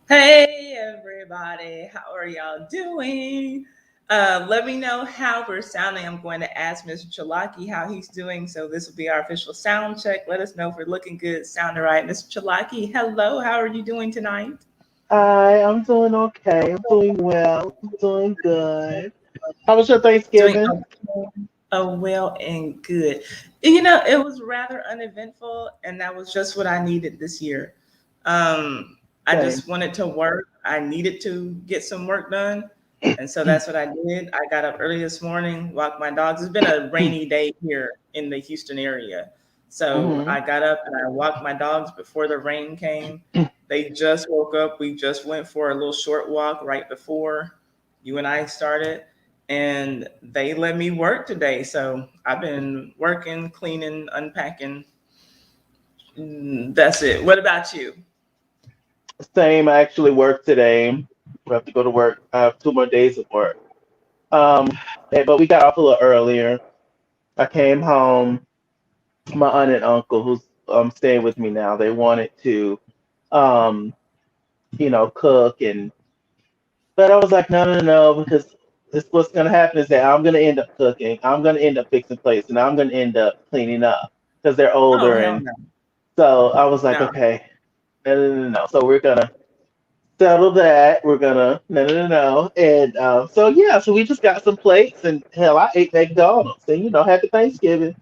Hey everybody, how are y'all doing? Let me know how we're sounding. I'm going to ask Mr. Chalaki how he's doing. So this will be our official sound check. Let us know if we're looking good, sounding right. Mr. Chalaki, hello. How are you doing tonight? Hi, I'm doing okay. I'm doing well. I'm doing good. How was your Doing Thanksgiving? well and good. You know, it was rather uneventful, and that was just what I needed this year. I Same. just wanted to work. I needed to get some work done. And so that's what I did. I got up early this morning, walked my dogs. It's been a rainy day here in the Houston area. So Hmm. I got up and I walked my dogs before the rain came. They just woke up. We just went for a little short walk right before you and I started. And they let me work today. So I've been working, cleaning, unpacking. That's it. What about you? Same. I actually work today. We have to go to work. I have 2 more days of work. Um, but we got off a little earlier. I came home. My aunt and uncle, who's staying with me now, they wanted to, um, cook but I was like, no, no, no, because this what's gonna happen is that I'm gonna end up cooking. I'm gonna end up fixing plates, and I'm gonna end up cleaning up because they're Oh, older. hell And no. so I was like, No. okay, no, no, no, no. So we're gonna settle that. We're gonna no, no, no, no. And so yeah, so we just got some plates, and hell, I ate McDonald's, and happy Thanksgiving.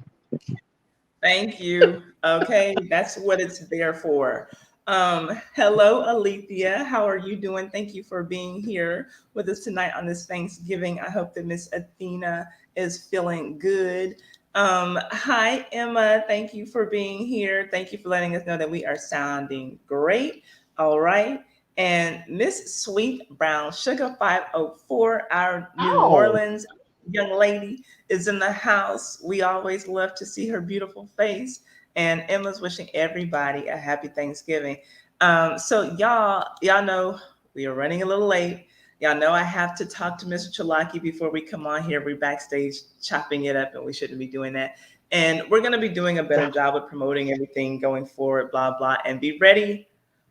Thank you. Okay, that's what it's there for. Hello, Alethea. How are you doing? Thank you for being here with us tonight on this Thanksgiving. I hope that Miss Athena is feeling good. Hi, Emma. Thank you for being here. Thank you for letting us know that we are sounding great. All right. And Miss Sweet Brown Sugar 504, our New Oh, Orleans young lady, is in the house. We always love to see her beautiful face. And Emma's wishing everybody a happy Thanksgiving. So y'all know we are running a little late. Y'all know I have to talk to Mr. Chalaki before we come on here. We're backstage chopping it up, and we shouldn't be doing that. And we're gonna be doing a better job of promoting everything going forward, blah blah. And be ready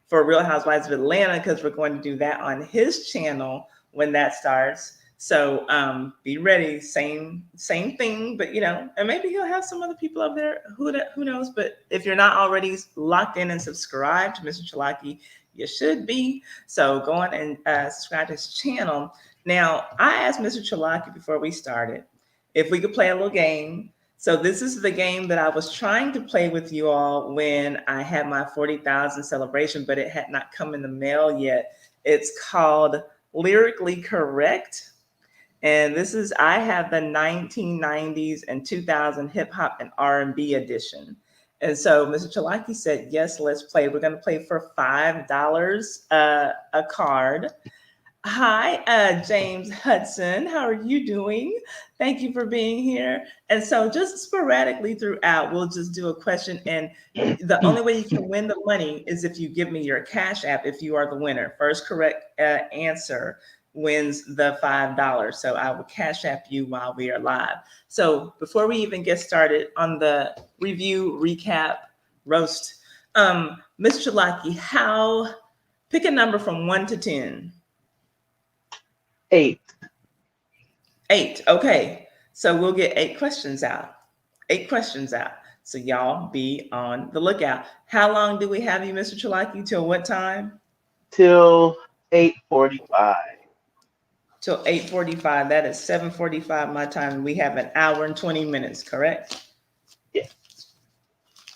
for Real Housewives of Atlanta because we're going to do that on his channel when that starts. So be ready. Same thing, but and maybe he'll have some other people up there. Who knows? But if you're not already locked in and subscribed to Mr. Chalaki, you should be. So go on and subscribe to his channel. Now, I asked Mr. Chalaki before we started if we could play a little game. So this is the game that I was trying to play with you all when I had my 40,000 celebration, but it had not come in the mail yet. It's called Lyrically Correct, and this is I have the 1990s and 2000 hip hop and R&B edition. And so Mr. Chalaki said, "Yes, let's play. We're going to play for $5 a card." Hi, James Hudson. How are you doing? Thank you for being here. And so, just sporadically throughout, we'll just do a question. And the only way you can win the money is if you give me your Cash App if you are the winner. First correct answer wins the $5. So, I will Cash App you while we are live. So, before we even get started on the review, recap, roast, Mr. Chalaki, pick a number from 1 to 10. 8. 8. Okay. So we'll get 8 questions out. 8 questions out. So y'all be on the lookout. How long do we have you, Mr. Chalaki? Till what time? Till 8:45. Till 8:45. That is 7:45 my time. We have an hour and 20 minutes, correct? Yeah.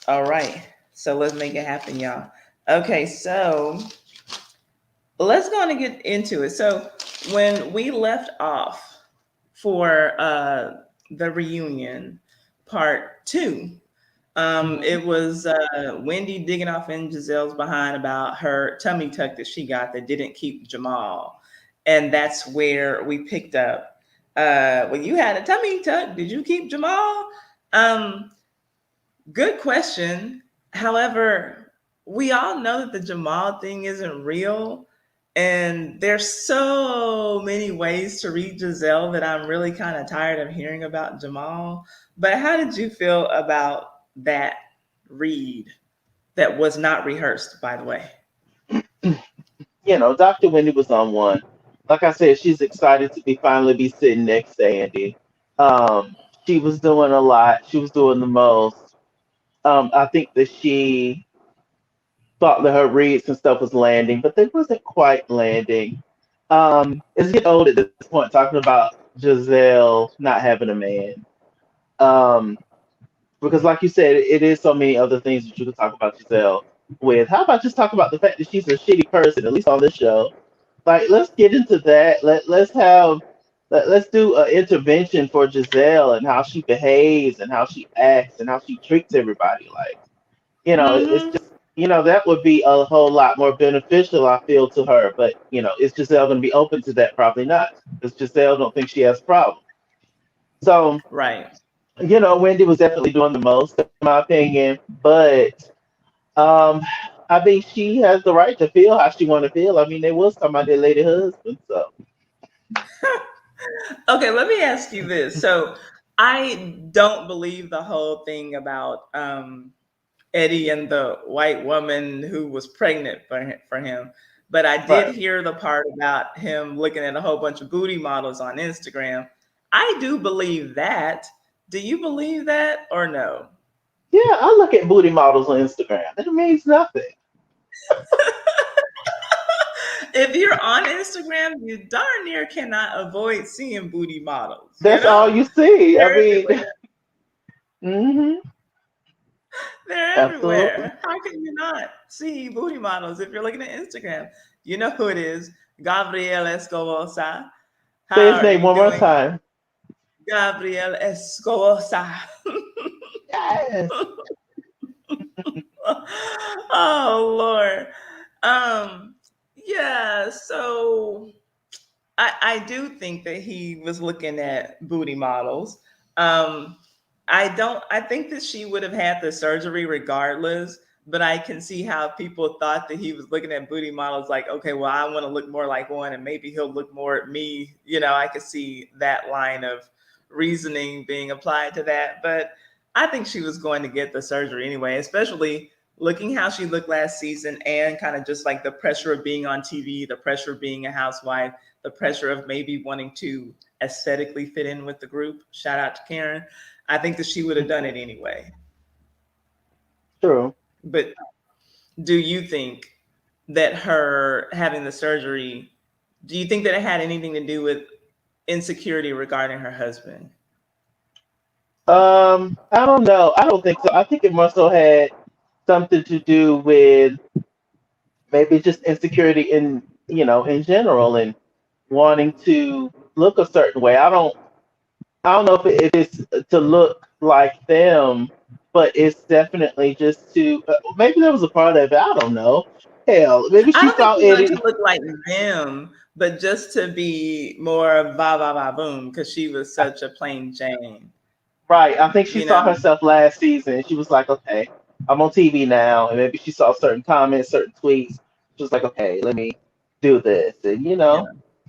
All right. So let's make it happen, y'all. Okay, so let's go on and get into it. So when we left off for the reunion part 2, Mhm. it was Wendy digging off in Giselle's behind about her tummy tuck that she got that didn't keep Jamal, and that's where we picked up. When you had a tummy tuck, did you keep Jamal? Um, Good question. However, we all know that the Jamal thing isn't real. And there's so many ways to read Giselle that I'm really kind of tired of hearing about Jamal. But how did you feel about that read that was not rehearsed, by the way? Dr. Wendy was on one. Like I said, she's excited to be finally be sitting next to Andy. Um, she was doing a lot. She was doing the most. I think that she thought that her reads and stuff was landing, but they wasn't quite landing. It's getting old at this point talking about Giselle not having a man. Um, because like you said, it is so many other things that you could talk about Giselle with. How about just talk about the fact that she's a shitty person, at least on this show? Like, let's get into that. Let's do an intervention for Giselle and how she behaves and how she acts and how she treats everybody. Like, it's Mm-hmm. just, that would be a whole lot more beneficial, I feel, to her. But, is Giselle going to be open to that? Probably not, because Giselle don't think she has problems. So, Right. Wendy was definitely doing the most, in my opinion. But, um, I mean, she has the right to feel how she want to feel. I mean, they was talking about their lady husband, so. Okay, let me ask you this. So I don't believe the whole thing about Eddie and the white woman who was pregnant for him. But I did Right. hear the part about him looking at a whole bunch of booty models on Instagram. I do believe that. Do you believe that or no? Yeah, I look at booty models on Instagram. It means nothing. If you're on Instagram, you darn near cannot avoid seeing booty models, you That's all know? you see. I They're mean, everywhere. hmm They're absolutely. everywhere. How can you not see booty models if you're looking at Instagram? You know who it is. Gabriel Escobosa. Say How his are name you one more doing, time. Gabriel Escobosa? Yes. Oh Lord. Um yeah, so I do think that he was looking at booty models. Um, I think that she would have had the surgery regardless, but I can see how people thought that he was looking at booty models like, okay, well, I want to look more like one and maybe he'll look more at me. I could see that line of reasoning being applied to that. But I think she was going to get the surgery anyway, especially looking how she looked last season, and kind of just like the pressure of being on TV, the pressure of being a housewife, the pressure of maybe wanting to aesthetically fit in with the group. Shout out to Karen. I think that she would have done Mhm. it anyway. True. But do you think that her having the surgery, do you think that it had anything to do with insecurity regarding her husband? I don't know. I don't think so. I think it must have had something to do with maybe just insecurity in general and wanting to look a certain way. I don't know if it's to look like them, but it's definitely just to maybe there was a part of it. I don't know. Hell, maybe I she don't think saw she wanted Eddie. to look like them, but just to be more va va va boom because she was such a plain Jane, Right. I think she you saw know? herself last season. She was like, okay, I'm on TV now. And maybe she saw certain comments, certain tweets. She was like, okay, let me do this. And, Yeah,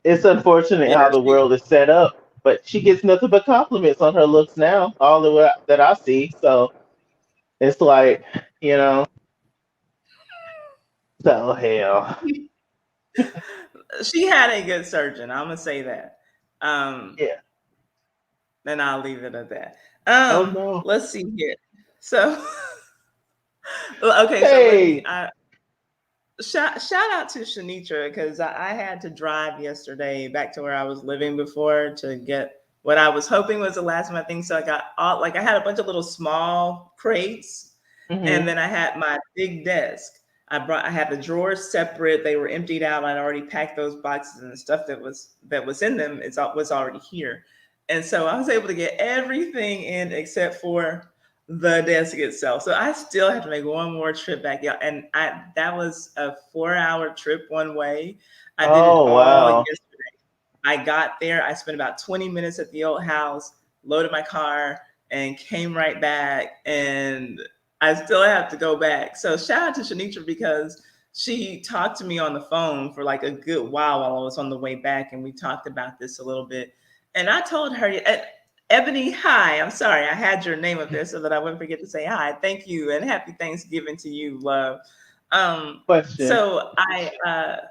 it's unfortunate yeah. how the She, world is set up, but she gets nothing but compliments on her looks now, all the way that I see. So it's like, you know, so hell. she had a good surgeon. I'm gonna say that, um, Yeah. and I'll leave it at that. Oh, no. Let's see here. So, well, okay, so let me. Hey. Shout out to Shanitra because I had to drive yesterday back to where I was living before to get what I was hoping was the last of my things. So I got all like I had a bunch of little small crates, and Hmm. then I had my big desk. I had the drawers separate; they were emptied out. I'd already packed those boxes, and the stuff that was in them was already here, and so I was able to get everything in except for the desk itself. So I still have to make one more trip back. Yeah, and I that was a 4 hour trip one way. I did it Oh, all wow. yesterday. I got there. I spent about 20 minutes at the old house, loaded my car, and came right back. And I still have to go back. So shout out to Shanitra because she talked to me on the phone for like a good while I was on the way back, and we talked about this a little bit. And I told her, Ebony, hi. I'm sorry, I had your name up there so that I wouldn't forget to say hi. Thank you, and happy Thanksgiving to you, love. Question. So I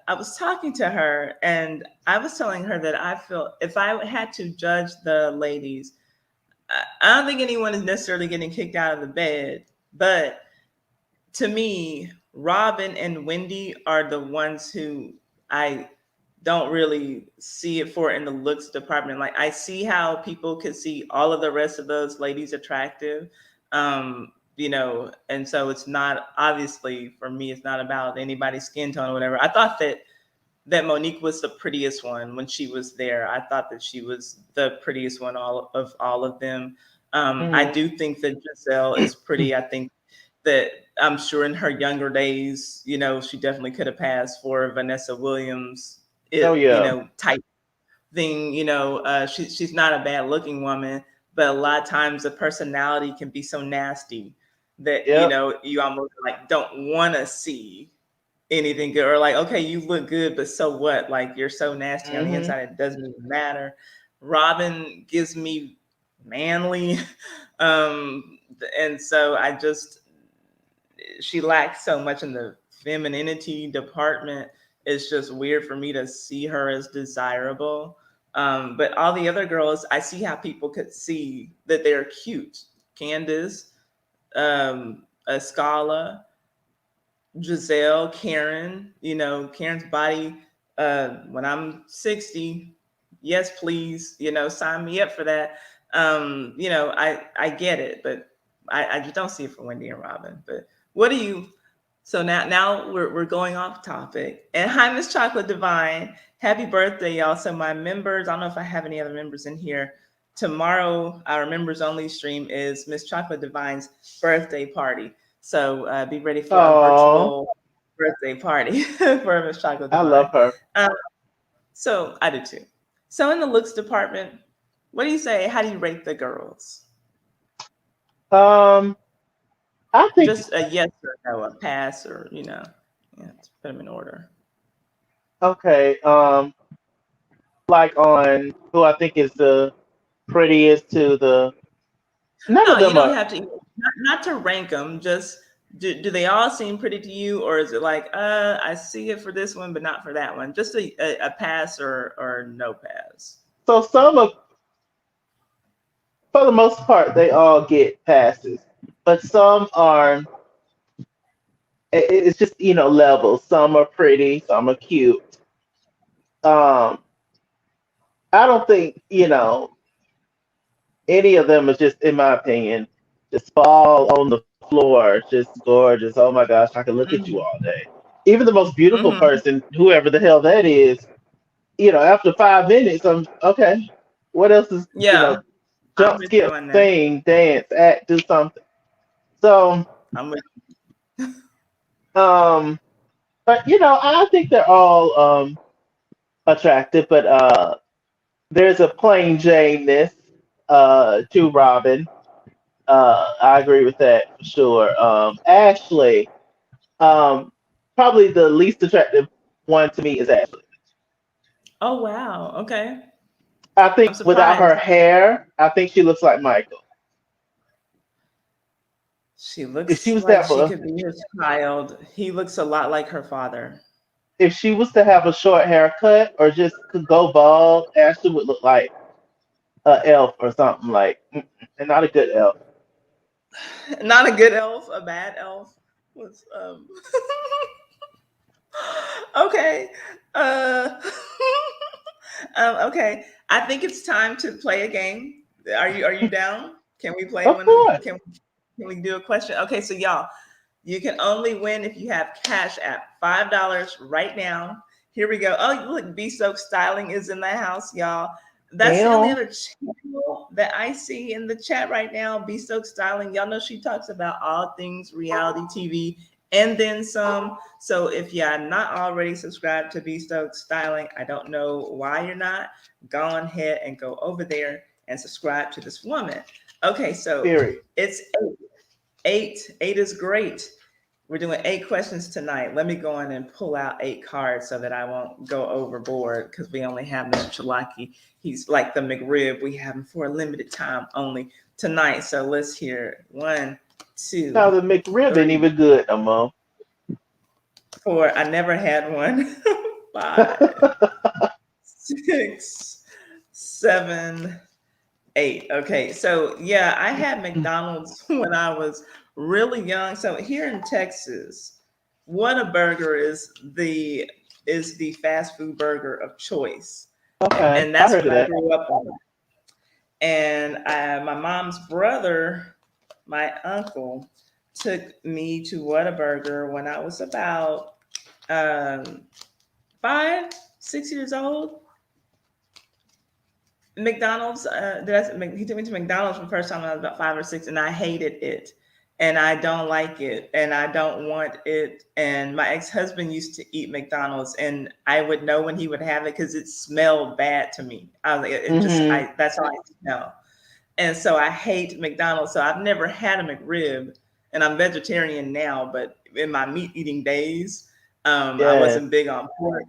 was talking to her, and I was telling her that I feel if I had to judge the ladies, I don't think anyone is necessarily getting kicked out of the bed, but to me, Robin and Wendy are the ones who I don't really see it for in the looks department. Like I see how people could see all of the rest of those ladies attractive. And so it's not obviously for me, it's not about anybody's skin tone or whatever. I thought that Monique was the prettiest one when she was there. I thought that she was the prettiest one all of them. I Hmm. do think that Giselle is pretty. I think that I'm sure in her younger days, she definitely could have passed for Vanessa Williams, Oh, yeah. type thing. She's not a bad looking woman, but a lot of times the personality can be so nasty that Yep. you almost like don't want to see anything good, or like, okay, you look good, but so what? Like you're so nasty on the Hmm. inside, it doesn't even matter. Robin gives me manly, and so I just she lacks so much in the femininity department. It's just weird for me to see her as desirable. But all the other girls, I see how people could see that they're cute. Candace, Escala, Giselle, Karen, Karen's body. When I'm 60, yes, please, sign me up for that. I get it, but I just don't see it for Wendy and Robin. But what do you? So now we're going off topic. And hi, Miss Chocolate Divine, happy birthday, y'all! So my members, I don't know if I have any other members in here. Tomorrow, our members only stream is Miss Chocolate Divine's birthday party. So be ready for a Oh, virtual birthday party for Miss Chocolate I Divine. love her. Um, so I do too. So in the looks department, what do you say? How do you rate the girls? Um, I think Just a yes or no, a pass, or yeah, let's put them in order. okay. Like on who I think is the prettiest to the none No, of you them don't are have to not to rank them. Just do they all seem pretty to you, or is it like, I see it for this one, but not for that one? Just a pass or no pass. So some of, for the most part, they all get passes, but some are. It's just levels. Some are pretty, some are cute. Um, I don't think any of them is just, in my opinion, just fall on the floor, just gorgeous. Oh my gosh, I can look at you Hmm. all day. Even the most beautiful Hmm. person, whoever the hell that is, after 5 minutes, I'm okay. What else is Yeah, I'm jump, with you skip, on that. sing, dance, act, do something. So, I'm with. um, but I think they're all attractive, but there's a plain Janeness to Robin. I agree with that for sure. Ashley, um, probably the least attractive one to me is Ashley. Oh wow. Okay. I I'm think without surprised. her hair, I think she looks like Michael. She If she looks was to like have she a could be his child. He looks a lot like her father. if she was to have a short haircut or just could go bald, Ashley would look like a elf or something like, and not a good elf. Not a good elf, a bad elf. Was okay. Uh okay. I think it's time to play a game. Are you down? Can we play Of one? course. Can we do a question? Okay, so y'all, you can only win if you have Cash App. $5 right now. Here we go. Oh, look, B Soak Styling is in the house, y'all. That's the only Damn. other channel that I see in the chat right now. B Soak Styling. Y'all know she talks about all things reality TV and then some. So if you're not already subscribed to B Stokes Styling, I don't know why you're not. Go on ahead and go over there and subscribe to this woman. Okay, so Period. it's eight is great. We're doing 8 questions tonight. Let me go in and pull out 8 cards so that I won't go overboard because we only have Mr. Chalaki. He's like the McRib. We have him for a limited time only tonight. So let's hear one, two, Now the McRib ain't three, even good no more. 4. I never had one. 5, 6, 7, 8. Okay. So yeah, I had McDonald's when I was really young. So here in Texas, Whataburger is the fast food burger of choice. Okay, And I that's heard what of I that. grew up on. And my mom's brother, my uncle, took me to Whataburger when I was about um, 5, 6 years old. McDonald's. He took me to McDonald's for the first time when I was about 5 or 6, and I hated it, and I don't like it, and I don't want it. And my ex husband used to eat McDonald's, and I would know when he would have it because it smelled bad to me. I was like, it just, Hmm. I that's all I smell. And so I hate McDonald's. So I've never had a McRib, and I'm vegetarian now. But in my meat eating days, I Yes. wasn't big on pork.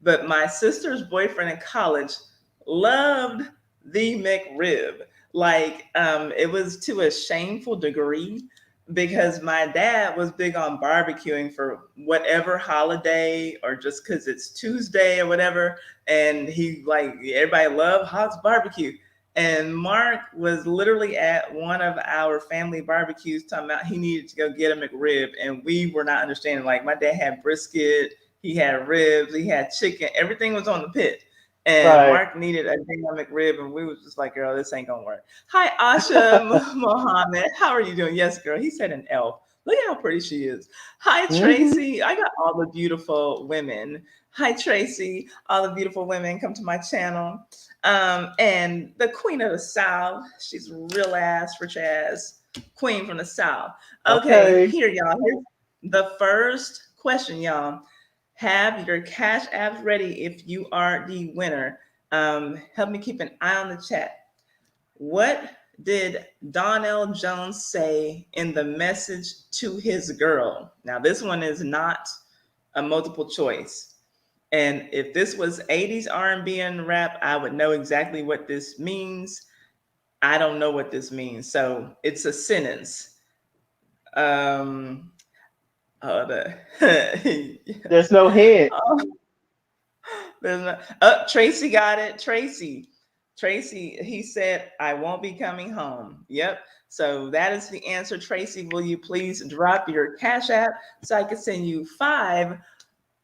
But my sister's boyfriend in college loved the McRib. Like it was to a shameful degree because my dad was big on barbecuing for whatever holiday or just because it's Tuesday or whatever. And he like everybody loved Hogs barbecue. And Mark was literally at one of our family barbecues talking about he needed to go get a McRib. And we were not understanding. Like my dad had brisket, he had ribs, he had chicken, everything was on the pit. And Right. Mark needed a damn McRib, and we was just like, girl, this ain't gonna work. Hi, Asha Mohammed. How are you doing? Yes, girl. He said an elf. Look at how pretty she is. Hi, Hmm. Tracy. I got all the beautiful women. Hi, Tracy. All the beautiful women come to my channel. And the queen of the South, she's real ass for Chaz, queen from the South. Okay, Okay. here, y'all. Here's the first question, y'all. Have your cash apps ready if you are the winner. Help me keep an eye on the chat. What did Donnell Jones say in the message to his girl? Now, this one is not a multiple choice. And if this was 80s R&B and rap, I would know exactly what this means. I don't know what this means. So it's a sentence. Um, Oh, There's yes. no hint. Oh, there's no, Tracy got it. Tracy, he said, I won't be coming home. Yep. So that is the answer. Tracy, will you please drop your Cash App so I can send you five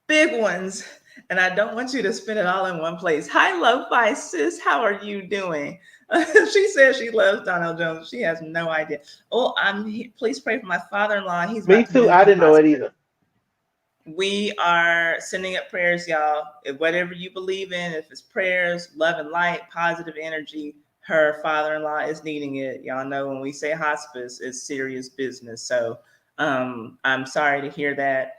big ones? And I don't want you to spend it all in one place. Hi, Lo-Fi sis. How are you doing? She says she loves Donald Jones. She has no idea. Oh, please pray for my father-in-law. He's Me about to too. move I to didn't know it hospice. either. We are sending up prayers, y'all. If whatever you believe in, if it's prayers, love and light, positive energy, her father-in-law is needing it. Y'all know when we say hospice, it's serious business. So I'm sorry to hear that.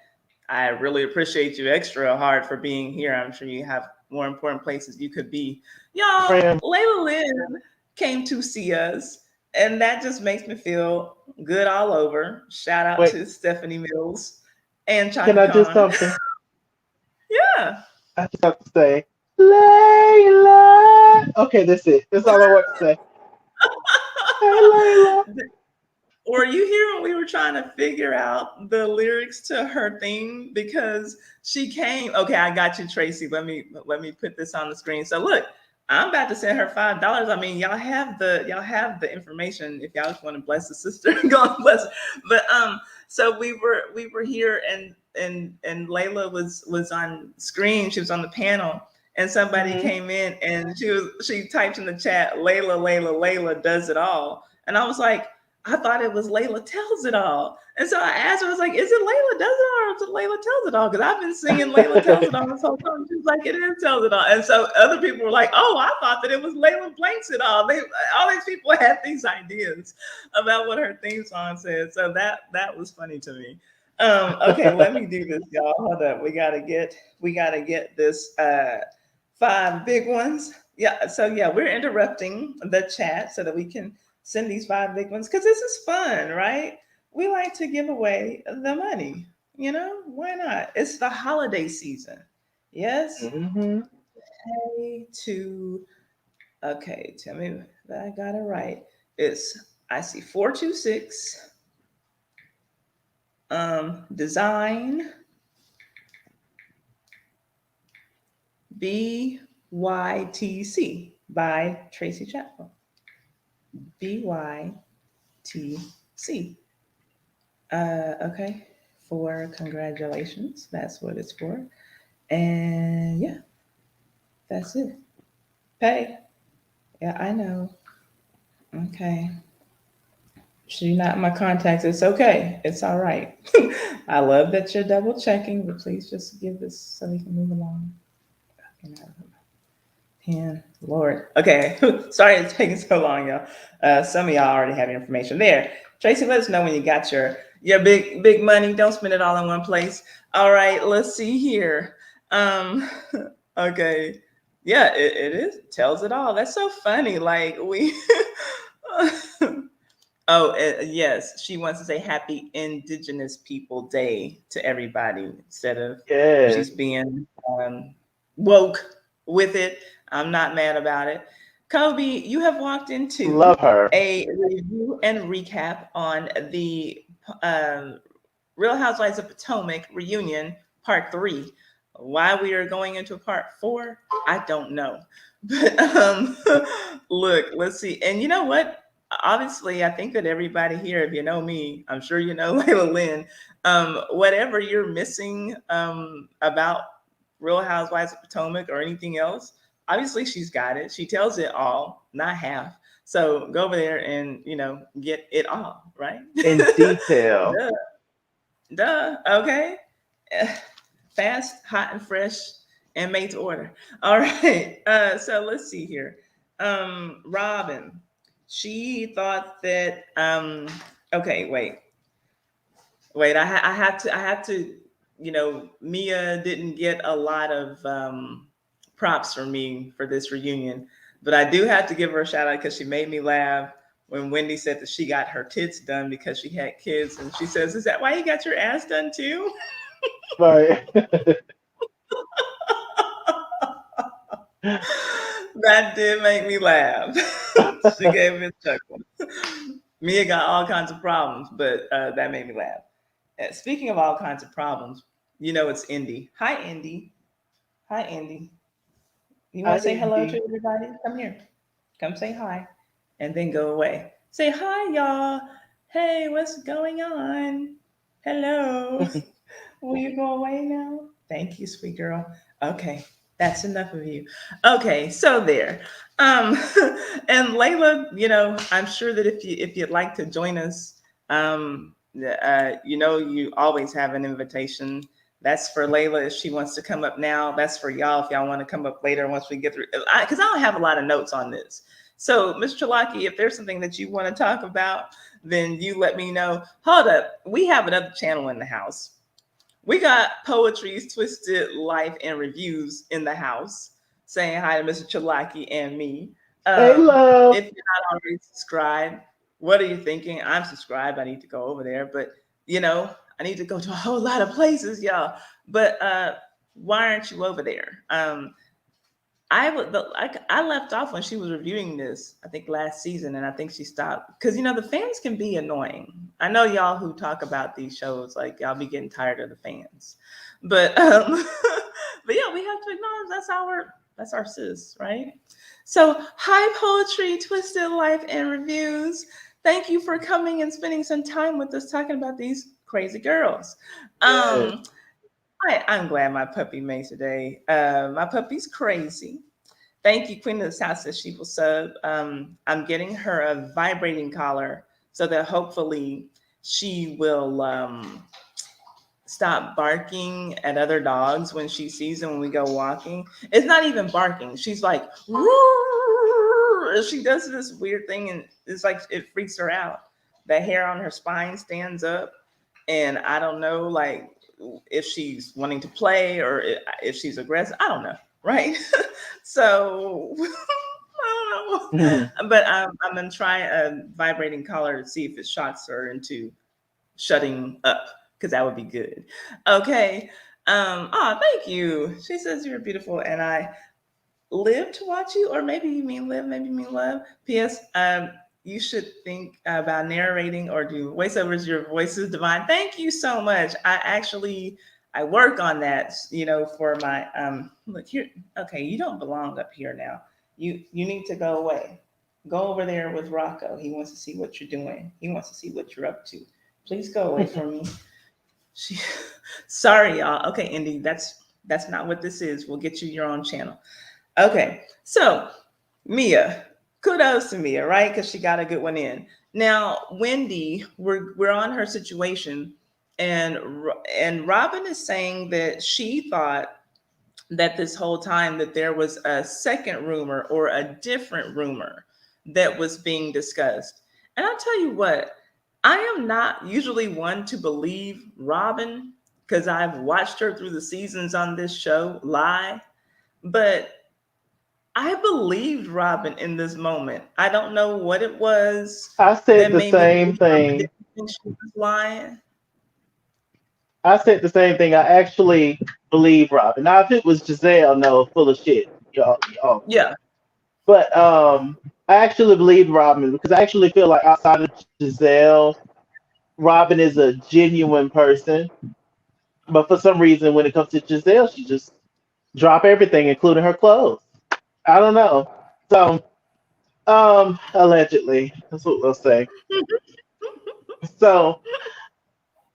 I really appreciate you extra hard for being here. I'm sure you have more important places you could be. Y'all, Friend, Layla Lynn came to see us, and that just makes me feel good all over. Shout out wait, to Stephanie Mills and can Chaka I do Khan. something? Yeah. I just have to say, Layla. Okay, that's it. That's all I want to say. Hey, Layla. Were you here when we were trying to figure out the lyrics to her theme? Because she came. Okay, I got you, Tracy. Let me put this on the screen. So look, I'm about to send her $5. I mean, y'all have the information. If y'all just want to bless the sister, God bless her. But so we were here, and Layla was on screen. She was on the panel, and somebody Hmm. came in, and she typed in the chat, Layla does it all, and I was like, I thought it was Layla tells it all. And so I asked her, I was like, is it Layla does it all or is it Layla tells it all? Because I've been singing Layla tells it all this whole time. She was like, it is tells it all. And so other people were like, oh, I thought that it was Layla blanks it all. All these people had these ideas about what her theme song said. So that was funny to me. Okay, let me do this, y'all. Hold up. We gotta get this five big ones. Yeah, so yeah, we're interrupting the chat so that we can send these five big ones because this is fun, right? We like to give away the money. Why not? It's the holiday season. Yes. Hmm. Pay to, okay, tell me that I got it right. I see 426 design BYTC by Tracy Chapel. BYTC. Okay, for congratulations. That's what it's for. And yeah, that's it. Pay. Yeah, I know. Okay. She's not in my contacts. It's okay. It's all right. I love that you're double checking, but please just give this so we can move along. You know, pen, Lord. Okay. Sorry it's taking so long, y'all. Some of y'all already have information there. Tracy, let us know when you got your big money. Don't spend it all in one place. All right, let's see here. Okay. Yeah, it is tells it all. That's so funny. Like we Oh, yes. She wants to say Happy Indigenous People Day to everybody instead of Yes. she's being woke with it. I'm not mad about it. Kobe, you have walked into Love her. a review and recap on the um, Real Housewives of Potomac reunion part three. Why we are going into part four, I don't know. But look, let's see. And you know what? Obviously, I think that everybody here, if you know me, I'm sure you know Layla Lynn. Whatever you're missing about Real Housewives of Potomac or anything else, obviously she's got it. She tells it all, not half. So go over there and get it all, right? In detail. Duh. Duh. Okay. Fast, hot, and fresh, and made to order. All right. So let's see here. Robin, she thought that. Okay, wait. I have to. Mia didn't get a lot of props from me for this reunion, but I do have to give her a shout out because she made me laugh when Wendy said that she got her tits done because she had kids, and she says, "Is that why you got your ass done too?" Right. That did make me laugh. She gave me a chuckle. Mia got all kinds of problems, but that made me laugh. Speaking of all kinds of problems, it's Indy. Hi, Indy. Hi, Indy. You Hi, want to say hello Indy. to everybody? Come here. Come say hi. And then go away. Say hi, y'all. Hey, what's going on? Hello. Will you go away now? Thank you, sweet girl. Okay, that's enough of you. Okay, so there. Um, and Layla, I'm sure that if you'd like to join us, you always have an invitation. That's for Layla if she wants to come up now. That's for y'all if y'all want to come up later once we get through. Because I don't have a lot of notes on this. So, Mr. Chalaki, if there's something that you want to talk about, then you let me know. Hold up, we have another channel in the house. We got Poetry's Twisted Life and Reviews in the house saying hi to Mr. Chalaki and me. Hey, love. If you're not already subscribed, what are you thinking? I'm subscribed. I need to go over there, but I need to go to a whole lot of places, y'all. But why aren't you over there? I left off when she was reviewing this, I think last season, and I think she stopped because the fans can be annoying. I know y'all who talk about these shows, like y'all be getting tired of the fans, but but yeah, we have to acknowledge that's our sis, right? So hi, Poetry, Twisted Life and Reviews. Thank you for coming and spending some time with us talking about these crazy girls. Yes. Um, I'm glad my puppy made today. My puppy's crazy. Thank you, Queen of the South says she will sub. I'm getting her a vibrating collar so that hopefully she will stop barking at other dogs when she sees them when we go walking. It's not even barking. She's like, she does this weird thing and it's like it freaks her out. The hair on her spine stands up, and I don't know, like if she's wanting to play or if she's aggressive. I don't know, right? So I don't know, but I'm gonna try a vibrating collar to see if it shocks her into shutting up because that would be good. Okay. Oh, thank you. She says you're beautiful, and I live to watch you, or maybe you mean live, maybe you mean love. P.S. You should think about narrating or do voiceovers. Your voice is divine. Thank you so much. I work on that. For my look here. Okay, you don't belong up here now. You need to go away. Go over there with Rocco. He wants to see what you're doing. He wants to see what you're up to. Please go away from me. She, sorry, y'all. Okay, Indy, that's not what this is. We'll get you your own channel. Okay, so Mia, kudos to Mia, right? Because she got a good one in. Now, Wendy, we're on her situation, and Robin is saying that she thought that this whole time that there was a second rumor or a different rumor that was being discussed. And I'll tell you what, I am not usually one to believe Robin because I've watched her through the seasons on this show lie, but I believed Robin in this moment. I don't know what it was I said that the made me same believe Robin thing. didn't think she was lying. I said the same thing. I actually believe Robin. Now, if it was Giselle, no, full of shit, y'all. Yeah. But I actually believe Robin because I actually feel like outside of Giselle, Robin is a genuine person. But for some reason, when it comes to Giselle, she just drop everything, including her clothes. I don't know. So, allegedly, that's what we'll say. So,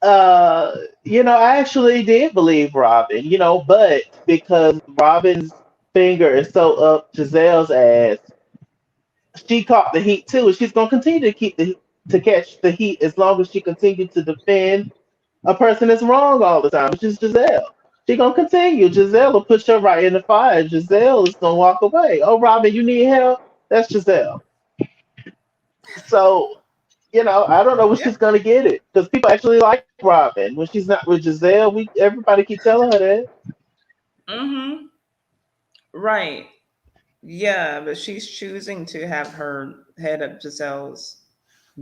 I actually did believe Robin, but because Robin's finger is so up Giselle's ass, she caught the heat too, and she's gonna continue to to catch the heat as long as she continues to defend a person that's wrong all the time, which is Giselle. She gonna continue. Giselle will push her right in the fire. Giselle is gonna walk away. Oh, Robin, you need help? That's Giselle. So, I don't know when Yeah. she's gonna get it because people actually like Robin. When she's not with Giselle, we everybody keep telling her that. Mm-hmm. Right. Yeah, but she's choosing to have her head up Giselle's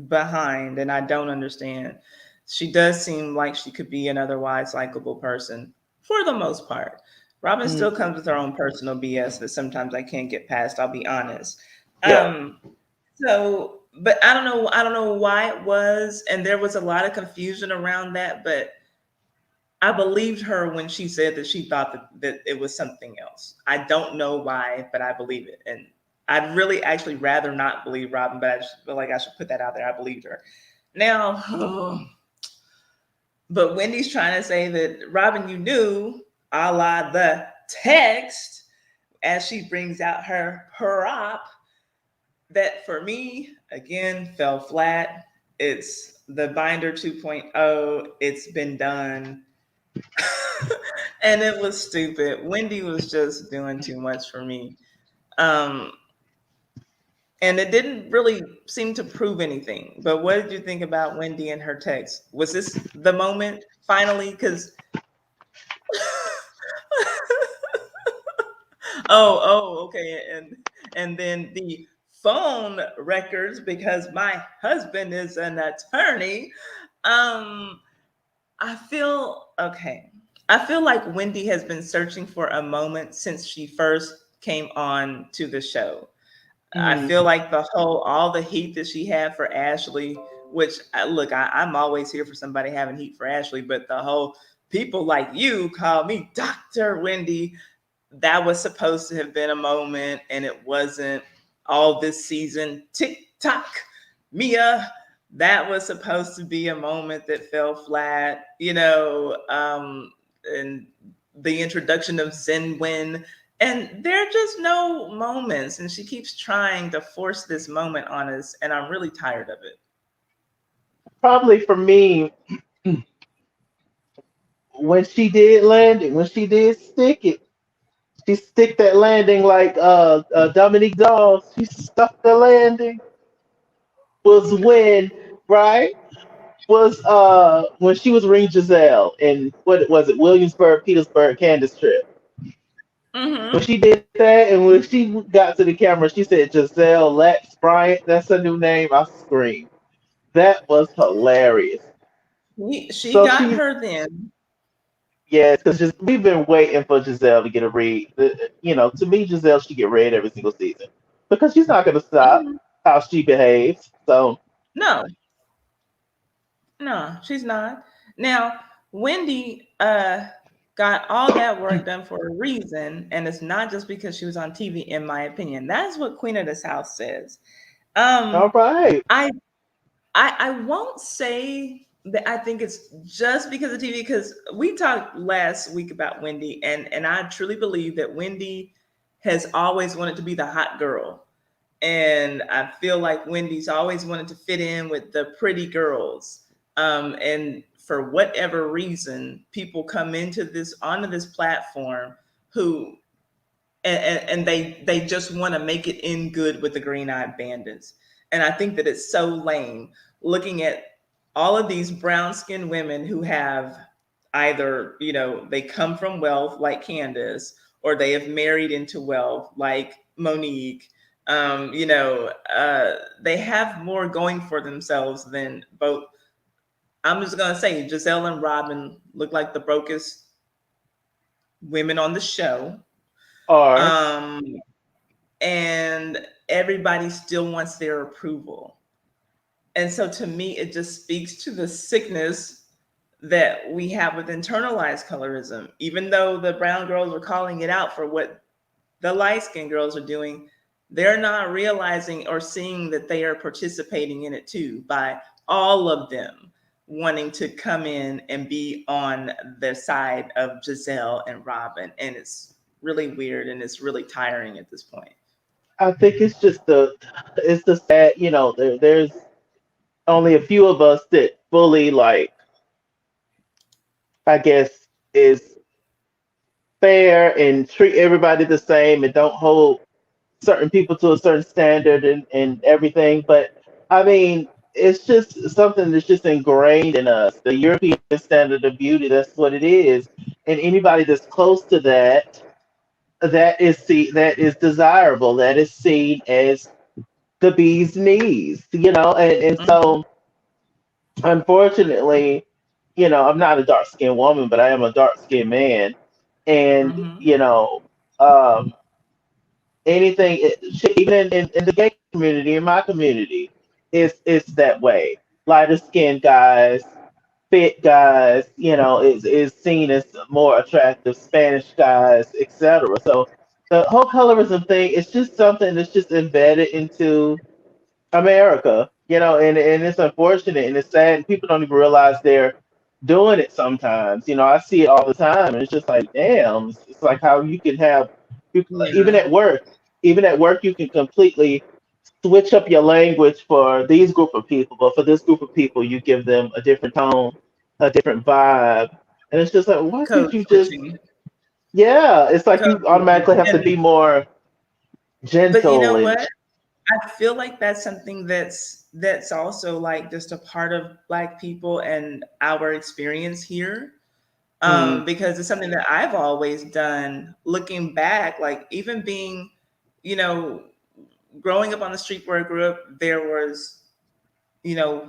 behind, and I don't understand. She does seem like she could be an otherwise likable person for the most part. Robin still Mm, comes with her own personal BS that sometimes I can't get past, I'll be honest. yeah. Um, so but I don't know why it was, and there was a lot of confusion around that, but I believed her when she said that she thought that it was something else. I don't know why, but I believe it. And I'd really actually rather not believe Robin, but I just feel like I should put that out there. I believed her. Now, but Wendy's trying to say that Robin, you knew, a la the text, as she brings out her prop, that for me, again, fell flat. It's the Binder 2.0. It's been done. And it was stupid. Wendy was just doing too much for me. Um, and it didn't really seem to prove anything. But what did you think about Wendy and her text? Was this the moment finally? Because okay, and then the phone records because my husband is an attorney. Um, I feel okay. I feel like Wendy has been searching for a moment since she first came on to the show. I Mm. feel like all the heat that she had for Ashley, which look, I'm always here for somebody having heat for Ashley, but the whole people like you call me Dr. Wendy, that was supposed to have been a moment, and it wasn't. All this season, TikTok, Mia, that was supposed to be a moment that fell flat, and the introduction of Zen Win. And there are just no moments, and she keeps trying to force this moment on us, and I'm really tired of it. Probably for me, when she did land it, when she did stick it, she stick that landing like Dominique Dawes. She stuck the landing. Was when right was when she was ring Giselle in what was it Williamsburg, Petersburg, Candace trip. When Mm-hmm. she did that, and when she got to the camera, she said Giselle Lex Bryant. That's her new name. I screamed. That was hilarious. She So got she, her then. yes, because just we've been waiting for Giselle to get a read. To me, Giselle should get read every single season because she's not going to stop Mhm. how she behaves. So, No, no, she's not. Now, Wendy got all that work done for a reason, and it's not just because she was on TV, in my opinion. That's what Queen of this House says. all Um, right, I I won't say that I think it's just because of TV, because we talked last week about Wendy, and I truly believe that Wendy has always wanted to be the hot girl. And I feel like Wendy's always wanted to fit in with the pretty girls. And for whatever reason, people come into this onto this platform who and they just want to make it in good with the Green Eyed Bandits. And I think that it's so lame looking at all of these brown skinned women who have either, they come from wealth like Candace, or they have married into wealth like Monique. They have more going for themselves than both. I'm just gonna say Giselle and Robin look like the brokest women on the show. or Um, and everybody still wants their approval. And so to me, it just speaks to the sickness that we have with internalized colorism. Even though the brown girls are calling it out for what the light skinned girls are doing, they're not realizing or seeing that they are participating in it too, by all of them wanting to come in and be on the side of Giselle and Robin. And it's really weird and it's really tiring at this point. I think it's the sad. There's only a few of us that fully like, I guess, is fair and treat everybody the same and don't hold certain people to a certain standard and everything. But I mean, it's just something that's just ingrained in us. The European standard of beauty, that's what it is. And anybody that's close to that, that is desirable, that is seen as the bee's knees, and Mhm, so unfortunately, I'm not a dark skinned woman, but I am a dark skinned man. And, mhm, anything, even in the gay community, in my community. it's that way. Lighter skinned guys, fit guys, is seen as more attractive. Spanish guys, etc. So the whole colorism thing is just something that's just embedded into America, and it's unfortunate and it's sad. And people don't even realize they're doing it sometimes. I see it all the time, and it's just like, damn, it's like how you can have, even Yeah, at work, you can completely switch up your language for these group of people, but for this group of people, you give them a different tone, a different vibe, and it's just like, why code could you just, switching, yeah, it's like code you switching, automatically have to be and more but you gentle know and what? I feel like that's something that's also like just a part of Black people and our experience here. mm, Because it's something that I've always done. Looking back, like even being, you know, growing up on the street where I grew up, there was,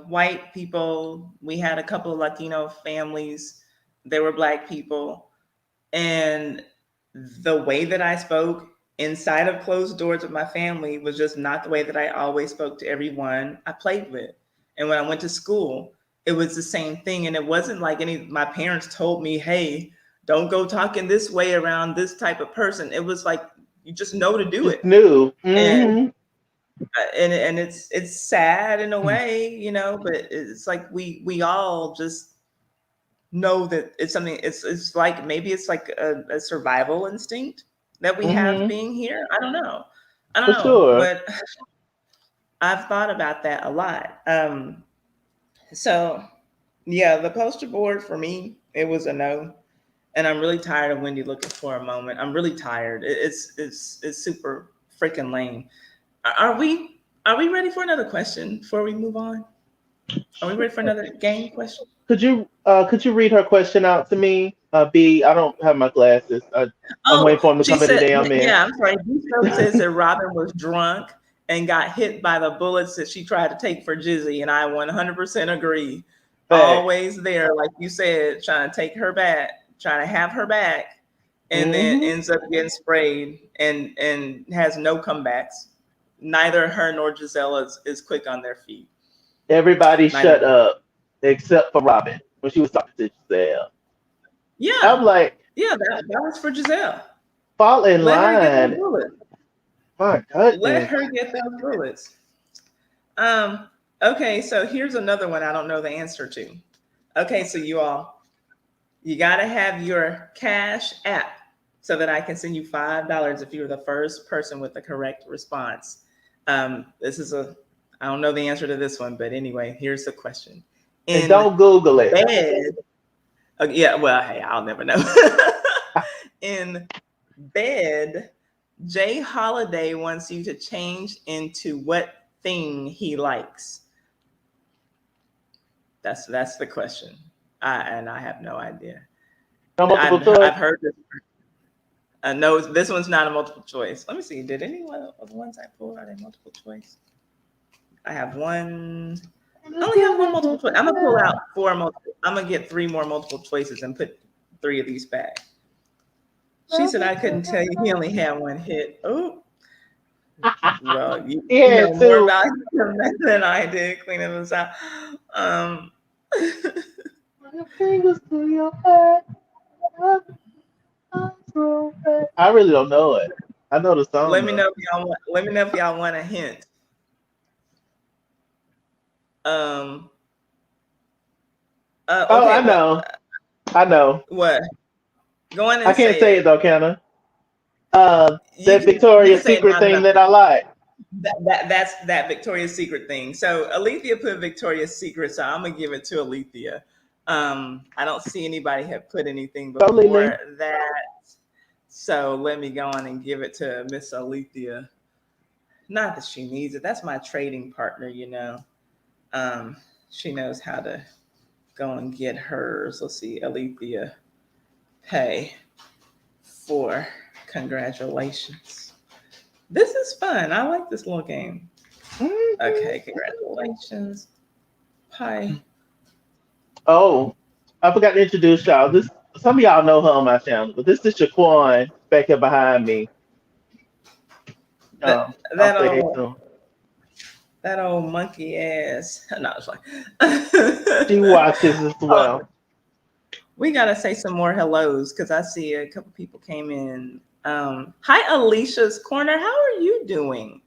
white people. We had a couple of Latino families. There were Black people, and the way that I spoke inside of closed doors with my family was just not the way that I always spoke to everyone I played with. And when I went to school, it was the same thing. And it wasn't like my parents told me, hey, don't go talking this way around this type of person. It was like you just know to do just it. new. And Hmm. and it's sad in a way, but it's like we all just know that it's something. It's like maybe it's like a survival instinct that we have Hmm. being here. I don't For know, sure. but I've thought about that a lot. So yeah, the poster board for me, it was a no, and I'm really tired of Wendy looking for a moment. I'm really tired. It's super freaking lame. Are we ready for another question before we move on? Are we ready for another game question? Could you read her question out to me? B, I don't have my glasses. I'm Oh, waiting for him to she come in the said, damn mess. yeah, I'm sorry. Bistro says that Robin was drunk and got hit by the bullets that she tried to take for Jizzy, and I 100% agree. Facts. Always there, like you said, trying to take her back, trying to have her back, and then Hmm. ends up getting sprayed and has no comebacks. Neither her nor Giselle is quick on their feet. Everybody Neither. shut up except for Robin when she was talking to Giselle. I'm Yeah, like, yeah, that was for Giselle. fall in Let her get those line. bullets. My Let goodness. her get those bullets. Um, okay, so here's another one I don't know the answer to. Okay, so you gotta have your cash app so that I can send you $5 if you're the first person with the correct response. This is I don't know the answer to this one, but anyway, here's the question. And In don't Google it. bed, yeah, well, hey, I'll never know. In bed, Jay Holiday wants you to change into what thing he likes. That's the question. And I have no idea. No multiple I've choice. heard this. No, this one's not a multiple choice. Let me see. Did any one of the ones I pulled are they multiple choice? I have one. I only have one multiple choice. I'm gonna pull out four multiple. I'm gonna get three more multiple choices and put three of these back. She said I couldn't tell you. He only had one hit. Oh, well, He you know had more two. about him than I did cleaning this out. Um, Your fingers to your head. I really don't know it. I know the song let me though. know if y'all want. Let me know if y'all want a hint. Um. Oh, I Okay. Well, know. I know. what? Go on I and can't say say it. it though, can I? That You can Victoria's say it Secret now that thing that I like. that's that Victoria's Secret thing. So Alethea put Victoria's Secret, so I'm gonna give it to Alethea. I don't see anybody have put anything Go, Lily. before that, so let me go on and give it to Miss Alethea. Not that she needs it. That's my trading partner, you know. Um, she knows how to go and get hers. Let's see, Alethea, pay for congratulations. This is fun. I like this little game. Mhm. Okay, congratulations. Hi. Oh, I forgot to introduce y'all. This some of y'all know her on my channel, but this is Shaquan back here behind me. That I'll that say hey to him. That old monkey ass. No, it's like. She watches as Oh, well. we gotta say some more hellos because I see a couple people came in. Hi, Alicia's Corner. How are you doing?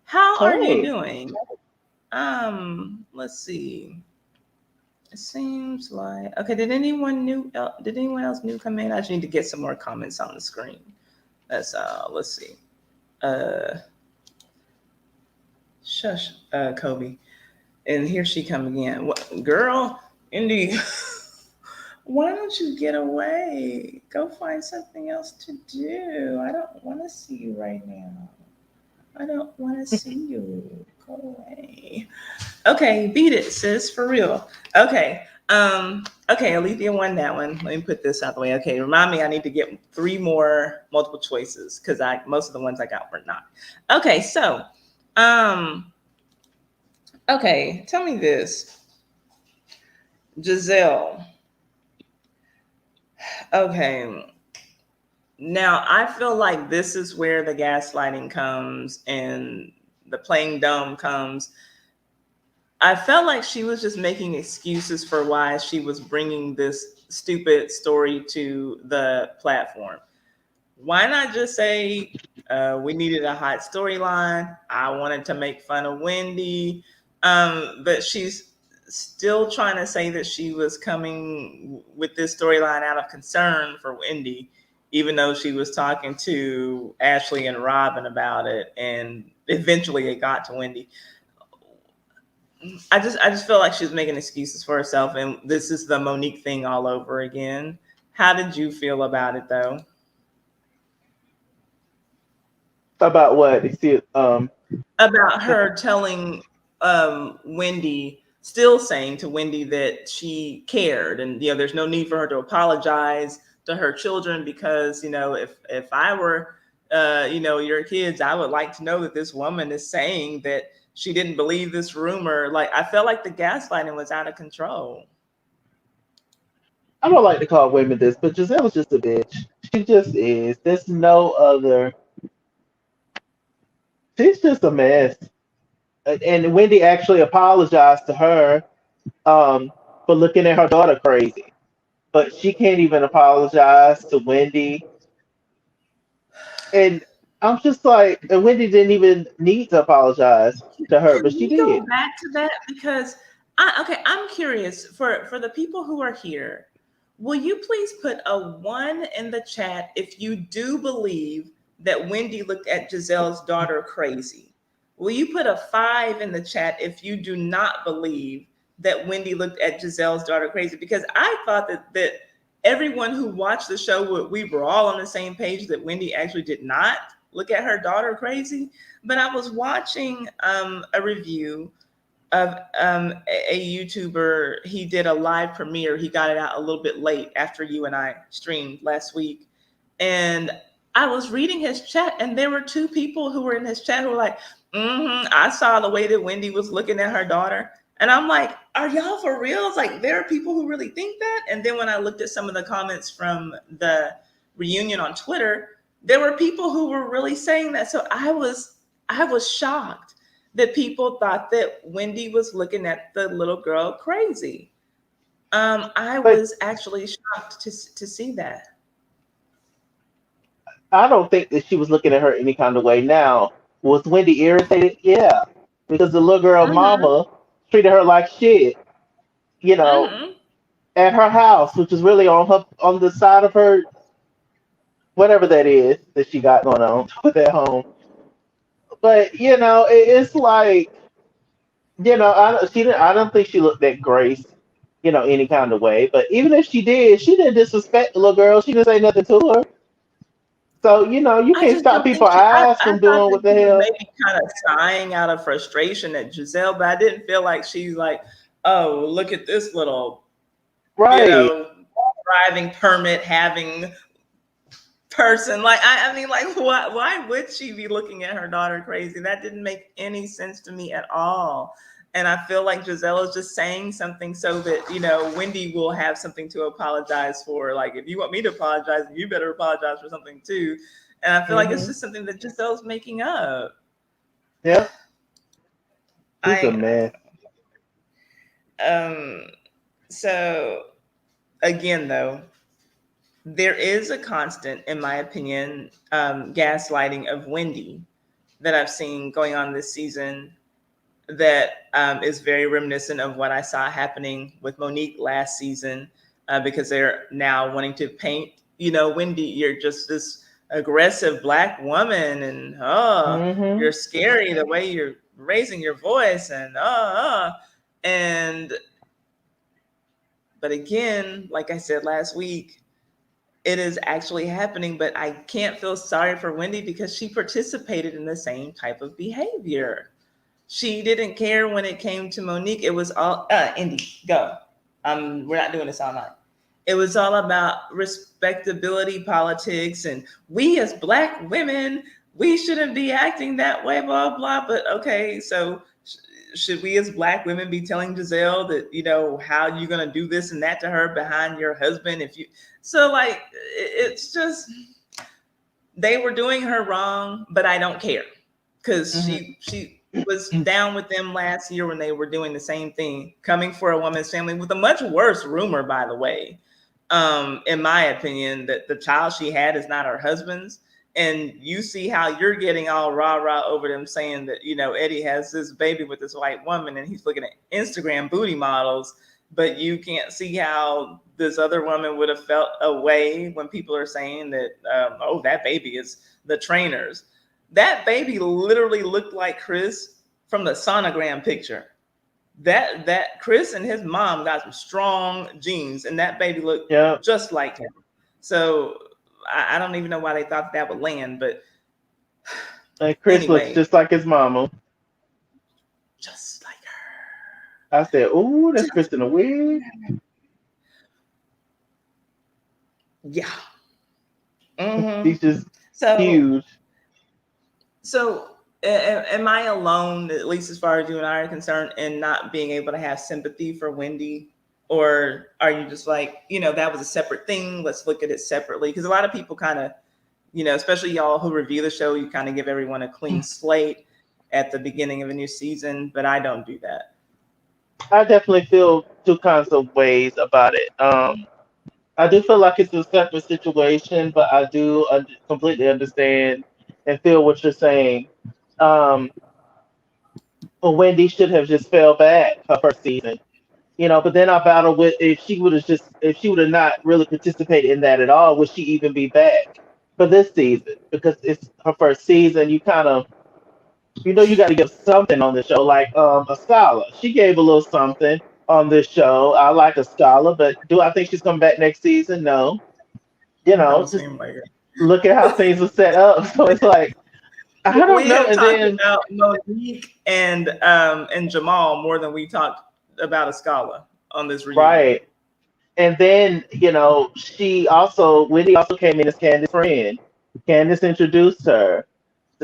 How are you Hey, doing? Let's see. It seems like okay. Did anyone else new come in? I just need to get some more comments on the screen. Let's see. Uh, shush, Kobe. And here she come again. What, girl? Indy, why don't you get away? Go find something else to do. I don't want to see you right now. I don't want to see you. Go away. Okay, beat it, sis, for real. Okay. Okay, Alethea won that one. Let me put this out the way. Okay, remind me I need to get three more multiple choices because I most of the ones I got were not. Okay, so um okay, tell me this. Giselle. Okay. Now I feel like this is where the gaslighting comes and the playing dumb comes. I felt like she was just making excuses for why she was bringing this stupid story to the platform. Why not just say, we needed a hot storyline? I wanted to make fun of Wendy. But she's still trying to say that she was coming with this storyline out of concern for Wendy, even though she was talking to Ashley and Robin about it. And eventually it got to Wendy. I just feel like she's making excuses for herself, and this is the Monique thing all over again. How did you feel about it though? about what? You see, About her telling Wendy, still saying to Wendy that she cared, and there's no need for her to apologize to her children because if I were your kids, I would like to know that this woman is saying that she didn't believe this rumor. Like I felt like the gaslighting was out of control. I don't like to call women this, but Giselle's just a bitch. She just is. There's no other. She's just a mess. And Wendy actually apologized to her for looking at her daughter crazy. But she can't even apologize to Wendy. And I'm just like, and Wendy didn't even need to apologize to her, Can but she we go did. back to that? Because I'm curious for the people who are here. Will you please put a one in the chat if you do believe that Wendy looked at Giselle's daughter crazy? Will you put a five in the chat if you do not believe that Wendy looked at Giselle's daughter crazy? Because I thought that everyone who watched the show, we were all on the same page that Wendy actually did not look at her daughter crazy. But I was watching a review of a YouTuber. He did a live premiere. He got it out a little bit late after you and I streamed last week. And I was reading his chat, and there were two people who were in his chat who were like, I saw the way that Wendy was looking at her daughter. And I'm like, are y'all for real? It's like, there are people who really think that. And then when I looked at some of the comments from the reunion on Twitter, there were people who were really saying that. So I was shocked that people thought that Wendy was looking at the little girl crazy. I But was actually shocked to see that. I don't think that she was looking at her any kind of way. Now, was Wendy irritated? Yeah, because the little girl Mm-hmm. mama treated her like shit, you know, Mm-hmm. at her house, which is really on the side of her, whatever that is that she got going on with that home. But it's like she didn't. I don't think she looked at Grace, any kind of way. But even if she didn't disrespect the little girl. She didn't say nothing to her. So you I can't just stop don't think people's she. I, eyes I from thought doing that what the she was hell. maybe kind of sighing out of frustration at Giselle, but I didn't feel like she's like, oh, look at this little, you Right. know, driving permit having person. Like I mean, like why would she be looking at her daughter crazy? That didn't make any sense to me at all. And I feel like Giselle is just saying something so that Wendy will have something to apologize for. Like if you want me to apologize, you better apologize for something too. And I feel like it's Hmm. just something that Giselle's making up. Yeah. He's a I mess. um so again though, there is a constant, in my opinion, gaslighting of Wendy that I've seen going on this season that is very reminiscent of what I saw happening with Monique last season, because they're now wanting to paint, Wendy, you're just this aggressive black woman, and you're Mm-hmm. scary the way you're raising your voice, and and but again, like I said last week, it is actually happening, but I can't feel sorry for Wendy because she participated in the same type of behavior. She didn't care when it came to Monique. It was all Indy, go. We're not doing this all night. It was all about respectability politics, and we as black women, we shouldn't be acting that way, blah blah. But okay, so should we as black women be telling Giselle that how you gonna do this and that to her behind your husband? If you so like, it's just they were doing her wrong, but I don't care because Mm-hmm. she was down with them last year when they were doing the same thing, coming for a woman's family with a much worse rumor, by the way. In my opinion, that the child she had is not her husband's. And you see how you're getting all rah rah over them saying that, Eddie has this baby with this white woman and he's looking at Instagram booty models, but you can't see how this other woman would have felt a way when people are saying that, oh, that baby is the trainer's. That baby literally looked like Chris from the sonogram picture. That Chris and his mom got some strong genes, and that baby looked Yep. just like him. So I don't even know why they thought that would land, but And Chris looks anyway, just like his mama. just like I said, "Ooh, her. that's Chris in a wig." Yeah. Hmm. He's just So huge. am I alone, at least as far as you and I are concerned, in not being able to have sympathy for Wendy? Or are you just like, that was a separate thing? Let's look at it separately. Because a lot of people kind of, especially y'all who review the show, you kind of give everyone a clean slate at the beginning of a new season, but I don't do that. I definitely feel two kinds of ways about it. I do feel like it's a separate situation, but I do completely understand and feel what you're saying. Um, well, Wendy should have just fell back her first season, But then I battle with if she would have not really participated in that at all, would she even be back for this season? Because it's her first season. You kind of you got to give something on the show, like a scholar. She gave a little something on this show. I like a scholar, but do I think she's coming back next season? No. Don't Just seem like it. look at how things are set up. So it's like I don't We know. have And talked then about Monique and Jamal more than we talked about a scholar on this reunion. right, and then she also Wendy also came in as Candace's friend. Candace introduced her,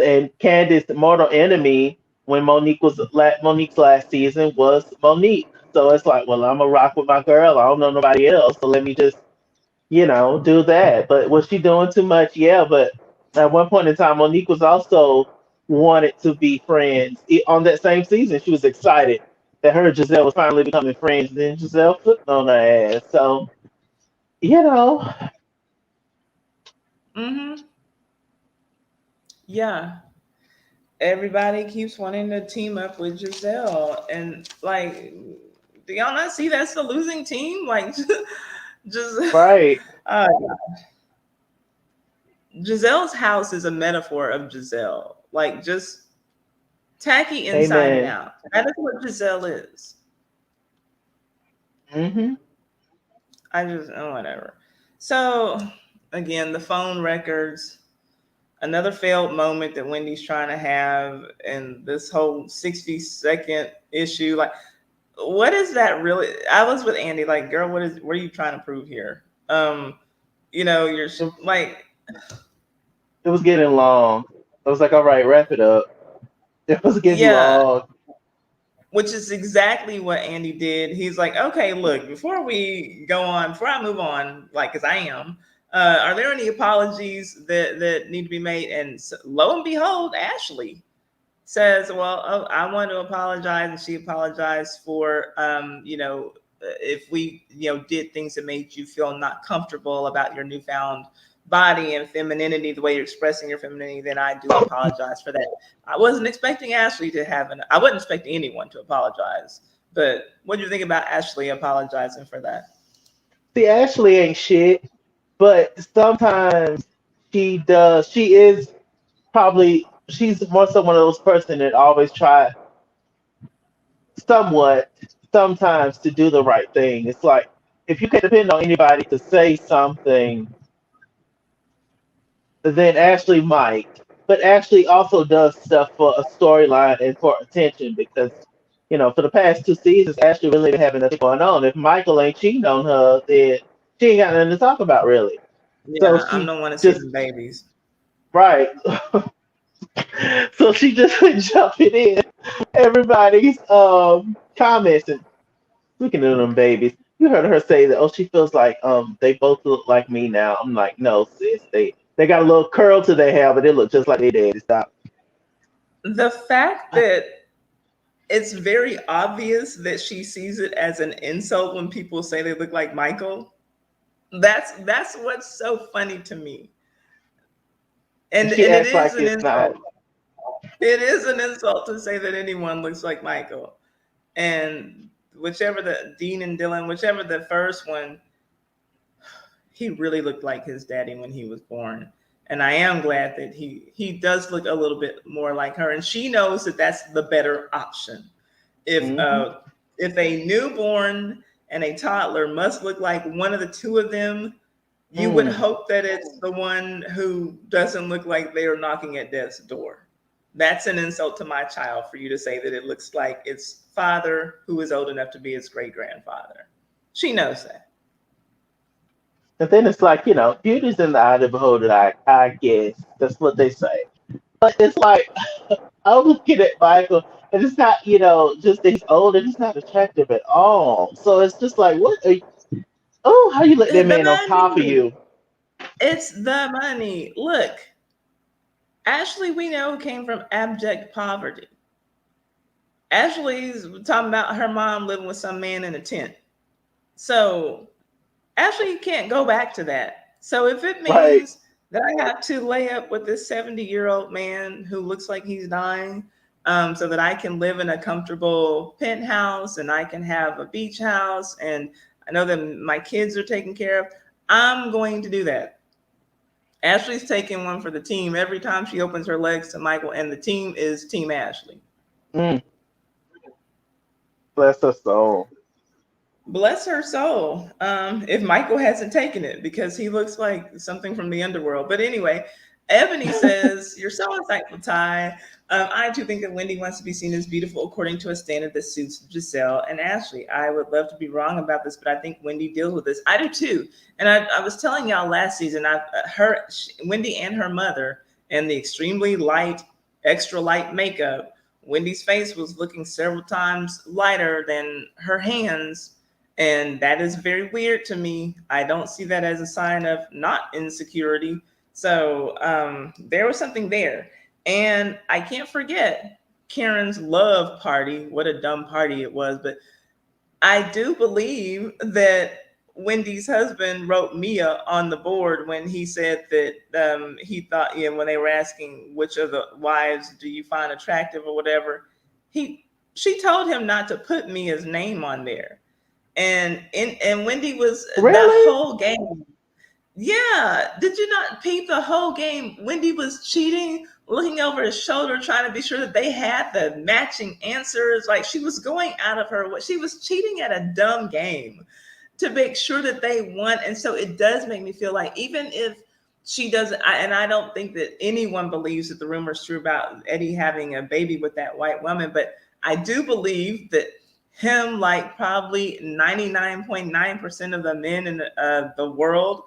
and Candace's mortal enemy when Monique's last season was Monique. So it's like, well, I'm gonna rock with my girl. I don't know nobody else, so let me just do that. But was she doing too much? Yeah, but at one point in time, Monique was also wanted to be friends. On that same season, she was excited that her and Giselle was finally becoming friends. Then Giselle flipped on her ass. So, you know, Hmm. Yeah, everybody keeps wanting to team up with Giselle, and like, do y'all not see that's the losing team? Like, just right. uh, Giselle's house is a metaphor of Giselle, like just tacky inside and Amen. out. That is what Giselle is. Hmm. I just whatever. So again, the phone records, another failed moment that Wendy's trying to have, and this whole 60-second issue. Like, what is that really? I was with Andy, like, girl, what are you trying to prove here? You're It, like, it was getting long. I was like, all right, wrap it up. It was getting yeah, long. which is exactly what Andy did. He's like, okay, look, before we go on, before I move on, like, because I am, are there any apologies that need to be made? And lo and behold, Ashley says, "Well, oh, I want to apologize," and she apologized for, if we, did things that made you feel not comfortable about your newfound body and femininity, the way you're expressing your femininity, then I do apologize for that. I wasn't expecting Ashley to have an. I wasn't expecting anyone to apologize. But what do you think about Ashley apologizing for that? See, Ashley ain't shit, but sometimes she does. She is probably she's more so one of those person that always try somewhat sometimes to do the right thing. It's like if you can depend on anybody to say something, then Ashley might. But Ashley also does stuff for a storyline and for attention because, for the past 2 seasons, Ashley really been having nothing going on. If Michael ain't cheating on her, then she ain't got nothing to talk about really. So Yeah, I'm she the one to see just the babies. right. So she just been jumping in everybody's comments and looking at them babies. You heard her say that, oh, she feels like they both look like me now. I'm like, no, sis, they got a little curl to their hair, but they look just like their daddy. Stop. The fact that it's very obvious that she sees it as an insult when people say they look like Michael. That's what's so funny to me. And And she and it acts is like an it's not. insult. It is an insult to say that anyone looks like Michael. And whichever the Dean and Dylan, whichever the first one, he really looked like his daddy when he was born. And I am glad that he does look a little bit more like her, and she knows that that's the better option. If Hmm. uh, if a newborn and a toddler must look like one of the two of them, you would Mm. hope that it's the one who doesn't look like they are knocking at death's door. That's an insult to my child for you to say that it looks like its father who is old enough to be its great grandfather. She knows that. And then it's like, beauty's in the eye of the beholder. I guess that's what they say. But it's like I'm looking at Michael, and it's not, just that he's old and he's not attractive at all. So it's just like, what? Oh, how you let that The man on top of money. you? It's the money. Look, Ashley, we know, came from abject poverty. Ashley's talking about her mom living with some man in a tent. So Ashley can't go back to that. So if it Right. means that I have to lay up with this 70-year-old man who looks like he's dying, so that I can live in a comfortable penthouse and I can have a beach house and I know that my kids are taken care of, I'm going to do that. Ashley's taking one for the team every time she opens her legs to Michael, and the team is Team Ashley. Mm, bless her soul. Bless her soul. If Michael hasn't taken it because he looks like something from the underworld. But anyway, Ebony says, "You're so insightful, Ty. I too think that Wendy wants to be seen as beautiful according to a standard that suits Giselle and Ashley. I would love to be wrong about this, but I think Wendy deals with this. I do too. And I was telling y'all last season, Wendy and her mother, and the extremely light, extra light makeup. Wendy's face was looking several times lighter than her hands, and that is very weird to me. I don't see that as a sign of not insecurity. So there was something there. And I can't forget Karen's love party. What a dumb party it was. But I do believe that Wendy's husband wrote Mia on the board when he said that he thought, when they were asking which of the wives do you find attractive or whatever, he she told him not to put Mia's name on there. And Wendy was that Really? whole game. Yeah, did you not peep the whole game? Wendy was cheating, looking over his shoulder, trying to be sure that they had the matching answers. Like she was going out of her. She was cheating at a dumb game to make sure that they won. And so it does make me feel like even if she doesn't, and I don't think that anyone believes that the rumor's true about Eddie having a baby with that white woman, but I do believe that him, like probably 99.9% of the men in the world,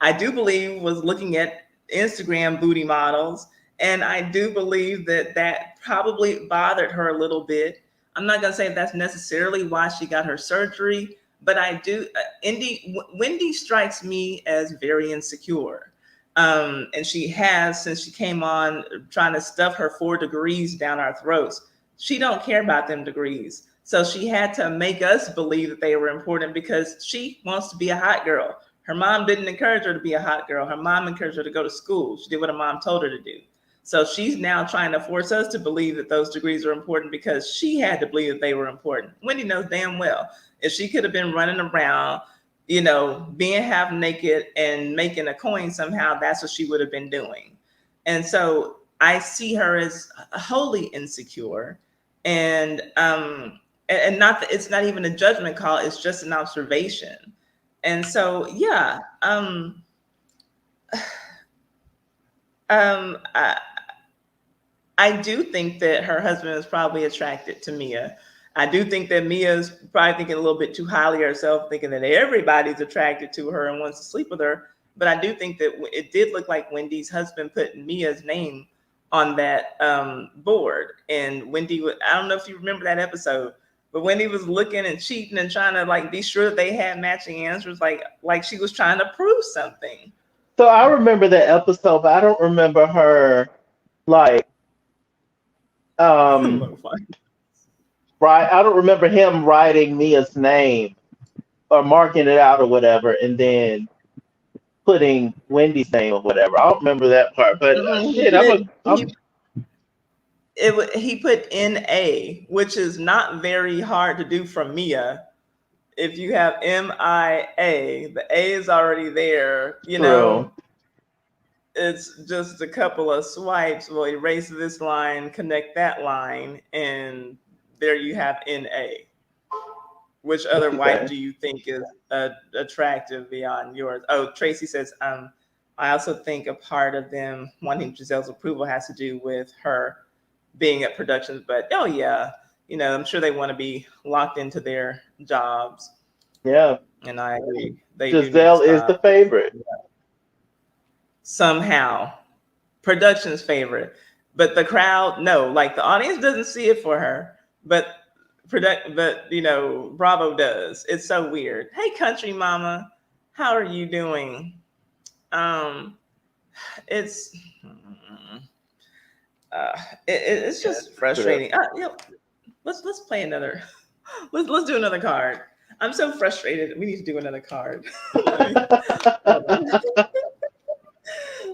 I do believe was looking at Instagram booty models. And I do believe that that probably bothered her a little bit. I'm not going to say that's necessarily why she got her surgery, but I do. Wendy strikes me as very insecure. And she has since she came on trying to stuff her 4 degrees down our throats. She don't care about them degrees. So she had to make us believe that they were important because she wants to be a hot girl. Her mom didn't encourage her to be a hot girl. Her mom encouraged her to go to school. She did what her mom told her to do. So she's now trying to force us to believe that those degrees are important because she had to believe that they were important. Wendy knows damn well if she could have been running around, being half naked and making a coin somehow, that's what she would have been doing. And so I see her as wholly insecure, and not that it's not even a judgment call, it's just an observation. And so yeah, I, I do think that her husband is probably attracted to Mia. I do think that Mia's probably thinking a little bit too highly of herself, thinking that everybody's attracted to her and wants to sleep with her. But I do think that it did look like Wendy's husband put Mia's name on that board. And Wendy, I don't know if you remember that episode, but Wendy was looking and cheating and trying to like be sure that they had matching answers, like she was trying to prove something. So I remember that episode, but I don't remember her like um No fun. right. I don't remember him writing Mia's name or marking it out or whatever, and then putting Wendy's name or whatever. I don't remember that part, but He shit, put I'm it. a I'm He put NA, which is not very hard to do from Mia. If you have MIA, the A is already there. true. It's just a couple of swipes. We'll erase this line, connect that line, and there you have NA. Which other wife Okay. do you think is attractive beyond yours? Oh, Tracy says, I also think a part of them wanting Giselle's approval has to do with her being at productions. But oh yeah, I'm sure they want to be locked into their jobs. Yeah. And I agree, they do need to Giselle is the stop favorite. somehow. Production's favorite, but the crowd, no, like the audience doesn't see it for her, but Bravo does. It's so weird. Hey, country mama, how are you doing? Um, it's uh, it's just True. frustrating. Let's play another. Let's do another card. I'm so frustrated. We need to do another card. let me hold on.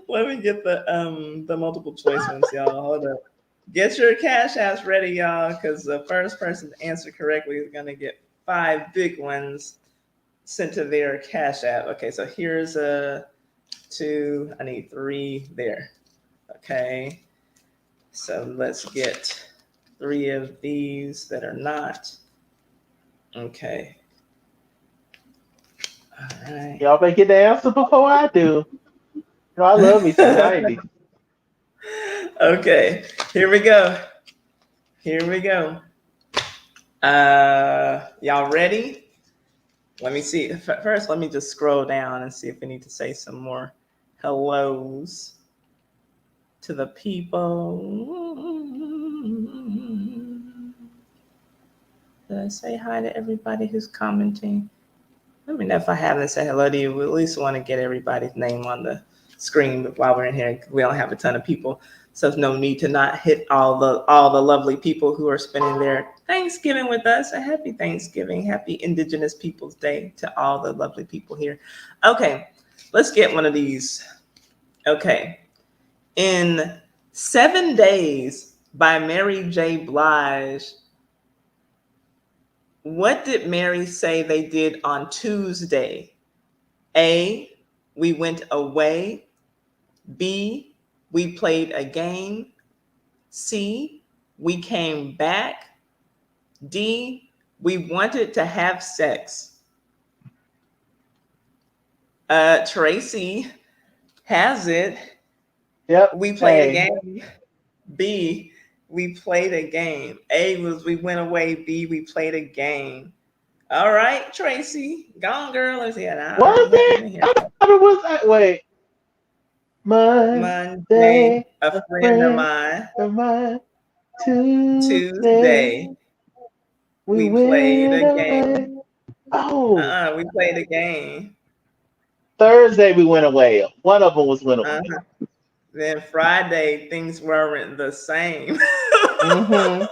Let me get the multiple choice ones, y'all. Hold up. Get your cash apps ready, y'all, because the first person to answer correctly is gonna get 5 big ones sent to their cash app. Okay, so here's a two. I need three there. Okay, so let's get three of these that are not. Okay. All right. Y'all better get the answer before I do. I love me some 90s. Okay, here we go. Here we go. Y'all ready? Let me see. First, let me just scroll down and see if we need to say some more hellos to the people. Did I say hi to everybody who's commenting? Let me know if I haven't said hello to you. We at least want to get everybody's name on the screen while we're in here. We don't have a ton of people, so there's no need to not hit all the lovely people who are spending their Thanksgiving with us. A happy Thanksgiving, happy Indigenous Peoples Day to all the lovely people here. Okay, let's get one of these. Okay, in 7 Days by Mary J. Blige, what did Mary say they did on Tuesday? A, we went away. B, we played a game. C, we came back. D, we wanted to have sex. Tracy has it. Yep. We played a Hey. game. B, we played a game. A was we went away. B, we played a game. All right, Tracy. Gone, girl. Let's see. Was I haven't it? been here. I thought it was that way. Monday, Monday, a a friend of friend mine. of mine. Tuesday, Tuesday, we we played went a away. game. Oh, We played a game. Thursday we went away. One of them was went away. Uh-huh. Then Friday things weren't the same. Hmm.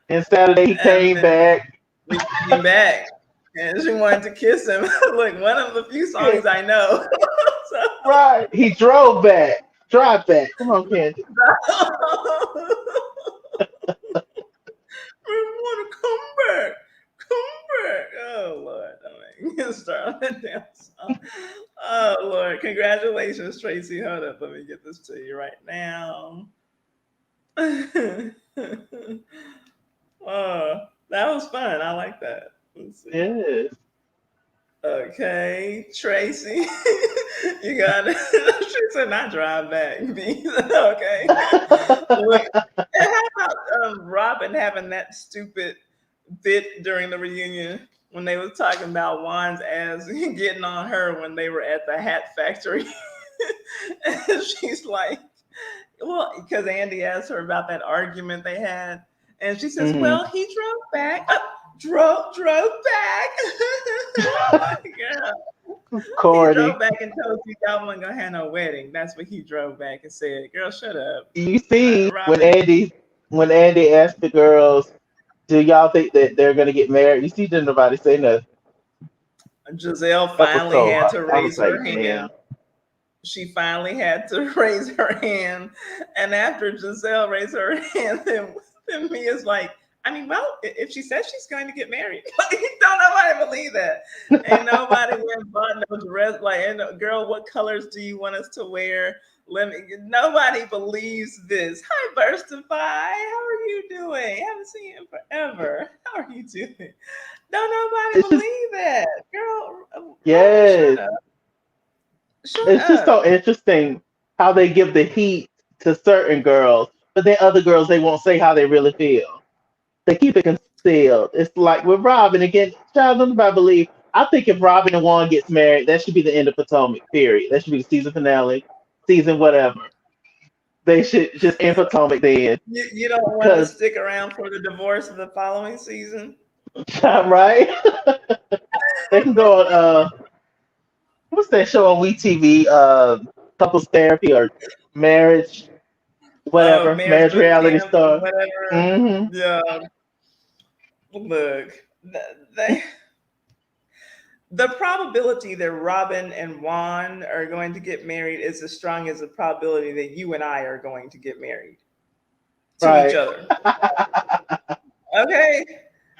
And Saturday he And came then back. we came back and she wanted to kiss him. Look, one of the few songs I know. So Right. He drove back. Drive back. Come on, Candy. I want to come back. Come back. Oh Lord. I mean, start on that damn song. Oh Lord. Congratulations, Tracy. Hold up. Let me get this to you right now. Oh, that was fun. I like that. Let's see. Yes. Okay, Tracy, you got it. She said not drive back. B. Okay. Look, and how about Robin having that stupid bit during the reunion when they was talking about Juan's ass getting on her when they were at the hat factory, and she's like, well, because Andy asked her about that argument they had, and she says, Hmm. "Well, he drove back, drove back." Girl, he drove Cordy. back and told you y'all wasn't gonna have no wedding. That's what he drove back and said. Girl, shut up, You see Robin. When Andy asked the girls, "Do y'all think that they're gonna get married?" You see, didn't nobody say nothing. Giselle That was finally so had hot. to I was raise like, her damn. hand. She finally had to raise her hand. And after Giselle raised her hand, then Mia's like, I mean, well, if she says she's going to get married, like, don't nobody believe that. Ain't nobody went and bought no dress. Like, and girl, what colors do you want us to wear? Let me. Nobody believes this. Hi, Burstify. How are you doing? Haven't seen you in forever. How are you doing? Don't nobody It's just believe that, girl. Robin, shut yes. up. Shut It's just so up. interesting how they give the heat to certain girls, but then other girls they won't say how they really feel. They keep it concealed. It's like with Robin again. Child, don't nobody believe. I think if Robin and Juan gets married, that should be the end of Potomac. Period. That should be the season finale, season whatever. They should just end Potomac then, You don't want to because stick around for the divorce of the following season? right. They can go on what's that show on WeTV? Couples therapy or marriage, Oh, whatever, marriage marriage boot reality camp, star. whatever. Hmm. Yeah, look, they, the probability that Robin and Juan are going to get married is as strong as the probability that you and I are going to get married to each Right. other. Okay?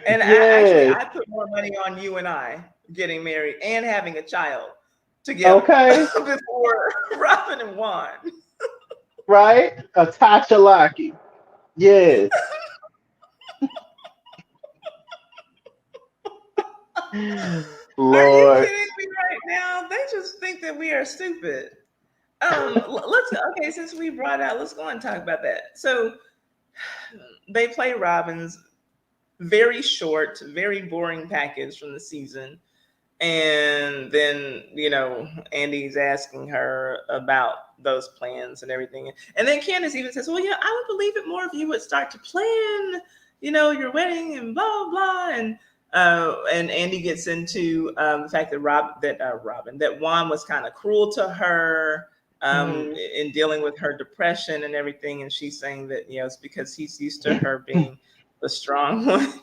And Yes. I put more money on you and I getting married and having a child together Okay. before Robin and Juan. Right. A Chalaki. Yes. Are you Lord. kidding me right now? They just think that we are stupid. Let's okay. Since we brought out, let's go and talk about that. So they play Robin's very short, very boring package from the season, and then Andy's asking her about those plans and everything, and then Candace even says, "Well, yeah, I would believe it more if you would start to plan, your wedding and blah blah." And Andy gets into the fact that Robin that Juan was kind of cruel to her Mhm. in dealing with her depression and everything, and she's saying that it's because he's used to her being the strong one.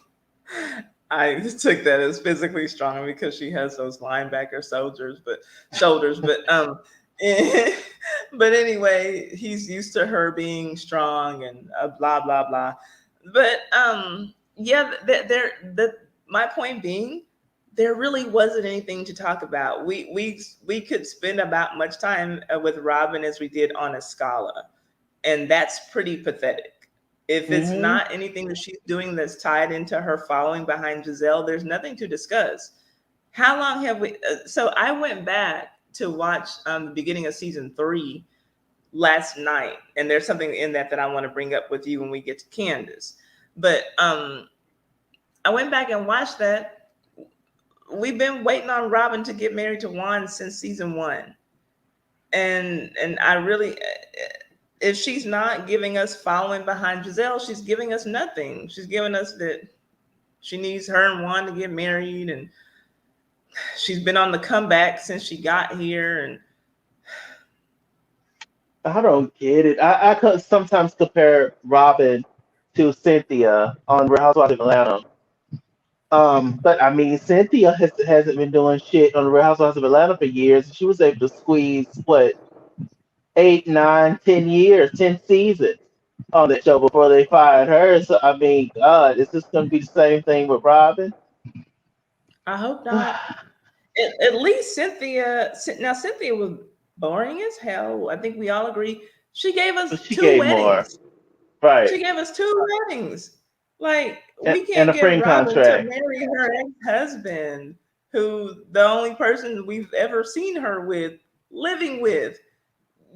I took that as physically strong because she has those linebacker shoulders, but anyway, he's used to her being strong and blah blah blah. But yeah, my point being, there really wasn't anything to talk about. We could spend about much time with Robin as we did on a Scala, and that's pretty pathetic. If it's Mhm. not anything that she's doing that's tied into her following behind Giselle, there's nothing to discuss. How long have we? So I went back to watch the beginning of season 3 last night, and there's something in that I want to bring up with you when we get to Candace. But I went back and watched that. We've been waiting on Robin to get married to Juan since season 1, and I really, if she's not giving us following behind Giselle, she's giving us nothing. She's giving us that she needs her and Juan to get married, and she's been on the comeback since she got here, and I don't get it. I could sometimes compare Robin to Cynthia on Real Housewives of Atlanta. But I mean, Cynthia hasn't been doing shit on the Real Housewives of Atlanta for years. She was able to squeeze what 8, 9, 10 years, 10 seasons on that show before they fired her. So I mean, God, is this going to be the same thing with Robin? I hope not. At least now Cynthia was boring as hell. I think we all agree. She gave us But she two gave more, weddings. She right? gave us two weddings. Like, And, we and can't a get friend Robin to contract, marry her ex-husband, who the only person we've ever seen her with, living with.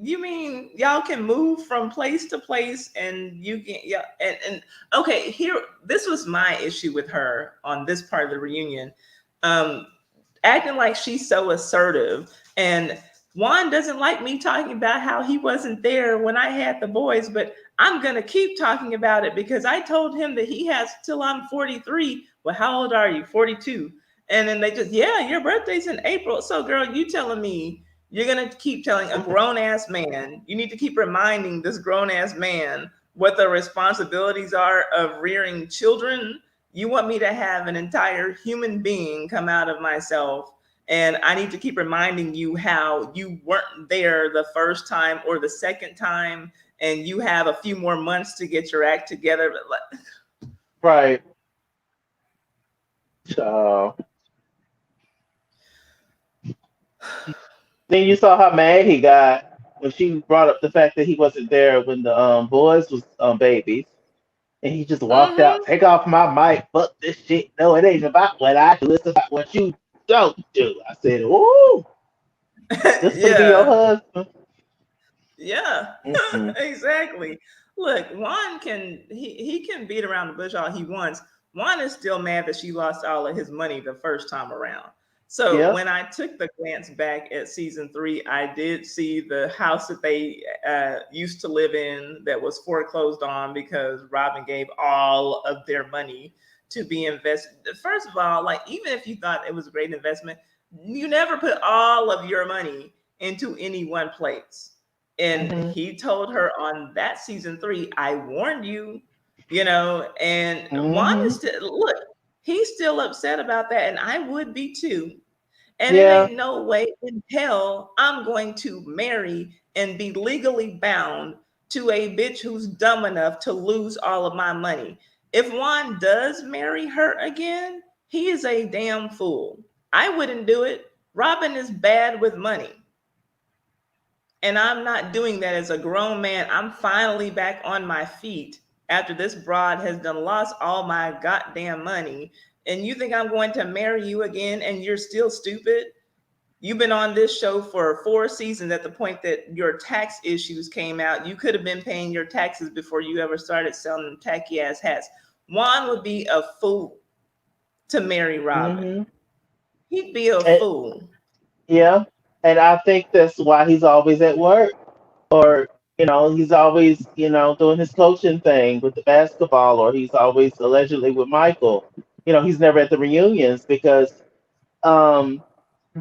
You mean y'all can move from place to place and you can, yeah, and okay, here, this was my issue with her on this part of the reunion. Um, Acting like she's so assertive. And Juan doesn't like me talking about how he wasn't there when I had the boys, but I'm going to keep talking about it because I told him that he has till I'm 43. Well, how old are you? 42. And then they just, yeah, your birthday's in April. So, girl, you telling me you're going to keep telling a grown ass man, you need to keep reminding this grown ass man what the responsibilities are of rearing children. You want me to have an entire human being come out of myself, and I need to keep reminding you how you weren't there the first time or the second time, and you have a few more months to get your act together. right? So then you saw how mad he got when she brought up the fact that he wasn't there when the boys was babies, and he just walked out. Mm-hmm. Take off my mic. Fuck this shit. No, it ain't about what I do. It's about what you don't do. I said, "Ooh, this gonna be your Yeah. husband." Yeah, Mm-mm. exactly. Look, Juan can he can beat around the bush all he wants. Juan is still mad that she lost all of his money the first time around. So Yeah. when I took the glance back at season three, I did see the house that they used to live in that was foreclosed on because Robin gave all of their money to be invested. First of all, like, even if you thought it was a great investment, you never put all of your money into any one place. And Hmm. he told her on that season three, I warned you, and Juan is Hmm. still, look, he's still upset about that. And I would be too. And it Yeah. ain't no way in hell I'm going to marry and be legally bound to a bitch who's dumb enough to lose all of my money. If Juan does marry her again, he is a damn fool. I wouldn't do it. Robin is bad with money. And I'm not doing that as a grown man. I'm finally back on my feet after this broad has done lost all my goddamn money. And you think I'm going to marry you again and you're still stupid? You've been on this show for 4 seasons. At the point that your tax issues came out, you could have been paying your taxes before you ever started selling them tacky ass hats. Juan would be a fool to marry Robin. Hmm. He'd be a And, fool. yeah. And I think that's why he's always at work, or he's always doing his coaching thing with the basketball, or he's always allegedly with Michael. He's never at the reunions because um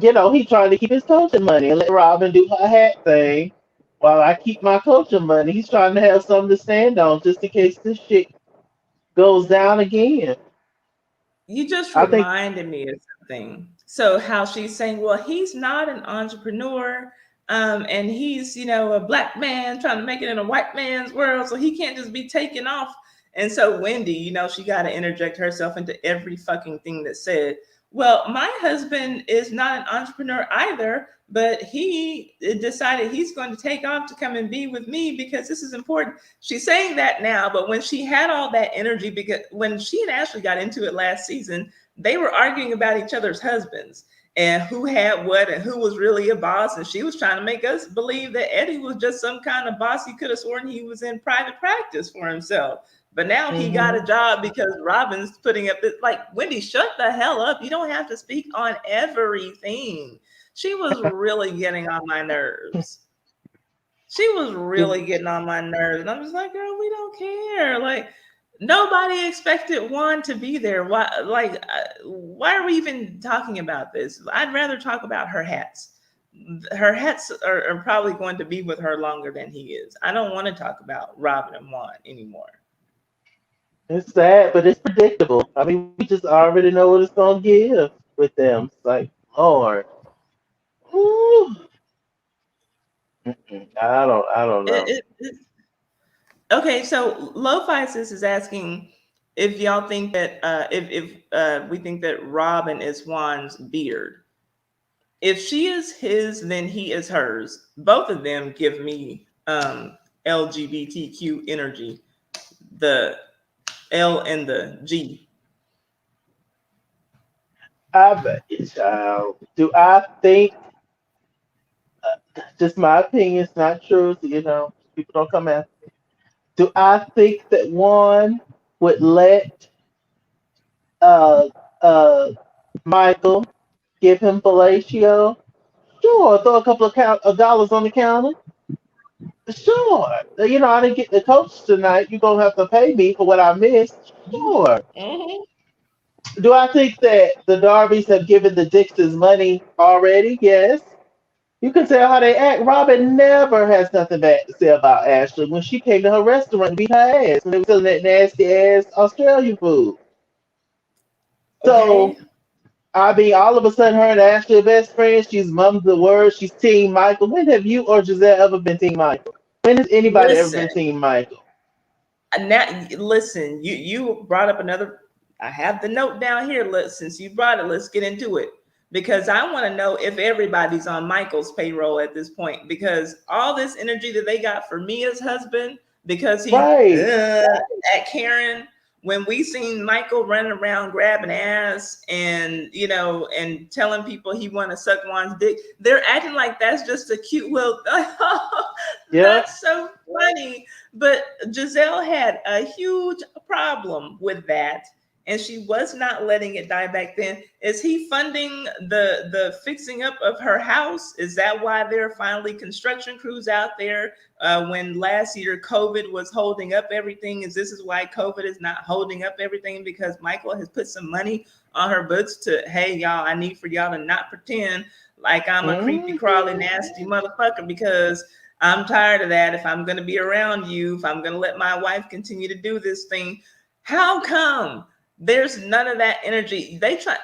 he's trying to keep his coaching money and let Robin do her hat thing while I keep my coaching money. He's trying to have something to stand on just in case this shit goes down again. You just I think. reminded me of something. So how she's saying, well, he's not an entrepreneur, and he's, a black man trying to make it in a white man's world, so he can't just be taken off. And so Wendy, she got to interject herself into every fucking thing that's said. Well, my husband is not an entrepreneur either, but he decided he's going to take off to come and be with me because this is important. She's saying that now, but when she had all that energy, because when she and Ashley got into it last season, they were arguing about each other's husbands and who had what and who was really a boss. And she was trying to make us believe that Eddie was just some kind of boss. He could have sworn he was in private practice for himself. But now he got a Hmm. job because Robin's putting up this, like, Wendy, shut the hell up. You don't have to speak on everything. She was really getting on my nerves. She was really getting on my nerves. And I'm just like, girl, we don't care. Like, Nobody expected Juan to be there. Why are we even talking about this? I'd rather talk about her hats. Her hats are probably going to be with her longer than he is. I don't want to talk about Robin and Juan anymore. It's sad, but it's predictable. I mean, we just already know what it's gonna give with them. It's like, Lord, Whew. I don't It, know. it, it, okay, so Lo-Fi Sis is asking if y'all think that if we think that Robin is Juan's beard. If she is his, then he is hers. Both of them give me LGBTQ energy. The L and the G. I bet you, child. Do I think? Just my opinion. It's not true. So, people don't come after. Do I think that one would let uh uh Michael give him fellatio? Sure, throw a couple of dollars on the counter. Sure. I didn't get the coach tonight. You're gonna have to pay me for what I missed. Sure. Mm-hmm. Do I think that the Darbys have given the Dixons money already? Yes. You can tell how they act. Robin never has nothing bad to say about Ashley when she came to her restaurant to beat her ass when they were selling that nasty ass Australian food. Okay. So, I mean, all of a sudden, her and Ashley are best friends. She's mum's the word. She's Team Michael. When have you or Giselle ever been Team Michael? When has anybody ever Listen, been Team Michael? now listen. You brought up another. I have the note down here. Since you brought it, let's get into it because I want to know if everybody's on Michael's payroll at this point because all this energy that they got for Mia's husband because he Right. at Karen when we seen Michael running around grabbing ass and and telling people he want to suck Juan's dick, they're acting like that's just a cute little. Yep. That's so funny. But Giselle had a huge problem with that, and she was not letting it die back then. Is he funding the fixing up of her house? Is that why there are finally construction crews out there? When last year COVID was holding up everything, is why COVID is not holding up everything because Michael has put some money on her books to hey y'all, I need for y'all to not pretend like I'm a creepy crawly Mhm. nasty motherfucker because I'm tired of that. If I'm going to be around you, if I'm going to let my wife continue to do this thing, how come there's none of that energy? They try,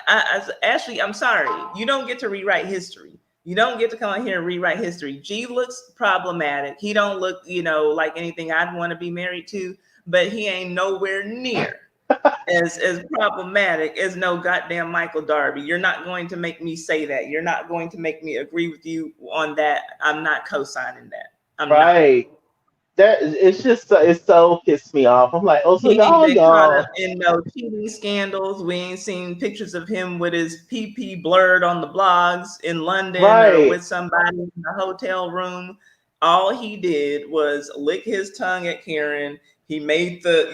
Ashley, I'm sorry. You don't get to rewrite history. You don't get to come out here and rewrite history. G looks problematic. He don't look, like anything I'd want to be married to, but he ain't nowhere near as problematic as no goddamn Michael Darby. You're not going to make me say that. You're not going to make me agree with you on that. I'm not co-signing that. I'm not. Right. That it's just it's so pissed me off. I'm like, oh, so He ain't y'all, been caught up y'all, in no cheating scandals. We ain't seen pictures of him with his PP blurred on the blogs in London or right, with somebody in a hotel room. All he did was lick his tongue at Karen. He made the,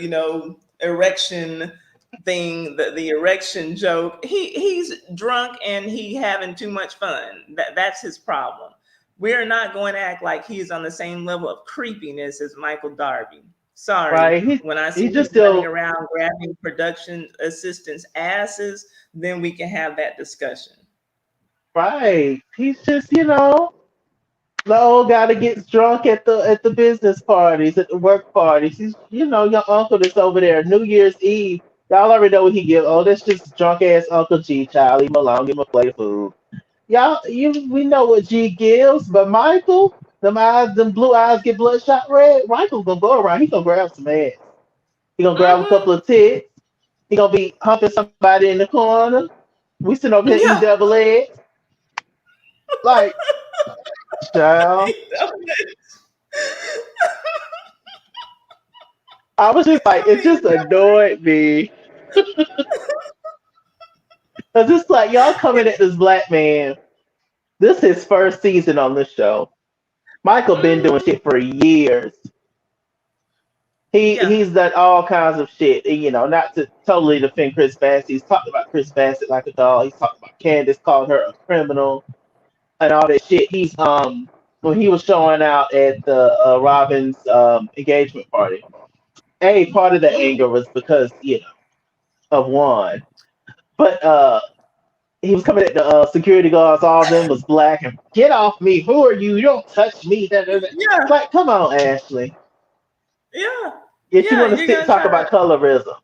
erection thing, the erection joke. He's drunk and he having too much fun. That's his problem. We're not going to act like he's on the same level of creepiness as Michael Darby. Sorry. right. He When I see he him just running still around grabbing production assistants' asses, then we can have that discussion. right. He's just the old guy that gets drunk at the business parties, at the work parties. He's your uncle that's over there New Year's Eve. Y'all already know what he give. Oh, that's just drunk ass Uncle G, child. Leave him alone. Give him a plate of food. Y'all, we know what G gives, but Michael, them blue eyes get bloodshot red. Michael's gonna go around. He gonna grab some ass. He gonna grab a couple Mm-hmm. of tits. He gonna be humping somebody in the corner. We sitting over here eating Yeah. devil eggs. Like, child. I was just like, I it mean, just annoyed me. Cause it's like y'all coming at this black man. This is his first season on the show. Michael been doing mhm. shit for years. Yeah. He's done all kinds of shit. And, not to totally defend Chris Bassett. He's talked about Chris Bassett like a dog. He's talked about Candace, called her a criminal and all that shit. He's when he was showing out at the Robin's engagement party. part of the Mm, anger was because of one, but he was coming at the security guards. All of them was black and get off me. Who are you? You don't touch me. Da, da, da. yeah, It's like, come on, Ashley. yeah, Yet you yeah. want to You're sit gonna talk try about colorism,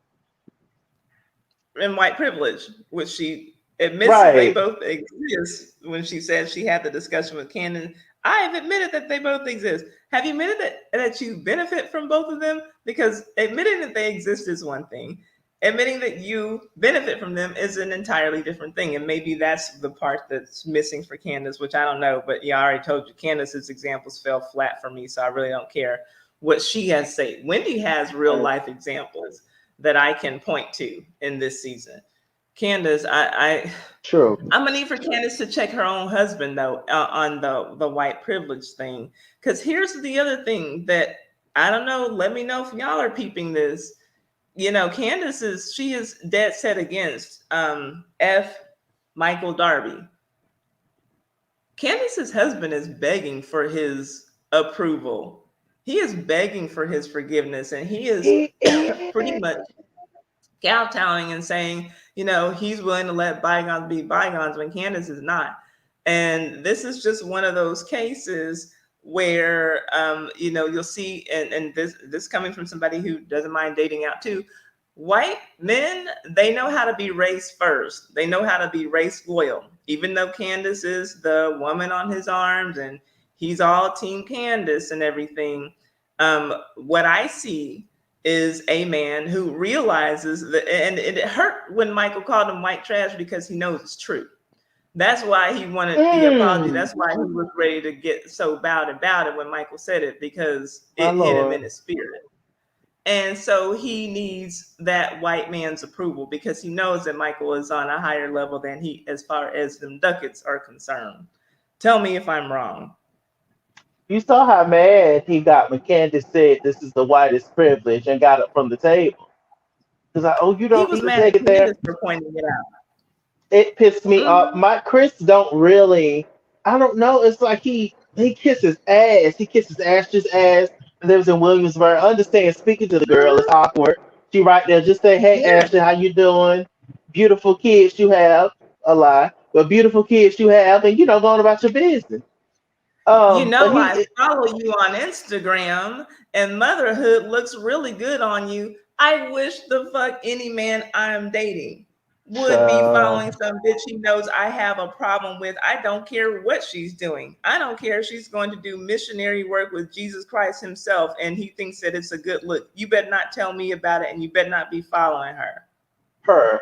and white privilege, which she admits that they right? both exist when she said she had the discussion with Cannon. I have admitted that they both exist. Have you admitted that you benefit from both of them? Because admitting that they exist is one thing. Admitting that you benefit from them is an entirely different thing. And maybe that's the part that's missing for Candace, which I don't know. But yeah, I already told you Candace's examples fell flat for me, so I really don't care what she has to say. Wendy has real Right. life examples that I can point to in this season. Candace, I'm gonna need for Candace to check her own husband though on the white privilege thing. Because here's the other thing that I don't know. Let me know if y'all are peeping this. Candace is dead set against F. Michael Darby. Candace's husband is begging for his approval. He is begging for his forgiveness, and he is He pretty is. much kowtowing and saying, he's willing to let bygones be bygones when Candace is not. And this is just one of those cases where, you'll see, and this coming from somebody who doesn't mind dating out too. White men, they know how to be race first. They know how to be race loyal. Even though Candace is the woman on his arms and he's all Team Candace and everything, what I see is a man who realizes that, and it hurt when Michael called him white trash because he knows it's true. That's why he wanted the apology. Mm, That's why he was ready to get so bowed about it when Michael said it because my it hit him in lord. his spirit. And so he needs that white man's approval because he knows that Michael is on a higher level than he, as far as them ducats are concerned. Tell me if I'm wrong. You saw how mad he got when Candace said this is the whitest privilege and got up from the table. He's like, oh, you He don't was need to mad take at it there. Candace for pointing it out. It pissed me off. Mm-hmm. My Chris don't really. I don't know. It's like he kisses ass. He kisses Ash's ass. Lives in Williamsburg. I understand speaking to the girl is Mm-hmm. awkward. She right there. Just say, hey Yeah. Ashley, how you doing? Beautiful kids you have. A lie, but beautiful kids you have, and going about your business. But I he follow you on Instagram and motherhood looks really good on you. I wish the fuck any man I'm dating would be uh, following some bitch he knows I have a problem with. I don't care what she's doing. I don't care if she's going to do missionary work with Jesus Christ himself and he thinks that it's a good look. You better not tell me about it and you better not be following her. her.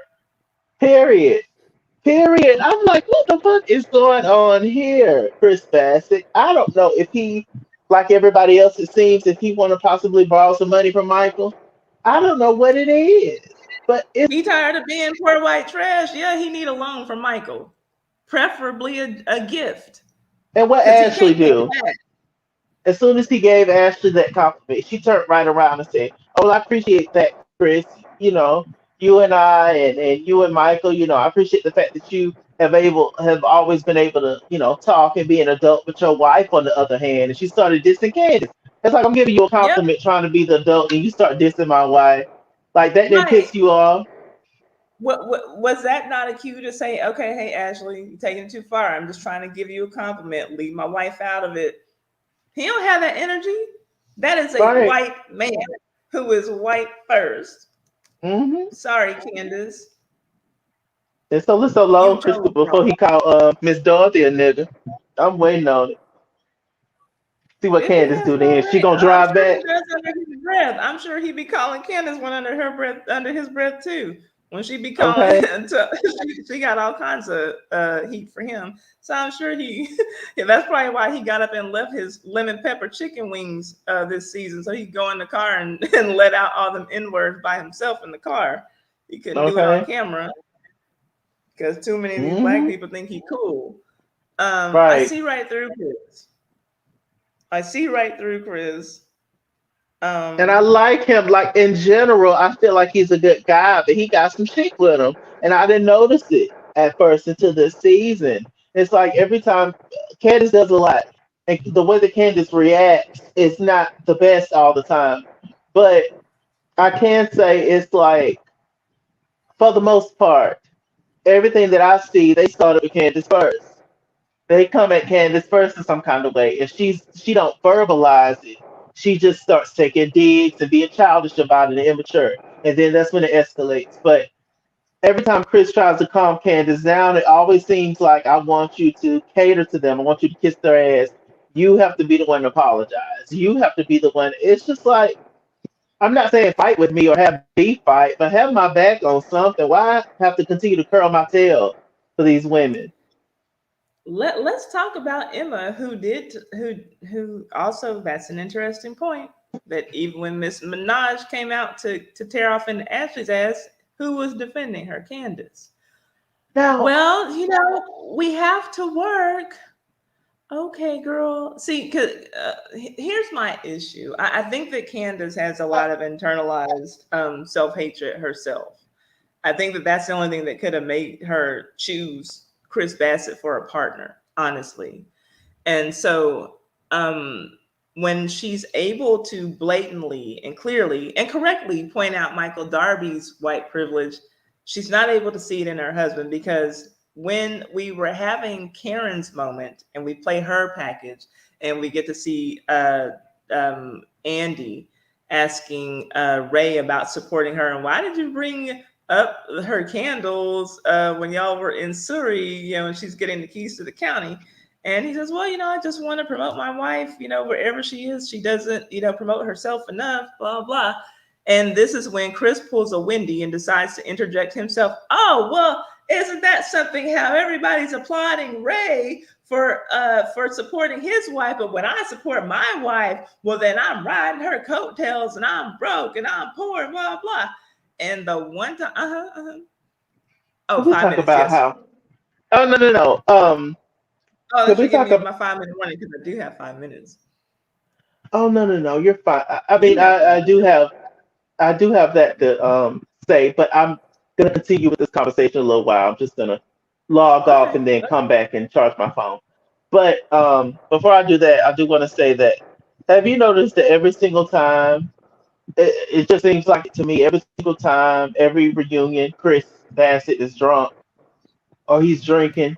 Period. Period. I'm like, what the fuck is going on here, Chris Bassett? I don't know if he, like everybody else, it seems, if he want to possibly borrow some money from Michael. I don't know what it is, but it's He tired of being poor white trash. Yeah, he need a loan from Michael, preferably a gift and what because he Ashley can't pay do. it back. As soon as he gave Ashley that compliment, she turned right around and said, "Oh, I appreciate that, Chris. You and I and you and Michael. I appreciate the fact that you have always been able to talk and be an adult with your wife. On the other hand, and she started dissing Candace. It's like I'm giving you a Yep, compliment, trying to be the adult, and you start dissing my wife. Like that didn't right. piss you off, What was that not a cue to say? Okay, hey Ashley, you're taking it too far. I'm just trying to give you a compliment. Leave my wife out of it. He don't have that energy. That is a right? white man who is white first. Mm-hmm. Sorry, Candace, And so let's alone you Crystal chose before wrong. he called Miss Dorothy a nigga. I'm waiting on it. See what If he Candace do hasn't then. She already, gonna I'm drive sure he back. does under his breath. I'm sure he be calling Candace one under her breath, under his breath too. When she be calling, Okay. until she got all kinds of heat for him. So I'm sure he, yeah, that's probably why he got up and left his lemon pepper chicken wings this season. So he'd go in the car and, and let out all them N words by himself in the car. He couldn't do it on Okay. camera because too many of these black Hmm. people think he cool. I Right. see right through Chris. I see right through Chris. And I Um, like him. Like in general, I feel like he's a good guy, but he got some shit with him, and I didn't notice it at first until this season. It's like every time Candace does a lot, and the way that Candace reacts is not the best all the time, but I can say it's like, for the most part, everything that I see, they started with Candace first. They come at Candace first in some kind of way. If she don't verbalize it, she just starts taking digs and being childish about it and immature. And then that's when it escalates. But every time Chris tries to calm Candace down, it always seems like, I want you to cater to them. I want you to kiss their ass. You have to be the one to apologize. You have to be the one. It's just like, I'm not saying fight with me or have beef fight, but have my back on something. Why have to continue to curl my tail for these women? Let's talk about Emma, who also, that's an interesting point. That even when Miss Minaj came out to tear off into Ashley's ass, who was defending her? Candace. Now, Well, we have to work. Okay, girl. See, cause here's my issue. I think that Candace has a uh, lot of internalized self hatred herself. I think that that's the only thing that could have made her choose Chris Bassett for a partner, honestly. And so, when she's able to blatantly and clearly and correctly point out Michael Darby's white privilege, she's not able to see it in her husband, because when we were having Karen's moment and we play her package and we get to see Andy asking Ray about supporting her, and why did you bring up her candles when y'all were in Surrey, and she's getting the keys to the county. And he says, well, I just want to promote my wife, wherever she is. She doesn't, promote herself enough, blah, blah. And this is when Chris pulls a Wendy and decides to interject himself. Oh, well, isn't that something how everybody's applauding Ray for supporting his wife, but when I support my wife, well, then I'm riding her coattails and I'm broke and I'm poor, blah, blah. And the one time, oh, can we five talk minutes, about yes. how? Oh, no, no, no. Oh, Can thanks we for giving talk me about? my 5 minute warning, because I do have 5 minutes. Oh, no, no, no. You're fine. I I do mean, have I 5 minutes. do have that to say, but I'm gonna continue with this conversation a little while. I'm just gonna log off Okay. and then come back and charge my phone. But before I do that, I do want to say that, have you noticed that every single time, it just seems like it to me, every single time, every reunion, Chris Bassett is drunk or he's drinking,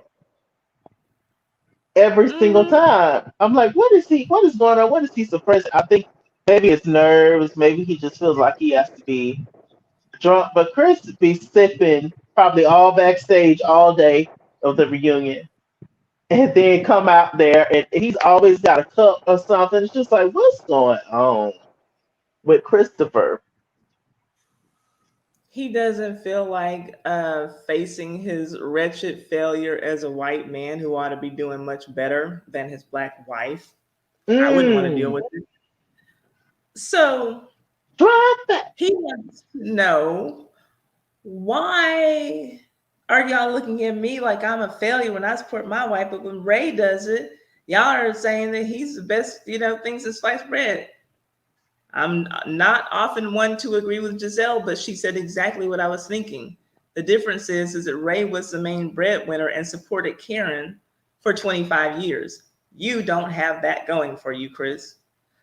every single Mm, time. I'm like, what is he? What is going on? What is he suppressing? I think maybe it's nerves. Maybe he just feels like he has to be drunk. But Chris be sipping probably all backstage all day of the reunion, and then come out there and he's always got a cup or something. It's just like, what's going on with Christopher? he doesn't feel like facing his wretched failure as a white man who ought to be doing much better than his black wife. I wouldn't want to deal Mmm, with it. So drop that. he wants to know, why are y'all looking at me like I'm a failure when I support my wife, but when Ray does it, y'all are saying that he's the best, things in sliced bread. I'm not often one to agree with Giselle, but she said exactly what I was thinking. The difference is that Ray was the main breadwinner and supported Karen for 25 years. You don't have that going for you, Chris.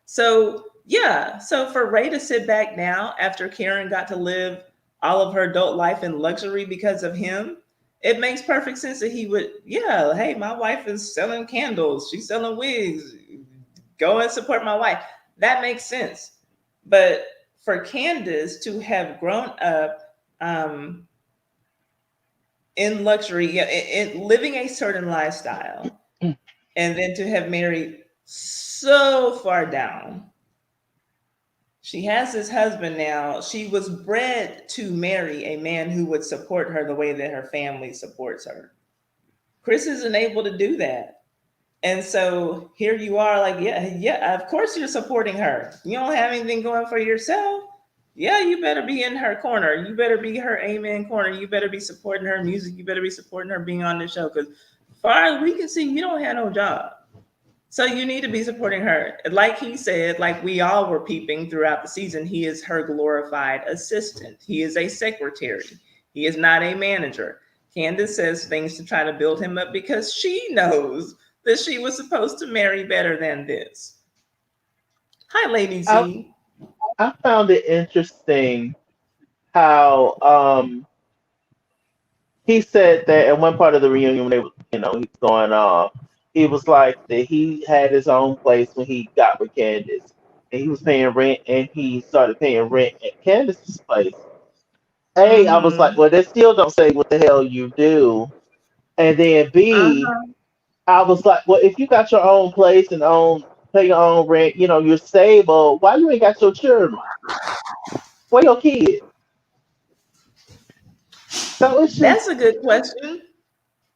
So, yeah, so for Ray to sit back now after Karen got to live all of her adult life in luxury because of him, it makes perfect sense that he would, yeah, hey, my wife is selling candles, she's selling wigs, go and support my wife. That makes sense. But for Candace to have grown up in luxury, yeah, in living a certain lifestyle, and then to have married so far down, she has this husband now. She was bred to marry a man who would support her the way that her family supports her. Chris isn't able to do that. And so here you are, like, yeah, yeah, of course you're supporting her. You don't have anything going for yourself. Yeah, you better be in her corner. You better be her amen corner. You better be supporting her music. You better be supporting her being on the show. Because far as we can see, you don't have no job. So you need to be supporting her. Like he said, like we all were peeping throughout the season, he is her glorified assistant. He is a secretary. He is not a manager. Candace says things to try to build him up because she knows that she was supposed to marry better than this. Hi, Lady I, Z. I found it interesting how he said that in one part of the reunion when they were, he's going off, he was like that he had his own place when he got with Candace. And he was paying rent and he started paying rent at Candace's place. A, I was like, Mm-hmm. well, they still don't say what the hell you do. And then B, Uh-huh. I was like, well, if you got your own place and pay your own rent, you're stable. Why you ain't got your children? Where your kids? So it's That's just a good question.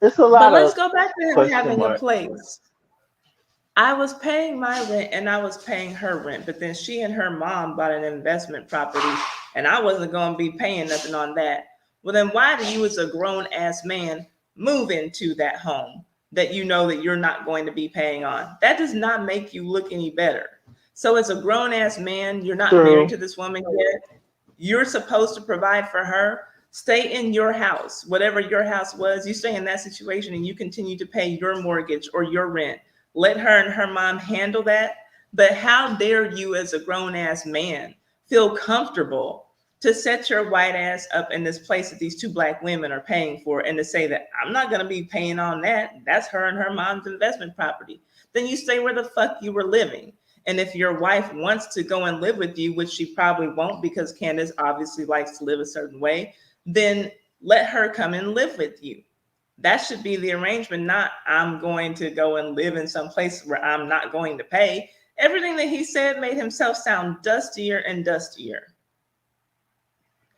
it's a But lot let's of go back to him question having a marks. place. I was paying my rent and I was paying her rent, but then she and her mom bought an investment property and I wasn't going to be paying nothing on that. Well, then why do you, as a grown ass man, move into that home that you know that you're not going to be paying on? That does not make you look any better. So, as a grown ass man, you're not married True. to this woman yet. You're supposed to provide for her. Stay in your house, whatever your house was. You stay in that situation and you continue to pay your mortgage or your rent. Let her and her mom handle that. But how dare you, as a grown ass man, feel comfortable to set your white ass up in this place that these two black women are paying for and to say that I'm not going to be paying on that? That's her and her mom's investment property. Then you stay where the fuck you were living. And if your wife wants to go and live with you, which she probably won't because Candace obviously likes to live a certain way, then let her come and live with you. That should be the arrangement, not I'm going to go and live in some place where I'm not going to pay. Everything that he said made himself sound dustier and dustier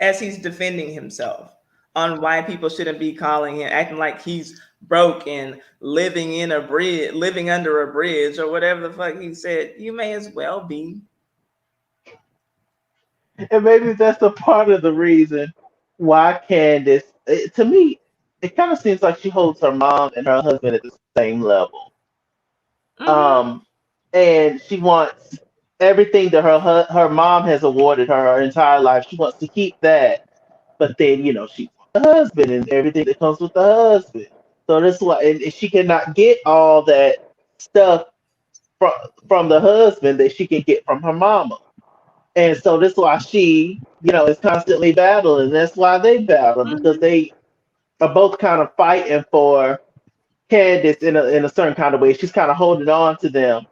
as he's defending himself on why people shouldn't be calling him, acting like he's broke and living in a bridge, living under a bridge, or whatever the fuck he said. You may as well be. And maybe that's a part of the reason why Candace, to me, it kind of seems like she holds her mom and her husband at the same level. Mm-hmm. Um, and she wants everything that her mom has awarded her entire life. She wants to keep that, but then she wants the husband and everything that comes with the husband. So that's why, and she cannot get all that stuff from the husband that she can get from her mama. And so that's why she, is constantly battling. That's why they battle because Mm-hmm. they are both kind of fighting for Candace in a certain kind of way. She's kind of holding on to them.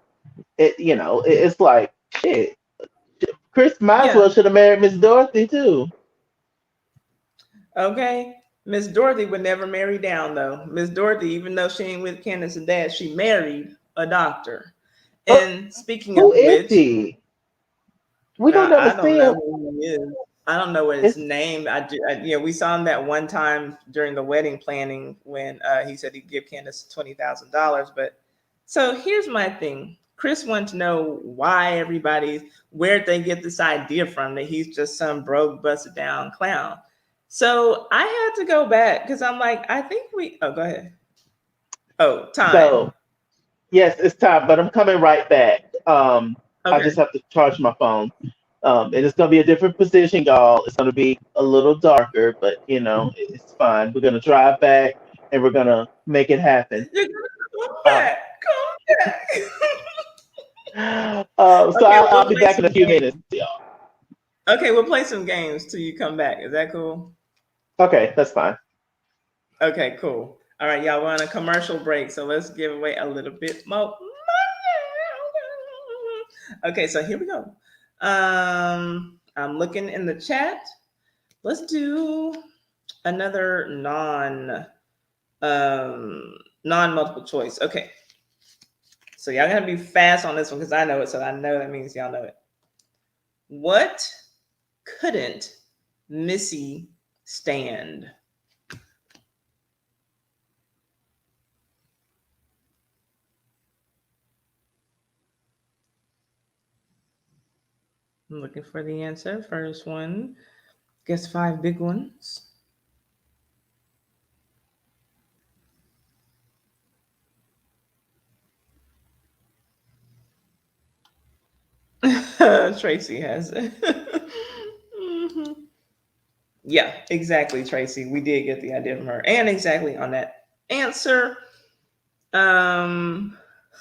It's like shit. Chris might as Yeah. well should have married Miss Dorothy too. Okay. Miss Dorothy would never marry down though. Miss Dorothy, even though she ain't with Candace's dad, she married a doctor. Uh, And speaking of who is which, he? We don't ever I don't see know him. who he is. I don't know what his It's name. We saw him that one time during the wedding planning when he said he'd give Candace $20,000. But so here's my thing. Chris wanted to know why where'd they get this idea from that he's just some broke, busted down clown. So I had to go back because I'm like, I think oh, go ahead. Oh, time. so yes, it's time, but I'm coming right back. I Okay. just have to charge my phone. And it's gonna be a different position, y'all. It's gonna be a little darker, but it's fine. We're gonna drive back and we're gonna make it happen. You're gonna come Uh, back. Come back. so Okay, I'll we'll be play back in some a few games. minutes, y'all. Okay, we'll play some games till you come back. Is that cool? Okay, that's fine. Okay, cool. All right, y'all, we're on a commercial break, so let's give away a little bit more money. Okay, so here we go. I'm looking in the chat. Let's do another non multiple choice. Okay, so y'all gotta be fast on this one because I know it, so I know that means y'all know it. What couldn't Missy stand? I'm looking for the answer. First one. Guess five big ones. Tracy has it. Mhm. Yeah, exactly, Tracy. We did get the idea from her. And exactly on that answer.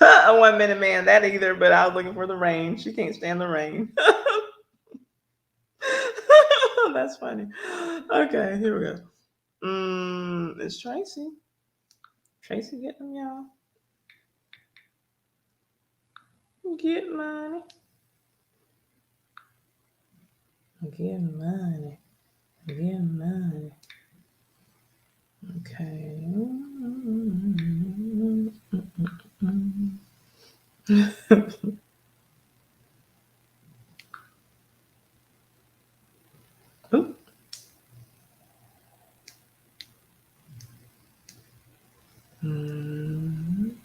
A 1 minute man, that either, but I was looking for the rain. She can't stand the rain. That's funny. Okay, here we go. It's Tracy. Tracy get them, y'all. Get money. Get money. Get money. Okay. Ooh. Mm.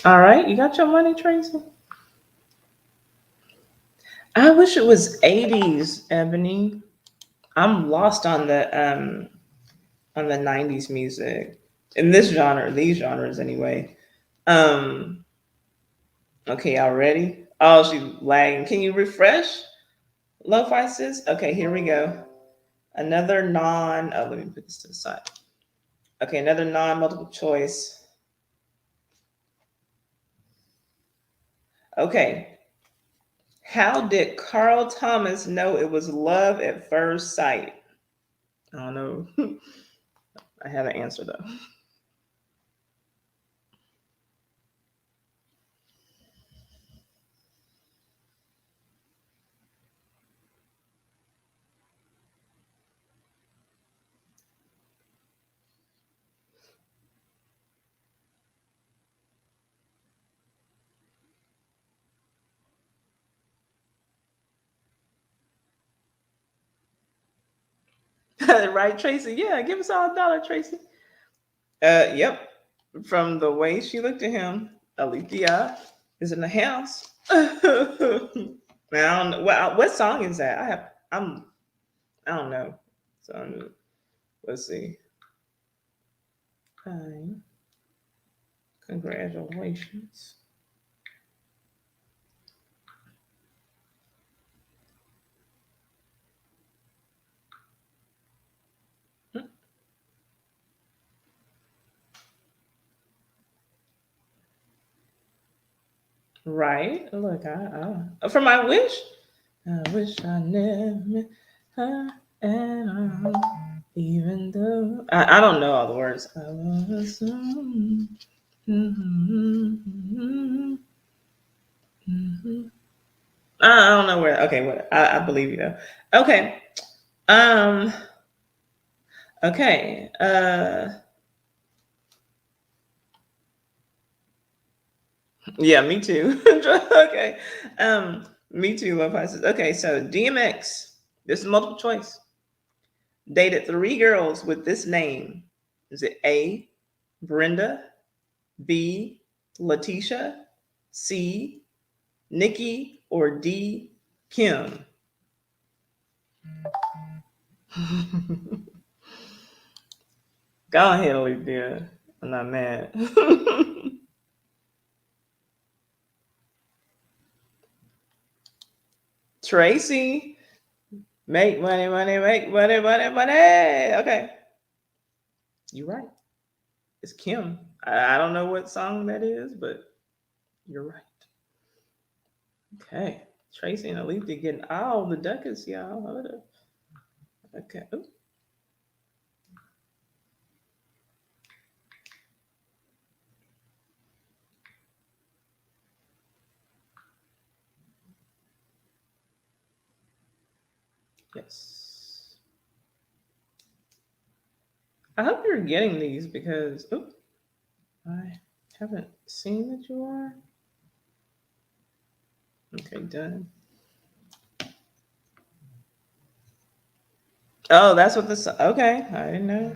All right, you got your money, Tracy. I wish it was 80s, Ebony. I'm lost on the 90s music. In this genre, these genres anyway. Um okay, y'all ready? Oh, she's lagging. Can you refresh? Lo-fi sis? Okay, here we go. Another non oh let me put this to the side. Okay, another non multiple choice. Okay. How did Carl Thomas know it was love at first sight? I don't know. I have an answer though. Right, Tracy? Yeah, give us all $1, Tracy. Yep. From the way she looked at him, Alethea is in the house. Man, I don't know. What song is that? I don't know. So let's see. Fine. Congratulations. Right. Look, for my wish, I wish I never met her at all. Even though I don't know all the words. I was I don't know where. Okay, what I believe you though. Okay. Um. Okay. Yeah, me too. Okay. Me too. Love Pisces. Okay, so DMX. This is multiple choice. Dated 3 girls with this name. Is it A. Brenda, B. Letitia, C. Nikki, or D. Kim? Go ahead, Olivia. I'm not mad. Tracy, make money, money, make money, money, money. Okay, you're right. It's Kim. I don't know what song that is, but you're right. Okay, Tracy and Alethea getting all the ducats, y'all. Hold up. Okay. Ooh, yes. I hope you're getting these because I haven't seen that you are. Okay, done. Oh, that's what this. Okay, I didn't know.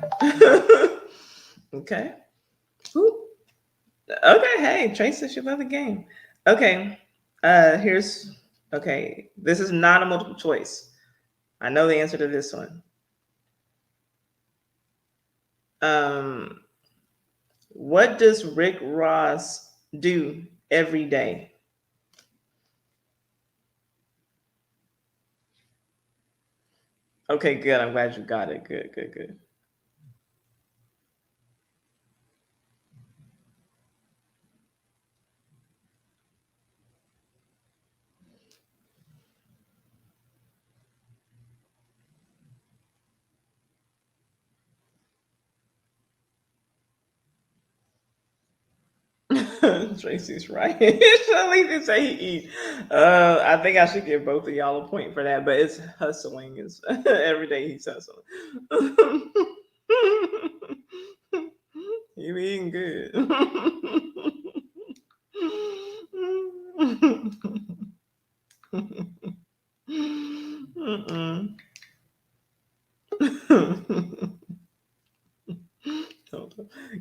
Okay. Ooh. Okay. Hey, Tracy should love the game. Okay. Here's. Okay. This is not a multiple choice. I know the answer to this one. Um, what does Rick Ross do every day? Okay, good. I'm glad you got it. Good, good, good. Tracy's right. At least they say he eat. I think I should give both of y'all a point for that, but it's hustling. Is every day he's hustling. You eating good. Mm-mm.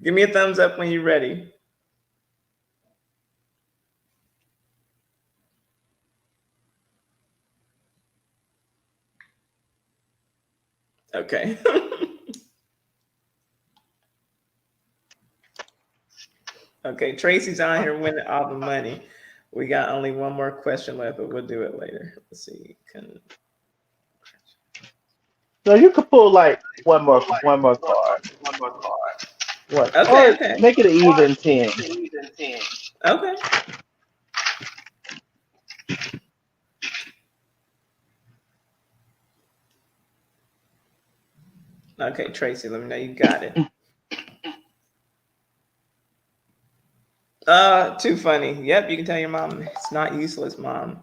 Give me a thumbs up when you're ready. Okay. Okay, Tracy's on here winning all the money. We got only one more question left, but we'll do it later. Let's see. So you could pull like one more card. What? Okay, Or okay. make it an even 10. Okay. Okay, Tracy, let me know you got it. Too funny. Yep, you can tell your mom it's not useless, mom.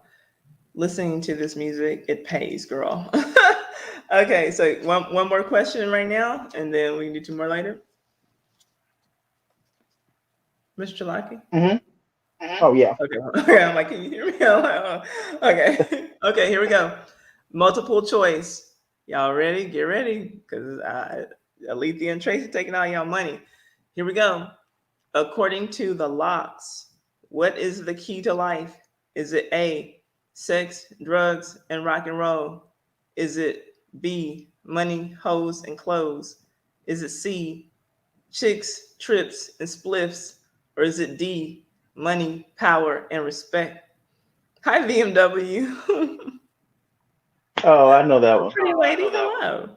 Listening to this music, it pays, girl. Okay, so one more question right now, and then we can do two more later. Mr. Chalaki? Hmm. Oh yeah. Okay, okay, I'm like, can you hear me? I'm like, oh. Okay, okay, here we go. Multiple choice. Y'all ready? Get ready, because Alethea and Tracy taking all y'all money. Here we go. According to the locks, what is the key to life? Is it A, sex, drugs, and rock and roll? Is it B, money, hoes, and clothes? Is it C, chicks, trips, and spliffs? Or is it D, money, power, and respect? Hi, BMW. Oh, I know that one. Pretty lady, hello.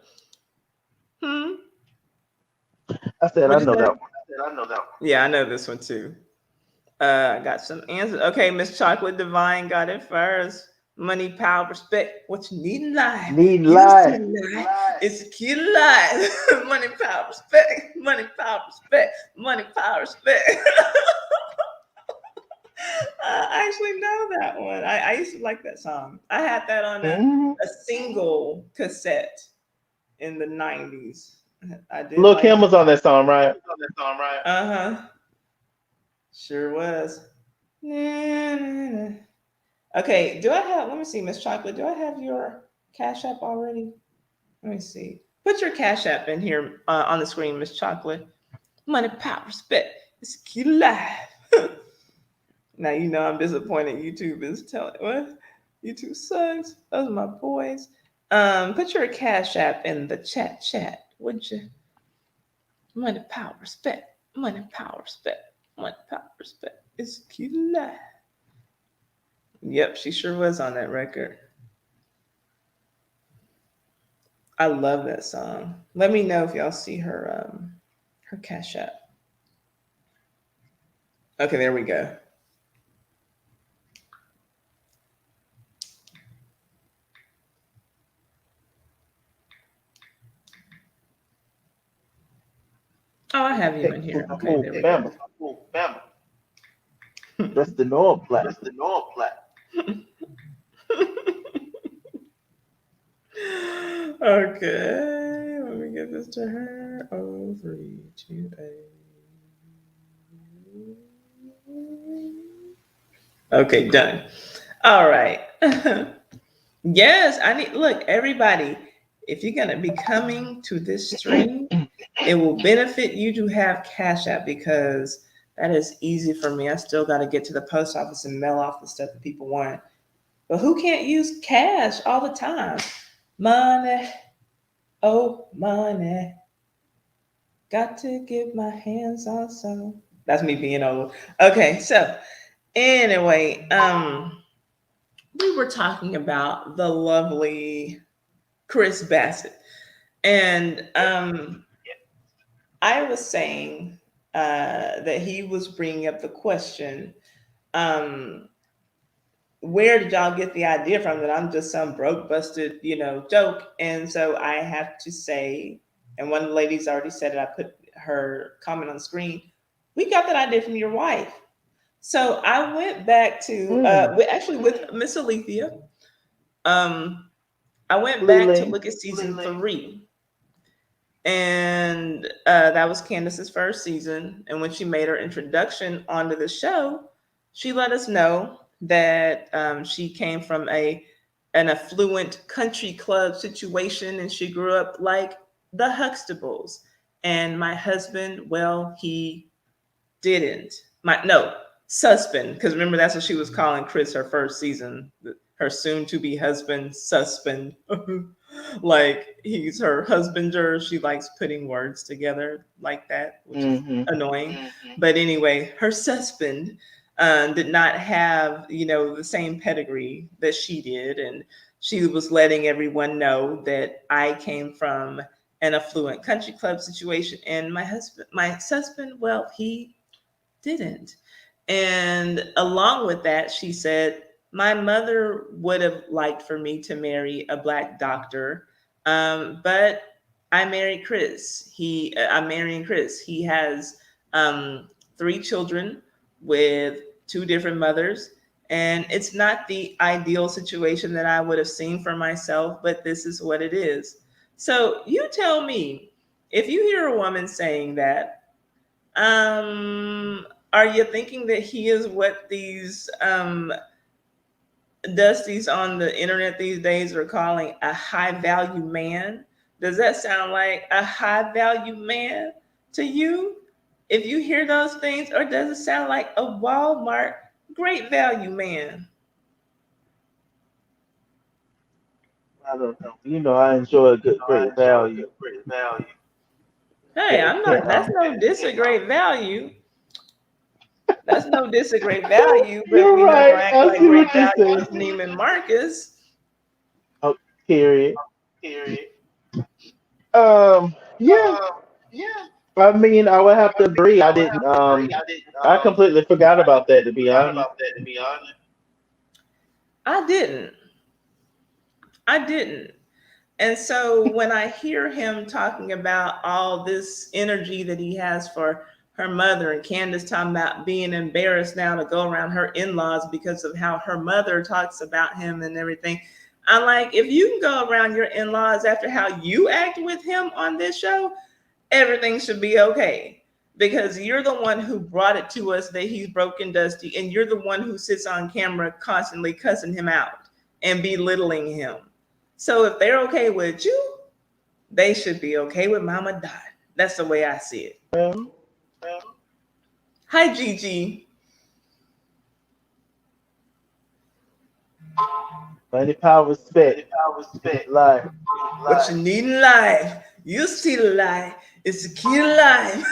Hmm? I said I What'd you know say? that one. Yeah, I know this one too. I got some answers. Okay, Miss Chocolate Divine got it first. Money, power, respect. What you need in life? Need Use to life. life. It's a key to life. Money, power, respect. Money, power, respect. Money, power, respect. I actually know that one. I used to like that song. I had that on Hmm. a single cassette in the 90s. I did Lil like Kim was on that song, right? uh huh. Sure was. Na, na, na. Okay, do I have, let me see, Miss Chocolate, do I have your Cash App already? Let me see. Put your Cash App in here on the screen, Miss Chocolate. Money, power, respect. It's a key to life. Now you know I'm disappointed. YouTube is telling what? YouTube sucks. Those are my boys. Put your Cash App in the chat, would you? Money, power, respect. Money, power, respect. Money, power, respect. It's a key to life. Yep, she sure was on that record. I love that song. Let me know if y'all see her Cash App. Okay, there we go. Oh, I have you in Texas, here. Okay, oh there we Bama. go. That's the North Black. Okay, let me get this to her. Oh, 3, 2, 8. Okay, done. All right. Yes, I need look, everybody, if you're gonna be coming to this stream, it will benefit you to have Cash App because that is easy for me. I still gotta get to the post office and mail off the stuff that people want. But who can't use cash all the time? Money, oh money. Got to get my hands on some. That's me being old. Okay, so anyway, we were talking about the lovely Chris Bassett. And I was saying that he was bringing up the question, um, where did y'all get the idea from that I'm just some broke, busted, joke? And so I have to say, and one of the ladies already said it, I put her comment on the screen. We got that idea from your wife. So I went back to Mm. actually with Miss Alethea. Um, I went back to Lily. look at season 3, and that was Candace's first season. And when she made her introduction onto the show, she let us know that she came from a an affluent country club situation, and she grew up like the Huxtables. And my husband, well, he didn't. My no suspend, because remember that's what she was calling Chris her first season. Her soon to be husband, suspend. Like he's her husbander. She likes putting words together like that, which is Mm-hmm. annoying. But anyway, her suspend did not have the same pedigree that she did, and she was letting everyone know that I came from an affluent country club situation, and my husband, well, he didn't. And along with that, she said, my mother would have liked for me to marry a black doctor, but I married Chris. I'm marrying Chris. He has um, 3 children with 2 different mothers. And it's not the ideal situation that I would have seen for myself, but this is what it is. So you tell me, if you hear a woman saying that, are you thinking that he is what these dusties on the internet these days are calling a high value man? Does that sound like a high value man to you? If you hear those things, or does it sound like a Walmart great value man? I don't know. I enjoy a good great value. Hey, Can't I'm can't not. That's no diss a great value. That's no diss a great value. But You're we not gonna right. act I like see great what you're value saying. is Neiman Marcus. Oh, period. Yeah. I mean, I would have to agree. I didn't. I completely forgot about that. To be honest. I didn't. I didn't. And so when I hear him talking about all this energy that he has for her mother, and Candace talking about being embarrassed now to go around her in laws because of how her mother talks about him and everything, I'm like, if you can go around your in laws after how you act with him on this show, everything should be okay. Because you're the one who brought it to us that he's broken Dusty, and you're the one who sits on camera constantly cussing him out and belittling him. So if they're okay with you, they should be okay with Mama Dot. That's the way I see it. Well, Hi, Gigi. money, power, respect. Get life. What you need in life, you see the light. It's the key to life.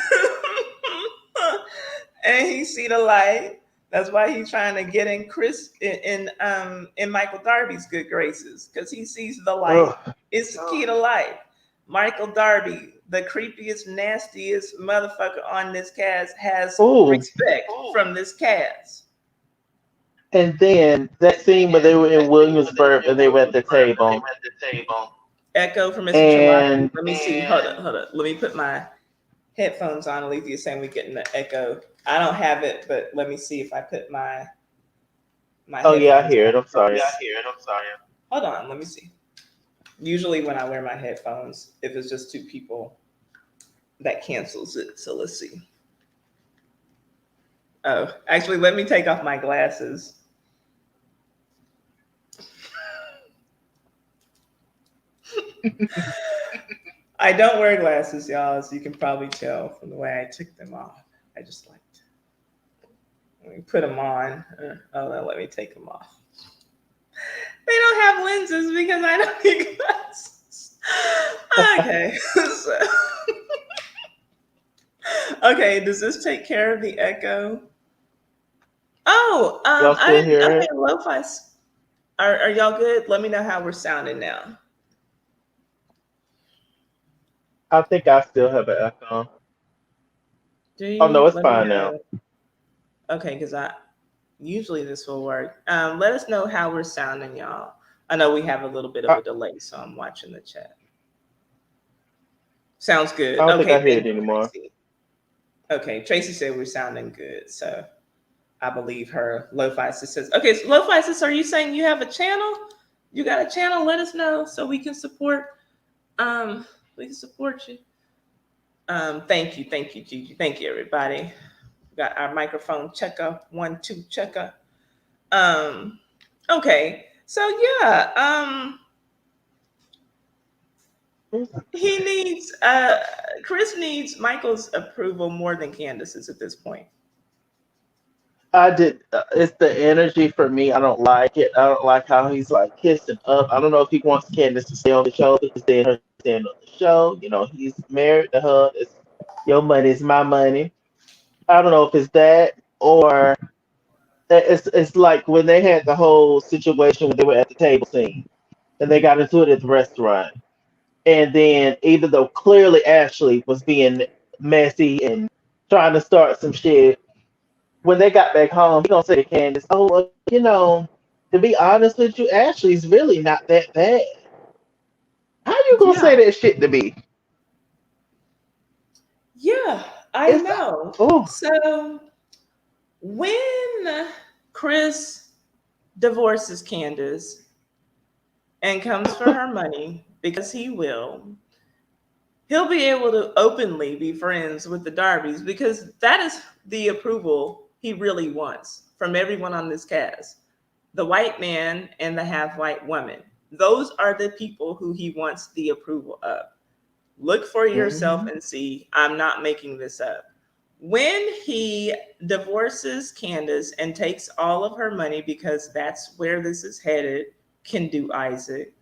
And he see the light. That's why he's trying to get in Chris in Michael Darby's good graces, because he sees the light. Ugh. It's the key to life. Michael Darby, the creepiest, nastiest motherfucker on this cast, has Oh, respect from this cast. and then that scene where they were in Williamsburg and they were at the table, Echo from Mr. Chalaki. and Let me see. Hold up, hold up. Let me put my headphones on. Alethea is saying we're getting the echo. I don't have it, but let me see if I put my oh yeah, I headphones hear on it. I'm from sorry. this. Hold on, let me see. Usually when I wear my headphones, if it's just 2 people, that cancels it. So let's see. Oh, actually, let me take off my glasses. I don't wear glasses, y'all, as you can probably tell from the way I took them off. I just like to let me put them on. Oh, then let me take them off. They don't have lenses because I don't need glasses. Okay. So, okay, does this take care of the echo? Oh, Y'all I still didn't. hear Okay, it? lo-fi. Are y'all good? Let me know how we're sounding now. I think I still have an echo. Do Oh no, you? it's Let me fine now. know. Okay, because I usually this will work. Let us know how we're sounding, y'all. I know we have a little bit of I, a delay, so I'm watching the chat. Sounds I good. don't think Okay, I hear thank it you, anymore. Tracy. Okay, Tracy said we're sounding good. So I believe her. Lo-fi sis says, okay, so Lo-fi sis, are you saying you have a channel? You got a channel? Let us know so we can support. Um, we can support you. Thank you, Gigi. Thank you, everybody. Got our microphone checker, 1, 2 checker. Um, okay, so yeah, he needs Chris needs Michael's approval more than Candace's at this point. I did. It's the energy for me. I don't like it. I don't like how he's like kissing up. I don't know if he wants Candace to stay on the show because then her staying on the show. You know, he's married to her. It's your money is my money. I don't know if it's that or it's like when they had the whole situation when they were at the table scene and they got into it at the restaurant. And then even though clearly Ashley was being messy and trying to start some shit, when they got back home, he gonna say to Candace, "Oh, well, to be honest with you, Ashley's really not that bad." How you gonna say Yeah, that shit to me? yeah, I It's know. oh, So when Chris divorces Candace and comes for her money, because he will, he'll be able to openly be friends with the Darbys because that is the approval he really wants from everyone on this cast. The white man and the half white woman. Those are the people who he wants the approval of. Look for yourself mhm, and see, I'm not making this up. When he divorces Candace and takes all of her money because that's where this is headed, can do Isaac.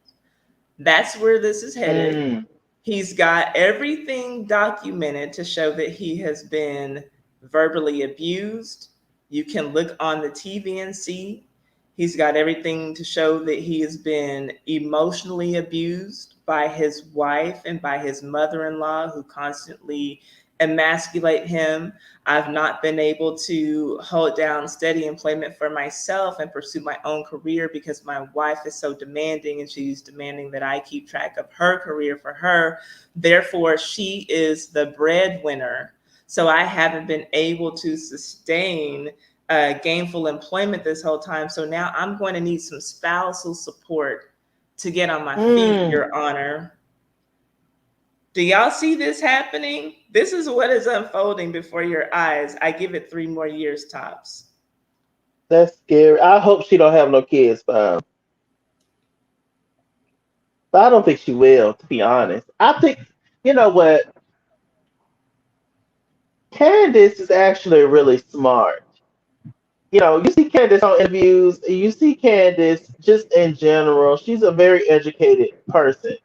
That's where this is headed. mm, He's got everything documented to show that he has been verbally abused. You can look on the TV and see. He's got everything to show that he has been emotionally abused by his wife and by his mother in law, who constantly emasculate him. I've not been able to hold down steady employment for myself and pursue my own career because my wife is so demanding and she's demanding that I keep track of her career for her. Therefore, she is the breadwinner. So I haven't been able to sustain gainful employment this whole time. So now I'm going to need some spousal support to get on my feet, mm. Your Honor. Do y'all see this happening? This is what is unfolding before your eyes. I give it 3 more years tops. That's scary. I hope she don't have no kids, but I don't think she will. To be honest, I think you know what. Candace is actually really smart. You see Candace on interviews, you see Candace just in general. She's a very educated person.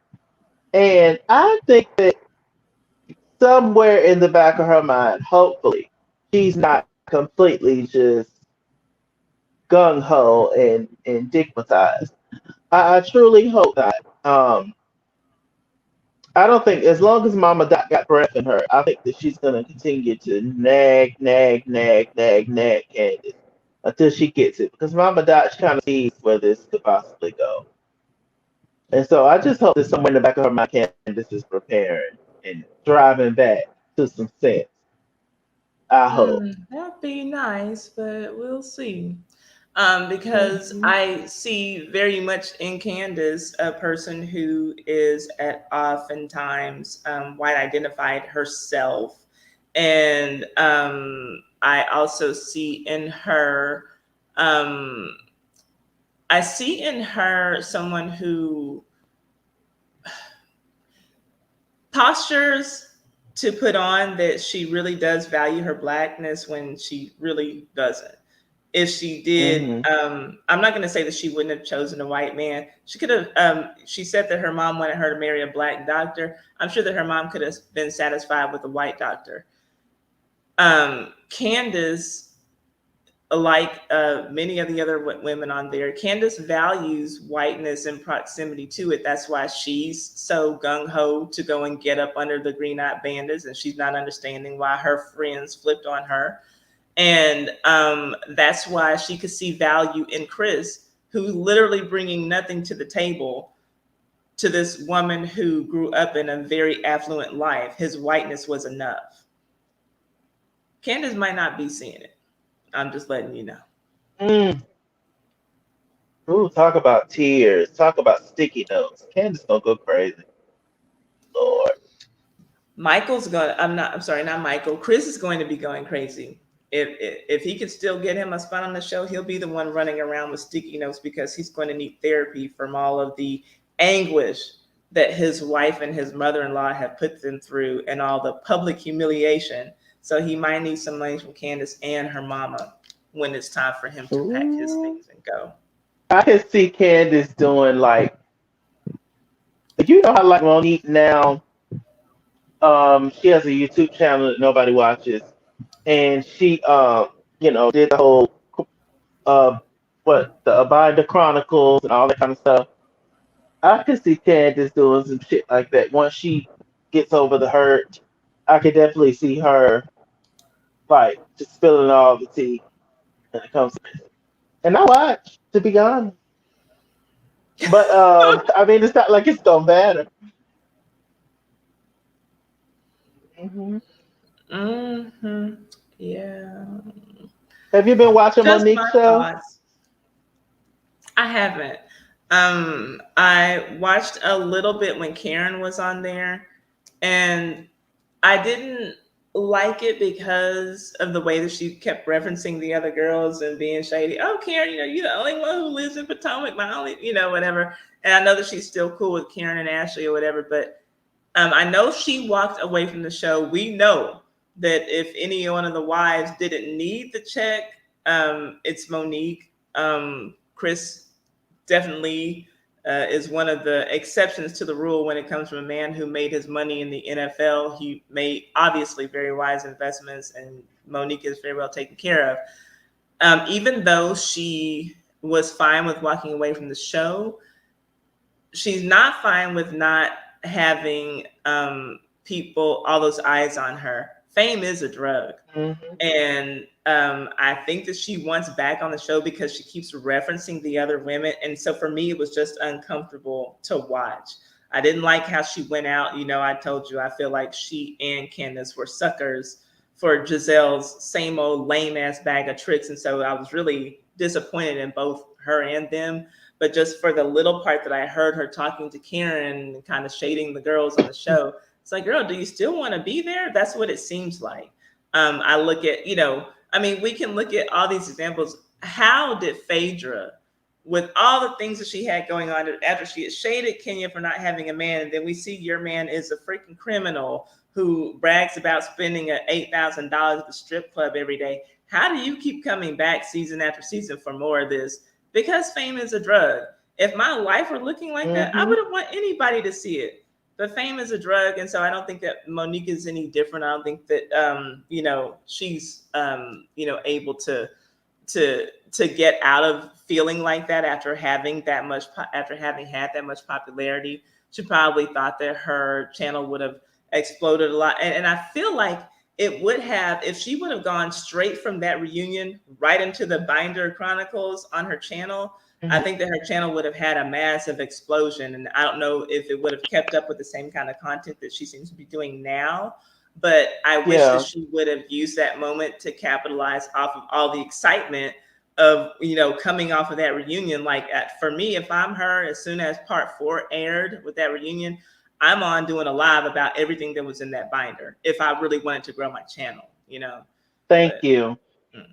And I think that somewhere in the back of her mind, hopefully, she's not completely just gung ho and digmatized. I truly hope that. I don't think, as long as Mama Dot got breath in her, I think that she's going to continue to nag, nag, nag, nag, nag Candace until she gets it. Because Mama Dot kind of sees where this could possibly go. And so I just hope that somewhere in the back of her mind, Candace is preparing and driving back to some sense. I hope. That'd be nice, but we'll see. Because Hmm. I see very much in Candace a person who is at oftentimes white identified herself. And I also see in her, um, I see in her someone who postures to put on that she really does value her blackness when she really doesn't. If she did, Hmm. I'm not going to say that she wouldn't have chosen a white man. She could have. She said that her mom wanted her to marry a black doctor. I'm sure that her mom could have been satisfied with a white doctor. Candace, like many of the other women on there, Candace values whiteness and proximity to it. That's why she's so gung ho to go and get up under the green eyed bandits, and she's not understanding why her friends flipped on her. And that's why she could see value in Chris, who's literally bringing nothing to the table to this woman who grew up in a very affluent life. His whiteness was enough. Candace might not be seeing it. I'm just letting you know. Mm. Ooh, talk about tears. Talk about sticky notes. Candace gonna go crazy. Lord. Michael's going. I'm not. I'm sorry, not Michael. Chris is going to be going crazy. If he can still get him a spot on the show, he'll be the one running around with sticky notes because he's going to need therapy from all of the anguish that his wife and his mother-in-law have put them through, and all the public humiliation. So he might need some money from Candace and her mama when it's time for him to pack his Ooh. things and go. I can see Candace doing like you know how like Monique now she has a YouTube channel that nobody watches and she did the whole uh the Abida Chronicles and all that kind of stuff. I could see Candace doing some shit like that once she gets over the hurt. I could definitely see her like just spilling all the tea when it comes to this. And I watch, to be honest. But I mean it's not like it's gonna matter. Hmm. Mm-hmm. Yeah. Have you been watching Just Monique's my show? thoughts. I haven't. I watched a little bit when Karen was on there, and I didn't like it because of the way that she kept referencing the other girls and being shady. Oh, Karen, you're the only one who lives in Potomac, my only, whatever. And I know that she's still cool with Karen and Ashley or whatever, but I know she walked away from the show. We know that if any one of the wives didn't need the check, it's Monique. Chris definitely is one of the exceptions to the rule when it comes from a man who made his money in the NFL. He made obviously very wise investments, and Monique is very well taken care of. Even though she was fine with walking away from the show, she's not fine with not having people, all those eyes on her. Fame is a drug. Hmm. And I think that she wants back on the show because she keeps referencing the other women. And so for me, it was just uncomfortable to watch. I didn't like how she went out. I told you, I feel like she and Candace were suckers for Giselle's same old lame ass bag of tricks. And so I was really disappointed in both her and them. But just for the little part that I heard her talking to Karen and kind of shading the girls on the show, it's like, girl, do you still want to be there? That's what it seems like. I look at, I mean, we can look at all these examples. How did Phaedra, with all the things that she had going on after she had shaded Kenya for not having a man, and then we see your man is a freaking criminal who brags about spending $8,000 at the strip club every day. How do you keep coming back season after season for more of this? Because fame is a drug. If my life were looking like that, I Hmm. wouldn't want anybody to see it. But fame is a drug, and so I don't think that Monique is any different. I don't think that she's able to get out of feeling like that after having that much after having had that much popularity. She probably thought that her channel would have exploded a lot, and I feel like it would have if she would have gone straight from that reunion right into the Binder Chronicles on her channel. I Hmm. think that her channel would have had a massive explosion, and I don't know if it would have kept up with the same kind of content that she seems to be doing now. But I wish that Yeah, she would have used that moment to capitalize off of all the excitement of coming off of that reunion. Like for me, if I'm her, as soon as part 4 aired with that reunion, I'm on doing a live about everything that was in that binder. If I really wanted to grow my channel. thank But you. mm,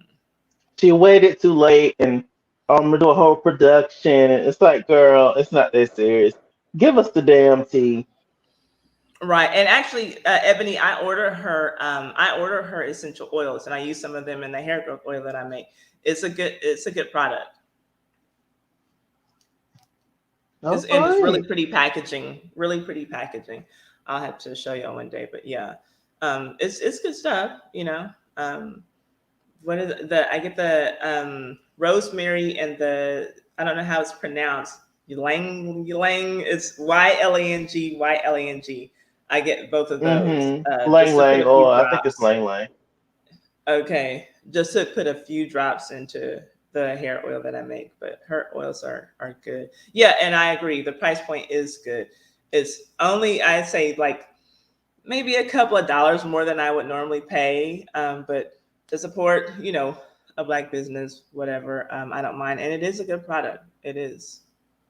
She waited too late and I'm gonna do a whole production and it's like, girl, it's not that serious. Give us the damn tea. right, and actually, Ebony, I order her essential oils, and I use some of them in the hair growth oil that I make. It's a good product. All It's really right. pretty packaging. Really pretty packaging. I'll have to show you one day, but yeah, it's good stuff. What is the I get the rosemary and the I don't know how it's pronounced. Ylang. It's YLANG. I get both of those Mm-hmm. Lang just to put Lang. a Oh, few I think it's drops. Lang Lang. Okay, just to put a few drops into the hair oil that I make, but her oils are good. Yeah, and I agree. The price point is good. It's only I'd say like maybe a couple of dollars more than I would normally pay, but to support a black business, whatever. I don't mind, and it is a good product. It is.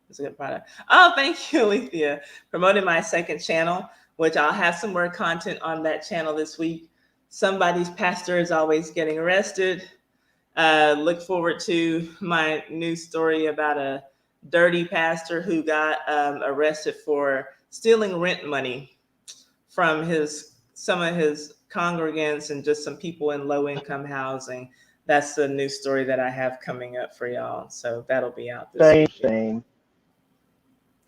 It's a good product. Oh, thank you, Alethea, promoting my second channel, which I'll have some more content on that channel this week. Somebody's pastor is always getting arrested. Look forward to my new story about a dirty pastor who got arrested for stealing rent money from his some of his congregants and just some people in low income housing. That's the new story that I have coming up for y'all. So that'll be out this Shame, weekend. shame.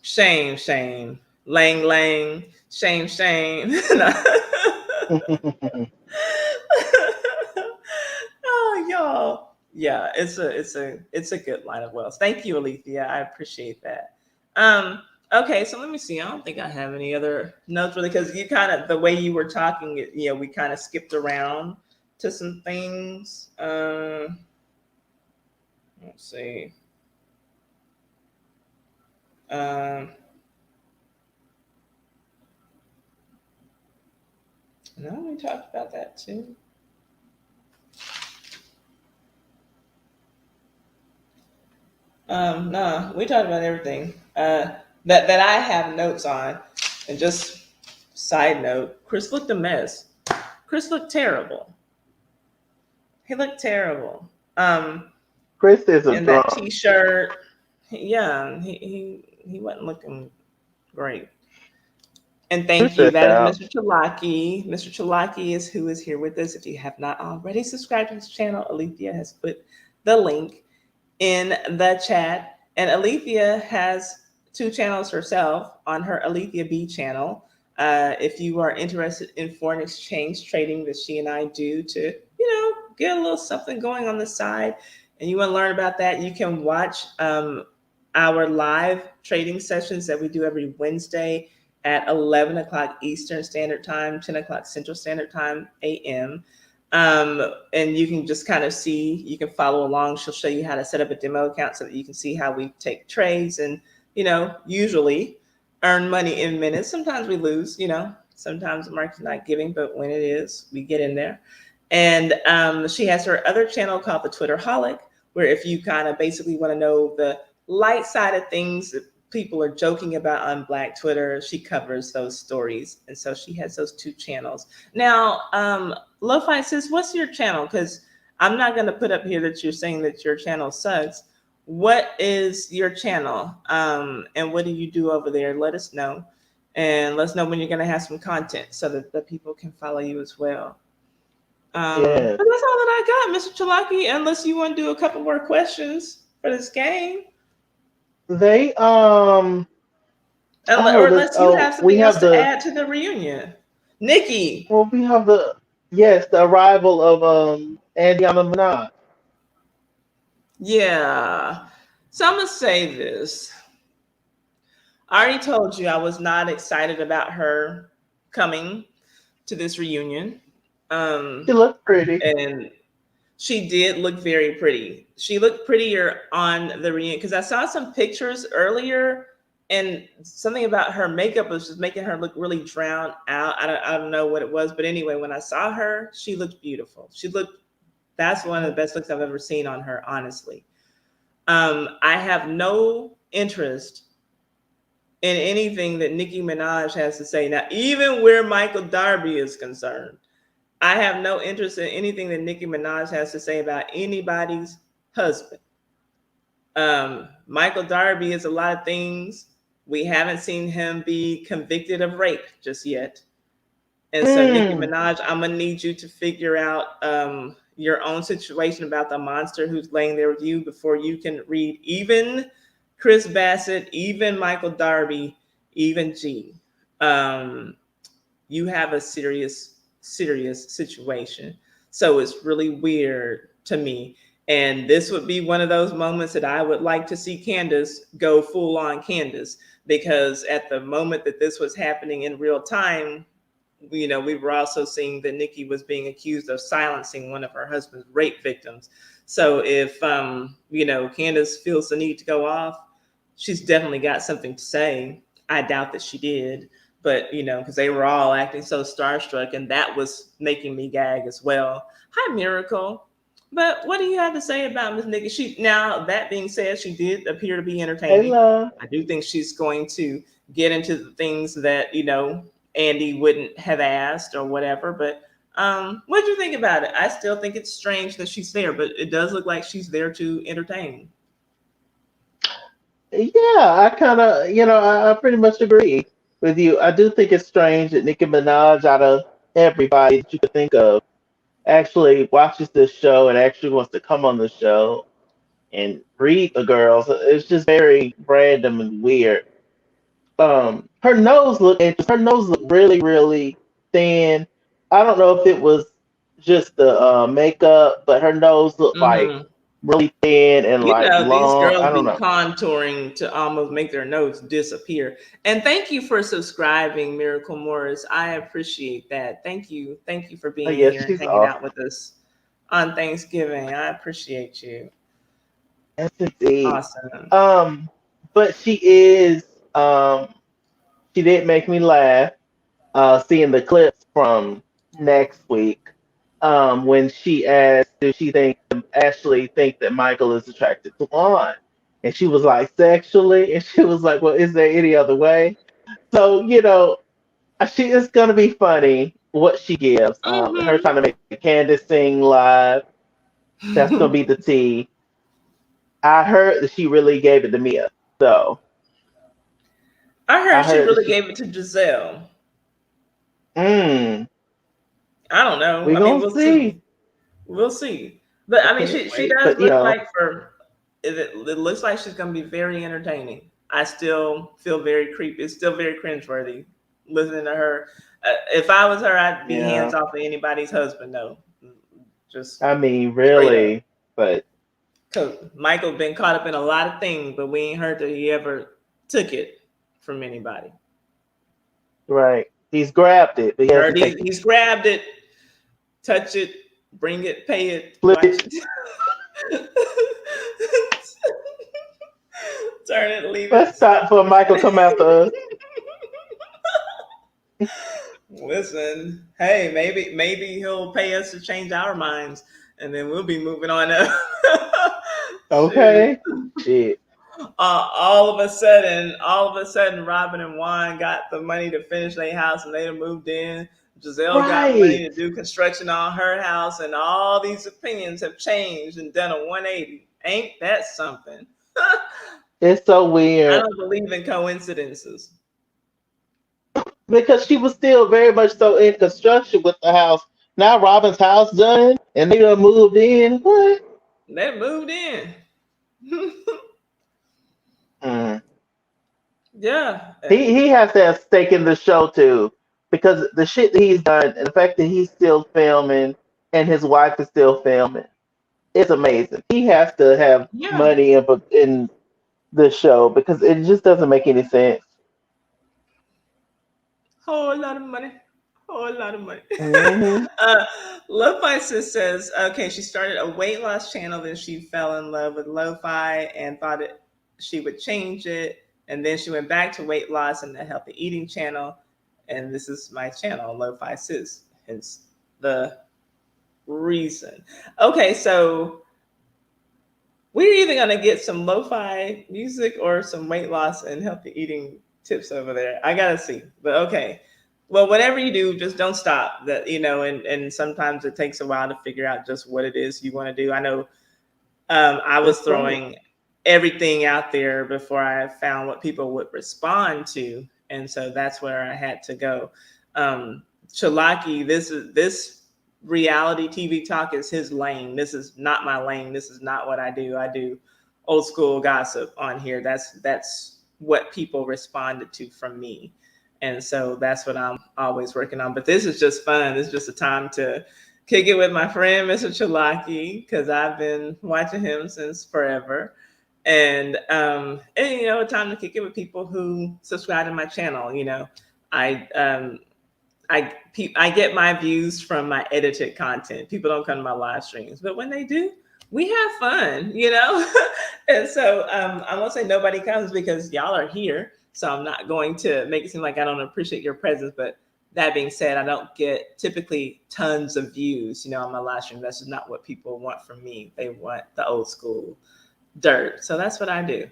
Shame, shame. Lang, lang. Shame, shame. Oh, y'all. Yeah, it's a good line of wells. Thank you, Alethea. I appreciate that. Um, okay, so let me see. I don't think I have any other notes really because you kind of the way you were talking, we kind of skipped around to some things. Let's see. Um, no, we talked about that too. No, we talked about everything that I have notes on. And just side note, Chris looked a mess. Chris looked terrible. He looked terrible. Um, Chris is a in that drunk. t-shirt, yeah, he wasn't looking great. And Too thank you. stressed That is out. Mr. Chalaki. Mr. Chalaki is who is here with us. If you have not already subscribed to his channel, Alethea has put the link in the chat. And Alethea has two channels herself on her Alethea B channel. If you are interested in foreign exchange trading that she and I do to, get a little something going on the side, and you want to learn about that, you can watch our live trading sessions that we do every Wednesday at 11 o'clock Eastern Standard Time, 10 o'clock Central Standard Time, AM. And you can just kind of see, you can follow along. She'll show you how to set up a demo account so that you can see how we take trades and, usually earn money in minutes. Sometimes we lose, sometimes the market's not giving, but when it is, we get in there. And she has her other channel called the Twitter Holic, where if you kind of basically want to know the light side of things that people are joking about on Black Twitter, she covers those stories. And so she has those two channels. Now, Lo-Fi says, what's your channel? Because I'm not going to put up here that you're saying that your channel sucks. What is your channel? And what do you do over there? Let us know. And let us know when you're going to have some content so that the people can follow you as well. Yes. But that's all that I got, Mr. Chalaki, unless you want to do a couple more questions for this game. They Or this unless you have we something else have to the add to the reunion. Nikki. well we have the yes, the arrival of Andy Minaj. Yeah. So I'm going to say this. I already told you I was not excited about her coming to this reunion. She looked pretty. And she did look very pretty. She looked prettier on the reunion because I saw some pictures earlier and something about her makeup was just making her look really drowned out. I don't know what it was, but anyway, when I saw her, she looked beautiful. That's one of the best looks I've ever seen on her, honestly. I have no interest in anything that Nicki Minaj has to say. Now, even where Michael Darby is concerned, I have no interest in anything that Nicki Minaj has to say about anybody's husband. Michael Darby is a lot of things. We haven't seen him be convicted of rape just yet. And so, Nicki Mm. Minaj, I'm going to need you to figure out your own situation about the monster who's laying there with you before you can read even Chris Bassett, even Michael Darby, even G. Um, you have a serious situation. So it's really weird to me. And this would be one of those moments that I would like to see Candace go full on Candace, because at the moment that this was happening in real time, we were also seeing that Nikki was being accused of silencing one of her husband's rape victims. So if Candace feels the need to go off, she's definitely got something to say. I doubt that she did, but because they were all acting so starstruck, and that was making me gag as well. Hi, Miracle. But what do you have to say about Miss Nikki? She now that being said, she did appear to be Hey, entertaining. love. I do think she's going to get into the things that Andy wouldn't have asked or whatever. But what do you think about it? I still think it's strange that she's there, but it does look like she's there to entertain. Yeah, I kind of, I pretty much agree with you. I do think it's strange that Nicki Minaj, out of everybody that you could think of, actually watches this show and actually wants to come on the show and read the girls. It's just very random and weird. Her nose looked interesting. Her nose looked really, really thin. I don't know if it was just the makeup, but her nose looked like Hmm. really thin and like These long. girls I don't be know. contouring to almost make their notes disappear. And thank you for subscribing, Miracle Morris. I appreciate that. Thank you. Thank you for Oh, being yeah, here and she's hanging out awesome. with us on Thanksgiving. I appreciate you. Yes, indeed. Awesome. Um, but um, she did make me laugh. Seeing the clips from next week, when she asked, "Do she actually think that Michael is attracted to Juan?" And she was like, "Sexually," and she was like, "Well, is there any other way?" So she is gonna be funny what she gives. Her Hmm. trying to make Candace sing live. That's gonna be the tea. I heard that she really gave it to Mia. So I I heard she heard that really she. gave it to Giselle. Mm, I don't know. we I mean, gonna we'll see. see. We'll see. But I I mean, can't she wait. does But look like it looks like she's gonna be very entertaining. I still feel very creepy. It's still very cringeworthy listening to her. If I was her, I'd be hands yeah. off of anybody's husband. No, just I mean, straight up. really. But Cause Michael been caught up in a lot of things, but we ain't heard that he ever took it from anybody. right, he's grabbed it, but he Heard hasn't taken he's grabbed it, touch it, bring it, pay it, watch it. it. Turn it, leave it, Let's stop stop for Michael it. come after us. Listen, hey, maybe he'll pay us to change our minds, and then we'll be moving on up. Shoot. Okay. Shit. All of a sudden, Robin and Juan got the money to finish their house, and they done moved in. Giselle got money Right. to do construction on her house, and all these opinions have changed and done a 180. Ain't that something? It's so I weird don't believe in coincidences. because she was still very much so in construction with the house. Now Robin's house done and they done moved in. What? They moved in. Mm. Yeah. He has to have stake in the show too, because the shit that he's done and the fact that he's still filming and his wife is still filming, it's amazing. He has to have Yeah. money in the show because it just doesn't make any sense. Whole lot of money. Whole lot of money. Hmm. uh, Love My Sis says, okay, she started a weight loss channel, then she fell in love with lo-fi and thought she would change it. And then she went back to weight loss and the healthy eating channel. And this is my channel, Lo-Fi Sis. Hence the reason. Okay, so we're either gonna get some lo-fi music or some weight loss and healthy eating tips over there. I gotta see, but okay. Well, whatever you do, just don't stop. And sometimes it takes a while to figure out just what it is you want to do. I know I was That's right. throwing everything out there before I found what people would respond to, and so that's where I had to go. Chalaki, this reality TV talk is his lane. This is not my lane. This is not what I do. I do old school gossip on here. That's what people responded to from me, and so that's what I'm always working on. But this is just fun. This is just a time to kick it with my friend Mr. Chalaki because I've been watching him since forever. And a time to kick it with people who subscribe to my channel. I I get my views from my edited content. People don't come to my live streams, but when they do, we have fun. And so I won't say nobody comes because y'all are here. So I'm not going to make it seem like I don't appreciate your presence, but that being said, I don't get typically tons of views, on my live stream. That's just not what people want from me. They want the old school dirt. So that's what I do.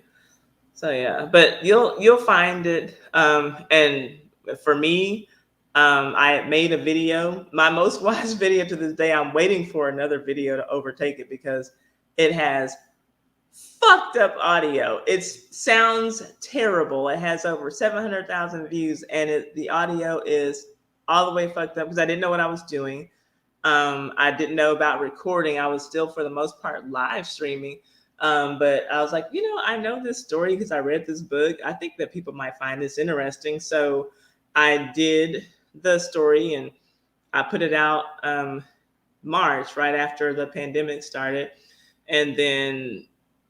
So yeah, but you'll find it. And for me, I made a video, my most watched video to this day. I'm waiting for another video to overtake it because it has fucked up audio. It sounds terrible. It has over 700,000 views, and the audio is all the way fucked up because I didn't know what I was doing. I didn't know about recording. I was still, for the most part, live streaming. But I was like, I know this story because I read this book. I think that people might find this interesting. So I did the story and I put it out March, right after the pandemic started. And then,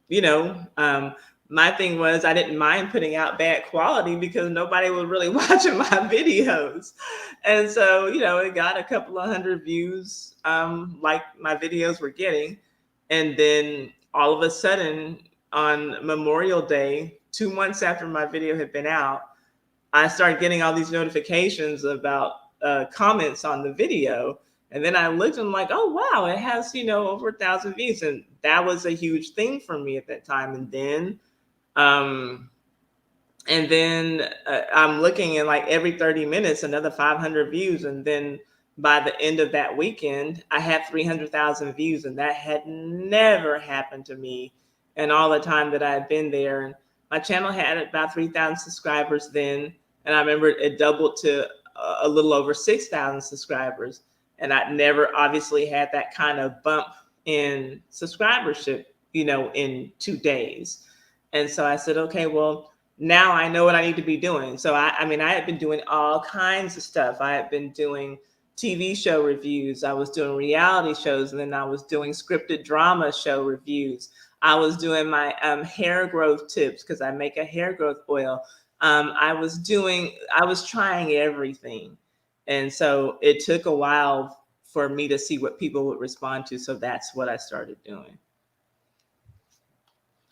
you know, um, my thing was I didn't mind putting out bad quality because nobody was really watching my videos. And so, it got a couple of hundred views, like my videos were getting. And then all of a sudden, on Memorial Day, 2 months after my video had been out, I started getting all these notifications about comments on the video. And then I looked and I'm like, oh, wow, it has, over 1,000 views. And that was a huge thing for me at that time. Um, I'm looking at like every 30 minutes, another 500 views. And then by the end of that weekend, I had 300,000 views. And that had never happened to me in all the time that I had been there. And my channel had about 3,000 subscribers then. And I remember it doubled to a little over 6,000 subscribers. And I never obviously had that kind of bump in subscribership, in 2 days. And so I said, okay, well, now I know what I need to be doing. So I mean, I had been doing all kinds of stuff. I had been doing TV show reviews. I was doing reality shows, and then I was doing scripted drama show reviews. I was doing my hair growth tips because I make a hair growth oil. I was trying everything. And so it took a while for me to see what people would respond to. So that's what I started doing.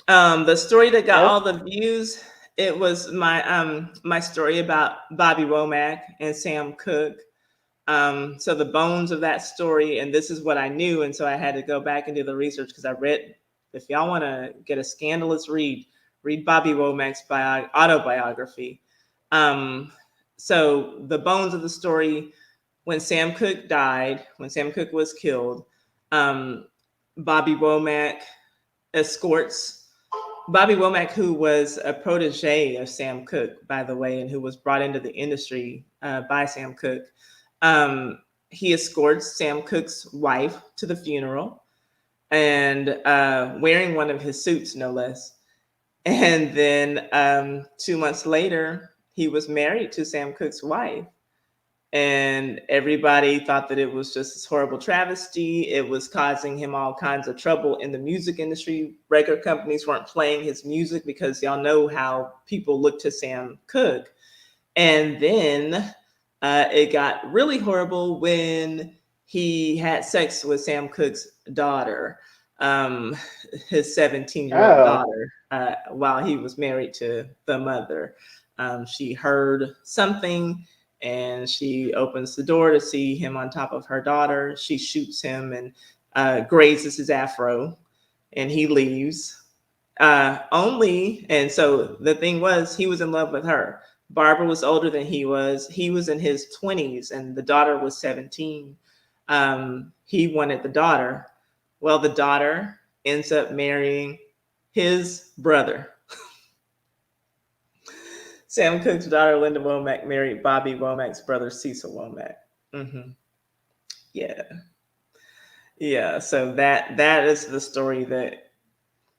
The story that got Yep. all the views, it was my story about Bobby Womack and Sam Cooke. So the bones of that story, and this is what I knew, and so I had to go back and do the research because I read. If y'all want to get a scandalous read Bobby Womack's autobiography. Um, so the bones of the story: when Sam Cooke died, when Sam Cooke was killed, um, Bobby Womack escorts Bobby Womack, who was a protege of Sam Cooke, by the way, and who was brought into the industry by Sam Cooke. He escorts Sam Cooke's wife to the funeral and wearing one of his suits, no less. And then 2 months later, he was married to Sam Cooke's wife. And everybody thought that it was just this horrible travesty. It was causing him all kinds of trouble in the music industry. Record companies weren't playing his music because y'all know how people look to Sam Cooke. And then it got really horrible when he had sex with Sam Cooke's daughter, um, his 17-year-old Oh. daughter, while he was married to the mother. She heard something and she opens the door to see him on top of her daughter. She shoots him and grazes his afro, and he leaves. And so the thing was, he was in love with her. Barbara was older than he was. He was in his 20s, and the daughter was 17. He wanted the daughter. Well, the daughter ends up marrying his brother. Sam Cooke's daughter, Linda Womack, married Bobby Womack's brother, Cecil Womack. Hmm. Yeah, yeah. So that is the story that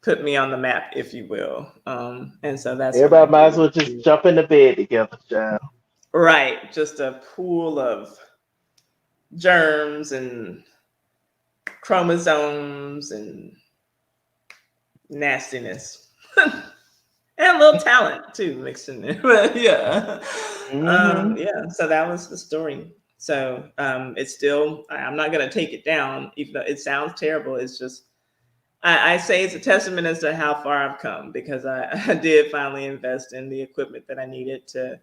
put me on the map, if you will. And so that's what I Everybody might as well just do. jump in the bed together, child. Right, just a pool of germs and chromosomes and nastiness. And a little talent too mixed in there. But yeah. Hmm. Yeah, so that was the story. So it's still, I'm not going to take it down, even though it sounds terrible. It's just, I say it's a testament as to how far I've come because I did finally invest in the equipment that I needed to,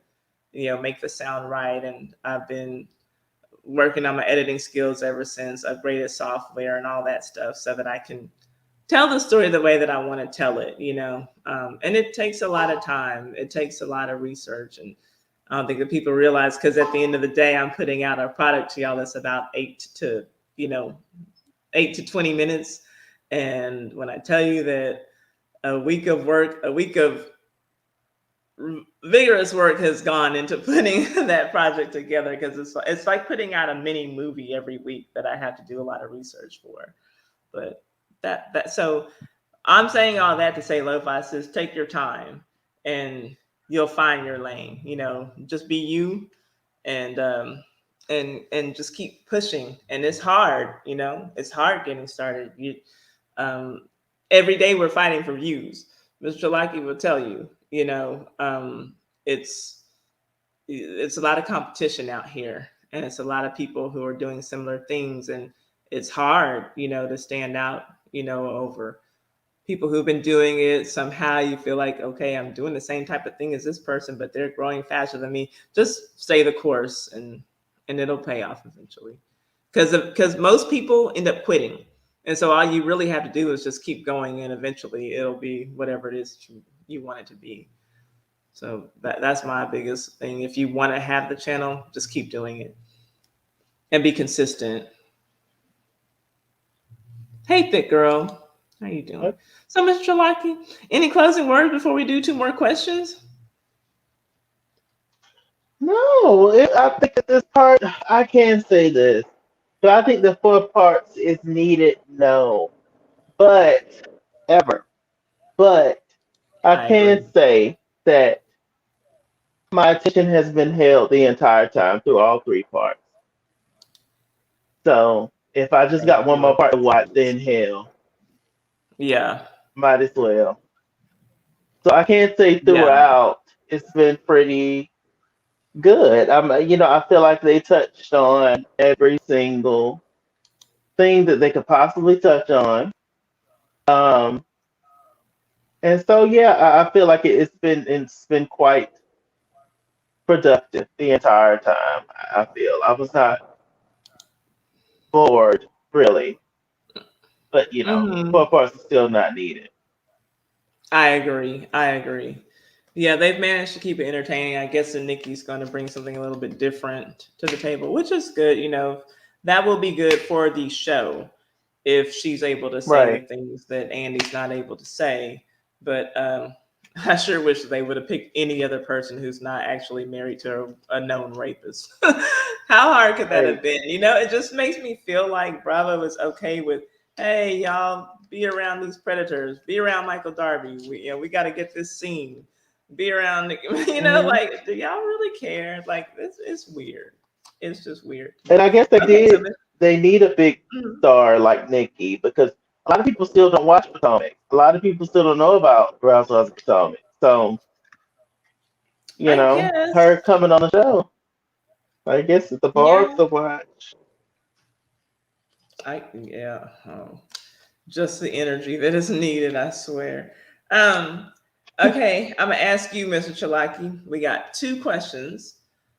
make the sound right. And I've been working on my editing skills ever since, upgraded software and all that stuff so that I can tell the story the way that I want to tell it. And it takes a lot of time. It takes a lot of research. And I don't think that people realize, because at the end of the day, I'm putting out a product to y'all that's about you know, 8 to 20 minutes. And when I tell you that a week of work, a week of vigorous work has gone into putting that project together, because it's like putting out a mini movie every week that I have to do a lot of research for. But so I'm saying all that to say, Lo-Fi says, take your time and you'll find your lane. Just be you, and just keep pushing. And it's hard. It's hard getting started. Um, every day we're fighting for views. Mr. Chalaki will tell you. It's it's a lot of competition out here, and it's a lot of people who are doing similar things, and it's hard, to stand out, over people who've been doing it. Somehow you feel like, okay, I'm doing the same type of thing as this person, but they're growing faster than me. Just stay the course, and it'll pay off eventually. Because most people end up quitting, and so all you really have to do is just keep going, and eventually it'll be whatever it is you want it to be. So that's my biggest thing. If you want to have the channel, just keep doing it and be consistent. Hey, thick girl, how you doing? So, Mr. Chalaki, any closing words before we do two more questions? No, I think at this part, I can say this. So I think the 4 parts is needed, no. But, ever. But, I I agree. can say that my attention has been held the entire time through all 3 parts. So, if I just Thank got one you. more part to watch, then hell, Yeah, might as well. So I can say yeah, throughout, it's been pretty good. I feel like they touched on every single thing that they could possibly touch on. Um, and so yeah, I feel like it's been quite productive the entire time. I feel I was not bored really, but hmm 4 parts is still not needed. I agree. I agree. Yeah, they've managed to keep it entertaining. I guess that Nikki's going to bring something a little bit different to the table, which is good. That will be good for the show if she's able to say the Right. things that Andy's not able to say. But I sure wish they would have picked any other person who's not actually married to a known rapist. How hard could that have Right. been? It just makes me feel like Bravo is okay with, hey, y'all, be around these predators, be around Michael Darby. We got to get this scene. Be around, Hmm. like, do y'all really care? Like, this is weird. It's just weird to And me. I guess they Okay, so did. They need a big star like Nikki because a lot of people still don't watch Potomac. A lot of people still don't know about Housewives of Potomac. So I guess, her coming on the show, I guess it's the bar yeah, to watch. yeah. Oh, just the energy that is needed, I swear. Um, okay, I'm gonna ask you, Mr. Chalaki. We got two questions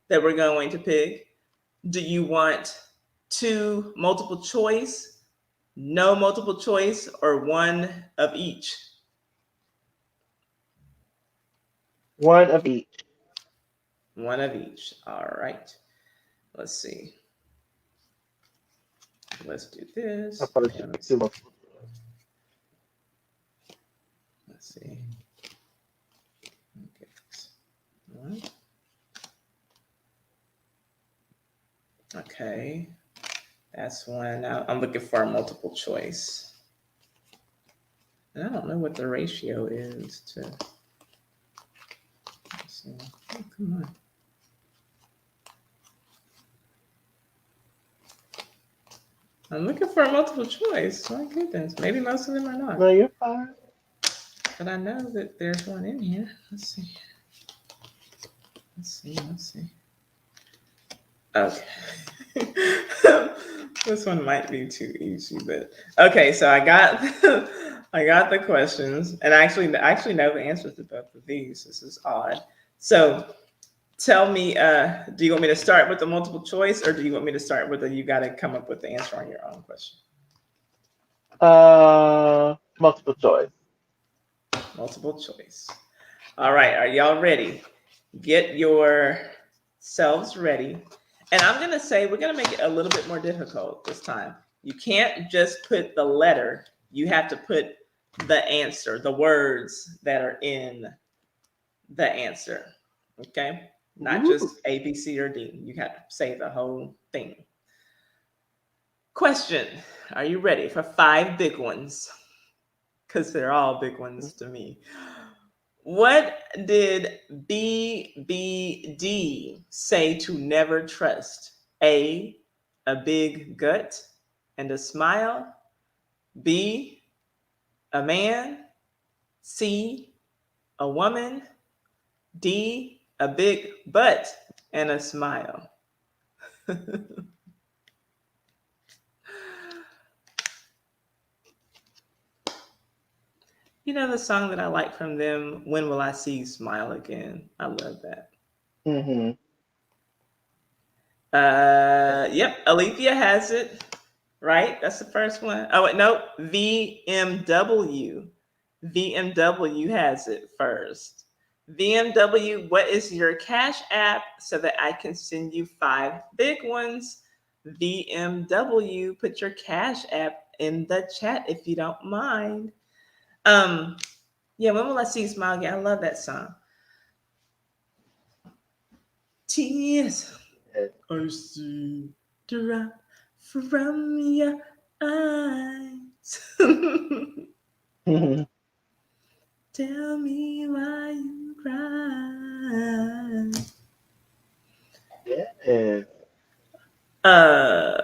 that we're going to pick. Do you want two multiple choice, no multiple choice, or one of each? One of each. One of each. All right. Let's see. Let's do I this. probably And should pick let's two see. more. Let's see. Okay. All right. Okay. That's one. Now I'm looking for a multiple choice. And I don't know what the ratio is to. Let's see. Oh, come on. I'm looking for a multiple choice. My goodness. Maybe most of them are not. No, you're fine. But I know that there's one in here. Let's see. Let's see. Let's see. Okay. This one might be too easy, but okay. So I got I got the questions, and I actually know the answers to both of these. This is odd. So Tell me, do you want me to start with the multiple choice or do you want me to start with the you got to come up with the answer on your own question? Multiple choice. Multiple choice. All right, are y'all ready? Get yourselves ready. And I'm going to say we're going to make it a little bit more difficult this time. You can't just put the letter, you have to put the answer, the words that are in the answer. Okay? Not Ooh. just A, B, C, or D. You have to say the whole thing. Question. Are you ready for five big ones? Because they're all big ones to me. What did BBD say to never trust? A big gut and a smile. B, a man. C, a woman. D, a big butt and a smile. You know the song that I like from them, When Will I See You Smile Again? I love that. Mm-hmm. Yep, Alethea has it. Right? That's the first one. Oh, wait, no. VMW. VMW has it first. VMW, what is your cash app so that I can send you five big ones? VMW, put your cash app in the chat if you don't mind. Um, yeah, when will I see you smile again? I love that song. Tears I see drop from your eyes. Mm-hmm. Tell me why you cry. Yes. Uh,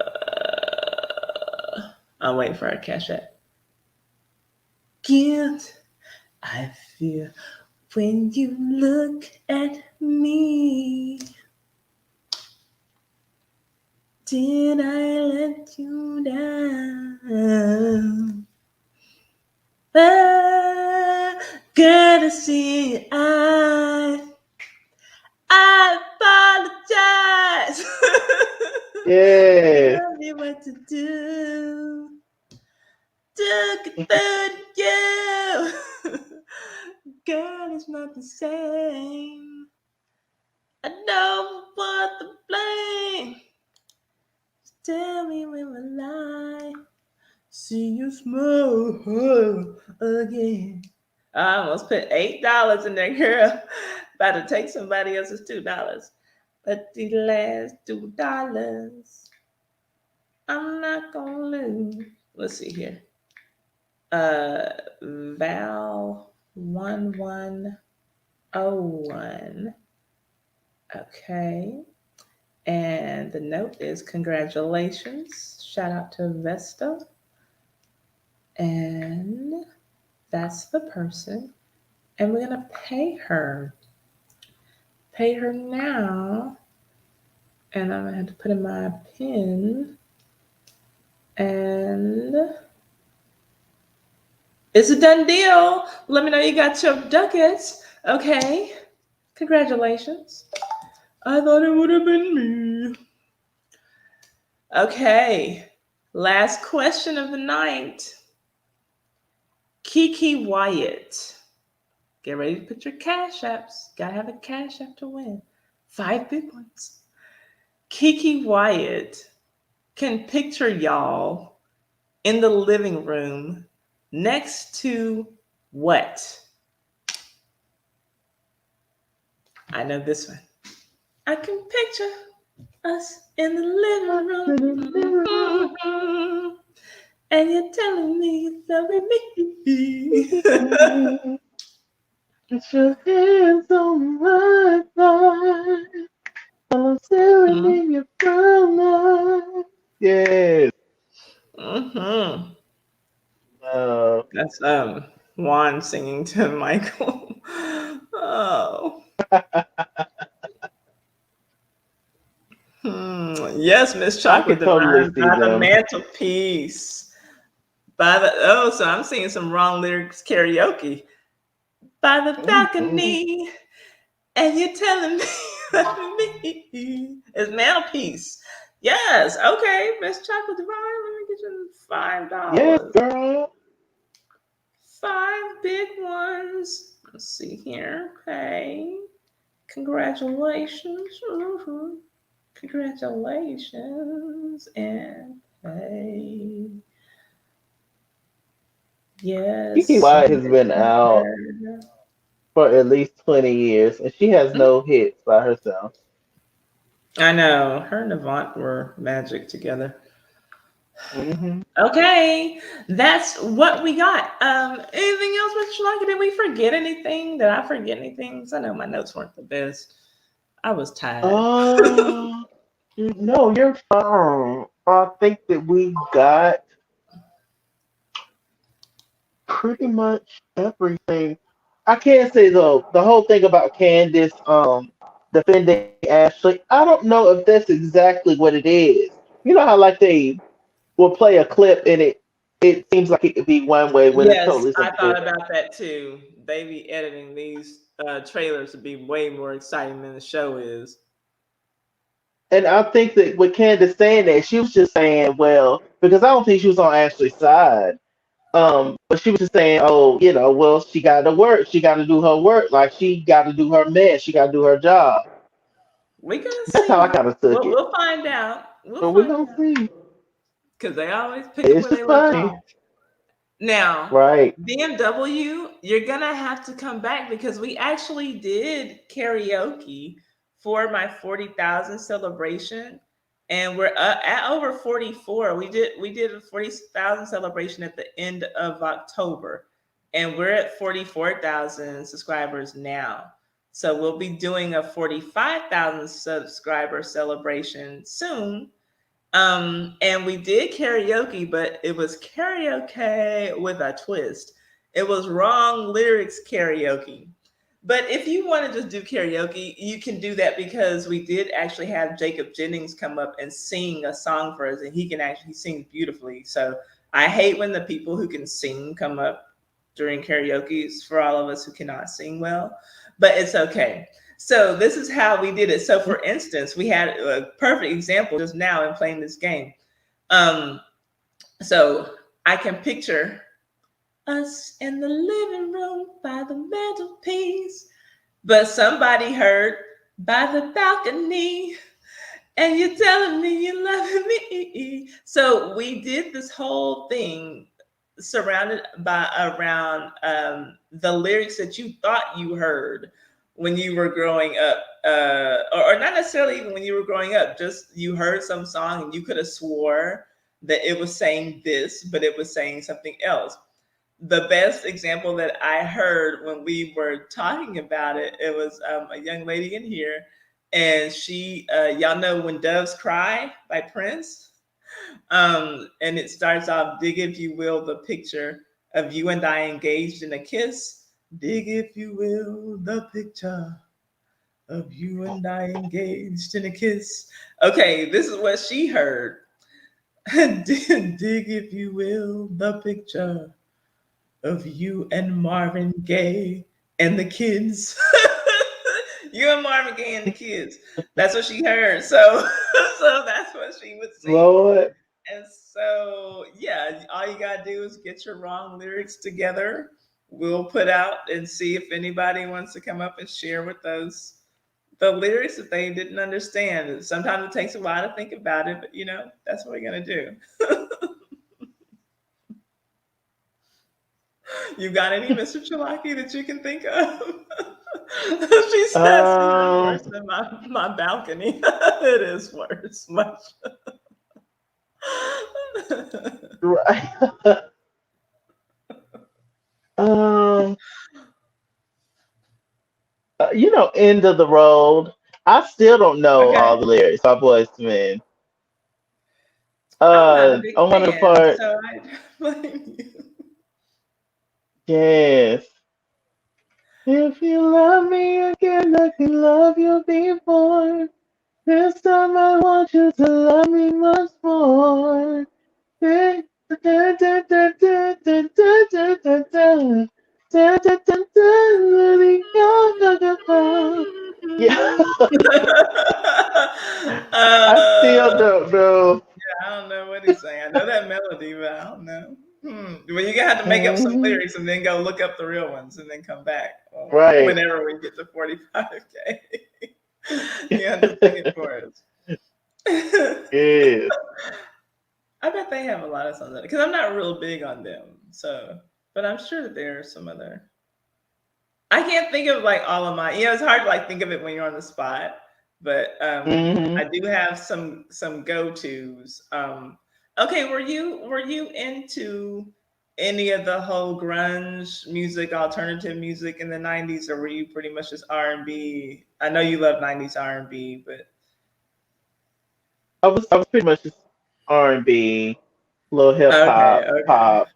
I'm waiting for our cash app. Guilt I feel when you look at me. Did I let you down? I gotta see I apologize. Yes. Tell me what to do. Took it through you. Girl, it's not the same. I don't want the blame. Tell me when will I see you smile again. I almost put $8 in there, girl. About to take somebody else's $2. But the last $2, I'm not gonna lose. Let's see here. Uh, Val 1101. Okay. And the note is congratulations. Shout out to Vesta. And that's the person. And we're going to pay her. Pay her now. And I'm going to have to put in my PIN. And it's a done deal. Let me know you got your ducats. Okay. Congratulations. I thought it would have been me. Okay. Last question of the night. Kiki Wyatt. Get ready to put your cash apps. Gotta have a cash app to win. Five big ones. Kiki Wyatt can picture y'all in the living room next to what? I know this one. I can picture us in the living room. Mm-hmm. And you're telling me it's loving me. Put your hands on my thigh. I'm staring Mm-hmm. in your brown eyes. Yes. Mm-hmm. Uh, That's Juan singing to Michael. Oh. Yes, Miss I can Chocolate totally Divine see by the them. mantelpiece. By the so I'm singing some wrong lyrics karaoke. By the balcony, and you're telling me. Me. It's mantelpiece. Yes. Okay, Miss Chocolate Divine. Let me get you Yes, $5. girl. Five big ones. Let's see here. Okay. Congratulations. Mhm. Congratulations. And hey, Kiki yes, White you has did been out better. for at least 20 years, and she has no hits by herself. I know. Her and Avant were magic together. Hmm. Okay, that's what we got. Anything else, Mr. Shalaka? Did we forget anything? Did I forget anything? 'Cause I know my notes weren't the best. I was tired. Uh, no, you're fine. I think that we got pretty much everything. I can say though, the whole thing about Candace defending Ashley, I don't know if that's exactly what it is. You know how like they will play a clip and it seems like it could be one way when it's Yes, totally I something thought different. about that too. They be editing these trailers to be way more exciting than the show is. And I think that with Candace saying that, she was just saying, well, because I don't think she was on Ashley's side. But she was just saying, oh, well, she got to work. She got to do her work. Like she got to do her mess. She got to do her job. We gonna That's how I see. kind of took it. We'll find out. We'll But we're find going to out see. because they always pick up It's where they just left funny. off. Now, Right. BMW, you're gonna have to come back because we actually did karaoke for my 40,000 celebration, and we're at over 44. We did a 40,000 celebration at the end of October, and we're at 44,000 subscribers now. So we'll be doing a 45,000 subscriber celebration soon, and we did karaoke, but it was karaoke with a twist. It was wrong lyrics karaoke. But if you want to just do karaoke, you can do that because we did actually have Jacob Jennings come up and sing a song for us, and he sings beautifully. So I hate when the people who can sing come up during karaoke for all of us who cannot sing well, but it's okay. So this is how we did it. So for instance, we had a perfect example just now in playing this game. Um, so I can picture us in the living room by the mantelpiece, but somebody heard by the balcony, and you're telling me you love me. So we did this whole thing surrounded by around the lyrics that you thought you heard when you were growing up, or not necessarily even when you were growing up. Just you heard some song and you could have swore that it was saying this, but it was saying something else. The best example that I heard when we were talking about it, it was a young lady in here, and y'all know "When Doves Cry" by Prince, and it starts off, "Dig if you will, the picture of you and I engaged in a kiss. Dig if you will, the picture of you and I engaged in a kiss." Okay, this is what she heard. Dig if you will, the picture of you and Marvin Gaye and the kids. You and Marvin Gaye and the kids. That's what she heard. So, so that's what she would sing. Lord. And so, yeah, all you gotta do is get your wrong lyrics together. We'll put out and see if anybody wants to come up and share with us the lyrics that they didn't understand. Sometimes it takes a while to think about it, but that's what we're gonna do. You got any, Mr. Chalaki, that you can think of? She says it's even Um, worse than my balcony. It is worse. Much. right. um, End of the road. I still don't know Okay. all the lyrics. My boys, man. I'm not a big On one of the fan, parts, so I don't blame you. yes. If you love me again, like you love you before. This time I want you to love me much more. Da, da, da, da, da, da, da, da, da, da. Da, da, da, da, let it go, go, go, go. Yeah, I still uh, don't know. I don't know what he's saying. I know that melody, but I don't know. Well, you're gonna have to make up some Hmm. lyrics and then go look up the real ones and then come back Right. whenever we get to 45K. You have to sing it for us. Yes. I bet they have a lot of songs because I'm not real big on them. So, but I'm sure that there are some other. I can't think of like all of my. It's hard to like think of it when you're on the spot. But I Hmm. do have some go tos. Okay, were you into any of the whole grunge music, alternative music in the '90s, or were you pretty much just R&B? I know you love '90s R&B, but I was pretty much just R&B, little hip okay, hop, okay. pop.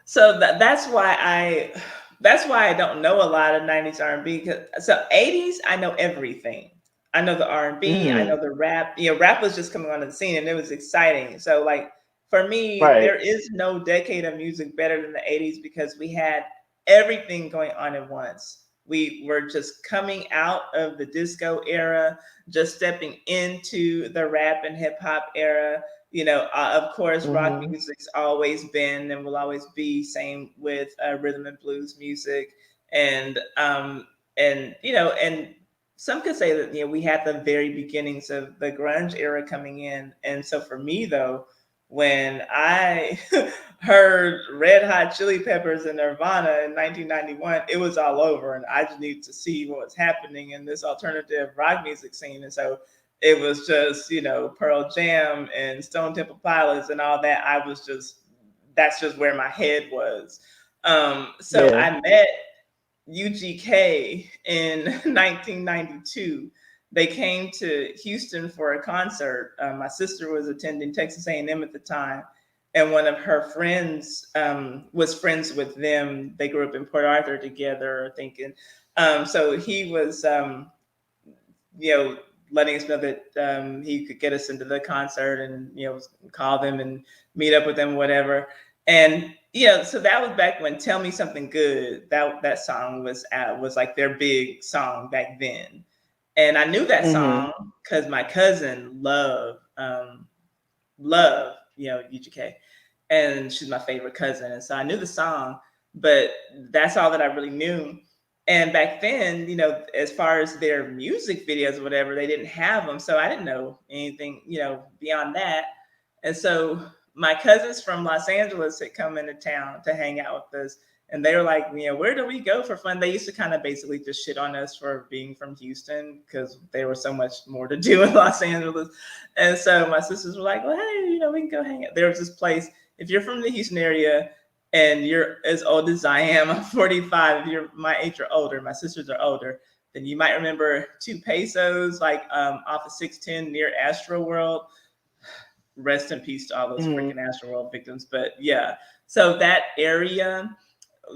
So that's why I don't know a lot of '90s R&B. So '80s I know everything. I know the R&B. I Hmm. know the rap. Rap was just coming onto the scene and it was exciting. So like for me, Right. there is no decade of music better than the '80s because we had everything going on at once. We were just coming out of the disco era, just stepping into the rap and hip hop era. Of course, rock Hmm. music's always been and will always be. Same with rhythm and blues music, and some could say that we had the very beginnings of the grunge era coming in. And so for me though, when I heard Red Hot Chili Peppers and Nirvana in 1991, it was all over, and I just needed to see what was happening in this alternative rock music scene. And so it was just Pearl Jam and Stone Temple Pilots and all that. That's just where my head was. So Yeah. I met UGK in 1992. They came to Houston for a concert. My sister was attending Texas A&M at the time, and one of her friends was friends with them. They grew up in Port Arthur together, I think. So he was you know, letting us know that he could get us into the concert and call them and meet up with them, whatever. And so that was back when "Tell Me Something Good." That song was like their big song back then, and I knew that Hmm. song because my cousin loved UGK, and she's my favorite cousin, and so I knew the song, but that's all that I really knew. And back then, as far as their music videos or whatever, they didn't have them, so I didn't know anything, beyond that. And so my cousins from Los Angeles had come into town to hang out with us, and they were like, where do we go for fun? They used to kind of basically just shit on us for being from Houston because there was so much more to do in Los Angeles. And so my sisters were like, well, hey, we can go hang out. There was this place, if you're from the Houston area and you're as old as I am, I'm 45, if you're my age or older, my sisters are older, then you might remember 2 Pesos, like off of 610 near Astro World. Rest in peace to all those Hmm. freaking Astro World victims. But yeah, so that area,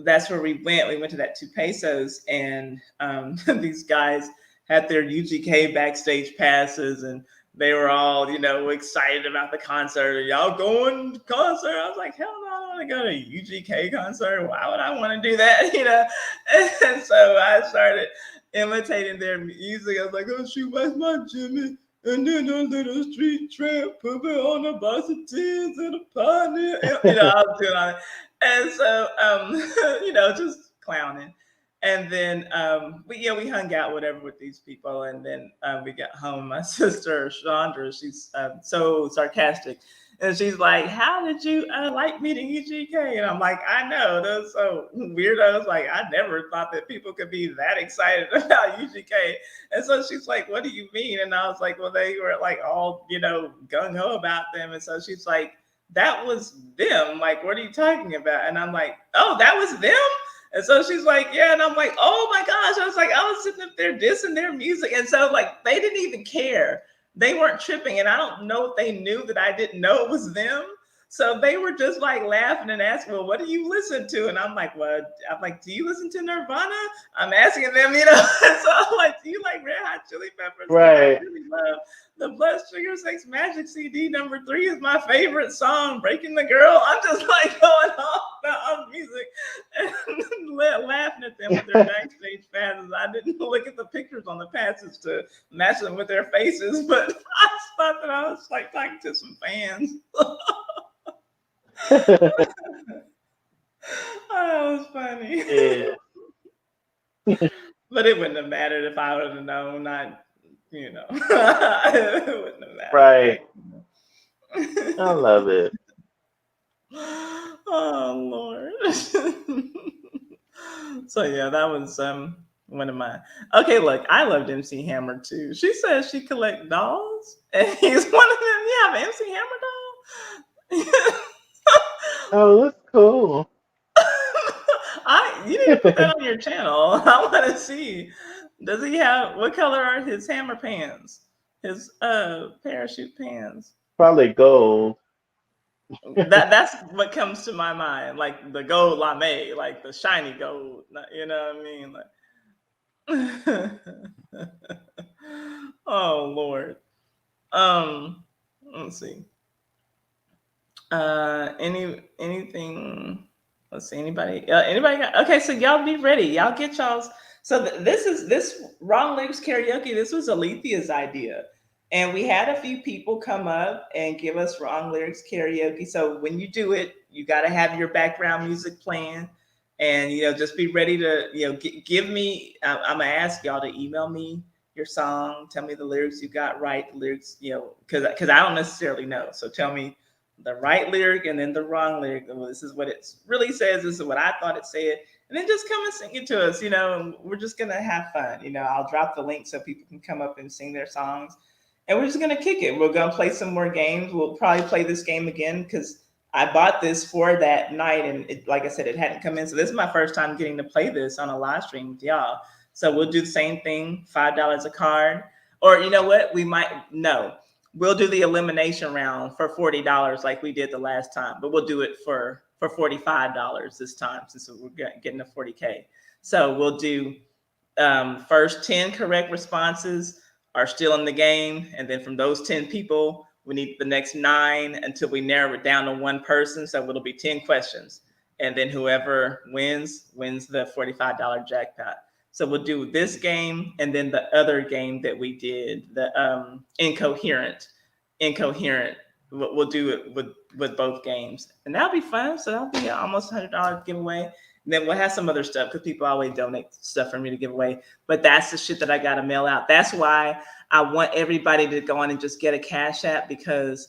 that's where we went. We went to that 2 Pesos, and these guys had their UGK backstage passes, and they were all, excited about the concert. Y'all going to concert? I was like, hell no, I don't want to go to a UGK concert. Why would I want to do that? And so I started imitating their music. I was like, oh shoot, where's my Jimmy? And then a little street tramp put me on a bus of tears and a pioneer. I was doing all that. And so, just clowning. And then we hung out whatever with these people, and then we got home. My sister Chandra, she's so sarcastic, and she's like, "How did you like meeting UGK?" And I'm like, "I know those so weirdos. Like, I never thought that people could be that excited about UGK." And so she's like, "What do you mean?" And I was like, "Well, they were like all gung ho about them." And so she's like, that was them. Like, what are you talking about? And I'm like, oh, that was them? And so she's like, yeah. And I'm like, oh my gosh. I was like, I was sitting up there dissing their music. And so, like, they didn't even care. They weren't tripping. And I don't know if they knew that I didn't know it was them. So they were just like laughing and asking, well, what do you listen to? And I'm like, well, I'm like, do you listen to Nirvana? I'm asking them, so I'm like, do you like Red Hot Chili Peppers? Because I Right. really love The Blood Sugar Sex Magic CD #3 is my favorite song. Breaking the Girl. I'm just like going off on music and laughing at them with their backstage passes. I didn't look at the pictures on the passes to match them with their faces, but I thought that I was like talking to some fans. Oh, it was funny. Yeah, But it wouldn't have mattered if I would have known. Not, it wouldn't have mattered. right. I love it. Oh Lord. So yeah, that was one of my. Okay, look, I loved MC Hammer too. She says she collect dolls, and he's one of them. You have an MC Hammer doll. Oh, that's cool. You need to put that on your channel. I want to see. Does he have what color are his hammer pants? His parachute pants. Probably gold. That's what comes to my mind, like the gold lame, like the shiny gold. You know what I mean? Like, oh Lord. Um, let's see. Anything? Let's see. Anybody? Anybody got? Okay, so y'all be ready. Y'all get y'all's. So this wrong lyrics karaoke. This was Alethea's idea, and we had a few people come up and give us wrong lyrics karaoke. So when you do it, you got to have your background music playing, and just be ready to give me. I'm gonna ask y'all to email me your song. Tell me the lyrics you got right. The lyrics, because I don't necessarily know. So tell me the right lyric and then the wrong lyric. Well, this is what it really says. This is what I thought it said. And then just come and sing it to us. And we're just going to have fun. I'll drop the link so people can come up and sing their songs. And we're just going to kick it. We're going to play some more games. We'll probably play this game again because I bought this for that night. And like I said, it hadn't come in. So this is my first time getting to play this on a live stream with y'all. So we'll do the same thing, $5 a card. Or you know what? We might, no. We'll do the elimination round for $40 like we did the last time, but we'll do it for $45 this time since we're getting to 40K. So we'll do first 10 correct responses are still in the game. And then from those 10 people, we need the next 9 until we narrow it down to one person. So it'll be 10 questions. And then whoever wins the $45 jackpot. So we'll do this game and then the other game that we did, the incoherent. We'll do it with both games, and that'll be fun. So that'll be almost $100 giveaway. And then we'll have some other stuff because people always donate stuff for me to give away. But that's the shit that I got to mail out. That's why I want everybody to go on and just get a Cash App, because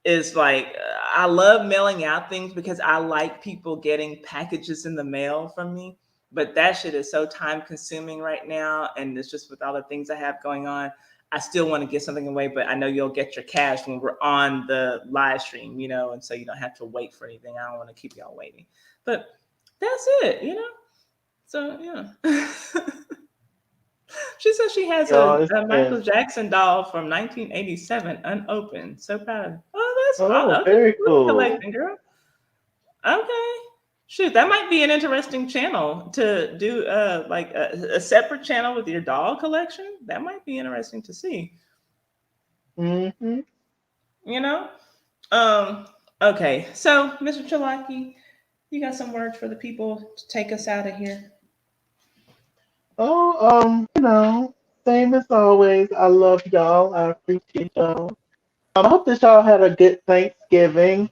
it's like I love mailing out things because I like people getting packages in the mail from me. But that shit is so time consuming right now. And it's just with all the things I have going on. I still want to get something away, but I know you'll get your cash when we're on the live stream, and so you don't have to wait for anything. I don't want to keep y'all waiting. But that's it. So, yeah. She says she has Y'all, a it's Michael been Jackson doll from 1987 unopened. So proud of her. Oh, oh, that's okay. very Good cool. collecting, girl. Okay. Shoot, that might be an interesting channel to do, like a separate channel with your doll collection. That might be interesting to see. Hmm. You know. Um. Okay. So, Mr. Chalaki, you got some words for the people to take us out of here. Oh, same as always. I love y'all. I appreciate y'all. I hope that y'all had a good Thanksgiving.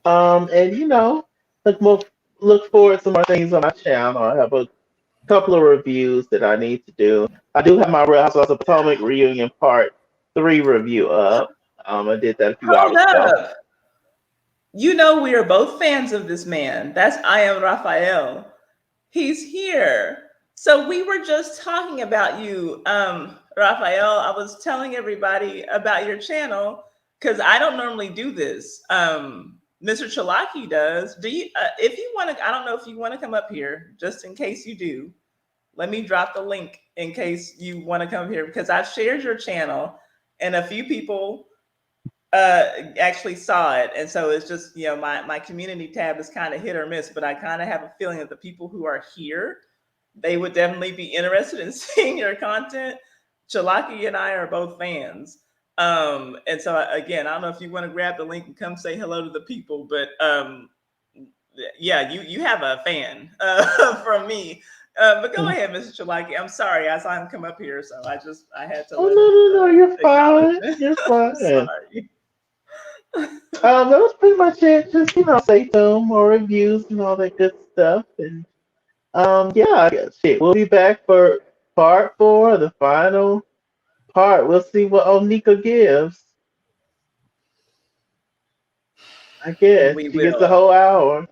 And look forward to more things on my channel. I have a couple of reviews that I need to do. I do have my Real Housewives of Potomac reunion part 3 review up. I did that a few Hold hours ago. up. We are both fans of this man. That's I am Raphael. He's here. So we were just talking about you, Raphael. I was telling everybody about your channel because I don't normally do this. Mr. Chalaki does. Do you? If you want to, I don't know if you want to come up here, just in case you do. Let me drop the link in case you want to come here because I've shared your channel, and a few people actually saw it. And so it's just, my community tab is kind of hit or miss, but I kind of have a feeling that the people who are here, they would definitely be interested in seeing your content. Chalaki and I are both fans. And so again, I don't know if you want to grab the link and come say hello to the people, but yeah, you have a fan from me. But go ahead, Mr. Chalaki. I'm sorry, I saw him come up here, so I had to Oh no, no, no, you're acknowledge fine. it. You're fine. Sorry. That was pretty much it. Just say film or reviews and all that good stuff. And yeah, I guess shit. We'll be back for part four, the final part. We'll see what Onika gives. I guess We she gets a will. whole hour.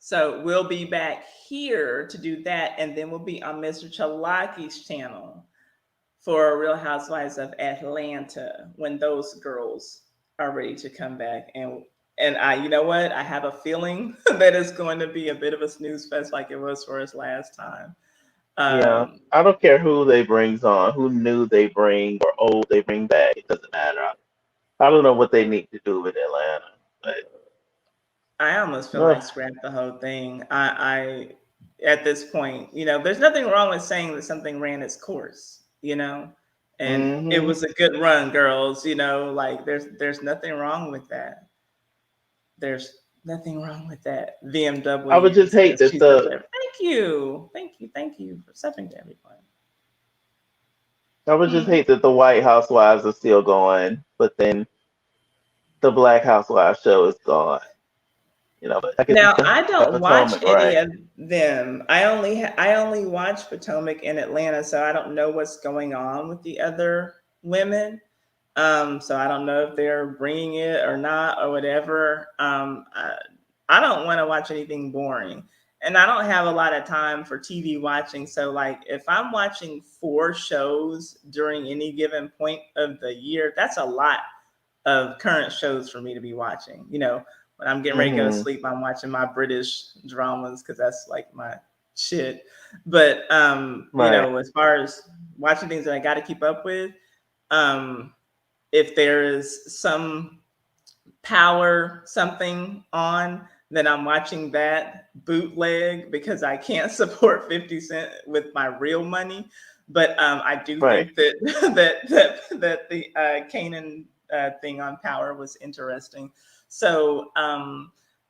So we'll be back here to do that, and then we'll be on Mr. Chalaki's channel for Real Housewives of Atlanta when those girls are ready to come back. And I, you know what? I have a feeling that it's going to be a bit of a snooze fest like it was for us last time. Yeah, Um, I don't care who they brings on, who new they bring or old they bring back. It doesn't matter. I don't know what they need to do with Atlanta, but I almost feel like ugh. scrap the whole thing. At this point, there's nothing wrong with saying that something ran its course, and it Hmm. was a good run, girls. Like there's nothing wrong with that. There's nothing wrong with that. I would VMW just hate says that she's up the there. Thank you for stepping to everyone. I would just Mm. hate that the White Housewives are still going, but then the Black Housewives show is gone. But I guess Now it's the I don't watch Potomac, any right? of them. I only watch Potomac in Atlanta, so I don't know what's going on with the other women. So I don't know if they're bringing it or not or whatever. I don't want to watch anything boring, and I don't have a lot of time for TV watching. So like, if I'm watching 4 shows during any given point of the year, that's a lot of current shows for me to be watching. When I'm getting ready to go to Hmm. sleep, I'm watching my British dramas because that's like my shit. But Right, as far as watching things that I got to keep up with, um, if there is some power something on, then I'm watching that bootleg because I can't support 50 Cent with my real money. But I do right. think that that the Kanan thing on Power was interesting. So,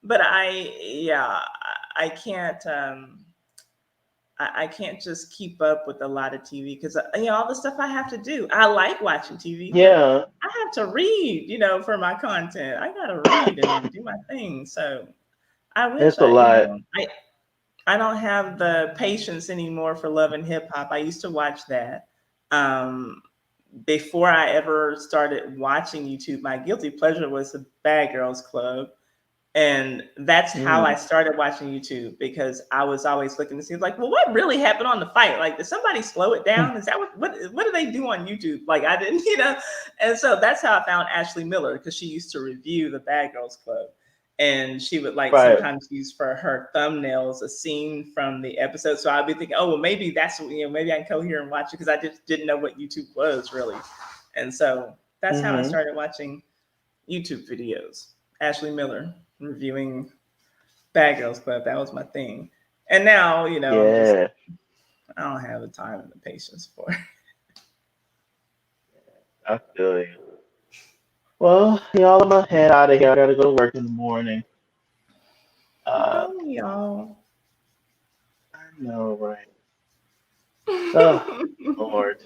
but yeah, I can't. I can't just keep up with a lot of TV because all the stuff I have to do. I like watching TV, but Yeah, I have to read, for my content. I gotta read and do my thing. So I wish it's a lot. I don't have the patience anymore for Love and Hip Hop. I used to watch that. Um, Before I ever started watching YouTube, my guilty pleasure was the Bad Girls Club. And that's how I Mm, started watching YouTube because I was always looking to see like, well, what really happened on the fight? Like, did somebody slow it down? Is that what do they do on YouTube? Like, I didn't, And so that's how I found Ashley Miller because she used to review the Bad Girls Club, and she would like right. sometimes use for her thumbnails a scene from the episode. So I'd be thinking, oh, well, maybe that's maybe I can go here and watch it because I just didn't know what YouTube was really, and so that's how I Hmm. started watching YouTube videos. Ashley Miller reviewing Bad Girls Club. That was my thing. And now, I'm just Yeah, I don't have the time and the patience for it. I feel you. Well, y'all, I'm gonna head out of here. I gotta go to work in the morning. Uh, Go, y'all. I know, right? Oh, Lord.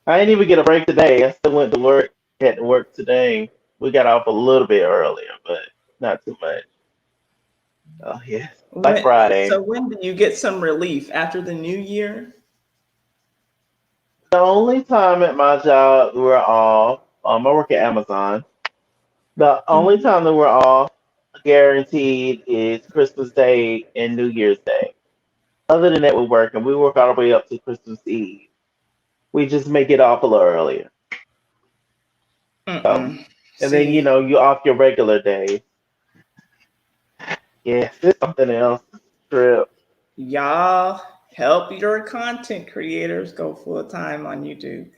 I didn't even get a break today. I still went to work. Had to work today. We got off a little bit earlier, but not too much. Oh, yes. Like when, Friday. so when do you get some relief after the new year? The only time at my job we're off, I work at Amazon. The only Mhm. time that we're off guaranteed is Christmas Day and New Year's Day. Other than that, we're working. We work all the way up to Christmas Eve. We just make it off a little earlier. Um, Mm-mm. and then, See, you off your regular day. Yes, it's something else. Trip. y'all help your content creators go full time on YouTube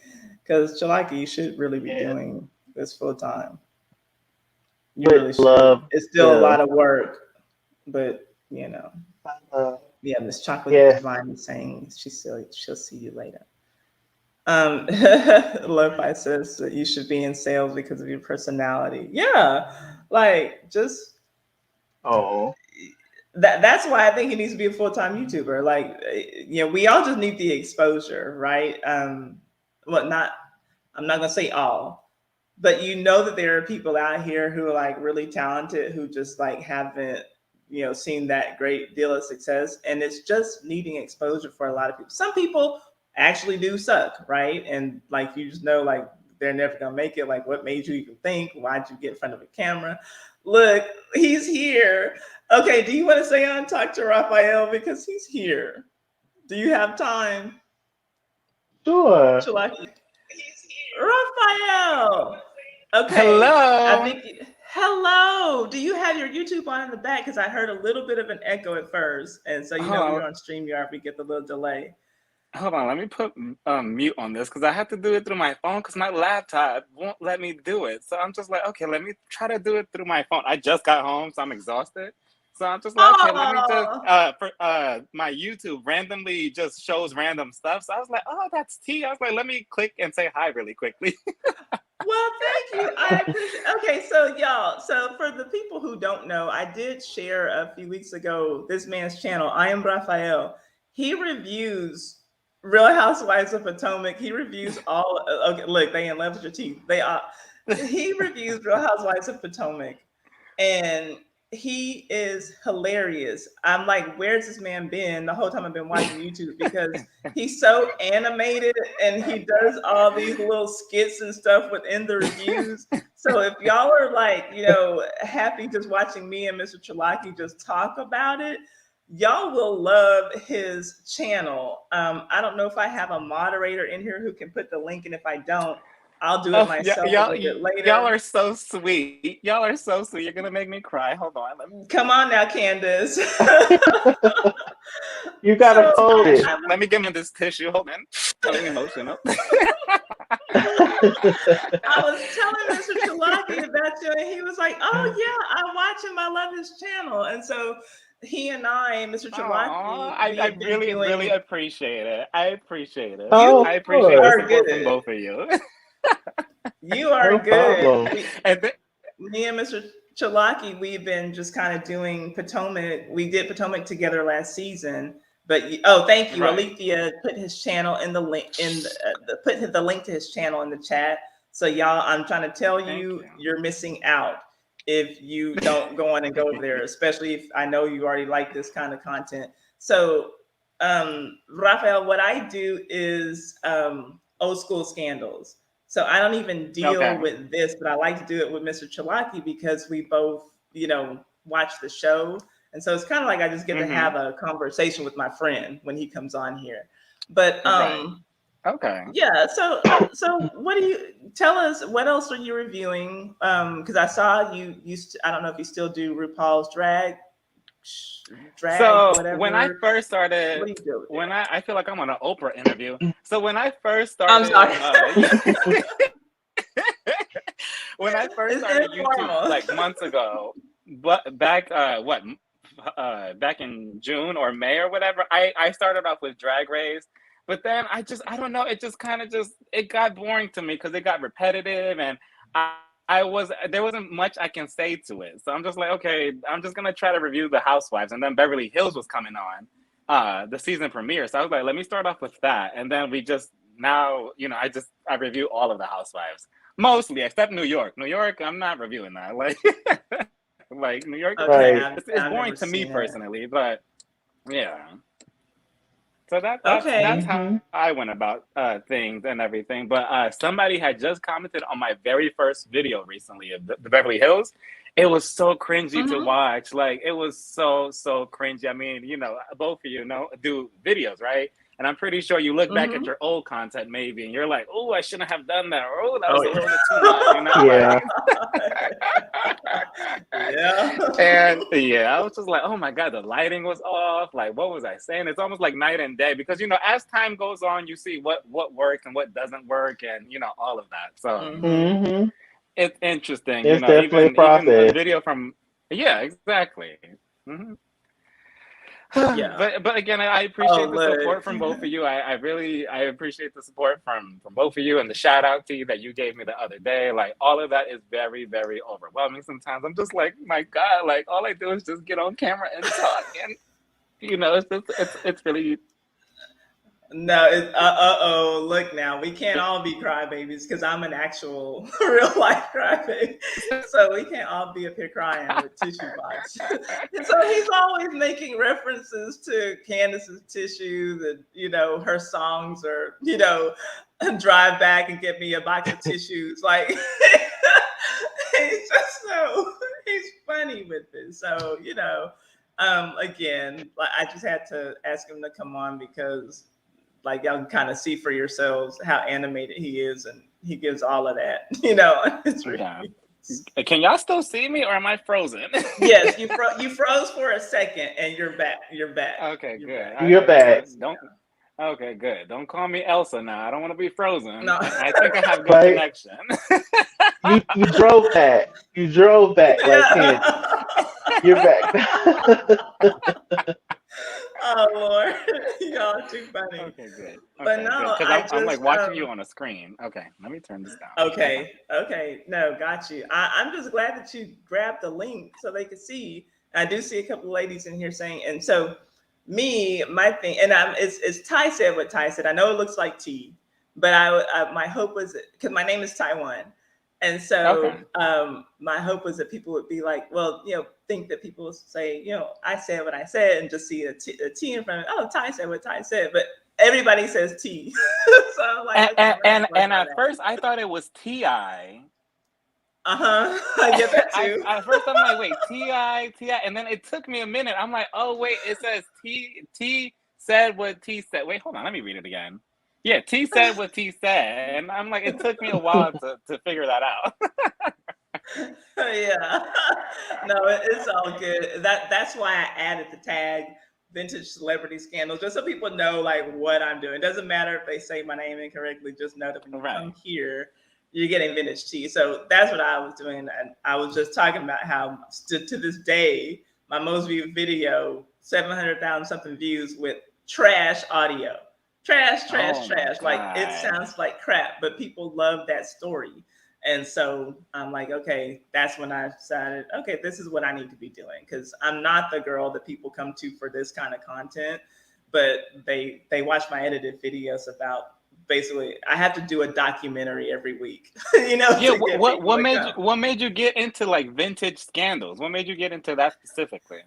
because Chalaki, you should really be Yeah. doing this full time. You With really should. love, It's still a too. lot of work, but Uh, yeah, Miss Chocolate yes. Divine is saying she'll see you later. Lo-Fi says that you should be in sales because of your personality. Yeah, like just Oh, that's why I think he needs to be a full-time YouTuber. Like, we all just need the exposure, right? Well, not I'm not gonna say all, but you know that there are people out here who are like really talented who just like haven't seen that great deal of success, and it's just needing exposure for a lot of people. Some people actually do suck, right? And like you just know like they're never gonna make it. Like, what made you even think? Why'd you get in front of a camera? Look, he's here. Okay, do you want to say on talk to Raphael because he's here? Do you have time, sure. Chalaki? Raphael. Okay, I Hello. think. Hello. Do you have your YouTube on in the back? Because I heard a little bit of an echo at first, and so Hold we're on. on Streamyard. We get the little delay. Hold on. Let me put mute on this because I have to do it through my phone because my laptop won't let me do it. So I'm just like, okay, let me try to do it through my phone. I just got home, so I'm exhausted. So I'm just like, okay, let me just Oh, for my YouTube randomly just shows random stuff. So I was like, oh, that's T. I was like, let me click and say hi really quickly. well, thank you. I appreciate. Okay, so y'all, so for the people who don't know, I did share a few weeks ago this man's channel. I am Raphael. He reviews Real Housewives of Potomac. He reviews all. Okay, look, they in love with your teeth. They are. He reviews Real Housewives of Potomac, and he is hilarious. I'm like, where's this man been the whole time I've been watching YouTube? Because he's so animated and he does all these little skits and stuff within the reviews. So if y'all are like, happy just watching me and Mr. Chalaki just talk about it, y'all will love his channel. I don't know if I have a moderator in here who can put the link, and if I don't, I'll do it Oh, myself a little bit y'all later. are so sweet. Y'all are so sweet. You're gonna make me cry. Hold on. Come on now, Candace. You gotta So hold it. I Let me give him this tissue. Hold on. Getting emotional. I was telling Mr. Chalaki about you, and he was like, "Oh yeah, I watch him. I love his channel." And so he and I, Mr. Aw, Chalaki, we I have been really, really doing. appreciate it. I appreciate it. You Oh, I of appreciate the course. are support from good. both of you. You are No good. problem. And then, Me and Mr. Chalaki, we've been just kind of doing Potomac. We did Potomac together last season. But oh, thank you, right. Alethea put his channel in the link put the link to his channel in the chat. So y'all, I'm trying to tell Thank you, you. you're missing out if you don't go on and go over there. Especially if I know you already like this kind of content. So, Raphael, what I do is old school scandals. So I don't even deal Okay. with this, but I like to do it with Mr. Chalaki because we both, watch the show. And so it's kind of like I just get to Mm-hmm. have a conversation with my friend when he comes on here. But Right. Okay. yeah, so what do you tell us what else are you reviewing? Because I saw I don't know if you still do RuPaul's drag, So when I whatever. first What started, do you do when there? I feel like I'm on an Oprah interview. So when I first I'm started, sorry. when I first It's started YouTube informal. like months ago, but back back in June or May or whatever, I started off with Drag Race, but then I don't know, it just kind of just it got boring to me because it got repetitive and I was there wasn't much I can say to it. So I'm just like, okay, I'm just gonna try to review the Housewives, and then Beverly Hills was coming on, the season premiere. So I was like, let me start off with that, and then we just now, I review all of the Housewives mostly, except New York. New York, I'm not reviewing that. Like, like New York is Okay, just Right. it's I've boring never to me seen it. personally, but yeah. So that's Okay. how Hmm. I went about things and everything. But somebody had just commented on my very first video recently of the Beverly Hills. It was so cringy to Mm-hmm. watch. Like it was so cringy. I mean, both of you know do videos, right? And I'm pretty sure you look back at Mm-hmm. your old content maybe, and you're like, "Oh, I shouldn't have done that," or "Oh, that Oh was a little bit too much," like. Yeah. yeah. And yeah, I was just like, oh my God, the lighting was off. Like, what was I saying? It's almost like night and day because, as time goes on, you see what works and what doesn't work and, all of that. So Mm-hmm. Hmm. it's interesting, It's definitely a even a process. video from, yeah, exactly. Hmm. Yeah. But again, I Oh, appreciate the look. support from both of you. I really I appreciate the support from both of you, and the shout out to you that you gave me the other day. Like all of that is very very overwhelming. Sometimes I'm just like, my God, like all I do is just get on camera and talk, and it's just it's really No, oh, look now, we can't all be crybabies because I'm an actual real life crybaby. So we can't all be up here crying with tissue box. And so he's always making references to Candace's tissues and, her songs or, drive back and get me a box of tissues. Like, he's just he's funny with it. So, again, like, I just had to ask him to come on because like y'all can kind of see for yourselves how animated he is, and he gives all of that, it's yeah. reviews. Can y'all still see me, or am I frozen? Yes, you froze for a second, and you're back. You're back. Okay, You're good. back. I, You're I just back, don't. Okay, good. Don't call me Elsa now. I don't want to be frozen. No. I think I have good right? connection. You drove back. You drove back like Candy. Yeah. You're back. Oh Lord, y'all are too funny. Okay, good. But Okay, good. no, Because I I'm just like watching you on a screen. Okay, let me turn this down. Okay. okay, no, got you. I'm just glad that you grabbed the link so they could see. I do see a couple of ladies in here saying, and so my thing, and it's Ty said what Ty said. I know it looks like T, but my hope was because my name is Taiwan, and so Okay. my hope was that people would be like, well, think that people say, I said what I said, and just see a T in front of it. Oh, Ty said what Ty said, but everybody says T, so I'm like, And okay, and I'm gonna have and, to work and on at that. first I thought it was Ti. I get that I too. at first I'm like, wait, Ti, and then it took me a minute. I'm like, oh wait, it says T said what T said. Wait, hold on, let me read it again. Yeah, T said what T said, and I'm like, it took me a while to figure that out. Yeah. No, it's all good. That's why I added the tag vintage celebrity scandals, just so people know like what I'm doing. It doesn't matter if they say my name incorrectly, just know that when you come Right. here, you're getting vintage tea. So that's what I was doing. And I was just talking about how to this day, my most viewed video, 700,000 something views with trash audio. Trash, trash, Oh my trash. Like it God. sounds like crap, but people love that story. And so I'm like, okay, that's when I decided, okay, this is what I need to be doing because I'm not the girl that people come to for this kind of content, but they watch my edited videos about basically I have to do a documentary every week, Yeah, to get people to come. what made you get into like vintage scandals? What made you get into that specifically?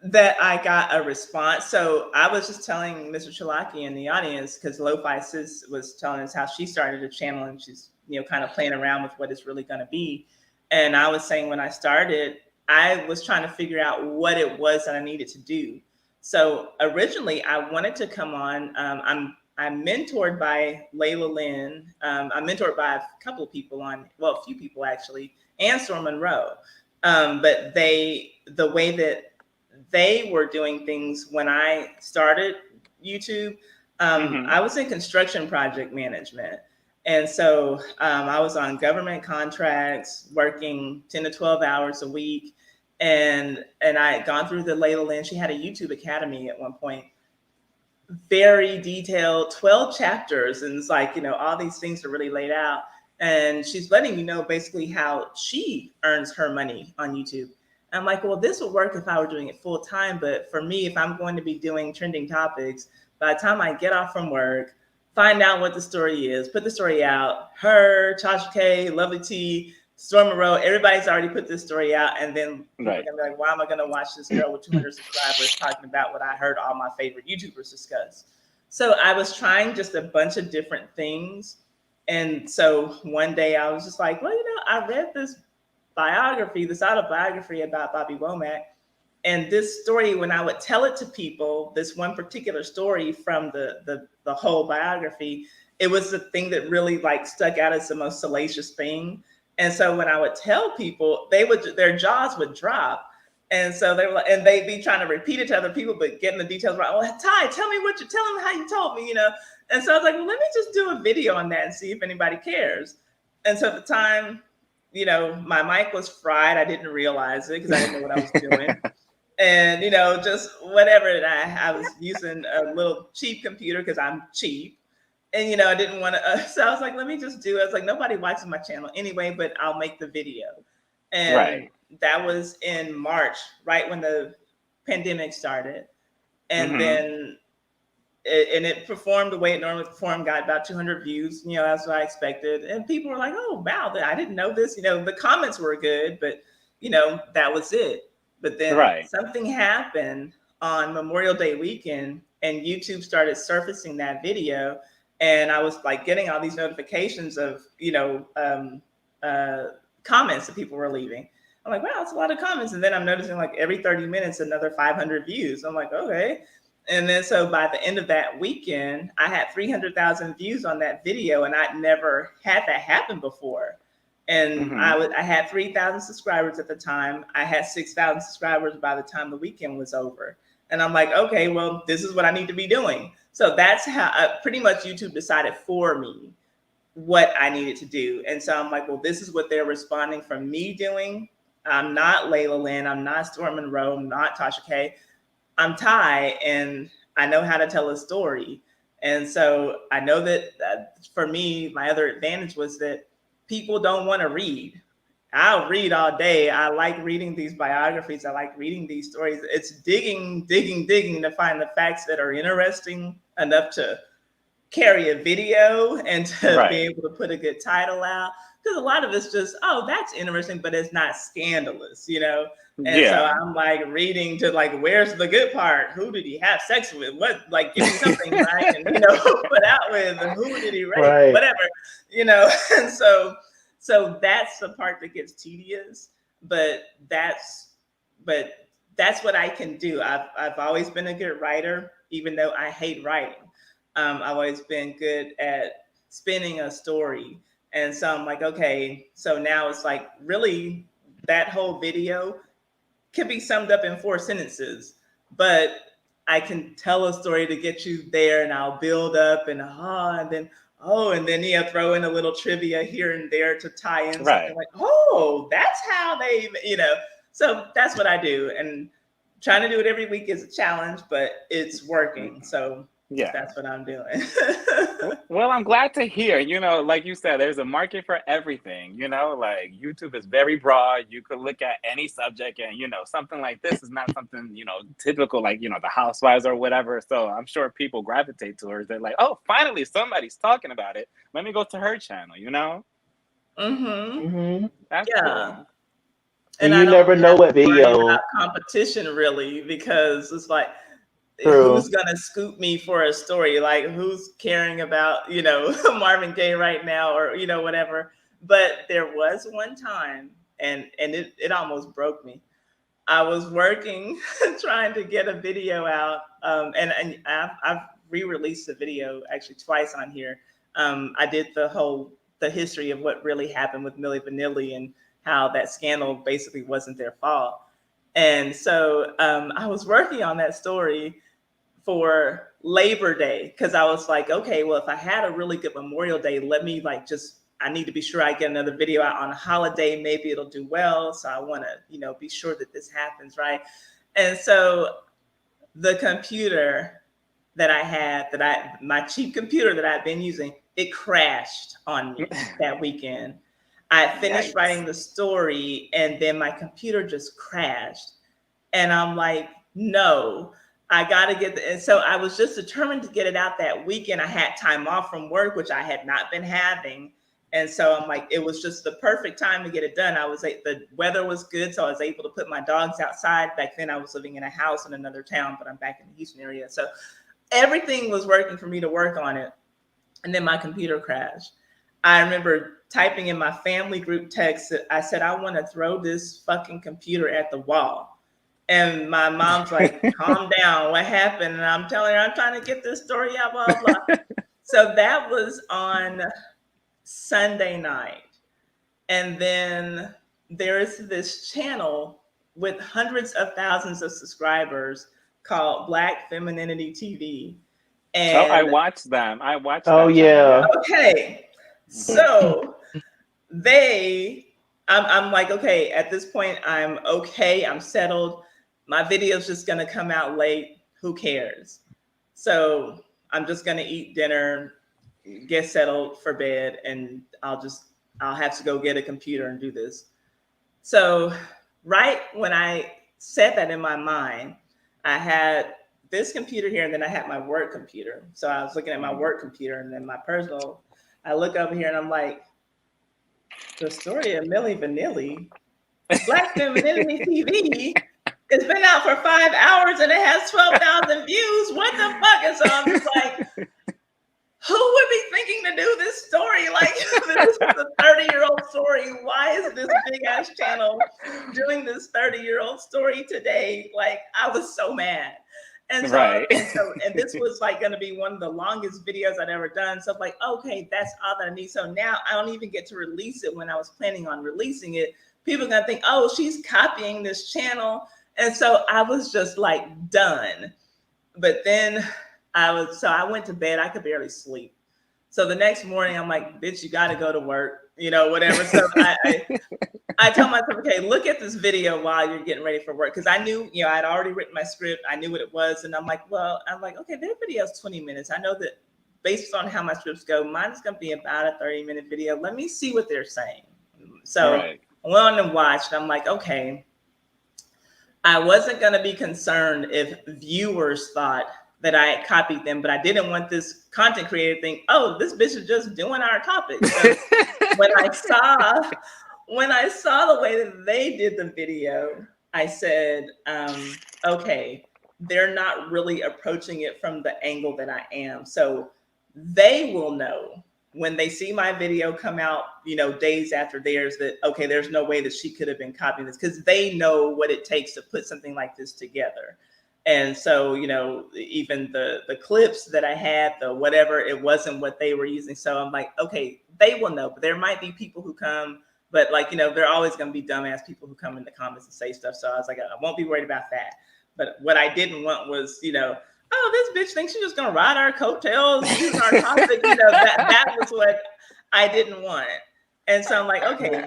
That I got a response. So I was just telling Mr. Chalaki in the audience because Lo-Fi Sis was telling us how she started a channel and she's kind of playing around with what it's really going to be. And I was saying when I started, I was trying to figure out what it was that I needed to do. So originally, I wanted to come on. I'm mentored by Layla Lynn. I'm mentored by a couple of people a few people actually, and Storm Monroe. But the way that they were doing things when I started YouTube. Mm-hmm. I was in construction project management. And so I was on government contracts, working 10 to 12 hours a week. And I had gone through the Layla Lynn. She had a YouTube Academy at one point, very detailed, 12 chapters. And it's like, all these things are really laid out. And she's letting me know basically how she earns her money on YouTube. I'm like, well, this would work if I were doing it full time. But for me, if I'm going to be doing trending topics, by the time I get off from work, find out what the story is, put the story out, her, Tasha K, Lovely T, Storm Monroe, everybody's already put this story out. And then people are Right. going to be like, why am I going to watch this girl with 200 subscribers talking about what I heard all my favorite YouTubers discuss? So I was trying just a bunch of different things. And so one day I was just like, well, I read this biography, this autobiography about Bobby Womack. And this story, when I would tell it to people, this one particular story from the whole biography, it was the thing that really like stuck out as the most salacious thing. And so when I would tell people, their jaws would drop. And so they were like, and they'd be trying to repeat it to other people, but getting the details right. Well, Ty, tell me how you told me. And so I was like, well, let me just do a video on that and see if anybody cares. And so at the time, my mic was fried. I didn't realize it because I didn't know what I was doing. and just whatever. And I was using a little cheap computer because I'm cheap, and I didn't want to. So I was like, let me just do it. I was like, nobody watches my channel anyway, but I'll make the video. And Right. that was in March, right when the pandemic started, and Mm-hmm. then it performed the way it normally performed, got about 200 views. That's what I expected. And people were like, oh, wow, I didn't know this. The comments were good, but, that was it. But then Right. something happened on Memorial Day weekend, and YouTube started surfacing that video. And I was like getting all these notifications of, uh, comments that people were leaving. I'm like, wow, it's a lot of comments. And then I'm noticing like every 30 minutes, another 500 views. I'm like, okay. And then so by the end of that weekend, I had 300,000 views on that video, and I'd never had that happen before. And Mm-hmm. I had 3,000 subscribers at the time. I had 6,000 subscribers by the time the weekend was over. And I'm like, okay, well, this is what I need to be doing. So that's how pretty much YouTube decided for me what I needed to do. And so I'm like, well, this is what they're responding from me doing. I'm not Layla Lynn. I'm not Storm Monroe. I'm not Tasha K. I'm Ty, and I know how to tell a story. And so I know that for me, my other advantage was that people don't want to read. I'll read all day. I like reading these biographies. I like reading these stories. It's digging, digging, digging to find the facts that are interesting enough to carry a video and to be Right. able to put a good title out. Because a lot of it's just, oh, that's interesting, but it's not scandalous. And so Yeah. I'm like reading to like, where's the good part? Who did he have sex with? What, like, give me something that I can, put out with. And who did he rape? Right. Whatever. And so that's the part that gets tedious, but but that's what I can do. I've always been a good writer, even though I hate writing. I've always been good at spinning a story. And so I'm like, okay, so now it's like really that whole video can be summed up in 4 sentences, but I can tell a story to get you there, and I'll build up and then throw in a little trivia here and there to tie in something Right. like, oh, that's how so that's what I do. And trying to do it every week is a challenge, but it's working. So Yeah. that's what I'm doing. Well, I'm glad to hear. Like you said, there's a market for everything. Like YouTube is very broad. You could look at any subject, and something like this is not something typical, like the housewives or whatever. So I'm sure people gravitate towards it. Like, oh, finally somebody's talking about it. Let me go to her channel. Mm-hmm. Hmm. That's Yeah. cool. And And I you don't never know have to what worry about video. competition really, because it's like, True. who's gonna scoop me for a story? Like, who's caring about Marvin Gaye right now, or whatever. But there was one time, and it almost broke me. I was working trying to get a video out, and I've re-released the video actually twice on here. I did the history of what really happened with Milli Vanilli and how that scandal basically wasn't their fault. And so I was working on that story for Labor Day, because I was like, okay, well, if I had a really good Memorial Day, let me I need to be sure I get another video out on a holiday. Maybe it'll do well. So I want to, be sure that this happens, right? And so the computer that I had, my cheap computer that I've been using, it crashed on me that weekend. I finished Yikes. writing the story, and then my computer just crashed. And I'm like, no, I got to and so I was just determined to get it out that weekend. I had time off from work, which I had not been having. And so I'm like, it was just the perfect time to get it done. The weather was good, so I was able to put my dogs outside. Back then I was living in a house in another town, but I'm back in the Houston area. So everything was working for me to work on it. And then my computer crashed. I remember typing in my family group text that I said, I want to throw this fucking computer at the wall. And my mom's like, calm down, what happened? And I'm telling her, I'm trying to get this story out, blah, blah. So that was on Sunday night. And then there is this channel with hundreds of thousands of subscribers called Black Femininity TV. Oh, I And watched them. I watched Oh that channel. yeah. Yeah. okay, Hmm. so I'm like, okay, at this point, I'm okay, I'm settled. my video's just gonna come out late. Who cares? So I'm just gonna eat dinner, get settled for bed, and I'll have to go get a computer and do this. So right when I said that in my mind, I had this computer here, and then I had my work computer. So I was looking at my Mhm. work computer, and then my personal. I look over here, and I'm like, the story of Millie Vanilli, Black Femininity TV. It's been out for 5 hours and it has 12,000 views. What the fuck? And so I'm just like, who would be thinking to do this story? Like, this is a 30-year-old story. Why is this big ass channel doing this 30-year-old story today? Like, I was so mad. And so, Right. and this was like going to be one of the longest videos I'd ever done. So, I'm like, okay, that's all that I need. So now I don't even get to release it when I was planning on releasing it. People are going to think, oh, she's copying this channel. And so I was just like done. But then I went to bed. I could barely sleep. So the next morning, I'm like, bitch, you got to go to work, whatever. So I tell myself, okay, look at this video while you're getting ready for work. Cause I knew, I'd already written my script. I knew what it was. And I'm like, okay, their video is 20 minutes. I know that based on how my scripts go, mine's going to be about a 30-minute video. Let me see what they're saying. So Right. I went on and watched. I'm like, okay, I wasn't going to be concerned if viewers thought that I had copied them, but I didn't want this content creator to think, oh, this bitch is just doing our topic. So when I saw the way that they did the video, I said, okay, they're not really approaching it from the angle that I am. So they will know when they see my video come out, days after theirs, that okay, there's no way that she could have been copying this, because they know what it takes to put something like this together. And so, even the clips that I had, the whatever, it wasn't what they were using. So I'm like, okay, they will know. But there might be people who come, but like, there are always going to be dumbass people who come in the comments and say stuff. So I was like, I won't be worried about that. But what I didn't want was, oh, this bitch thinks she's just gonna ride our coattails using our topic. That was what I didn't want. And so I'm like, okay,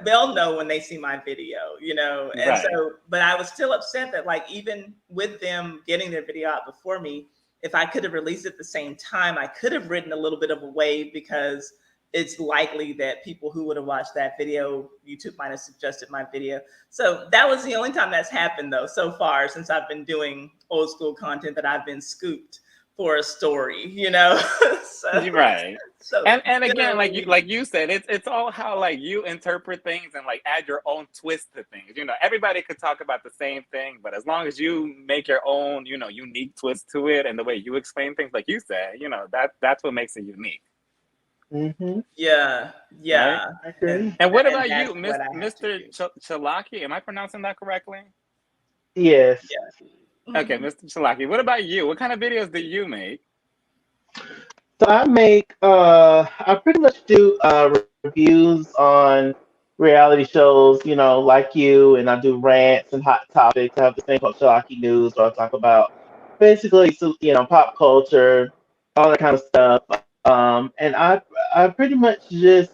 they'll know when they see my video, And Right. so, but I was still upset that, like, even with them getting their video out before me, if I could have released it at the same time, I could have written a little bit of a wave, because it's likely that people who would have watched that video, YouTube might have suggested my video. So that was the only time that's happened, though, so far, since I've been doing old school content, that I've been scooped for a story, so, You're right. so And again, like you generally, said, it's all how like you interpret things and like add your own twist to things. Everybody could talk about the same thing, but as long as you make your own, unique twist to it and the way you explain things, like you said, that's what makes it unique, Hmm. yeah, right? yeah, I and agree. And what and about that's you, what I have to Mr. do. Chalaki? Am I pronouncing that correctly? Yes. Yeah. Okay, Mhm. Mr. Chalaki. What about you? What kind of videos do you make? So I pretty much do reviews on reality shows, like you, and I do rants and hot topics. I have this thing called Chalaki News where I talk about basically, pop culture, all that kind of stuff. And I pretty much just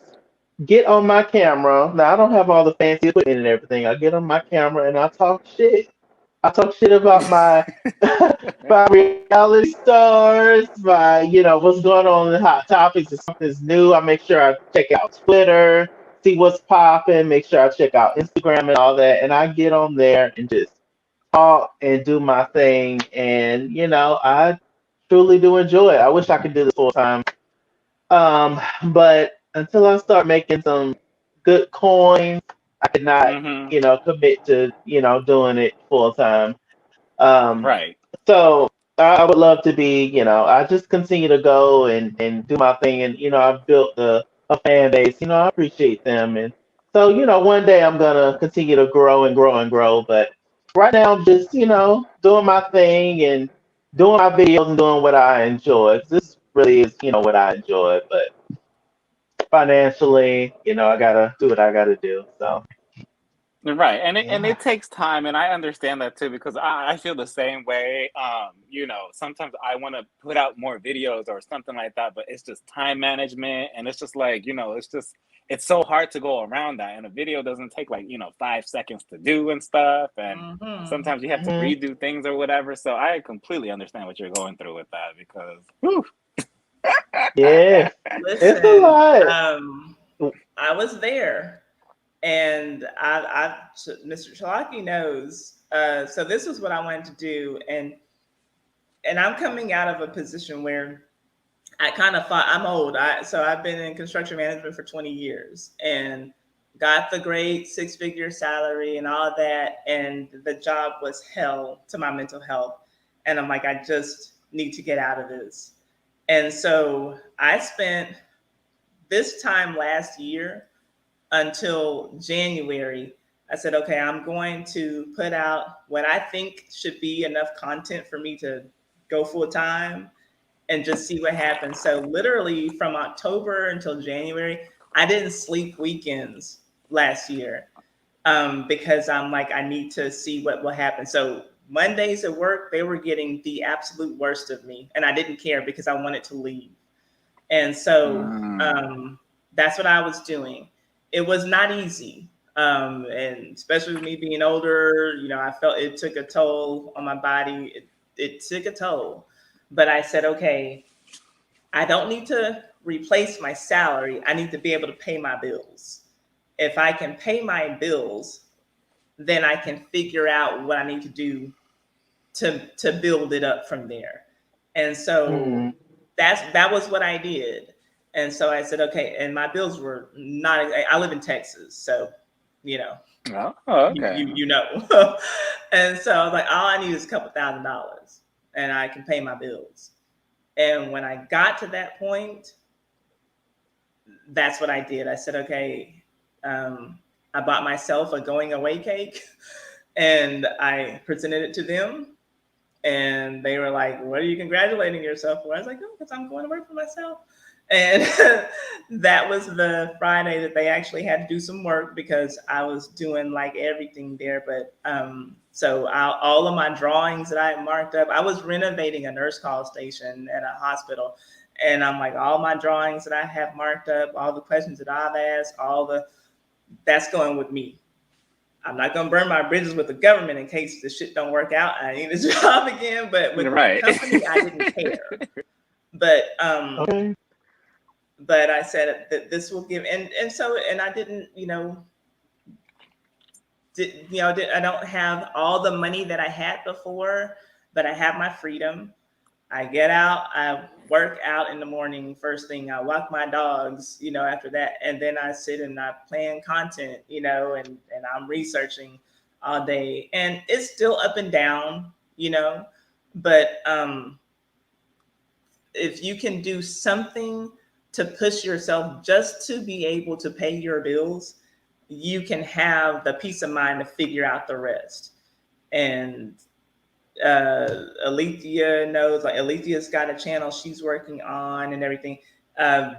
get on my camera. Now I don't have all the fancy equipment and everything. I get on my camera and I talk shit. I talk shit about my reality stars, my what's going on in hot topics. If something's new, I make sure I check out Twitter, see what's popping, make sure I check out Instagram and all that, and I get on there and just talk and do my thing. And I truly do enjoy it. I wish I could do this full time, but until I start making some good coins, I could not Mm-hmm. commit to doing it full time. Um, Right. so I would love to be, I just continue to go and do my thing. And, I've built a fan base, I appreciate them. And so, one day I'm going to continue to grow and grow and grow. But right now I'm just, doing my thing and doing my videos and doing what I enjoy. This really is, what I enjoy. But financially, I got to do what I got to do. So, Right, and Yeah. it takes time, and I understand that too because I feel the same way. Sometimes I want to put out more videos or something like that, but it's just time management, and it's just like it's so hard to go around that. And a video doesn't take like 5 seconds to do and stuff, and Hmm. sometimes you have to Mhm. redo things or whatever. So I completely understand what you're going through with that because, whew. Yes. It's a Listen, lot. um, I was there, and Mr. Chalaki knows. So this was what I wanted to do, and I'm coming out of a position where I kind of thought I'm old. I've been in construction management for 20 years and got the great six-figure salary and all that, and the job was hell to my mental health. And I'm like, I just need to get out of this. And so I spent this time last year until January. I said, okay, I'm going to put out what I think should be enough content for me to go full time and just see what happens. So literally from October until January, I didn't sleep weekends last year, because I'm like, I need to see what will happen. So Mondays at work, they were getting the absolute worst of me, and I didn't care because I wanted to leave. And so Mm. that's what I was doing. It was not easy. And especially with me being older, I felt it took a toll on my body. It took a toll. But I said, okay, I don't need to replace my salary. I need to be able to pay my bills. If I can pay my bills, then I can figure out what I need to do to build it up from there. And so Mhm. that was what I did. And so I said, okay, and my bills were not. I live in Texas, so you know, Oh, you okay. you, you know. And so I was like, all I need is a couple $1,000, and I can pay my bills. And when I got to that point, that's what I did. I said, okay, I bought myself a going away cake, and I presented it to them, and they were like, "What are you congratulating yourself for?" I was like, "Oh, because I'm going to work for myself." And that was the Friday that they actually had to do some work because I was doing like everything there. But all of my drawings that I had marked up, I was renovating a nurse call station at a hospital. And I'm like, all my drawings that I have marked up, all the questions that I've asked, that's going with me. I'm not gonna burn my bridges with the government in case the shit don't work out. I need a job again. But with the Right. company, I didn't care. But Okay. but I said that this will give, and I didn't, I don't have all the money that I had before, but I have my freedom. I get out, I work out in the morning, first thing, I walk my dogs, after that, and then I sit and I plan content, and I'm researching all day. And it's still up and down, but if you can do something to push yourself just to be able to pay your bills, you can have the peace of mind to figure out the rest. And Alethea knows, like Alethea's got a channel she's working on and everything. Um,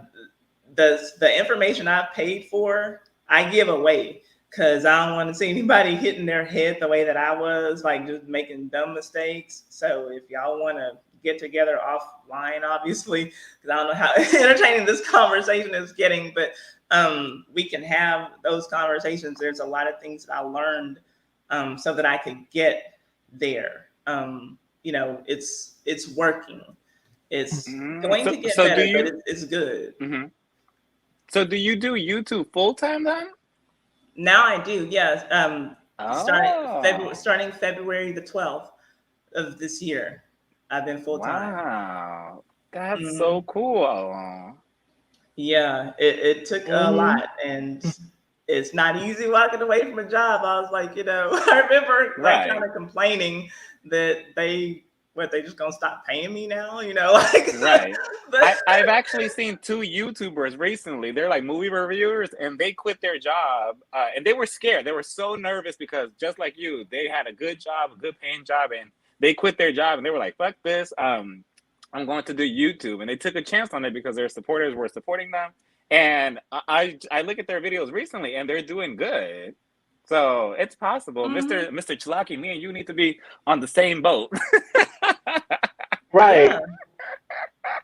the information I've paid for, I give away because I don't want to see anybody hitting their head the way that I was, like just making dumb mistakes. So if y'all want to get together offline, obviously, because I don't know how entertaining this conversation is getting, but we can have those conversations. There's a lot of things that I learned, so that I could get there. It's working. It's Mm, going so to get so do better, but you it's good. mhm. So do you do YouTube full time then? Now I do, yes. Oh, Starting February the 12th of this year, I've been full time. wow. That's so Hmm. cool. Yeah, it took a Mhm. lot, and it's not easy walking away from a job. I was like, I remember like kind Right. of complaining that they just gonna stop paying me now, like, Right. but I've actually seen two YouTubers recently. They're like movie reviewers and they quit their job. And they were scared. They were so nervous because just like you, they had a good job, a good paying job, and they quit their job and they were like, fuck this. I'm going to do YouTube. And they took a chance on it because their supporters were supporting them. And I look at their videos recently and they're doing good. So it's possible, Hmm. Mr. Chalaki. Me and you need to be on the same boat. Right. Yeah,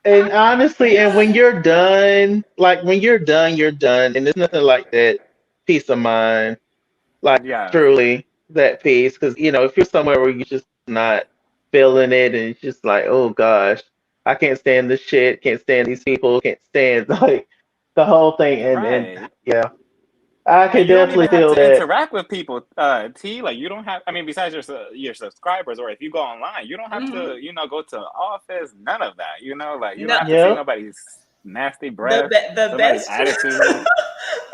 And honestly, and yeah. when you're done, like when you're done, and there's nothing like that peace of mind, like Yes. truly that peace. Because if you're somewhere where you're just not feeling it, and it's just like, oh gosh, I can't stand this shit, can't stand these people, can't stand like the whole thing, and Right. yeah, I And can you don't definitely even have feel to that. interact with people, T. Like you don't have. I mean, besides your subscribers, or if you go online, you don't have Hmm. to, go to office. None of that. Like you don't No, have to see Yep. nobody's nasty the breath, the somebody's best attitude.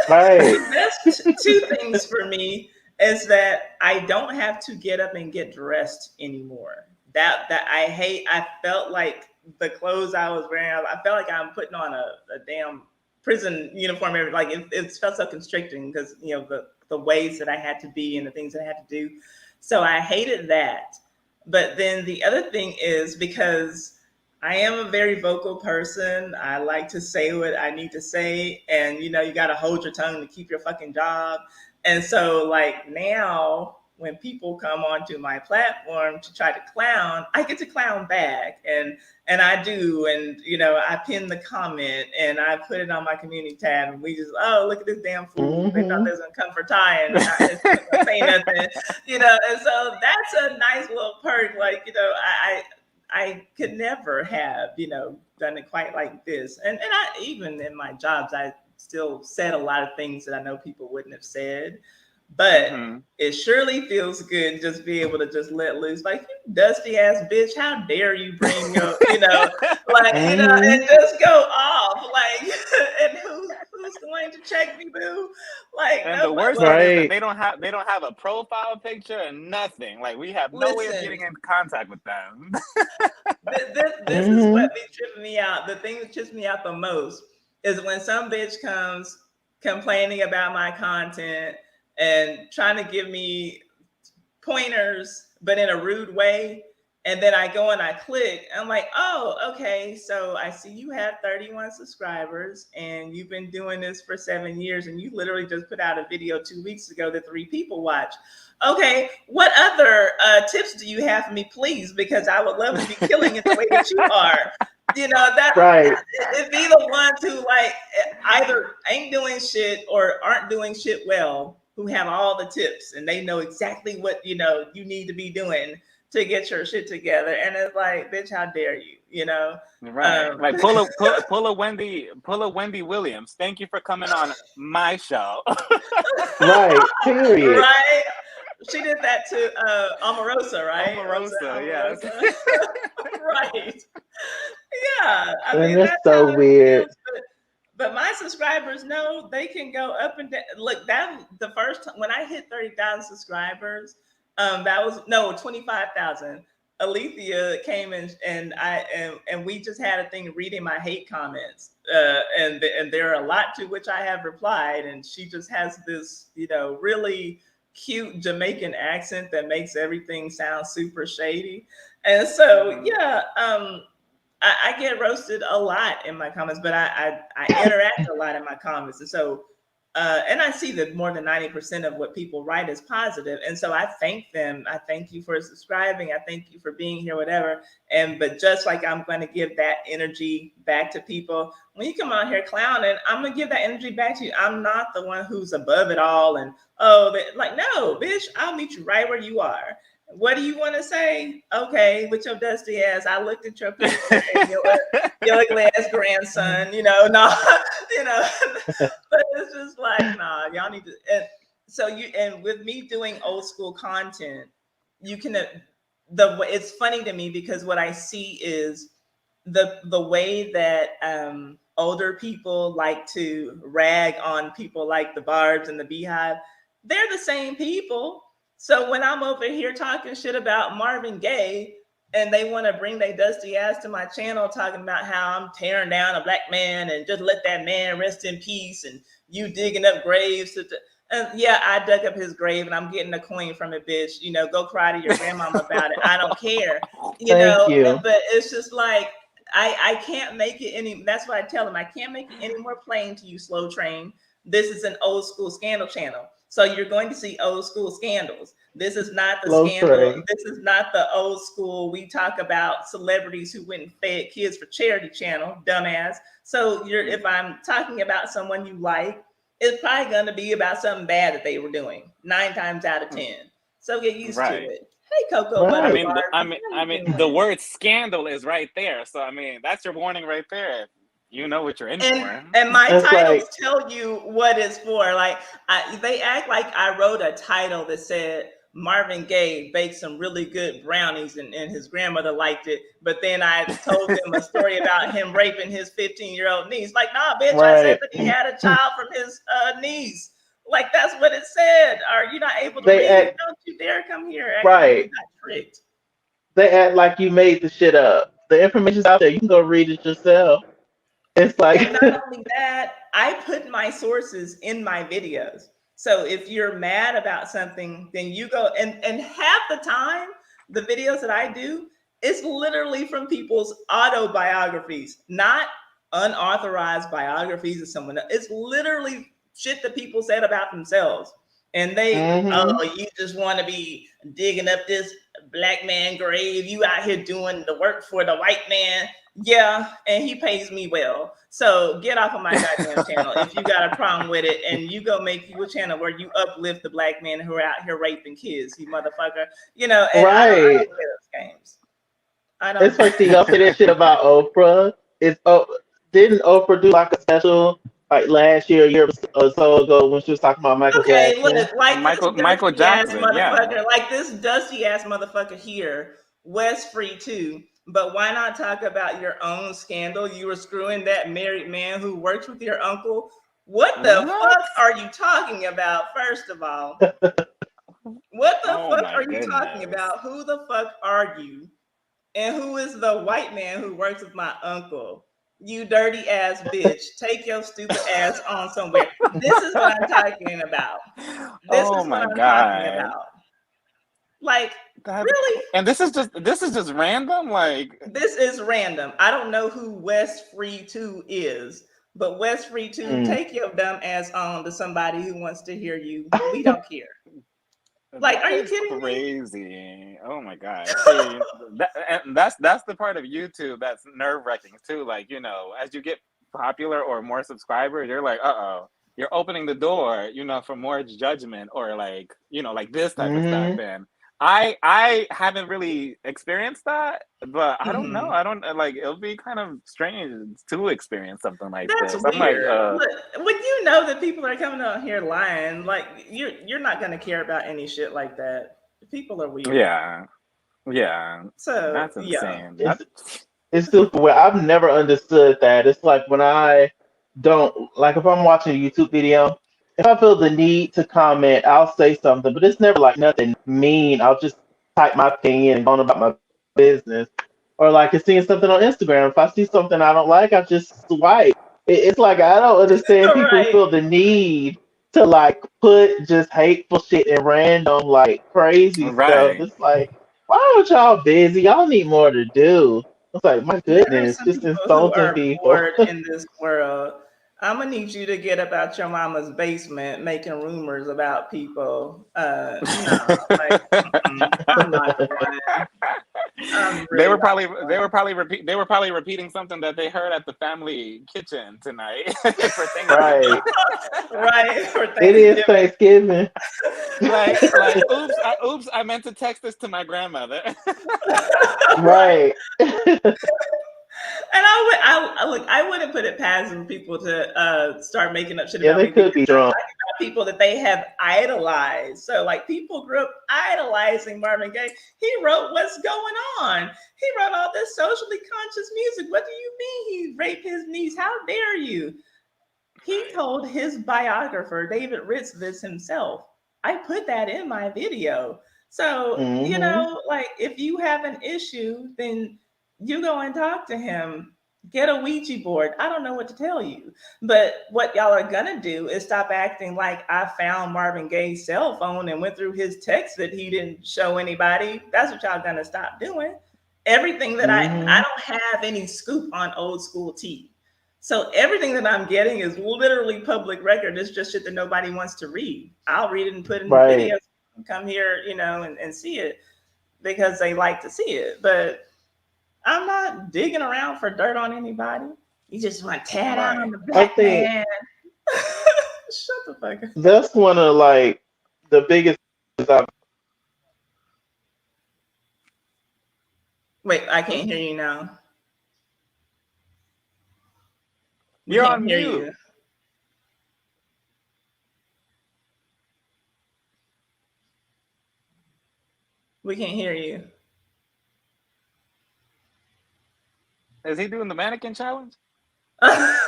Right. the best two things for me is that I don't have to get up and get dressed anymore. That I hate. I felt like the clothes I was wearing. I felt like I'm putting on a damn prison uniform. Like it felt so constricting because the ways that I had to be and the things that I had to do. So I hated that. But then the other thing is because I am a very vocal person. I like to say what I need to say, and you got to hold your tongue to keep your fucking job. And so, like now, when people come onto my platform to try to clown, I get to clown back, and I do, and I pin the comment and I put it on my community tab, and we just, oh, look at this damn fool. They thought Hmm. they was gonna come for Ty, and I wasn't gonna say nothing, And so that's a nice little perk. Like I could never have, done it quite like this. And I even in my jobs, I still said a lot of things that I know people wouldn't have said. But Hmm. it surely feels good just be able to just let loose. Like, you dusty ass bitch, how dare you bring your, Hmm. and just go off. Like, and who's going to check me, boo? Like, And no, the but worst well, part is that Right. they don't have a profile picture and nothing. Like we have no way of listen, getting in contact with them. this is Hmm. what be tripping me out. The thing that trips me out the most is when some bitch comes complaining about my content and trying to give me pointers, but in a rude way. And then I go and I click. I'm like, oh, okay. So I see you have 31 subscribers and you've been doing this for 7 years. And you literally just put out a video 2 weeks ago that 3 people watched. Okay, what other tips do you have for me, please? Because I would love to be killing it the way that you are. Right. It be the ones who like either ain't doing shit or aren't doing shit well, who have all the tips and they know exactly what you need to be doing to get your shit together. And it's like, bitch, how dare you? Right. Um, Like pull a Wendy Williams. Thank you for coming on my show. Right. Period. right? She did that to Omarosa, right? Was that Omarosa, yes. Omarosa? Right. Yeah. I And mean, that's that's so how it weird. feels. But my subscribers know they can go up and down. Look, that the first time when I hit 30,000 subscribers, that was no 25,000. Alethea came in and we just had a thing reading my hate comments, and there are a lot to which I have replied, and she just has this really cute Jamaican accent that makes everything sound super shady, and so Hmm. yeah, I get roasted a lot in my comments, but I interact a lot in my comments, and so and I see that more than 90% of what people write is positive, and so I thank them. I thank you for subscribing. I thank you for being here, whatever. And but just like I'm going to give that energy back to people when you come out here clowning, I'm gonna give that energy back to you. I'm not the one who's above it all, and like no, bitch, I'll meet you right where you are. What do you want to say? Okay, with your dusty ass, I looked at your picture and your ugly ass grandson. No, you know. But it's just like, nah, y'all need to. And so and with me doing old school content, you can it's funny to me because what I see is the way that older people like to rag on people like the Barbs and the Beehive. They're the same people. So when I'm over here talking shit about Marvin Gaye and they want to bring their dusty ass to my channel talking about how I'm tearing down a black man and just let that man rest in peace and you digging up graves and yeah, I dug up his grave and I'm getting a coin from it, bitch. Go cry to your grandmama about it. I don't care. Thank you. But it's just like I can't make it any. That's what I tell them. I can't make it any more plain to you, slow train. This is an old school scandal channel. So you're going to see old school scandals. This is not the Slow scandal. Trey. This is not the old school. We talk about celebrities who went and fed kids for charity channel, dumbass. So if I'm talking about someone you like, it's probably going to be about something bad that they were doing 9 times out of 10. So get used to Right. it. Hey, Cocoa I Butter Right. mean, Barbie, how I you mean, the doing? word scandal is right there. So I mean, that's your warning right there. You know what you're in and for. and my It's titles like, tell you what it's for. Like they act like I wrote a title that said Marvin Gaye baked some really good brownies and his grandmother liked it. But then I told them a story about him raping his 15-year-old niece. Like, nah, bitch, I said right. that he had a child from his niece. Like that's what it said. Are you not able to They read? act Don't you dare come here acting like you right. got tricked. They act like you made the shit up. The information's out there. You can go read it yourself. It's And like, not only that, I put my sources in my videos. So if you're mad about something, then you go and half the time, the videos that I do, it's literally from people's autobiographies, not unauthorized biographies of someone else. It's literally shit that people said about themselves. And hmm you just want to be digging up this black man grave. You out here doing the work for the white man. Yeah, and he pays me well. So get off of my goddamn channel if you got a problem with it, and you go make you a channel where you uplift the black men who are out here raping kids, you motherfucker. And I right. don't play those games. I don't It's do like the y'all say that shit about Oprah. It's didn't Oprah do like a special like last year, a year or so ago when she was talking about Michael Okay, Jackson? look, like this Michael dusty ass Jackson, yeah. motherfucker, like this dusty ass motherfucker here, West Free too. But why not talk about your own scandal? You were screwing that married man who works with your uncle. What the What? fuck are you talking about, first of all? What the Oh fuck my are you talking goodness. about? Who the fuck are you? And who is the white man who works with my uncle? You dirty ass bitch. Take your stupid ass on somewhere. This is what I'm talking about. This Oh is what my I'm talking god. about. Like, That really? and this is just random. Like, This is random. I don't know who West Free 2 is, but West Free 2, Mm. take your dumb ass on to somebody who wants to hear you. We don't care. Like, that are you is kidding me? crazy. Oh my god. See, and that's the part of YouTube that's nerve wracking too. Like, as you get popular or more subscribers, you're like, uh-oh, you're opening the door, for more judgment or like, like this type of stuff. hmm And I haven't really experienced that, but I don't know. Mhm. I don't like it'll be kind of strange to experience something like That's this. I'm like, weird. Look, when you know that people are coming out here lying, like you're not gonna care about any shit like that. People are weird. yeah, yeah. So That's yeah. insane. It's it's super weird. I've never understood that. It's like when I don't like if I'm watching a YouTube video, if I feel the need to comment, I'll say something, but it's never like nothing mean. I'll just type my opinion and go on about my business. Or like if seeing something on Instagram, if I see something I don't like, I just swipe. It's like I don't understand people who Right. feel the need to like put just hateful shit and random like crazy stuff. Right. It's like, why aren't y'all busy? Y'all need more to do. It's like, my There are goodness, some just people who insulting are people. bored in this world. I'm gonna need you to get up out your mama's basement making rumors about people. No, like I'm not going. I'm they really were not probably they going. were probably they were probably repeating something that they heard at the family kitchen tonight for Thanksgiving. Right. Right for It is Thanksgiving. Thanksgiving. like oops, I meant to text this to my grandmother. Right. Right. And look, I wouldn't put it past some people to start making up shit Yeah, about they me because could be I'm drunk. talking about people that they have idolized. So like people grew up idolizing Marvin Gaye. He wrote "What's Going On." He wrote all this socially conscious music. What do you mean he raped his niece? How dare you? He Right. told his biographer, David Ritz, this himself. I put that in my video. So, hmm like if you have an issue, then you go and talk to him. Get a Ouija board. I don't know what to tell you. But what y'all are gonna do is stop acting like I found Marvin Gaye's cell phone and went through his text that he didn't show anybody. That's what y'all gonna stop doing. Everything that I hmm don't have any scoop on old school tea. So everything that I'm getting is literally public record. It's just shit that nobody wants to read. I'll read it and put in Right. videos, come here, and see it because they like to see it. But I'm not digging around for dirt on anybody. You just want to tear down on Right. the I black think man. Shut the fuck up. that's one of like the biggest things I've Wait, I can't hear you now. We You're can't on hear mute. you. We can't hear you. Is he doing the mannequin challenge? That's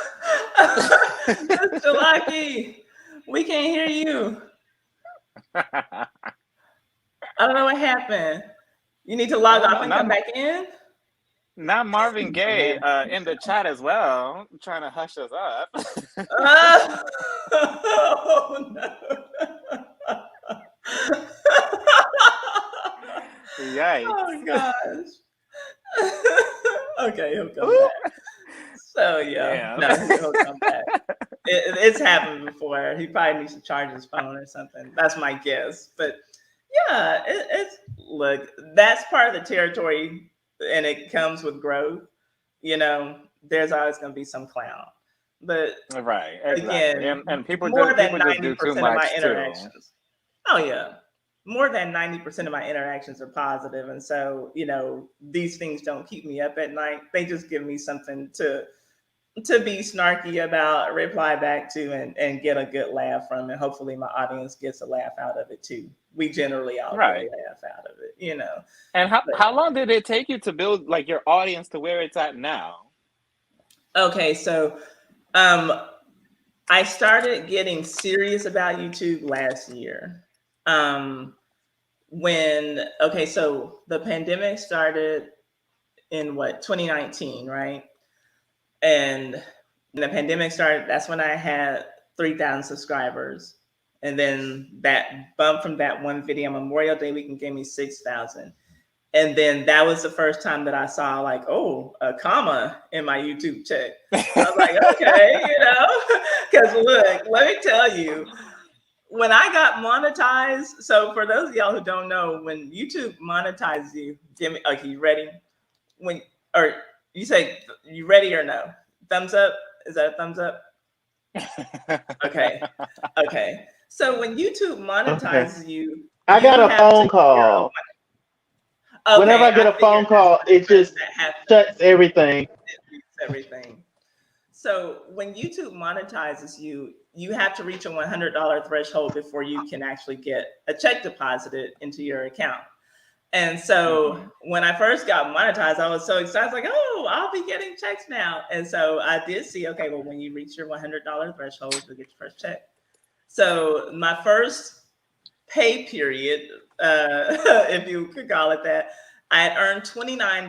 Chalaki. We can't hear you. I don't know what happened. You need to log Oh off no, and come back in. not Marvin Gaye Mannequin in the chat as well, trying to hush us up. Oh no. Yikes. Oh gosh. Okay, he'll come Ooh, back. So yeah, damn. no, he'll come back. It's happened before. He probably needs to charge his phone or something. That's my guess. But yeah, it's look. That's part of the territory, and it comes with growth. There's always going to be some clown, but Right, exactly. again, And more than people just ninety do too percent of my much too. interactions. Oh yeah, more than 90% of my interactions are positive, and so these things don't keep me up at night. They just give me something to be snarky about, reply back to, and get a good laugh from, and hopefully my audience gets a laugh out of it too. We generally all get a Right. laugh out of it. And But how long did it take you to build like your audience to where it's at now? okay, so um, I started getting serious about YouTube last year. Um, when okay, so the pandemic started in what 2019, right? And when the pandemic started, that's when I had 3,000 subscribers. And then that bump from that one video, Memorial Day weekend, gave me 6,000. And then that was the first time that I saw like, oh, a comma in my YouTube check. I was like, okay, because look, let me tell you, when I got monetized, so for those of y'all who don't know, when YouTube monetizes you, give me, okay, you ready? When, or you say, you ready or no? Thumbs up? Is that a thumbs up? Okay. Okay. So when YouTube okay. monetizes you, I you got a have to phone hear call. Whenever okay, I get I a figured phone that's call, it because just that happens. shuts everything. It mutes everything. So when YouTube monetizes you, you have to reach a $100 threshold before you can actually get a check deposited into your account. And so Mhm. when I first got monetized, I was so excited. I was like, oh, I'll be getting checks now. And so I did see, okay, well, when you reach your $100 threshold, you'll get your first check. So my first pay period, if you could call it that, I had earned $29.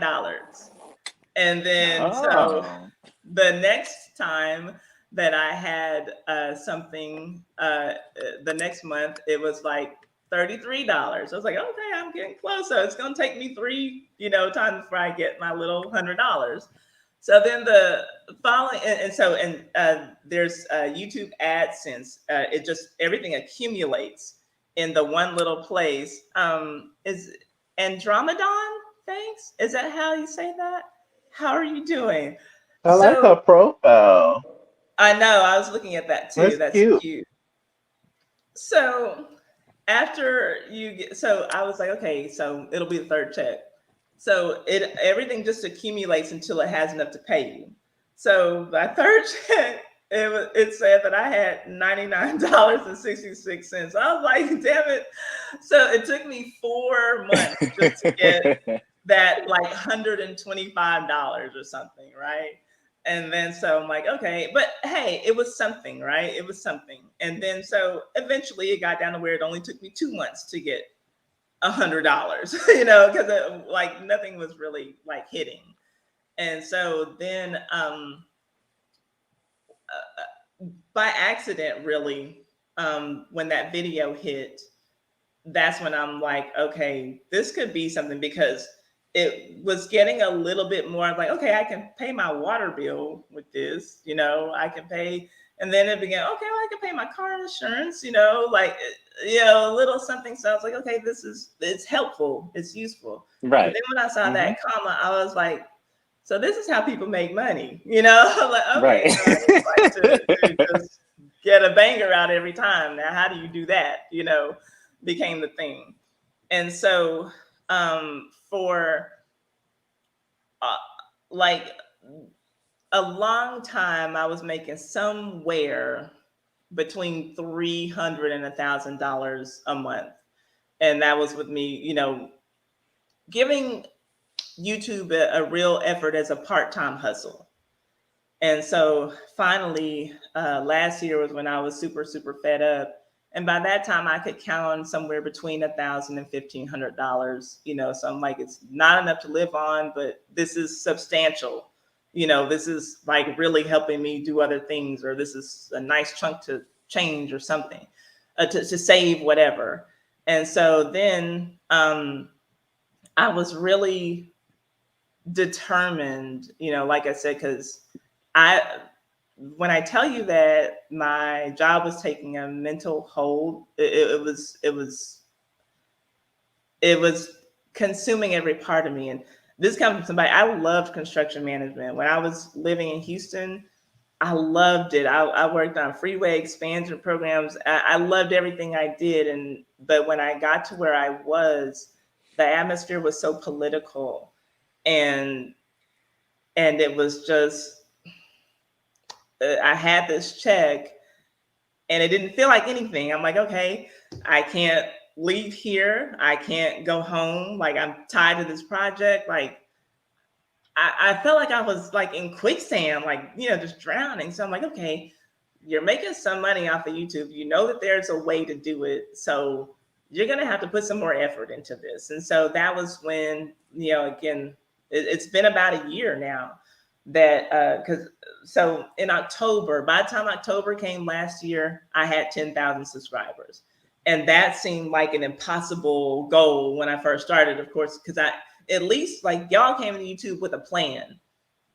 And then so Oh. the next time that I had something the next month, it was like $33. I was like, okay, I'm getting close. So it's gonna take me three, times before I get my little $100. So then the following, and there's YouTube AdSense. It just everything accumulates in the one little place. Is Andromedon? Thanks. Is that how you say that? How are you doing? I like her So profile. I know I was looking at that too. That's That's cute. cute. So after you get, so I was like, okay, so it'll be the third check. So everything just accumulates until it has enough to pay you. So my third check, it said that I had $99.66. I was like, damn it. So it took me 4 months just to get that like $125 or something, right? And then so I'm like, okay, but hey, it was something, right? It was something. And then so eventually it got down to where it only took me 2 months to get $100, because like nothing was really like hitting. And so then by accident, really, when that video hit, that's when I'm like, okay, this could be something because it was getting a little bit more like, okay, I can pay my water bill with this, I can pay. And then it began, okay, well, I can pay my car insurance, like, a little something. So I was like, okay, it's helpful, it's useful. But Right. then when I saw Hmm. that comma, I was like, so this is how people make money, like, okay, Right. so I just like to just get a banger out every time. Now, how do you do that? Became the thing. And so for uh, like a long time, I was making somewhere between $300 and $1,000 a month, and that was with me, giving YouTube a real effort as a part-time hustle. And so finally, last year was when I was super, super fed up. And by that time, I could count on somewhere between $1,000 and $1,500. So I'm like, it's not enough to live on, but this is substantial. This is like really helping me do other things, or this is a nice chunk to change or something, to save whatever. And so then I was really determined, like I said, because I when I tell you that my job was taking a mental hold, it was consuming every part of me. And this comes from somebody, I loved construction management. When I was living in Houston, I loved it. I worked on freeway expansion programs. I loved everything I did. But when I got to where I was, the atmosphere was so political, and it was just, I had this check and it didn't feel like anything. I'm like, okay, I can't leave here. I can't go home. Like, I'm tied to this project. Like, I felt like I was like in quicksand, like, just drowning. So I'm like, okay, you're making some money off of YouTube. You know that there's a way to do it. So you're going to have to put some more effort into this. And so that was when, again, it's been about a year now that, so in October, by the time October came last year, I had 10,000 subscribers. And that seemed like an impossible goal when I first started, of course, because at least like y'all came to YouTube with a plan.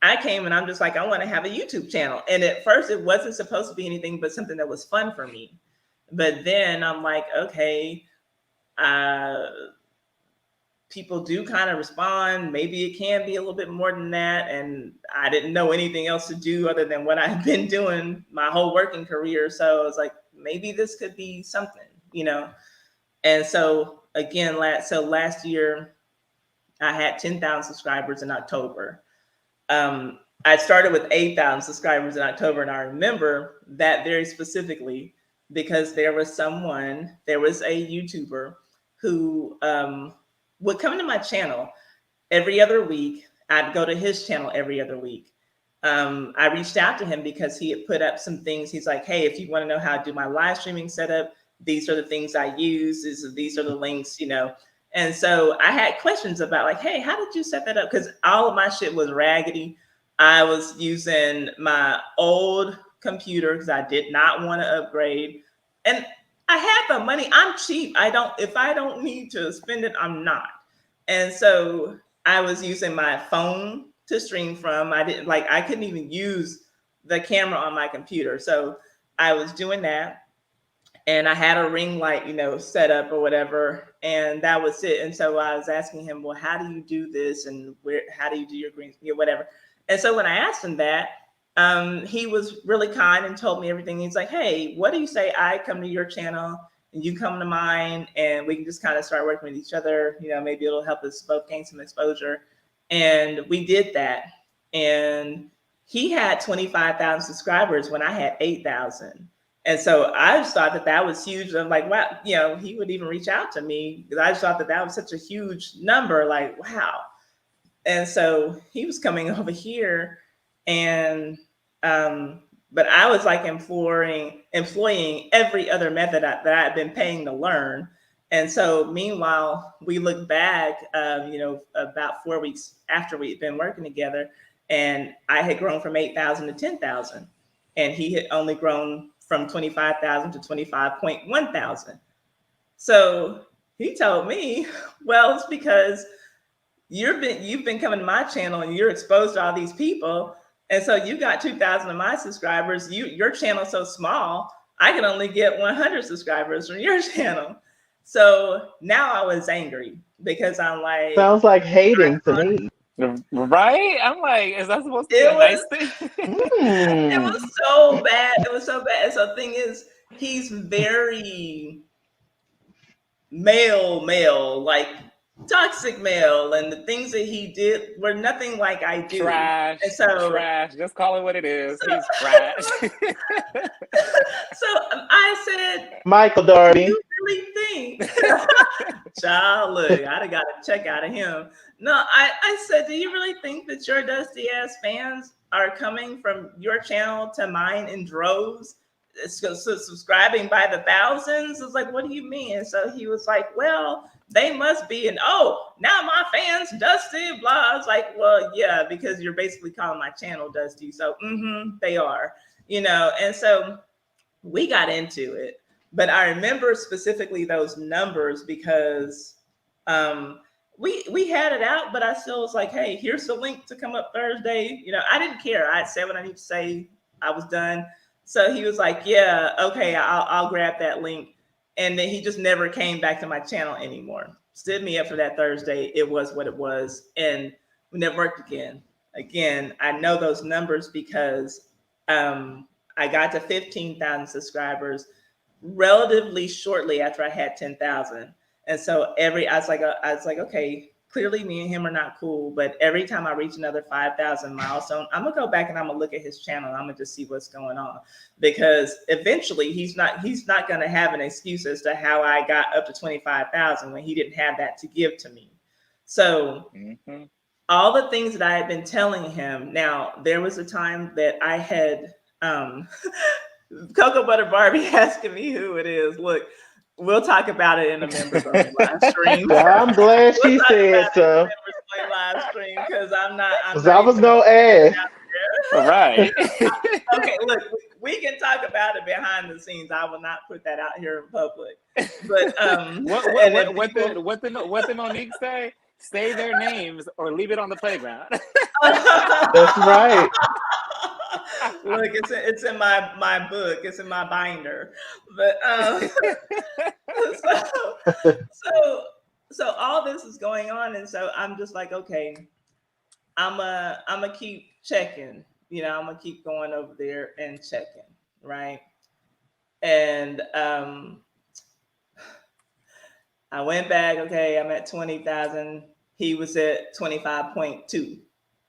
I came and I'm just like, I want to have a YouTube channel. And at first, it wasn't supposed to be anything but something that was fun for me. But then I'm like, okay, uh, people do kind of respond. Maybe it can be a little bit more than that. And I didn't know anything else to do other than what I've been doing my whole working career. So I was like, maybe this could be something. And so again, last year, I had 10,000 subscribers in October. I started with 8,000 subscribers in October, and I remember that very specifically because there was a YouTuber who would come into my channel every other week. I'd go to his channel every other week. I reached out to him because he had put up some things. He's like, hey, if you want to know how to do my live streaming setup, these are the things I use. These are the links. And so I had questions about like, hey, how did you set that up? Because all of my shit was raggedy. I was using my old computer because I did not want to upgrade. And I had the money. I'm cheap. If I don't need to spend it, I'm not. And so I was using my phone to stream from. I couldn't even use the camera on my computer. So I was doing that, and I had a ring light, set up or whatever, and that was it. And so I was asking him, well, how do you do this, and how do you do your green, whatever. And so when I asked him that, he was really kind and told me everything. He's like, hey, what do you say I come to your channel and you come to mine, and we can just kind of start working with each other. Maybe it'll help us both gain some exposure. And we did that. And he had 25,000 subscribers when I had 8,000. And so I just thought that that was huge. I'm like, wow, he would even reach out to me because I just thought that that was such a huge number. Like, wow. And so he was coming over here, and but I was like employing every other method that I had been paying to learn. And so meanwhile, we look back, about 4 weeks after we'd been working together, and I had grown from 8,000 to 10,000, and he had only grown from 25,000 to 25.1 thousand. So he told me, well, it's because you've been coming to my channel and you're exposed to all these people, and so you got 2,000 of my subscribers. Your channel's so small, I can only get 100 subscribers from your channel. So now I was angry because I'm like, Sounds like hating to me. Right? I'm like, is that supposed to be it a nice was thing? it Mm. was so bad. It was so bad. So the thing is, he's very male, like toxic male, and the things that he did were nothing like I do. And Trash, so, trash. Just call it what it is. so, He's trash. so I said, Michael "Do Darby. you really think?" Child, look, I'd have got a check out of him. No, I said, "Do you really think that your dusty ass fans are coming from your channel to mine in droves? Subscribing by the thousands?" It's like, what do you mean? And so he was like, well, they must be, and oh, now my fans dusty, blah. I was like, well, yeah, because you're basically calling my channel dusty. So they are, and so we got into it. But I remember specifically those numbers because um, we had it out, but I still was like, hey, here's the link to come up Thursday. I didn't care. I had said what I need to say. I was done. So he was like, yeah, okay, I'll grab that link. And then he just never came back to my channel anymore. Stood me up for that Thursday. It was what it was. And we never worked again. Again, I know those numbers because I got to 15,000 subscribers relatively shortly after I had 10,000. And so I was like, okay, clearly me and him are not cool. But every time I reach another 5,000 milestone, I'm gonna go back and I'm gonna look at his channel. And I'm gonna just see what's going on, because eventually he's not gonna have an excuse as to how I got up to 25,000 when he didn't have that to give to me. So Mm-hmm. all the things that I had been telling him. Now there was a time that I had um, Cocoa Butter Barbie asking me who it is. Look, we'll talk about it in the members only live stream. Well, I'm glad We'll she talk about said it in the so. members only live stream because I'm 'Cause not I even was gonna gonna put that ask. out Right. there. Okay, look, we can talk about it behind the scenes. I will not put that out here in public. But what what and if what what the people what the what the Monique say? Say their names or leave it on the playground. That's right. look, it's in my book. It's in my binder. But so so so all this is going on, and so I'm just like, okay, I'm a keep checking. I'm gonna keep going over there and checking, right? And I went back. Okay, I'm at 20,000. He was at 25.2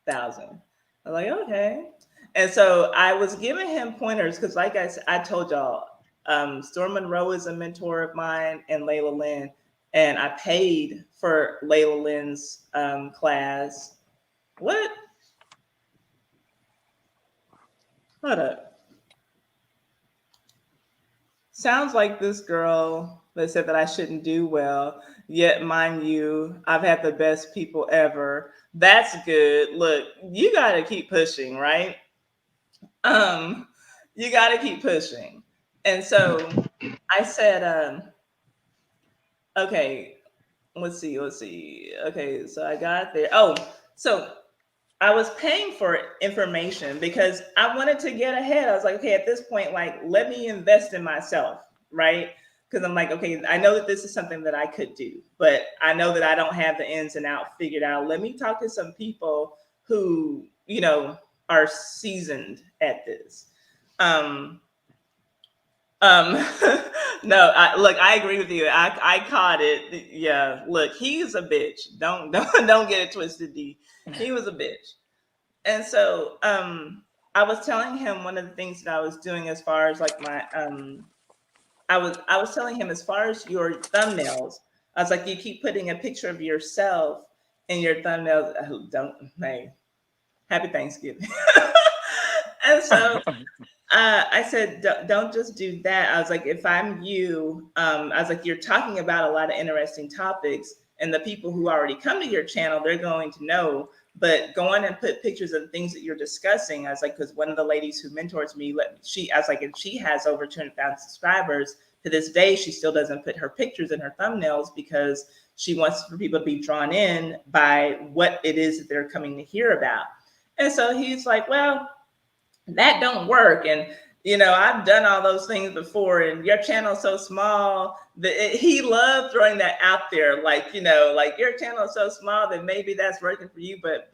thousand. I was like, okay. And so I was giving him pointers because, like I told y'all, Storm Monroe is a mentor of mine, and Layla Lynn. And I paid for Layla Lynn's class. What? Hold up. Sounds like this girl that said that I shouldn't do well. Yet, mind you, I've had the best people ever. That's good. Look, you got to keep pushing, right? Um, you got to keep pushing. And so I said, okay, let's see. Okay, so I got there. Oh, so I was paying for information because I wanted to get ahead. I was like, okay, at this point, like, let me invest in myself, right? Because I'm like, okay, I know that this is something that I could do, but I know that I don't have the ins and outs figured out. Let me talk to some people who, are seasoned at this. Um, um, no, I agree with you. I caught it. Yeah, look, he's a bitch. Don't get it twisted, D. He was a bitch. And so I was telling him one of the things that I was doing as far as like my I was telling him as far as your thumbnails, I was like, you keep putting a picture of yourself in your thumbnails. Don't, hey, happy Thanksgiving. And so I said, don't just do that. I was like, if I'm you, I was like, you're talking about a lot of interesting topics, and the people who already come to your channel, they're going to know but go on and put pictures of things that you're discussing. I was like, because one of the ladies who mentors me, I was like, and she has over 200,000 subscribers. To this day, she still doesn't put her pictures in her thumbnails because she wants for people to be drawn in by what it is that they're coming to hear about. And so he's like, well, that don't work. And I've done all those things before, and your channel's so small that he loved throwing that out there, like, like your channel is so small that maybe that's working for you, but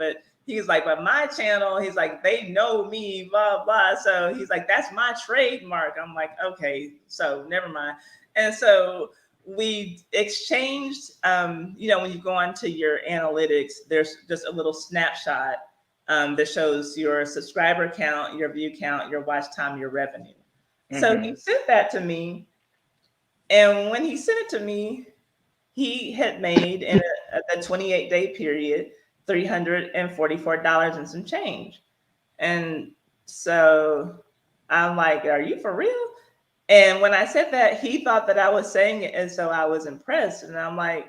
he's like, but my channel, he's like, they know me, blah blah. So he's like, that's my trademark. I'm like, okay, so never mind. And so we exchanged, when you go onto your analytics, there's just a little snapshot that shows your subscriber count, your view count, your watch time, your revenue. So he sent that to me. And when he sent it to me, he had made in a 28-day period $344 and some change. And so I'm like, are you for real? And when I said that, he thought that I was saying it, and so I was impressed. And I'm like,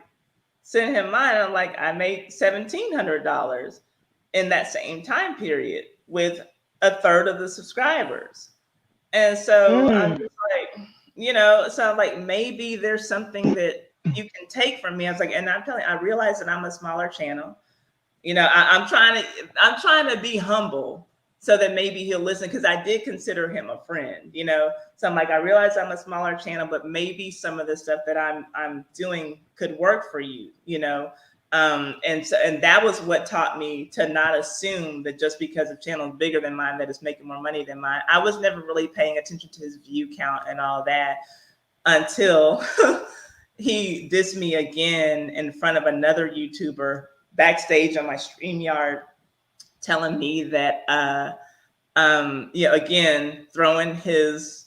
send him mine. I'm like, I made $1,700 in that same time period with a third of the subscribers. And so I'm Mm. just like, so I'm like, maybe there's something that you can take from me. I was like, and I'm telling you, I realize that I'm a smaller channel. I'm trying to be humble so that maybe he'll listen, because I did consider him a friend. So I'm like, I realize I'm a smaller channel, but maybe some of the stuff that I'm doing could work for you. And that was what taught me to not assume that just because a channel is bigger than mine that it's making more money than mine. I was never really paying attention to his view count and all that until he dissed me again in front of another YouTuber backstage on my StreamYard, telling me that again, throwing his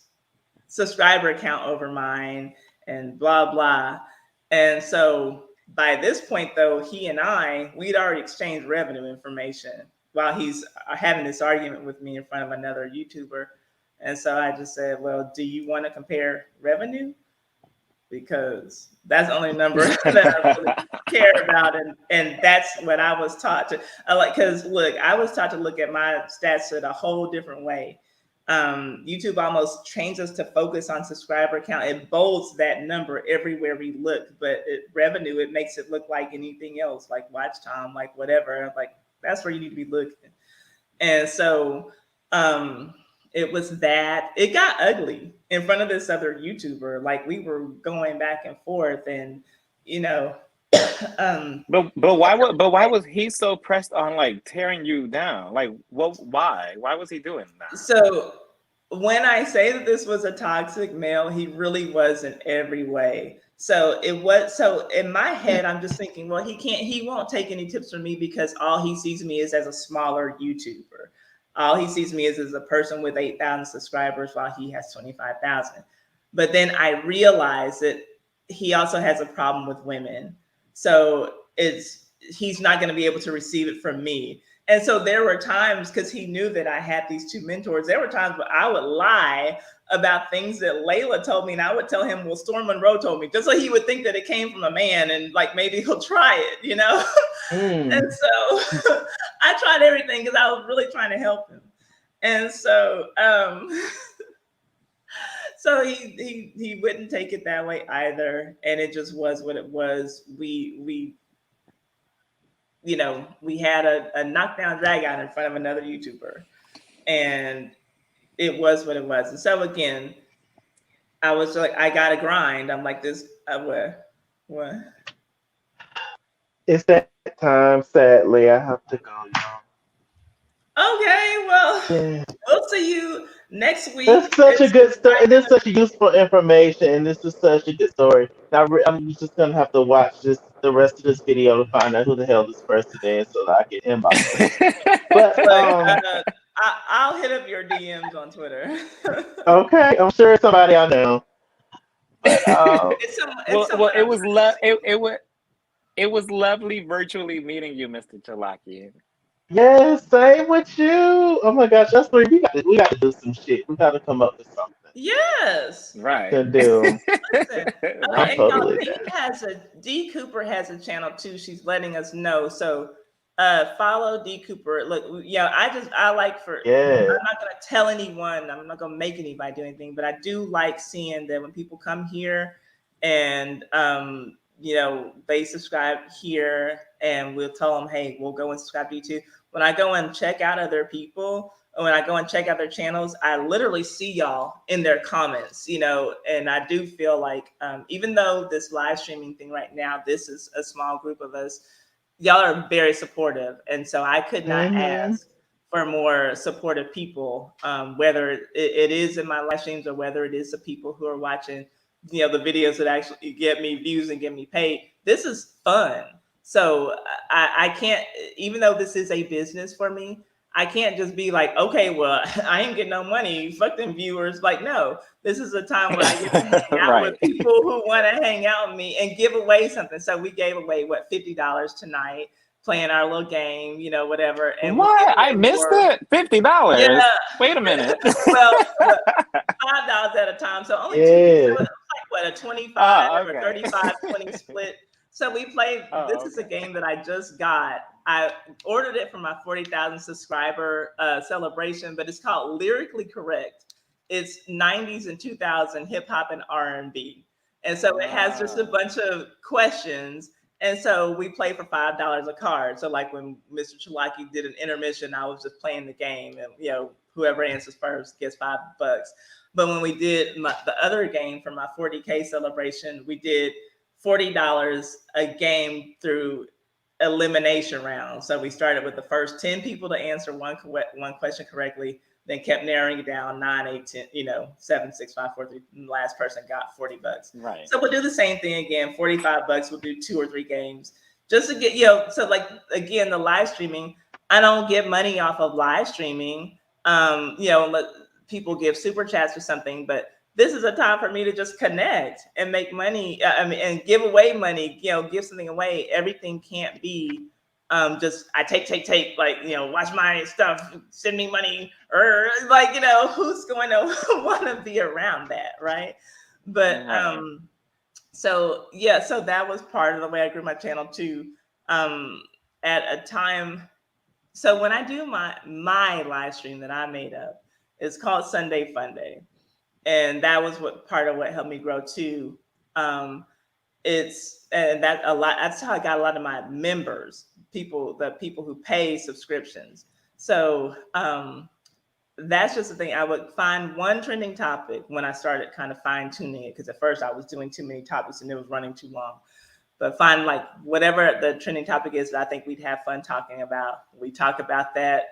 subscriber count over mine and blah blah. And so by this point, though, we'd already exchanged revenue information while he's having this argument with me in front of another YouTuber. And so I just said, well, do you want to compare revenue? Because that's the only number that I really care about. And that's what I was taught to, because look, I was taught to look at my stats in a whole different way. YouTube almost trains us to focus on subscriber count. It bolds that number everywhere we look, but revenue, it makes it look like anything else, like watch time, like whatever. Like, that's where you need to be looking. And so it was that it got ugly in front of this other YouTuber. Like, we were going back and forth, and But why was he so pressed on like tearing you down? Like, why was he doing that? So when I say that this was a toxic male, he really was in every way. So in my head, I'm just thinking, well, he won't take any tips from me because all he sees me is as a smaller YouTuber. All he sees me is as a person with 8,000 subscribers while he has 25,000. But then I realized that he also has a problem with women. So he's not going to be able to receive it from me. And so there were times, because he knew that I had these two mentors, there were times where I would lie about things that Layla told me, and I would tell him, well, Storm Monroe told me, just so he would think that it came from a man, and like maybe he'll try it, And so I tried everything because I was really trying to help him. And so so he wouldn't take it that way either, and it just was what it was. We had a knockdown drag out in front of another YouTuber, and it was what it was. And so again, I was like, I gotta grind. I'm like this. What? It's that time. Sadly, I have to go, y'all. Okay, well, Yeah. we'll see you next week. That's such a good story. It is such useful information, and this is such a good story. Now, I'm just gonna have to watch the rest of this video to find out who the hell this person is, so that I can inbox them. But Look, I'll hit up your DMs on Twitter. okay, I'm sure it's somebody I know. But It's well, someone I'm it was lovely virtually meeting you, Mr. Chalaki. yes, same with you. Oh my gosh, that's where we got to do some shit. We got to come up with something Yes. Right. to do. Listen. I'm And y'all, totally down. D Cooper has a channel too. She's letting us know. So Follow D Cooper. Look, I like for. Yes. I'm not gonna tell anyone. I'm not gonna make anybody do anything, but I do like seeing that when people come here and they subscribe here, and we'll tell them, hey, we'll go and subscribe to you too. When I go and check out other people, or when I go and check out their channels, I literally see y'all in their comments, and I do feel like even though this live streaming thing right now, this is a small group of us, y'all are very supportive, and so I could not Mm-hmm. ask for more supportive people, whether it is in my live streams or whether it is the people who are watching, the videos that actually get me views and get me paid. This is fun. So I can't, even though this is a business for me, I can't just be like, okay, well, I ain't getting no money. Fuck them viewers. Like, no, this is a time where I get to hang out with Right. people who want to hang out with me and give away something. So we gave away $50 tonight, playing our little game, whatever, and we'll give What? I away missed more. it. Yeah. $50. Wait a minute. Well, $5 at a time, so only two people. So it Yes. was like what, a 25 Oh, or okay. 35-20 split. So we played. This Oh, is a okay. game that I just got. I ordered it for my 40,000 subscriber celebration, but it's called Lyrically Correct. It's 90s and 2000 hip hop and R&B, and so it has just a Ah, bunch of questions. And so we play for $5 a card. So like when Mr. Chalaki did an intermission, I was just playing the game, and whoever answers first gets $5. But when we did the other game for my 40K celebration, we did $40 a game through elimination round. So we started with the first 10 people to answer one question correctly, then kept narrowing it down 9, 8, 10, 7, 6, 5, 4, 3. And the last person got $40. right. So we'll do the same thing again, $45. We'll do 2 or 3 games just to get, so like again, the live streaming, I don't get money off of live streaming. Let people give super chats or something, but this is a time for me to just connect and make money. And give away money. Give something away. Everything can't be just I take. Like watch my stuff, send me money, or like who's going to want to be around that, right? But Right. so yeah, so that was part of the way I grew my channel too. Um, at a time, so when I do my live stream that I made up, it's called Sunday Fun Day, and that was what part of what helped me grow too. Um, it's and that a lot. That's how I got a lot of my members, the people who pay subscriptions. So that's just the thing. I would find one trending topic when I started kind of fine tuning it, because at first I was doing too many topics and it was running too long. But find like whatever the trending topic is that I think we'd have fun talking about. We talk about that,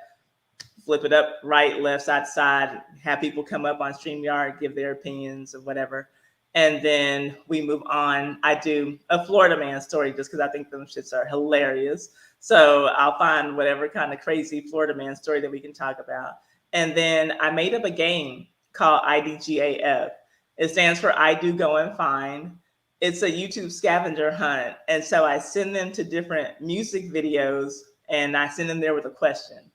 flip it up, right, left, side to side, have people come up on StreamYard, give their opinions or whatever. And then we move on. I do a Florida man story just because I think them shits are hilarious. So I'll find whatever kind of crazy Florida man story that we can talk about. And then I made up a game called IDGAF. It stands for I Do Go and Find. It's a YouTube scavenger hunt. And so I send them to different music videos, and I send them there with a question.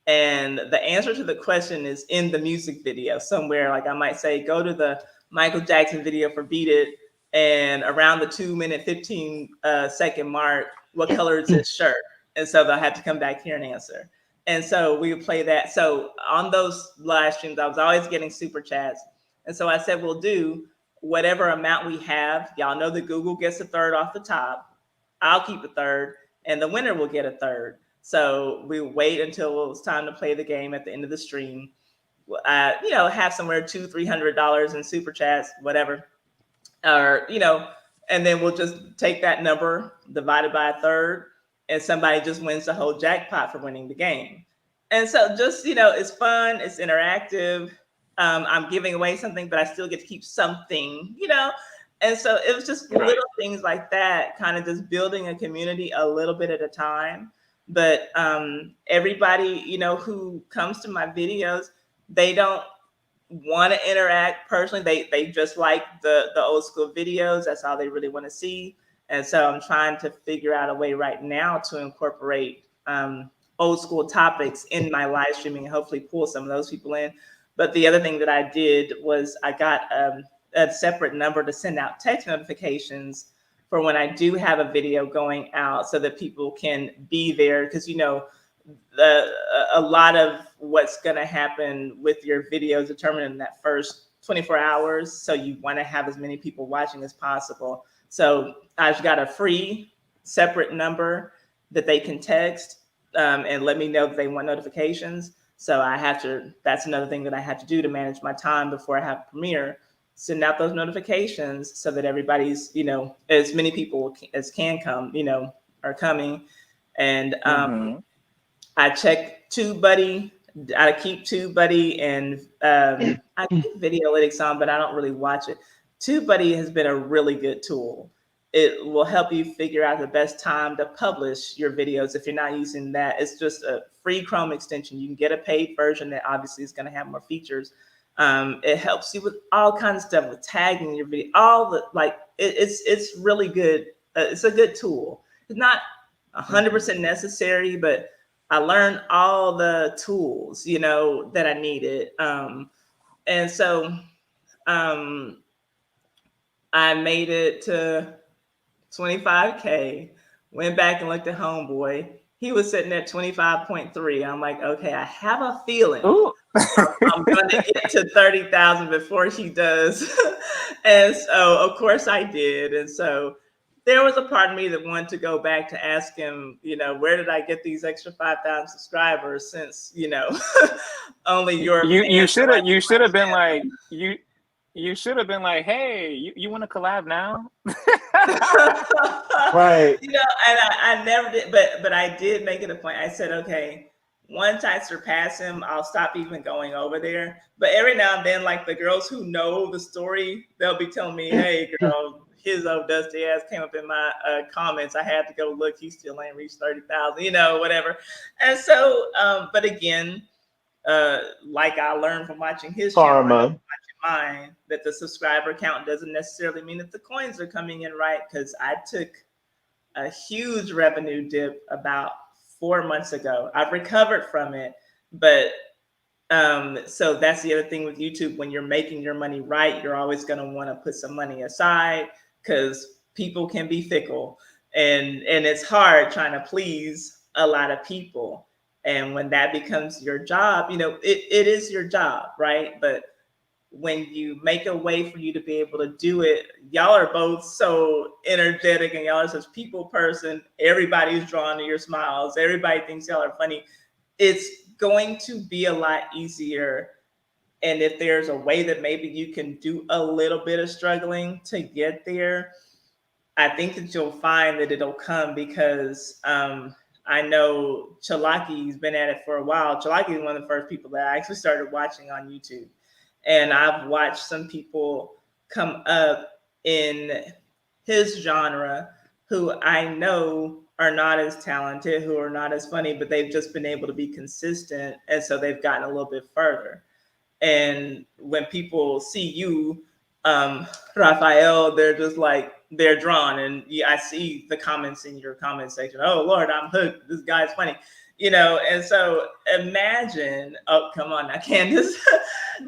And the answer to the question is in the music video somewhere. Like I might say, go to the Michael Jackson video for Beat It, and around the 2 minute 15 second mark, what color is his shirt? And so they'll have to come back here and answer. And so we would play that. So on those live streams, I was always getting super chats. And so I said, we'll do whatever amount we have. Y'all know that Google gets a third off the top. I'll keep a third, and the winner will get a third. So we wait until it was time to play the game at the end of the stream. Have somewhere $200-300 in super chats, whatever, or and then we'll just take that number divided by a third, and somebody just wins the whole jackpot for winning the game. And so just it's fun, it's interactive. I'm giving away something, but I still get to keep something. And so it was just Right. little things like that, kind of just building a community a little bit at a time. But everybody, who comes to my videos, they don't want to interact personally. They just like the old school videos. That's all they really want to see. And so I'm trying to figure out a way right now to incorporate old school topics in my live streaming and hopefully pull some of those people in. But the other thing that I did was I got a separate number to send out text notifications for when I do have a video going out so that people can be there. Because, the, a lot of what's going to happen with your video is determined in that first 24 hours. So you want to have as many people watching as possible. So I've got a free separate number that they can text, and let me know that they want notifications. So that's another thing that I have to do to manage my time before I have a premiere. Send out those notifications so that everybody's, as many people as can come, are coming. And Mm-hmm. I check TubeBuddy. I keep TubeBuddy, and I keep Videolytics on, but I don't really watch it. TubeBuddy has been a really good tool. It will help you figure out the best time to publish your videos if you're not using that. It's just a free Chrome extension. You can get a paid version that obviously is going to have more features. It helps you with all kinds of stuff, with tagging your video, all the it's really good. It's a good tool. It's not 100% necessary, but I learned all the tools, that I needed. And so um, I made it to 25K, went back and looked at Homeboy. He was sitting at 25.3. I'm like, okay, I have a feeling Ooh. I'm going to get to 30,000 before he does. And so, of course, I did. And so there was a part of me that wanted to go back to ask him, where did I get these extra 5,000 subscribers since, only your You fans are should have watching you my should have been channel. like you should have been like, hey, you want to collab now? Right. And I never did, but I did make it a point. I said, okay, once I surpass him, I'll stop even going over there. But every now and then, like the girls who know the story, they'll be telling me, hey, girl, his old dusty ass came up in my comments. I had to go look. He still ain't reached 30,000, whatever. And so, but again, like I learned from watching his channel, I know Karma. from watching mine, that the subscriber count doesn't necessarily mean that the coins are coming in right. Because I took a huge revenue dip about 4 months ago. I've recovered from it, but so that's the other thing with YouTube. When you're making your money right, you're always going to want to put some money aside because people can be fickle, and it's hard trying to please a lot of people. And when that becomes your job, it is your job, right? But when you make a way for you to be able to do it, y'all are both so energetic and y'all are such people person. Everybody's drawn to your smiles. Everybody thinks y'all are funny. It's going to be a lot easier. And if there's a way that maybe you can do a little bit of struggling to get there, I think that you'll find that it'll come because I know Chalaki's been at it for a while. Chalaki is one of the first people that I actually started watching on YouTube. And I've watched some people come up in his genre who I know are not as talented, who are not as funny, but they've just been able to be consistent. And so they've gotten a little bit further. And when people see you, Raphael, they're just like, they're drawn. And I see the comments in your comment section. Oh, Lord, I'm hooked. This guy's funny. And so imagine, oh, come on now, Candace.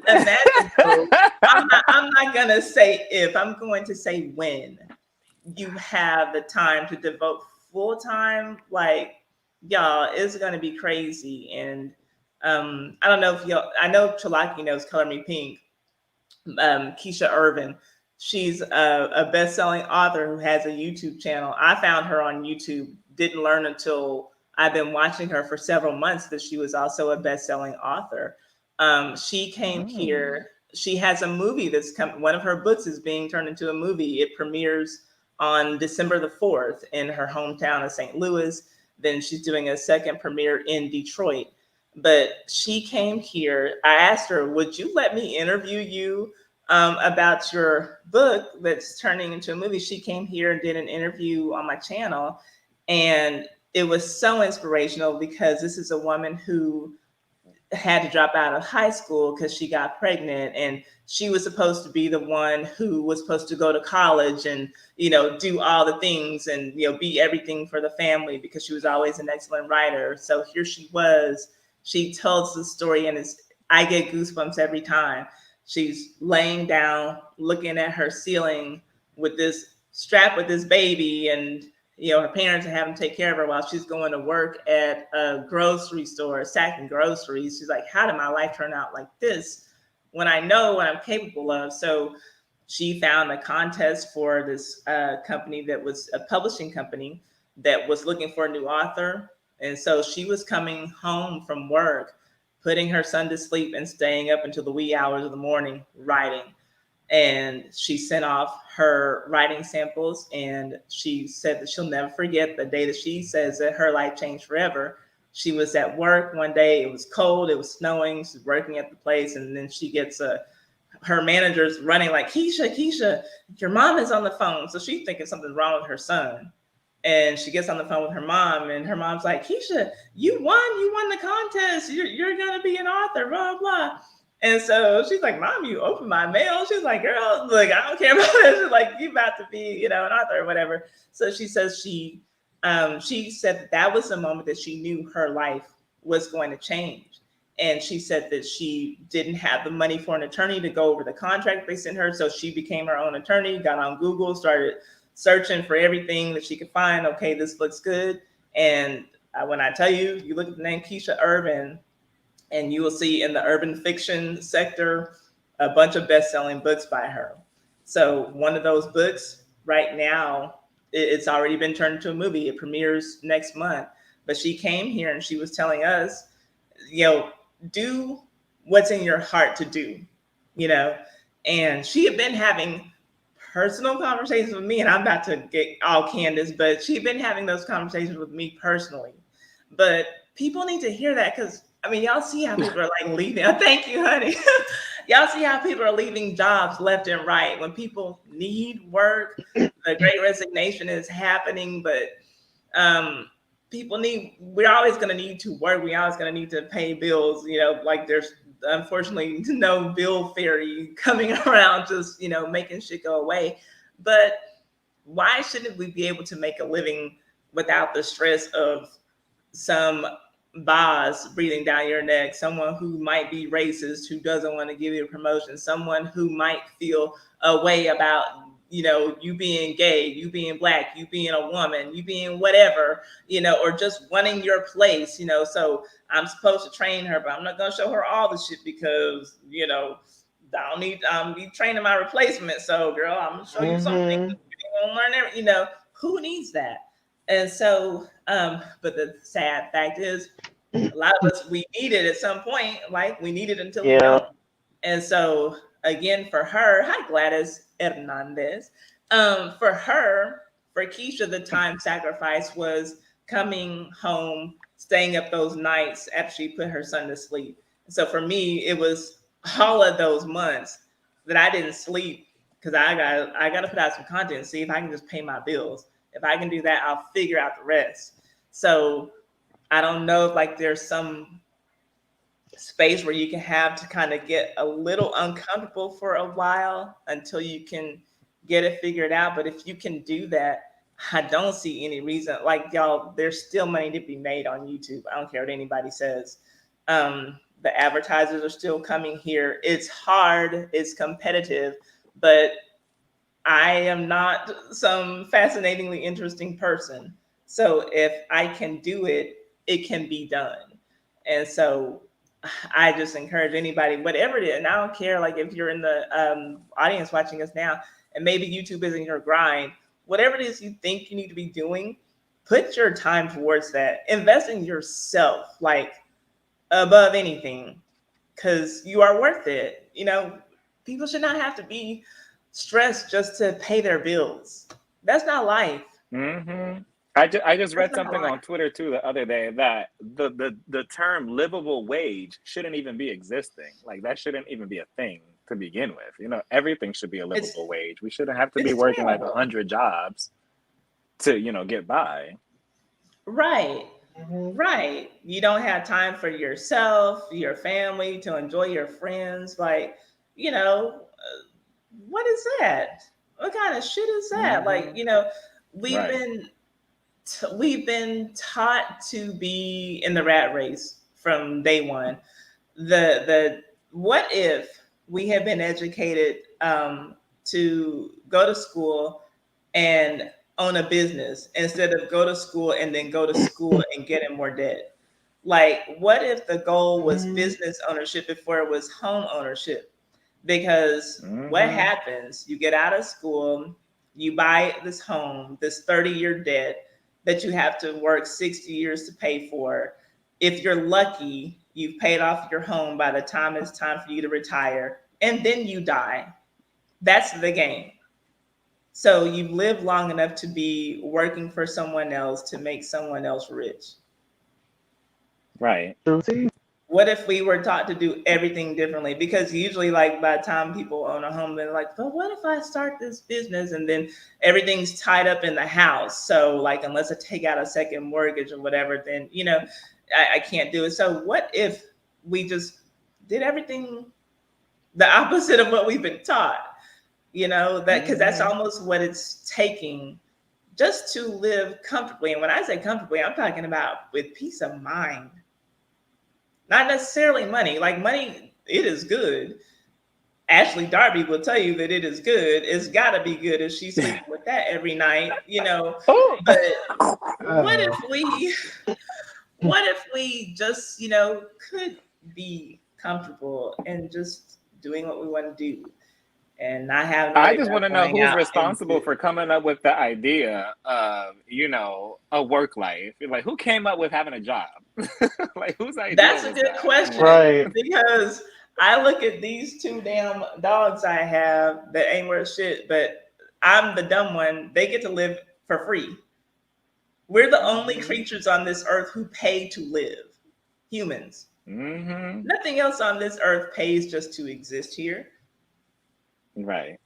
Imagine, though, I'm not going to say if, I'm going to say when you have the time to devote full time, like, y'all, it's going to be crazy. And I don't know if y'all, I know Chalaki knows Color Me Pink, Keisha Irvin. She's a best-selling author who has a YouTube channel. I found her on YouTube. Didn't learn until I've been watching her for several months that she was also a best-selling author. She came Mm. here. She has a movie that's come. One of her books is being turned into a movie. It premieres on December the 4th in her hometown of St. Louis. Then she's doing a second premiere in Detroit. But she came here. I asked her, would you let me interview you about your book that's turning into a movie? She came here and did an interview on my channel. And it was so inspirational because this is a woman who had to drop out of high school because she got pregnant, and she was supposed to be the one who was supposed to go to college and do all the things and be everything for the family because she was always an excellent writer. So here she was. She tells the story, and I get goosebumps every time. She's laying down looking at her ceiling with this strapped with this baby, and her parents are having to take care of her while she's going to work at a grocery store sacking groceries. She's like, how did my life turn out like this when I know what I'm capable of? So she found a contest for this company that was a publishing company that was looking for a new author. And so she was coming home from work, putting her son to sleep and staying up until the wee hours of the morning writing. And she sent off her writing samples, and she said that she'll never forget the day that she says that her life changed forever. She was at work one day, it was cold, it was snowing, she's working at the place, and then she gets her manager's running like, Keisha, your mom is on the phone. So she's thinking something's wrong with her son. And she gets on the phone with her mom, and her mom's like, Keisha, you won the contest. You're gonna be an author, blah blah. And so she's like, Mom, you opened my mail. She's like, Girl, look, I don't care about this. She's like, you about to be, an author or whatever. So she says she said that was the moment that she knew her life was going to change. And she said that she didn't have the money for an attorney to go over the contract they sent her. So she became her own attorney, got on Google, started searching for everything that she could find. Okay, this looks good. And when I tell you, you look at the name Keisha Urban, and you will see in the urban fiction sector a bunch of best-selling books by her. So one of those books right now, it's already been turned into a movie. It premieres next month. But she came here and she was telling us, do what's in your heart to do, you know. And she had been having personal conversations with me, and I'm about to get all Candace, but she'd been having those conversations with me personally. But people need to hear that, because y'all see how people are like leaving. Thank you, honey. Y'all see how people are leaving jobs left and right when people need work. The great resignation is happening, but we're always going to need to work. We're always going to need to pay bills. Like there's unfortunately no bill fairy coming around just, making shit go away. But why shouldn't we be able to make a living without the stress of some boss breathing down your neck, someone who might be racist, who doesn't want to give you a promotion, someone who might feel a way about, you being gay, you being black, you being a woman, you being whatever, or just wanting your place, so I'm supposed to train her, but I'm not going to show her all the shit because, I don't need, be training my replacement. So girl, I'm going to show you something. Mm-hmm. You won't learn everything, who needs that? And so, but the sad fact is, a lot of us, we need it at some point, like we need it until we Yeah. don't. And so, again, for her, hi Gladys Hernandez. For her, for Keisha, the time sacrifice was coming home, staying up those nights after she put her son to sleep. So for me, it was all of those months that I didn't sleep because I got to put out some content and see if I can just pay my bills. If I can do that, I'll figure out the rest. So I don't know if like there's some space where you can have to kind of get a little uncomfortable for a while until you can get it figured out. But if you can do that, I don't see any reason. Like y'all, there's still money to be made on YouTube. I don't care what anybody says. The advertisers are still coming here. It's hard, it's competitive, but I am not some fascinatingly interesting person. So if I can do it, it can be done. And so I just encourage anybody, whatever it is, and I don't care like if you're in the audience watching us now, and maybe YouTube isn't your grind, whatever it is you think you need to be doing, put your time towards that. Invest in yourself, like above anything, because you are worth it. People should not have to be stressed just to pay their bills. That's not life. Mm-hmm. I just That's read not something life. on Twitter too the other day that the term livable wage shouldn't even be existing. Like that shouldn't even be a thing to begin with. Everything should be a It's livable wage. We shouldn't have to be it's working like terrible. 100 jobs to, get by. Right. Mm-hmm. Right. You don't have time for yourself, your family, to enjoy your friends. Like, what is that? What kind of shit is that? Like, Mm-hmm. we've Right. been we've been taught to be in the rat race from day one. The what if we had been educated to go to school, and own a business instead of go to school and then go to school and get in more debt? Like, what if the goal was Mm, business ownership before it was home ownership? Because what Mm-hmm. happens? You get out of school, you buy this home, this 30-year debt that you have to work 60 years to pay for. If you're lucky, you've paid off your home by the time it's time for you to retire, and then you die. That's the game. So you've lived long enough to be working for someone else to make someone else rich. Right. true tea. What if we were taught to do everything differently? Because usually, like, by the time people own a home, they're like, but what if I start this business and then everything's tied up in the house? So, like, unless I take out a second mortgage or whatever, then, I can't do it. So, what if we just did everything the opposite of what we've been taught? That because that's Mm-hmm. almost what it's taking just to live comfortably. And when I say comfortably, I'm talking about with peace of mind, not necessarily money. Like, money, it is good. Ashley Darby will tell you that it is good. It's got to be good if she's sleeping with that every night. Oh. But what Uh, if we, what if we just, could be comfortable and just doing what we want to do and not having to I worry just want about to know going who's out responsible into. for coming up with the idea of, a work life. Like, who came up with having a job? Like, whose idea That's a was good that? question right. because I look at these two damn dogs I have that ain't worth shit, but I'm the dumb one. They get to live for free. We're the only Mm-hmm. creatures on this earth who pay to live. Humans. Mm-hmm. Nothing else on this earth pays just to exist here. Right.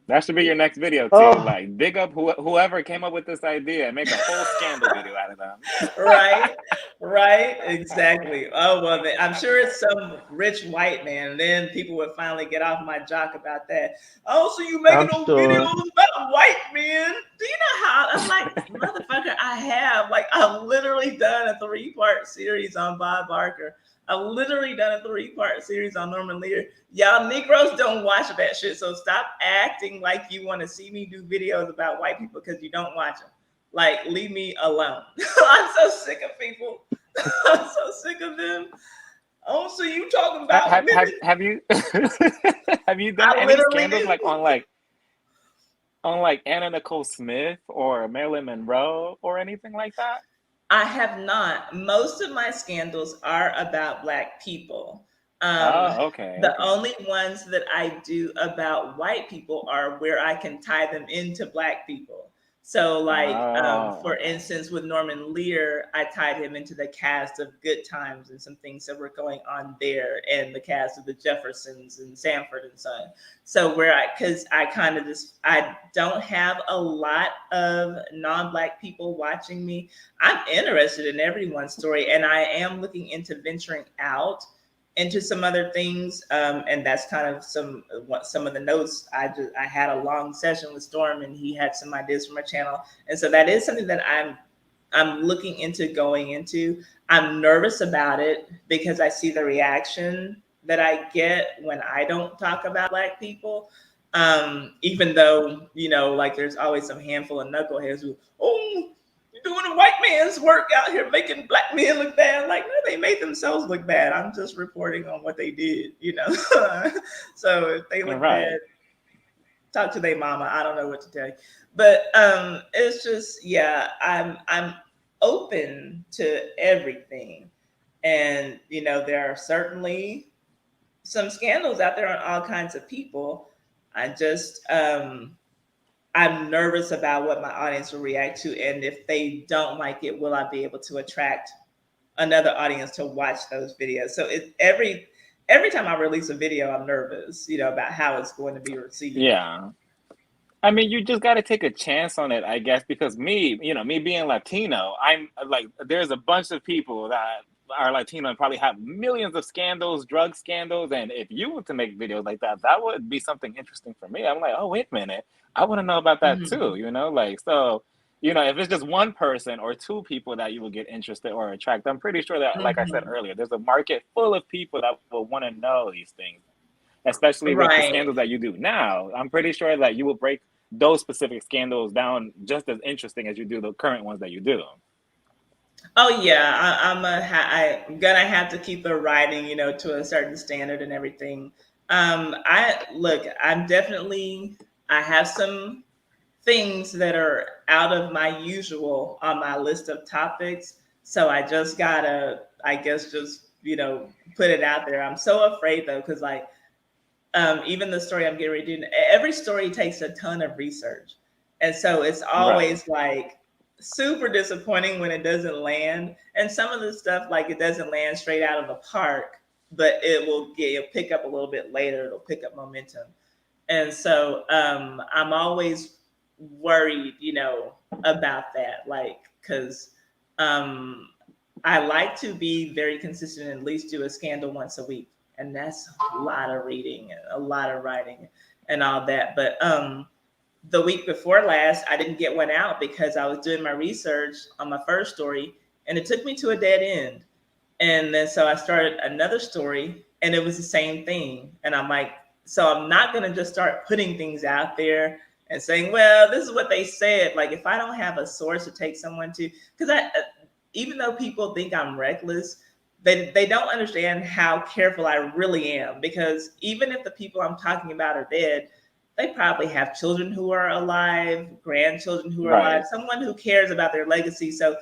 That should be your next video, T. Oh, Like, big up whoever came up with this idea and make a whole scandal video out of them. Right, right, exactly. Oh well, I'm sure it's some rich white man. And then people would finally get off my jock about that. Oh, so you making I'm those sure. videos about white men? Do you know how? I'm like, motherfucker, I have. Like, I've literally done a 3-part series on Bob Barker. I've literally done a 3-part series on Norman Lear. Y'all Negroes don't watch that shit, so stop acting like you want to see me do videos about white people because you don't watch them. Like, leave me alone. I'm so sick of people. I'm so sick of them. Oh, so you talking about women? Have you have you done I any literally scandals do. on like Anna Nicole Smith or Marilyn Monroe or anything like that? I have not. Most of my scandals are about Black people. Um, Oh, okay, the okay. only ones that I do about white people are where I can tie them into Black people. So, like, Oh, for okay. instance, with Norman Lear, I tied him into the cast of Good Times and some things that were going on there, and the cast of the Jeffersons and Sanford and Son. So because I kind of just, I don't have a lot of non-Black people watching me. I'm interested in everyone's story, and I am looking into venturing out into some other things. And that's kind of some of the notes. I had a long session with Storm, and he had some ideas for my channel, and so that is something that I'm looking into going into. I'm nervous about it because I see the reaction that I get when I don't talk about Black people. Even though, like, there's always some handful of knuckleheads who, oh, you're doing a white man's work out here making Black men look bad. Like, no, they made themselves look bad. I'm just reporting on what they did. So if they look bad, Right. talk to their mama. I don't know what to tell you. But it's just, yeah, I'm open to everything. And there are certainly some scandals out there on all kinds of people. I just I'm nervous about what my audience will react to, and if they don't like it, will I be able to attract another audience to watch those videos? So every time I release a video, I'm nervous, about how it's going to be received. Yeah. I mean, you just got to take a chance on it, I guess, because me being Latino, I'm like, there's a bunch of people that are Latino and probably have millions of scandals, drug scandals. And if you were to make videos like that, that would be something interesting for me. I'm like, oh, wait a minute. I want to know about that too, Mhm. Like, so, if it's just one person or two people that you will get interested or attract, I'm pretty sure that, like I said Mhm. earlier, there's a market full of people that will want to know these things, especially with the Right. scandals that you do now. I'm pretty sure that you will break those specific scandals down just as interesting as you do the current ones that you do. Oh yeah, I'm gonna have to keep the writing, to a certain standard and everything. I look, I'm definitely I have some things that are out of my usual on my list of topics. So I just gotta, I guess, just put it out there. I'm so afraid though, because like even the story I'm getting ready to do, every story takes a ton of research. And so it's Right. always like super disappointing when it doesn't land. And some of the stuff, like it doesn't land straight out of the park, but it'll pick up a little bit later, it'll pick up momentum. And so I'm always worried, about that, like, because um, I like to be very consistent and at least do a scandal once a week, and that's a lot of reading, and a lot of writing, and all that. But the week before last, I didn't get one out because I was doing my research on my first story, and it took me to a dead end. And then so I started another story and it was the same thing. And I'm like, so I'm not going to just start putting things out there and saying, well, this is what they said. Like, if I don't have a source to take someone to, because even though people think I'm reckless, they don't understand how careful I really am. Because even if the people I'm talking about are dead, they probably have children who are alive, grandchildren who are alive, Right. someone who cares about their legacy. So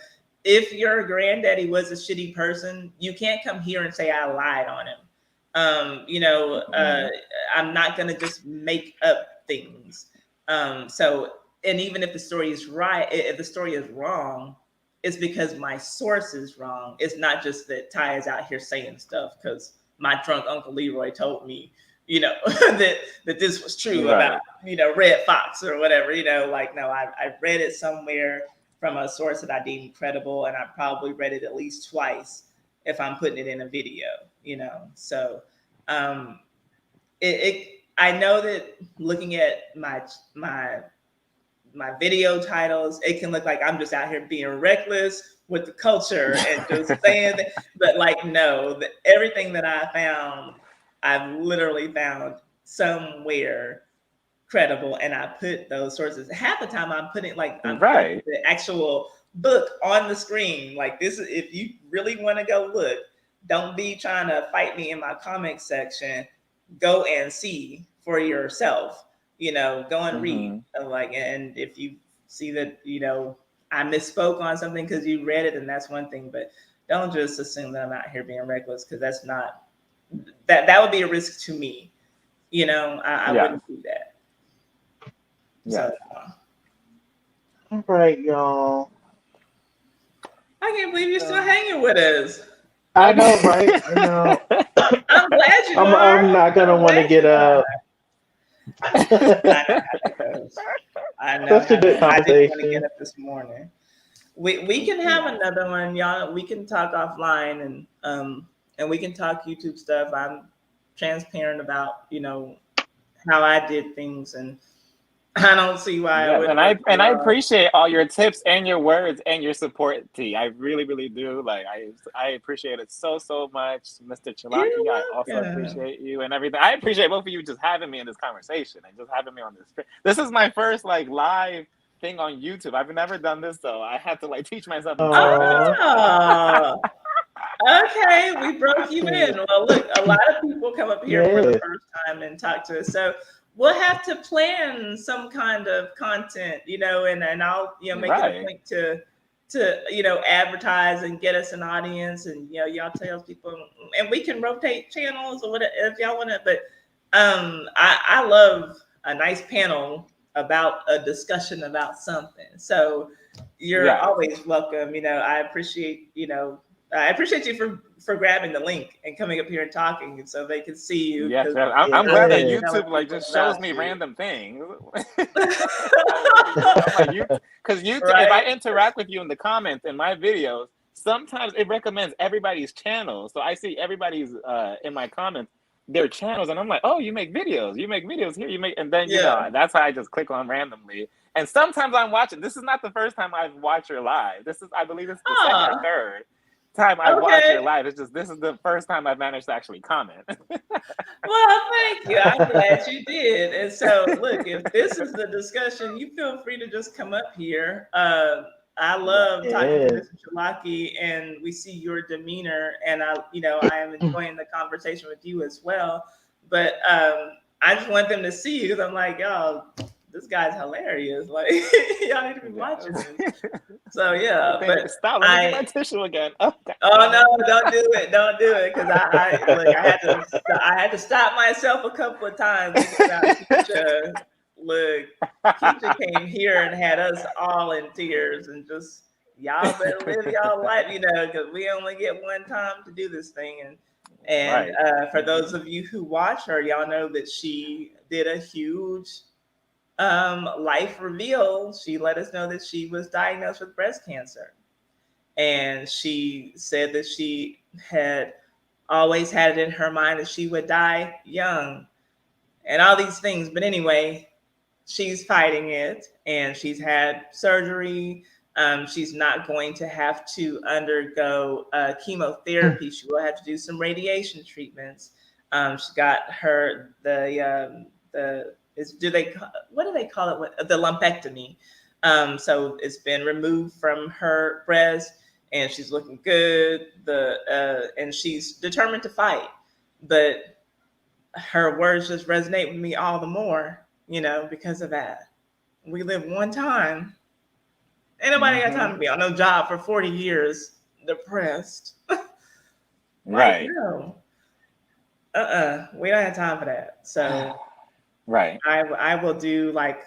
if your granddaddy was a shitty person, you can't come here and say I lied on him. Mhm. I'm not gonna just make up things. So, and even if the story is right, if the story is wrong, it's because my source is wrong. It's not just that Ty is out here saying stuff because my drunk Uncle Leroy told me, that this was true about, Right. Red Fox or whatever, like, no, I read it somewhere from a source that I deem credible, and I probably read it at least twice if I'm putting it in a video, So um, I know that looking at my my video titles, it can look like I'm just out here being reckless with the culture and just saying that, but like no, everything that I found, I've literally found somewhere credible, and I put those sources. Half the time I'm putting Right. the actual book on the screen. Like, this is, if you really want to go look, don't be trying to fight me in my comment section. Go and see for yourself. Go and read. Hmm. Like, and if you see that, I misspoke on something because you read it, and that's one thing. But don't just assume that I'm out here being reckless, because that's not, that would be a risk to me. I Yes. wouldn't do that. So Yes. All right, y'all. I can't believe you're still Uh, hanging with us. I know, Okay. right? I know. I'm glad you are. I'm not gonna I'm want to glad get you up. are. I know Such how that goes. I know a how good that. I didn't want to get conversation. up this morning. We can have Yeah. another one, y'all. We can talk offline, and we can talk YouTube stuff. I'm transparent about how I did things, and I don't see why it Yes, wouldn't and work I for and I y'all. appreciate all your tips and your words and your support, T. I really, really do. Like I appreciate it so so much, Mr. You're Chalaki. I also welcome. appreciate you and everything. I appreciate both of you just having me in this conversation and just having me on this. This is my first like live thing on YouTube. I've never done this though. I had to like teach myself in 10 minutes. Oh, Oh, okay, we broke you in. Well, look, a lot of people come up here for the yes. first time and talk to us. So we'll have to plan some kind of content, and I'll, make it a Right. point to advertise and get us an audience, and y'all tell people, and we can rotate channels or whatever if y'all want to. But I love a nice panel about a discussion about something. So you're Yes. always welcome. I appreciate you for grabbing the link and coming up here and talking so they can see you, Yes, because yes. I'm glad that I'm Yes. telling YouTube like people just shows about me you. random things. I really do. I'm like you because you if I Right? interact with you in the comments in my videos, sometimes it recommends everybody's channel. So I see everybody's in my comments their channels, and I'm like, oh, you make videos. You make videos here. You make, and then Yeah. that's how I just click on randomly. And sometimes I'm watching. This is not the first time I've watched your live. This is I believe this is the second or Ah, third. time I watch your Okay. live. It's just this is the first time I've managed to actually comment. Well, thank you. I'm glad you did. And so, look, if this is the discussion, you feel free to just come up here. I love Right. talking to Yes. Mr. Chalaki, and we see your demeanor, and I am enjoying the conversation with you as well. But I just want them to see you because I'm like, y'all, this guy's hilarious. Like, y'all need to be watching Yes. this. So yeah, Thank but you. Stop. Let me get my I tissue again. Oh, God Oh damn no, it. don't do it, because I look. I had to stop myself a couple of times thinking about Keisha. Look, Keisha came here and had us all in tears, and just y'all better live y'all life, because we only get one time to do this thing. And Right. for those of you who watch her, y'all know that she did a huge life reveal. She let us know that she was diagnosed with breast cancer, and she said that she had always had it in her mind that she would die young and all these things. But anyway, she's fighting it, and she's had surgery. She's not going to have to undergo chemotherapy. She will have to do some radiation treatments. She got her the is do they what do they call it? The lumpectomy. So it's been removed from her breast, and she's looking good. And she's determined to fight, but her words just resonate with me all the more, because of that. We live one time. Ain't nobody got time Mm-hmm. to be on no job for 40 years depressed. Like, Right. no. We don't have time for that. So Right. I will do like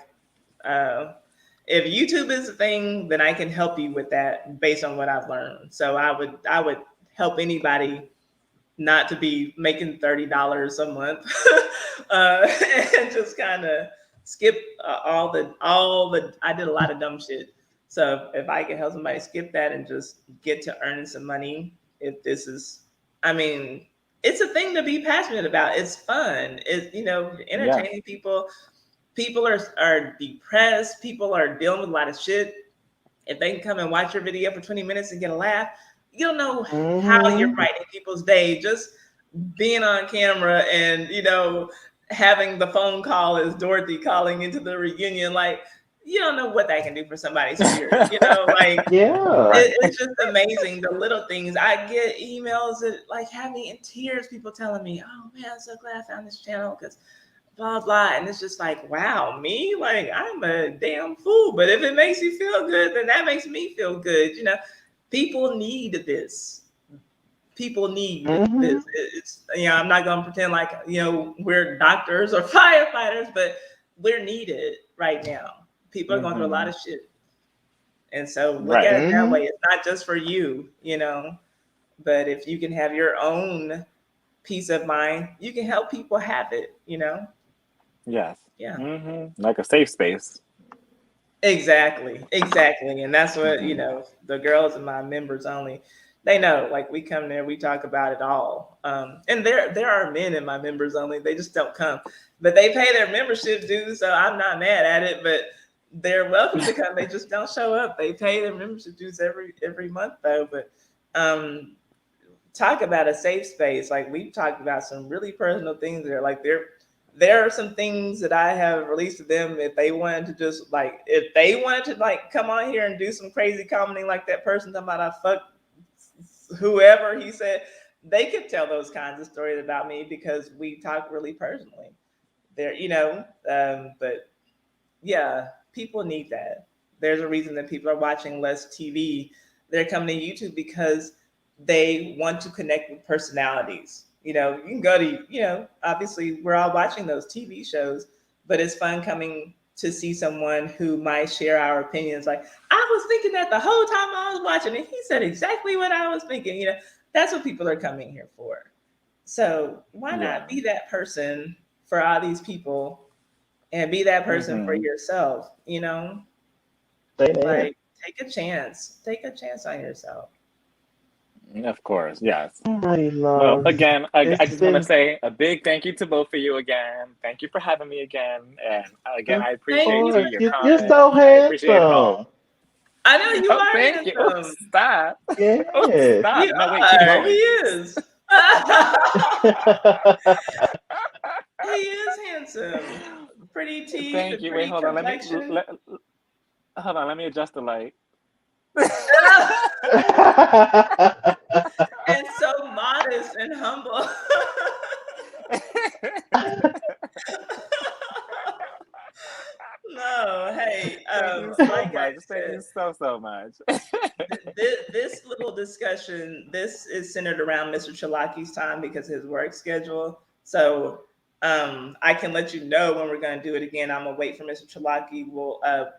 uh if YouTube is a thing, then I can help you with that based on what I've learned. So I would help anybody not to be making $30 a month, and just kind of skip all the. I did a lot of dumb shit. So if I can help somebody skip that and just get to earning some money, if this is, I mean, it's a thing to be passionate about. It's fun. It's Yes. entertaining people. People are depressed. People are dealing with a lot of shit. If they can come and watch your video for 20 minutes and get a laugh, you don't know how you're Mm-hmm. brightening people's day. Just being on camera and, having the phone call as Dorothy calling into the reunion, like, you don't know what that can do for somebody's spirit. Like, Yeah. Right. it's just amazing the little things. I get emails that like have me in tears, people telling me, oh man, I'm so glad I found this channel because blah blah, and it's just like, wow, me, like, I'm a damn fool, but if it makes you feel good, then that makes me feel good. People need this. People need Mm-hmm. this. It's, I'm not gonna pretend like, we're doctors or firefighters, but we're needed right now. People are going through a lot Mm-hmm. of shit, and so look at Right. it that Mm-hmm. way. It's not just for you, but if you can have your own peace of mind, you can help people have it. Yes. Yeah. Mm-hmm. Like a safe space. Exactly, exactly. And that's what, Mm-hmm. the girls and my members only, they know, like, we come there, we talk about it all. And there are men in my members only, they just don't come. But they pay their membership dues, so I'm not mad at it, but they're welcome to come. They just don't show up. They pay their membership dues every month though. But um talk about a safe space. Like, we've talked about some really personal things there. Like, there are some things that I have released to them. If they wanted to just like, if they wanted to like come on here and do some crazy commenting like that person talking about I fuck whoever he said, they could tell those kinds of stories about me because we talk really personally. There, but yeah, people need that. There's a reason that people are watching less TV. They're coming to YouTube because they want to connect with personalities. You can go to, obviously we're all watching those TV shows, but it's fun coming to see someone who might share our opinions. Like, I was thinking that the whole time I was watching it. He said exactly what I was thinking. That's what people are coming here for. So why not Yeah. be that person for all these people and be that person for Mm-hmm. yourself. Say that. Like, take a chance on yourself. Of course. Yes. Alrighty, Well, loves. again, I It's just want to been, say a big thank you to both of you again. Thank you for having me again. And again, of I Thank appreciate you. you, course, your you're comments. so I appreciate it handsome. all. I know you Oh, are thank you. Oops, handsome. stop. Oops, Yes. stop. You No, wait, keep are. He going. is. He is handsome. Pretty teeth Thank and you. Wait, pretty hold on. complexion. Hold on. Let me adjust the light. And so modest and humble. No, hey, Thank you so like I much. Thank you said, so much. this little discussion, this is centered around Mr. Chalaki's time because his work schedule. So I can let you know when we're going to do it again. I'm gonna wait for Mr. Chalaki.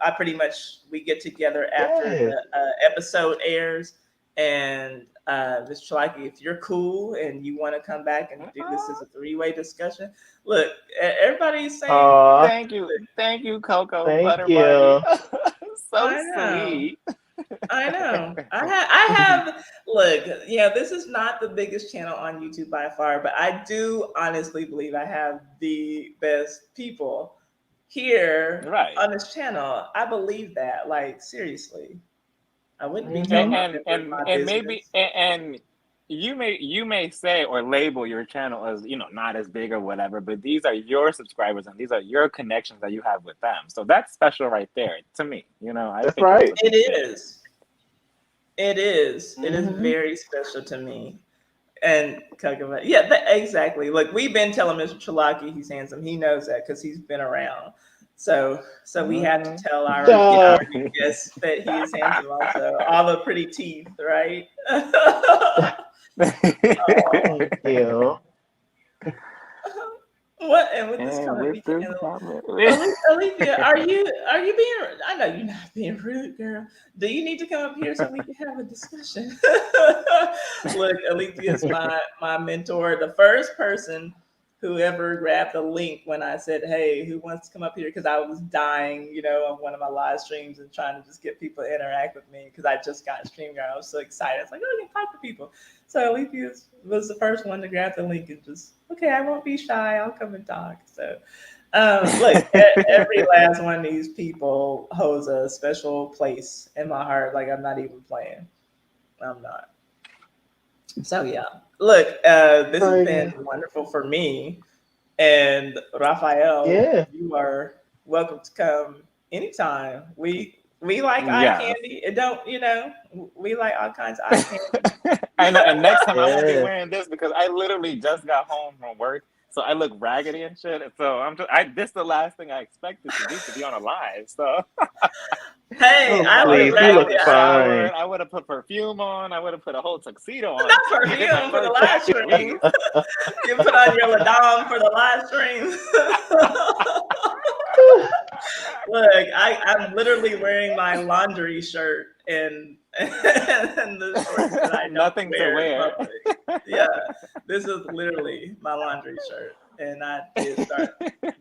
I pretty much we get together after Yes. the episode airs, and Mr. Chalaki, if you're cool and you want to come back and do this as a three-way discussion, look, everybody's saying, Aw, Thank you, Cocoa thank Butter Bunny. you. So I know. sweet. I know. I have look, this is not the biggest channel on YouTube by far, but I do honestly believe I have the best people here Right. on this channel. I believe that. Like seriously. I wouldn't be telling Hmm. my and members and my and maybe business. and you may say or label your channel as not as big or whatever, but these are your subscribers and these are your connections that you have with them, so that's special right there to me. I That's think it's right. pretty It big. is. It is. It is Hmm. very special to me. And Kokomo, yeah, exactly. Like we've been telling Mr. Chalaki he's handsome. He knows that because he's been around. So we have to Hmm. tell our Duh. new guests that he is handsome. Also, all the pretty teeth, right? Oh, Thank you. what? And with this And comment, with we can this handle. comment, Alethea, are you being? I know you're not being rude, girl. Do you need to come up here so we can have a discussion? Look, Alethea is my mentor, the first person who ever grabbed the link when I said, "Hey, who wants to come up here?" Because I was dying, on one of my live streams and trying to just get people to interact with me because I just got StreamYard. I was so excited. It's like, oh, you can talk to people. So Alethea was the first one to grab the link and just, okay, I won't be shy. I'll come and talk. So. Look, every last one of these people holds a special place in my heart. Like I'm not even playing. I'm not. So yeah. Look, this has been Right. wonderful for me. And Raphael, Yeah. you are welcome to come anytime. We like eye yes. candy. It don't, we like all kinds of eye candy. I know. And next time I won't be Yes. wearing this because I literally just got home from work, so I look raggedy and shit. So this is the last thing I expected to be on a live. So Hey, Oh, I I would look have please. You look raggedy. probably fine. showered. I would have put perfume on. I would have put a whole tuxedo on. Not Trust me, this is my perfume for the first live time at stream. least. You put on your ladam for the live stream. Look, I'm literally wearing my laundry shirt and the shorts that I don't Nothing to wear in wear. public. Yeah, this is literally my laundry shirt, and I did start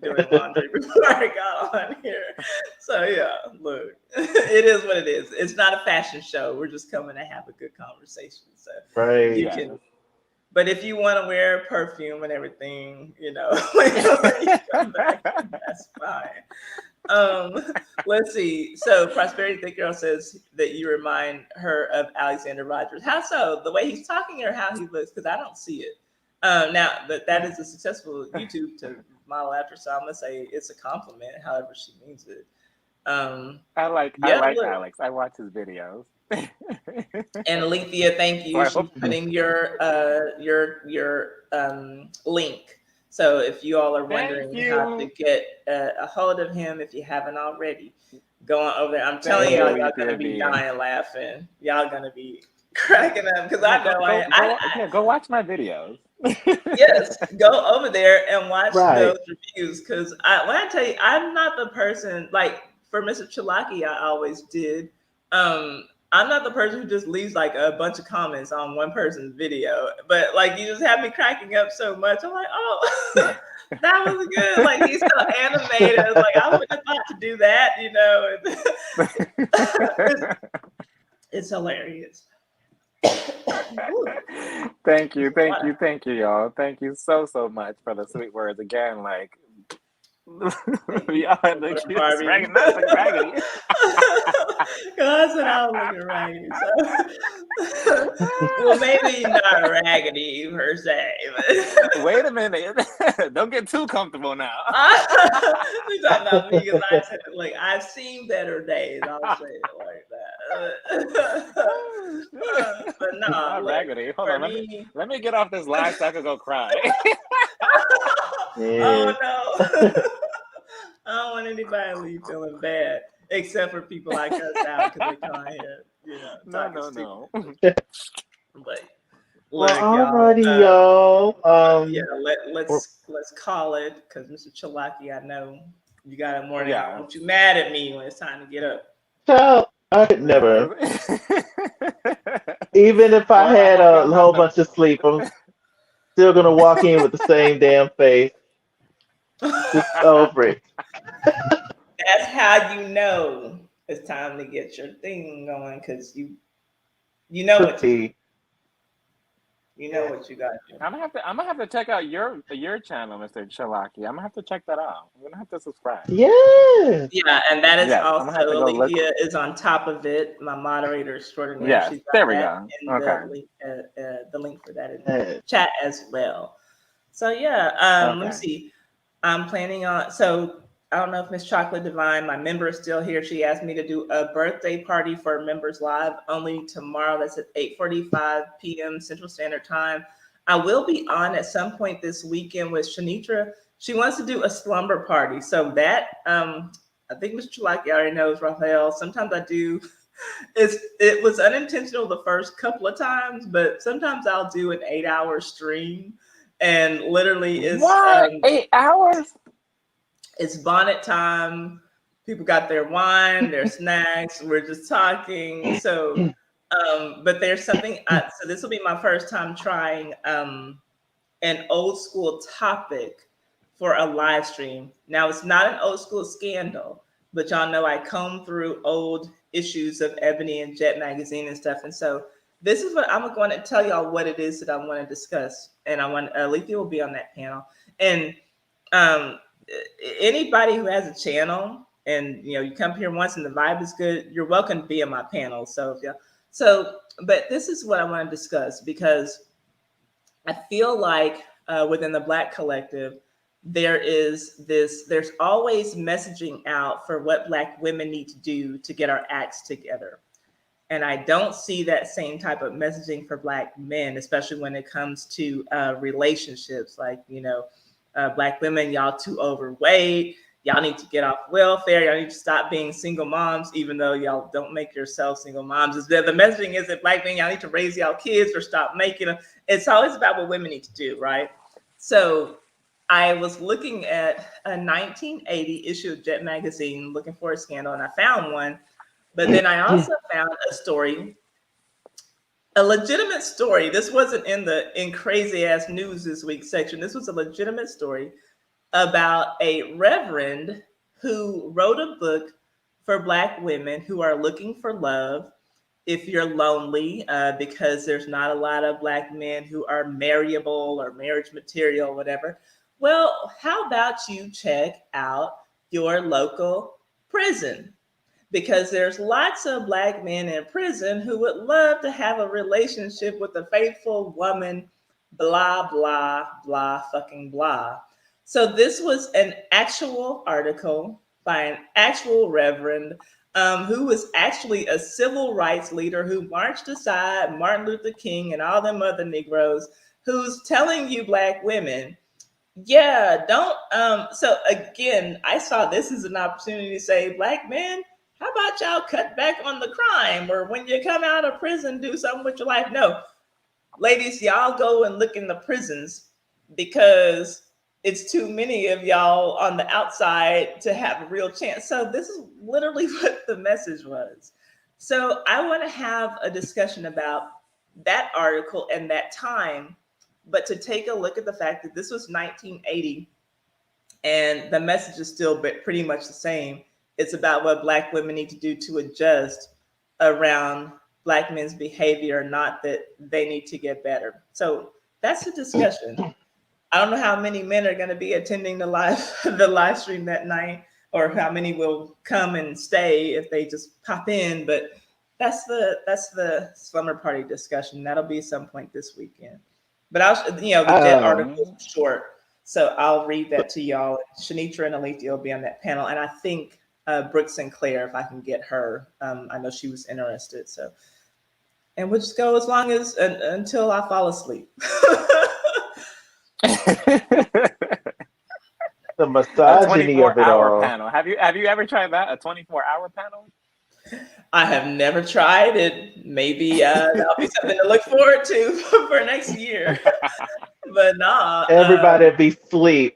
doing laundry before I got on here. So yeah, look, it is what it is. It's not a fashion show. We're just coming to have a good conversation. So you Right. can, Yes. but if you want to wear perfume and everything, when you come back, that's fine. Um, let's see. So Prosperity Thick Girl says that you remind her of Alexander Rogers. How so? The way he's talking or how he looks? Because I don't see it. Now that is a successful YouTube to model after, so I'm gonna say it's a compliment, however she means it. I Yeah, like look. Alex. I watch his videos. And Alethea, thank So you. I She's hope. putting your link. So if you all are Thank wondering how to you. get a hold of him, if you haven't already, go on over there. I'm telling Thank you, y'all, Right. y'all gonna Alethea be B. dying laughing. Y'all gonna be cracking up because Yeah, I go know go I go. Yeah, go watch my videos. yes, go over there and watch those Right. reviews because when I tell you, I'm not the person like for Mr. Chalaki, I always did. I'm not the person who just leaves like a bunch of comments on one person's video, but like you just have me cracking up so much. I'm like, oh, that was good. Like he's so animated. Like I wouldn't have thought to do that, it's, it's hilarious. Woo. Thank you, It's thank water. you, thank you, y'all. Thank you so much for the sweet words again. Like Thank you Yeah, for look, supporting you just Barbie. raggedy, not looking raggedy. Because I said I was looking raggedy. So, well, maybe not raggedy per se, but Wait a minute. Don't get too comfortable now. we talking about me because I said like I've seen better days. I'll say it like that. Oh, shit. But no, Not look raggedy. Hold for on. me. Let me get off this lag so I could go cry. Oh Yeah. no. I don't want anybody to leave feeling bad, except for people I cussed out because they come out here, No, talking no, stupid. no. But Well, look, y'all. alrighty, y'all. Yeah, Well, let's call it because Mr. Chalaki, I know you got a morning. I don't Yeah. want you mad at me when it's time to get up. child, I could Yeah. never. Even if I Well, I had hope a y'all whole having bunch of sleep, I'm still gonna walk in with the same damn face, just over it. That's how you know it's time to get your thing going because you know what See, you know yeah, what you got to do. I'm gonna have to check out your channel, Mr. Chalaki. I'm gonna have to check that out. I'm gonna have to subscribe. yes. Yeah, and that is Yes, I'm also gonna have to go look. Alethea is on top of it. My moderator extraordinaire. Yes, She's got there we that go. in Okay. the link for that in the Yes. chat as well. So yeah, let me Okay. see. I'm planning on. So I don't know if Miss Chocolate Divine, my member, is still here. She asked me to do a birthday party for members live only tomorrow. That's at 8:45 p.m. Central Standard Time. I will be on at some point this weekend with Shanitra. She wants to do a slumber party. So that I think Mr. Chulaki already knows, Raphael. Sometimes I do. It was unintentional the first couple of times, but sometimes I'll do an 8 hour stream, and literally What? 8 hours? it's bonnet time. People got their wine, their snacks. We're just talking. So, but there's something. So this will be my first time trying an old school topic for a live stream. Now, it's not an old school scandal, but y'all know I comb through old issues of Ebony and Jet magazine and stuff. And so this is what I'm going to tell y'all what it is that I want to discuss. And I want Alethea will be on that panel. And um, anybody who has a channel and you come here once and the vibe is good, you're welcome to be on my panel. So if you but this is what I want to discuss because I feel like within the Black collective, there's always messaging out for what Black women need to do to get our acts together. And I don't see that same type of messaging for Black men, especially when it comes to relationships. Like, Black women, y'all too overweight. Y'all need to get off welfare. Y'all need to stop being single moms, even though y'all don't make yourselves single moms. The messaging is that Black men, y'all need to raise y'all kids or stop making them. It's always about what women need to do, right? So I was looking at a 1980 issue of Jet magazine looking for a scandal, and I found one. But then I also found a story, a legitimate story. This wasn't in crazy ass news this week section. This was a legitimate story about a reverend who wrote a book for Black women who are looking for love. If you're lonely, because there's not a lot of Black men who are marriable or marriage material, whatever. Well, how about you check out your local prison? Because there's lots of Black men in prison who would love to have a relationship with a faithful woman, blah, blah, blah, fucking blah. So this was an actual article by an actual reverend who was actually a civil rights leader who marched aside Martin Luther King and all them other Negroes, who's telling you Black women, yeah, don't. So again, I saw this as an opportunity to say, Black men, how about y'all cut back on the crime, or when you come out of prison, do something with your life? No, ladies, y'all go and look in the prisons because it's too many of y'all on the outside to have a real chance. So this is literally what the message was. So I want to have a discussion about that article and that time, but to take a look at the fact that this was 1980 and the message is still pretty much the same. It's about what Black women need to do to adjust around Black men's behavior, not that they need to get better. So that's the discussion. I don't know how many men are going to be attending the live the live stream that night, or how many will come and stay if they just pop in. But that's the slumber party discussion. That'll be some point this weekend. But the Jet article is Um, short, so I'll read that to y'all. Shanitra and Alethea will be on that panel, and I think Brooke Sinclair, if I can get her, I know she was interested. So, and we'll just go as long as until I fall asleep. The a misogyny of it 24-hour all. panel. Have you ever tried that? A 24-hour panel? I have never tried it. Maybe that'll be something to look forward to for next year. But nah, Everybody be sleep.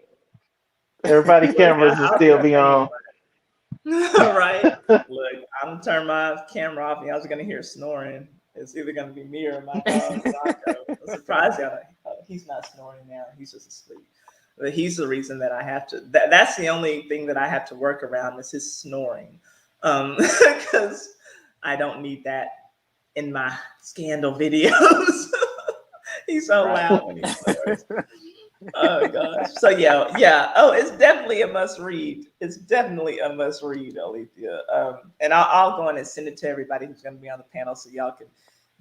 Everybody look, cameras will I'll be still up be on. anyway. Right? Look, I'm gonna turn my camera off, and y'all's gonna hear snoring. It's either gonna be me or my dog Rocco. I'm surprised he's not snoring now. He's just asleep. But he's the reason that I have to. That's the only thing that I have to work around is his snoring, because I don't need that in my scandal videos. He's so Right. loud when he snores. Oh gosh. So yeah, yeah. Oh, it's definitely a must read. It's definitely a must read, Alethea. And I'll go in and send it to everybody who's going to be on the panel so y'all can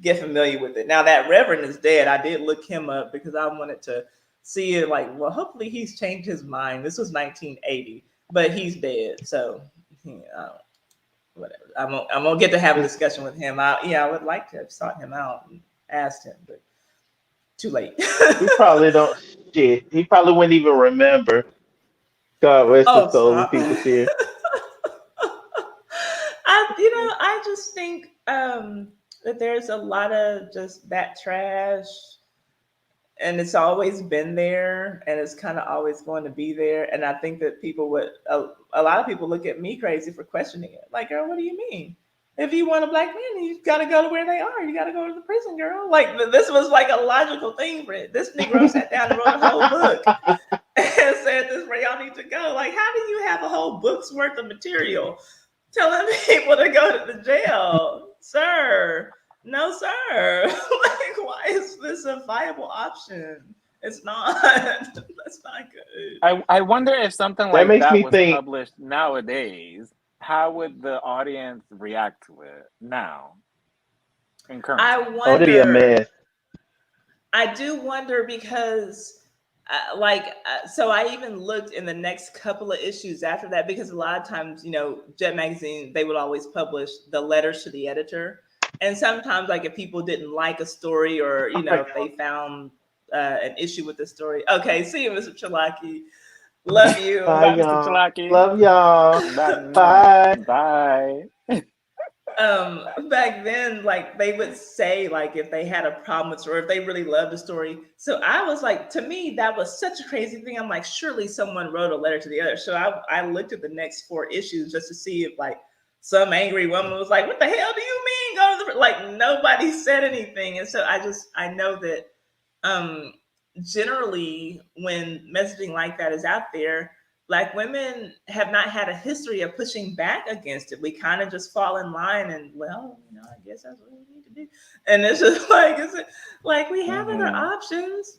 get familiar with it. Now that Reverend is dead, I did look him up because I wanted to see it. Like, well, hopefully he's changed his mind. This was 1980, but he's dead. So, whatever. I'm gonna get to have a discussion with him. I would like to have sought him out and asked him, but too late. He probably don't shit. He probably wouldn't even remember. God rest his Oh, soul. If stop. he was here. I just think that there's a lot of just that trash, and it's always been there, and it's kind of always going to be there. And I think that people would a lot of people look at me crazy for questioning it. Like, girl, what do you mean? If you want a black man, you got to go to where they are. You got to go to the prison, girl. Like this was like a logical thing for it. This Negro sat down and wrote a whole book and said this is where y'all need to go. Like, how do you have a whole book's worth of material telling people to go to the jail, sir? No, sir. Like, why is this a viable option? It's not. That's not good. I wonder if something That like makes that me was think. published nowadays, how would the audience react to it now in current I times? Oh, it'd be a wonder. mess. I do wonder because, so I even looked in the next couple of issues after that because a lot of times, Jet Magazine, they would always publish the letters to the editor. And sometimes, like, if people didn't like a story or, if they found an issue with the story. Okay, see you, Mr. Chalaki. Love Bye, you. Bye, Mr. y'all. Chalaki. Love y'all. Bye. Bye. Bye. Back then, like they would say like if they had a problem with or if they really loved the story. So I was like, to me that was such a crazy thing. I'm like, surely someone wrote a letter to the other. So I looked at the next 4 issues just to see if like some angry woman was like, what the hell do you mean go to the, like nobody said anything. And so I know that um generally when messaging like that is out there, black women have not had a history of pushing back against it. We kind of just fall in line and, well, I guess that's what we need to do. And it's just like, like we have other Hmm. options.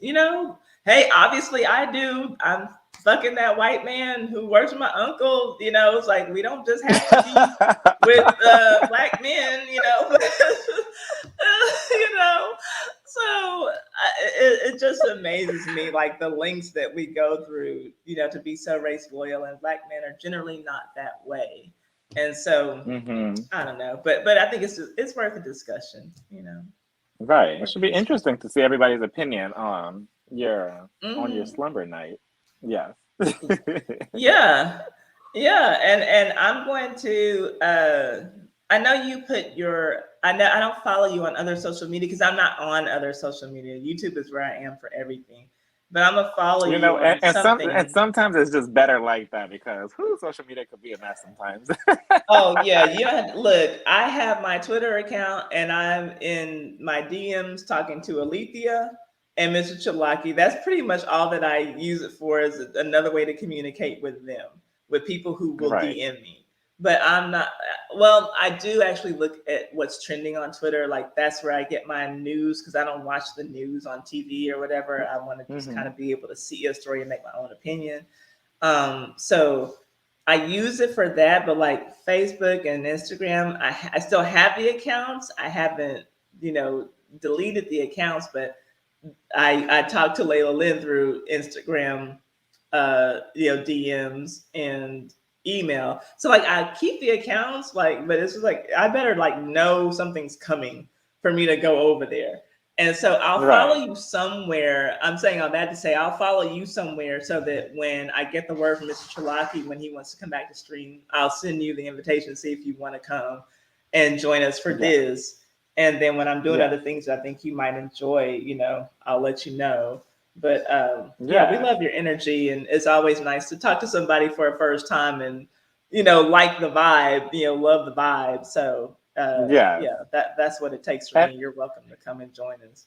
Hey, obviously I do. I'm fucking that white man who works with my uncle. It's like we don't just have to be with black men. you know. So it just amazes me, like the lengths that we go through, to be so race loyal, and black men are generally not that way. And so Hmm. I don't know, but I think it's worth a discussion. Right. It Worth should a be discussion. interesting to see everybody's opinion on your Hmm. slumber night. Yes. Yeah, yeah, and I'm going to. I know you put your. I know I don't follow you on other social media because I'm not on other social media. YouTube is where I am for everything, but I'm gonna follow You you know, and, on and some and something. sometimes it's just better like that because social media could be a mess sometimes. Oh yeah, you don't have to, look. I have my Twitter account, and I'm in my DMs talking to Alethea and Mr. Chalaki. That's pretty much all that I use it for. Is another way to communicate with them, with people who will Right. DM me. but I'm not. Well, I do actually look at what's trending on Twitter. Like that's where I get my news because I don't watch the news on TV or whatever. I want to just kind Hmm. of be able to see a story and make my own opinion. So I use it for that, but like Facebook and Instagram, I still have the accounts. I haven't, you know, deleted the accounts, but I talked to Layla Lynn through Instagram, DMs and email. So like I keep the accounts, like, but it's just like I better like know something's coming for me to go over there. And so I'll follow Right. you somewhere. I'm saying all that to say I'll follow you somewhere so that when I get the word from Mr. Chalaki when he wants to come back to stream, I'll send you the invitation, see if you want to come and join us for Yeah. this. And then when I'm doing Yeah. other things I think you might enjoy, I'll let you know. But yeah, we Yeah. love your energy, and it's always nice to talk to somebody for a first time and like the vibe, love the vibe. So Yes. yeah, that's what it takes for And me. You're welcome to come and join us.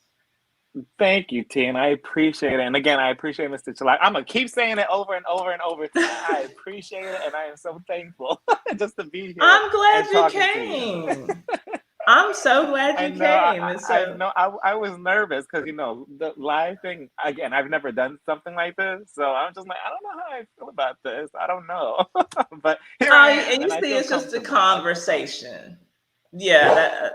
thank you, T, and I appreciate it. And again, I appreciate Mr. Chalak. I'm gonna keep saying it over and over and over tonight. I appreciate it, and I am so thankful just to be here I'm glad and you talking to you. came. I'm so glad I you know, came. And so, I was nervous because the live thing again. I've never done something like this, so I'm just like, I don't know how I feel about this. I don't know, but here I am, and you and I see, feel it's just a comfortable. I feel comfortable. conversation. Yeah,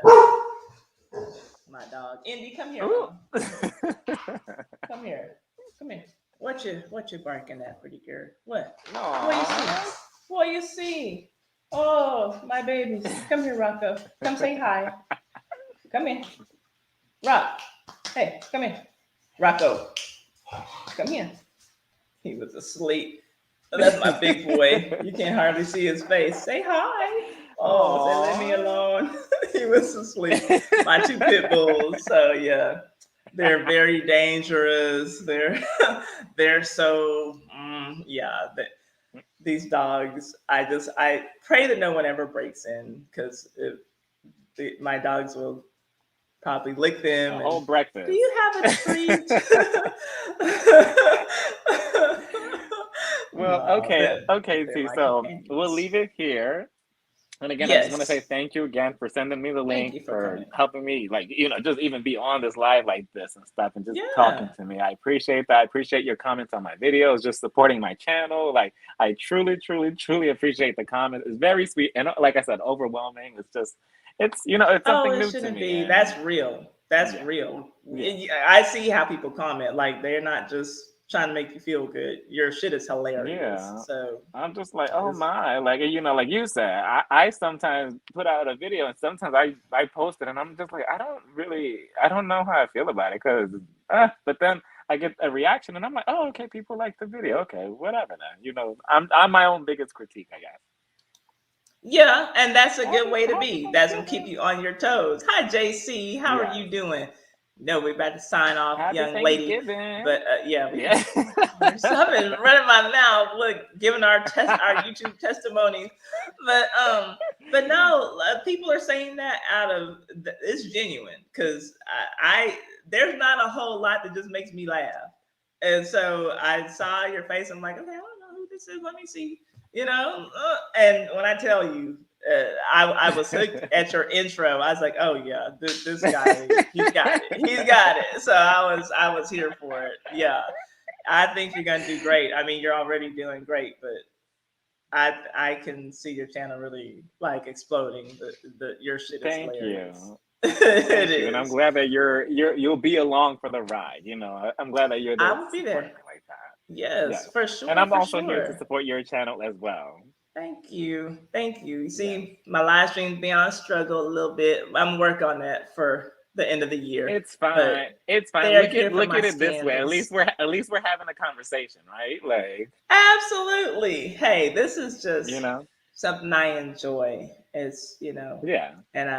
my dog. Indy, come here, Ooh. mama. Come here. Come here. What you barking at, pretty girl? What you see? Aww. What you see? Oh, my babies. Come here, Rocco. Come say hi. Come here. Rock. Hey, come here. Rocco. Come here. He was asleep. Oh, that's my big boy. You can't hardly see his face. Say hi. Oh, say let me Aww. alone. He was asleep. My two pit bulls. So yeah, they're very dangerous. They're so yeah. These dogs. I pray that no one ever breaks in because my dogs will probably lick A them. whole And do breakfast. you have a treat? Well, No, okay, but okay, they're T. my So we'll companions. leave it here. And again, I just want to say Yes. thank you again for sending me the Thank link, you for for coming. helping me, like, just even be on this live like this and stuff and just talking Yeah. to me. I appreciate that. I appreciate your comments on my videos, just supporting my channel. Like, I truly, truly, truly appreciate the comments. It's very sweet. And like I said, overwhelming. It's just, it's Oh, something it new to shouldn't me. be. And That's real. That's yeah, real. yeah. I see how people comment. Like they're not just trying to make you feel good. Your shit is hilarious. Yeah. So I'm just like, oh it's my, like like you said, I sometimes put out a video and sometimes I post it and I'm just like, I don't know how I feel about it because, but then I get a reaction and I'm like, oh, okay, people like the video, okay, whatever then, I'm my own biggest critique, I guess. yeah, and that's a good way to Happy be. That's gonna keep Thanksgiving. you on your toes. Hi, JC. How are Yes. you doing? No, we're about to sign off, Happy young lady. Thanksgiving. But yeah, we Yeah. I've been running my mouth, look, giving our YouTube testimonies. But no, people are saying that out of it's genuine because I there's not a whole lot that just makes me laugh. And so I saw your face. I'm like, okay, I don't know who this is. Let me see. And when I tell you, I was hooked at your intro. I was like, oh yeah, this guy, he's got it. He's got it. So I was here for it. Yeah, I think you're gonna do great. I mean, you're already doing great, but I can see your channel really like exploding. The your shit is Thank hilarious. you. It Thank you. And I'm is. glad that you'll be along for the ride. I'm glad that you're there I to will be support there. me like that. Yes, Yes. for And sure, I'm for also here to sure. support your channel as well. Thank you. Thank you. You Yes. see, my live streams beyond struggle a little bit. I'm working on that for the end of the year. It's But fine. It's fine. they're Look here at for look my at it this way. scandals. At least we're having a conversation, right? Like, Absolutely. Hey, this is you just know? something I enjoy. Yeah. And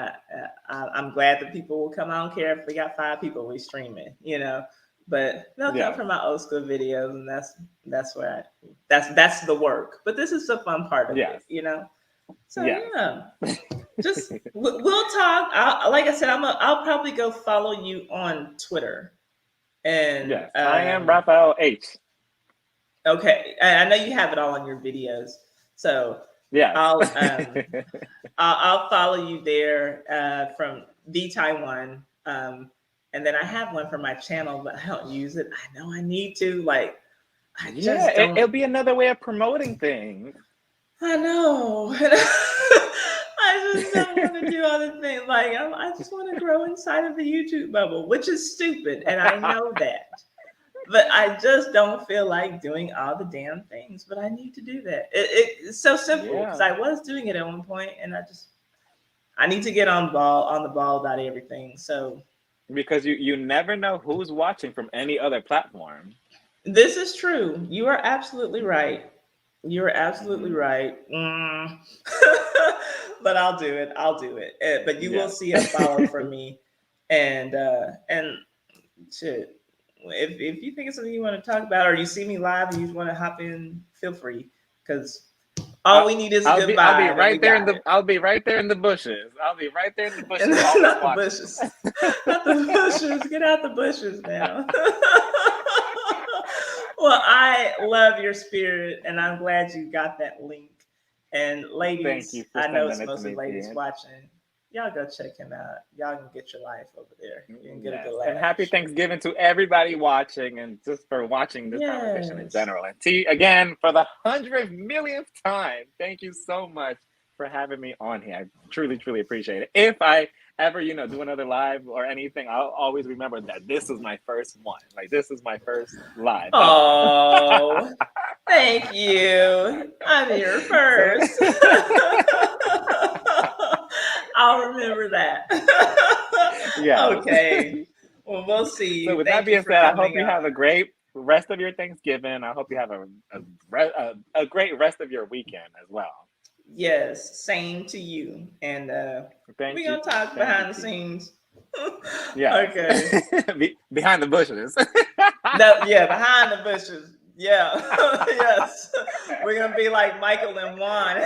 I'm glad that people will come. I don't care if we got 5 people we streaming, but they'll come Yes. from my old school videos, and that's where that's the work. But this is the fun part of Yes. it. So Yes. yeah, just we'll talk. Like I said, I'll probably go follow you on Twitter, and Yes. I am Raphael H. okay, I know you have it all on your videos, so Yes. I'll um I'll follow you there from the Taiwan. And then I have one for my channel, but I don't use it. I know I need to. Like, I Yeah, just don't. it'll be another way of promoting things. I know. I just don't want to do other things. Like, I just want to grow inside of the YouTube bubble, which is stupid. And I know that. But I just don't feel like doing all the damn things. But I need to do that. It's so simple because Yeah, I was doing it at one point, and I need to get on the ball about everything. So because you never know who's watching from any other platform. this is true. You are absolutely right. You are absolutely Hmm. right. But I'll do it. I'll do it. But you will Yeah. see a follow from me, and shit. If you think it's something you want to talk about, or you see me live and you want to hop in, feel free. Because all I'll, we need is a I'll good be I'll be vibe, and we right there in got the it. I'll be right there in the bushes. I'll be right there in the And bushes, always not the watching. bushes, not the bushes. Get out the bushes now. Well, I love your spirit, and I'm glad you got that link. And Thank you ladies, for I know sending it's it to mostly me, ladies T. watching. Y'all go check him out. Y'all can get your life over there. You can get a Yes, good and laugh for happy sure. Thanksgiving to everybody watching, and just for watching this conversation in Yes. general. And T, again, for the 100 millionth time, thank you so much for having me on here. I truly, truly appreciate it. If I ever, do another live or anything, I'll always remember that this is my first one. Like, this is my first live ever. Oh, thank you. I'm here So, first. I'll remember that. yes. Okay. Well, we'll see So you. with that Thank you being for said, I hope coming you have a on. great rest of your Thanksgiving. I hope you have a great rest of your weekend as well. Yes, same to you. And Thank we're you. going to talk Thank you, behind the T. scenes. Yes. Okay. Behind the bushes. That, yeah, behind the bushes. Yeah. Yes. We're going to be like Michael and Juan.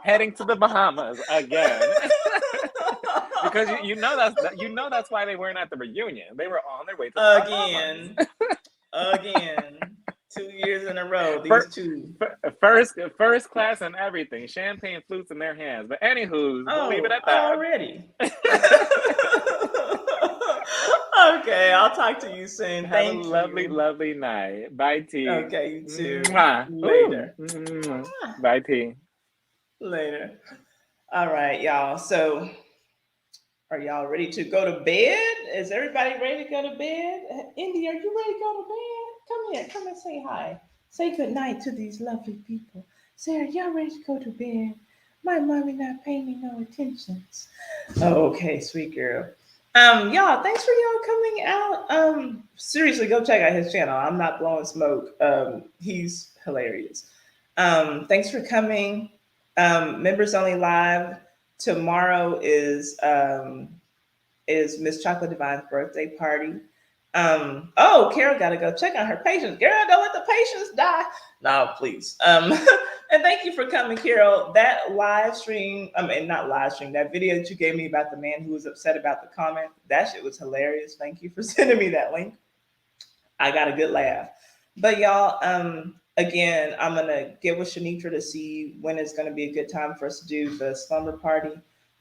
Heading to the Bahamas again. Because that's why they weren't at the reunion. They were on their way to the Bahamas. Again. Again. 2 years in a row, these First, two. first class and everything. Champagne flutes in their hands. But anywho's, we'll leave it Oh, at that. already. Okay, I'll talk to you soon. Have a Thank lovely, you. lovely night. Bye, T. Okay, you too. Mwah. Ooh. Later. Mwah. Bye, T. Later. All right, y'all. So, are y'all ready to go to bed? Is everybody ready to go to bed? Indy, are you ready to go to bed? Come here. Come and say hi. Say good night to these lovely people. Sarah, y'all ready to go to bed? My mommy not paying me no attentions. Oh, okay, sweet girl. Y'all, thanks for y'all coming out. Seriously, go check out his channel. I'm not blowing smoke. He's hilarious. Thanks for coming. Members only live. Tomorrow is Miss Chocolate Divine's birthday party. Oh, Carol got to go check on her patients. Girl, don't let the patients die. No, please. And thank you for coming, Carol. That live stream, I mean, not live stream, that video that you gave me about the man who was upset about the comment, that shit was hilarious. Thank you for sending me that link. I got a good laugh. But y'all, again, I'm gonna get with Shanitra to see when it's gonna be a good time for us to do the slumber party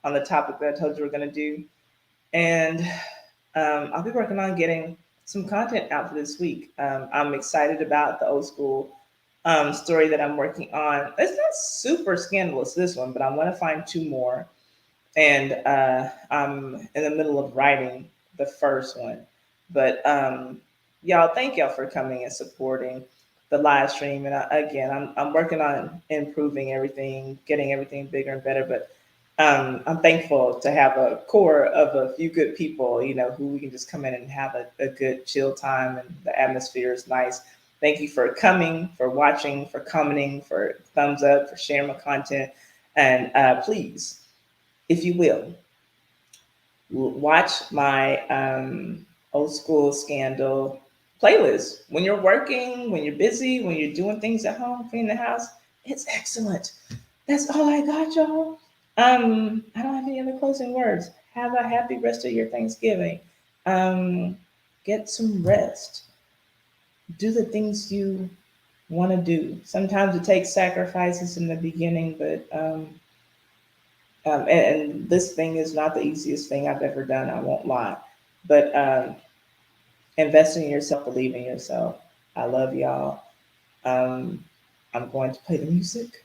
on the topic that I told you we're gonna do. And I'll be working on getting some content out for this week. I'm excited about the old school story that I'm working on. It's not super scandalous, this one, but I want to find two more. And I'm in the middle of writing the first one. But y'all, thank y'all for coming and supporting the live stream. And again, I'm working on improving everything, getting everything bigger and better. But I'm thankful to have a core of a few good people, who we can just come in and have a good chill time, and the atmosphere is nice. Thank you for coming, for watching, for commenting, for thumbs up, for sharing my content. And please, if you will, watch my old school scandal playlist when you're working, when you're busy, when you're doing things at home, cleaning the house. It's excellent. That's all I got, y'all. I don't have any other closing words. Have a happy rest of your Thanksgiving. Um, get some rest. Do the things you want to do. Sometimes it takes sacrifices in the beginning, but and this thing is not the easiest thing I've ever done. I won't lie, but investing in yourself, believe in yourself. I love y'all. Um, I'm going to play the music,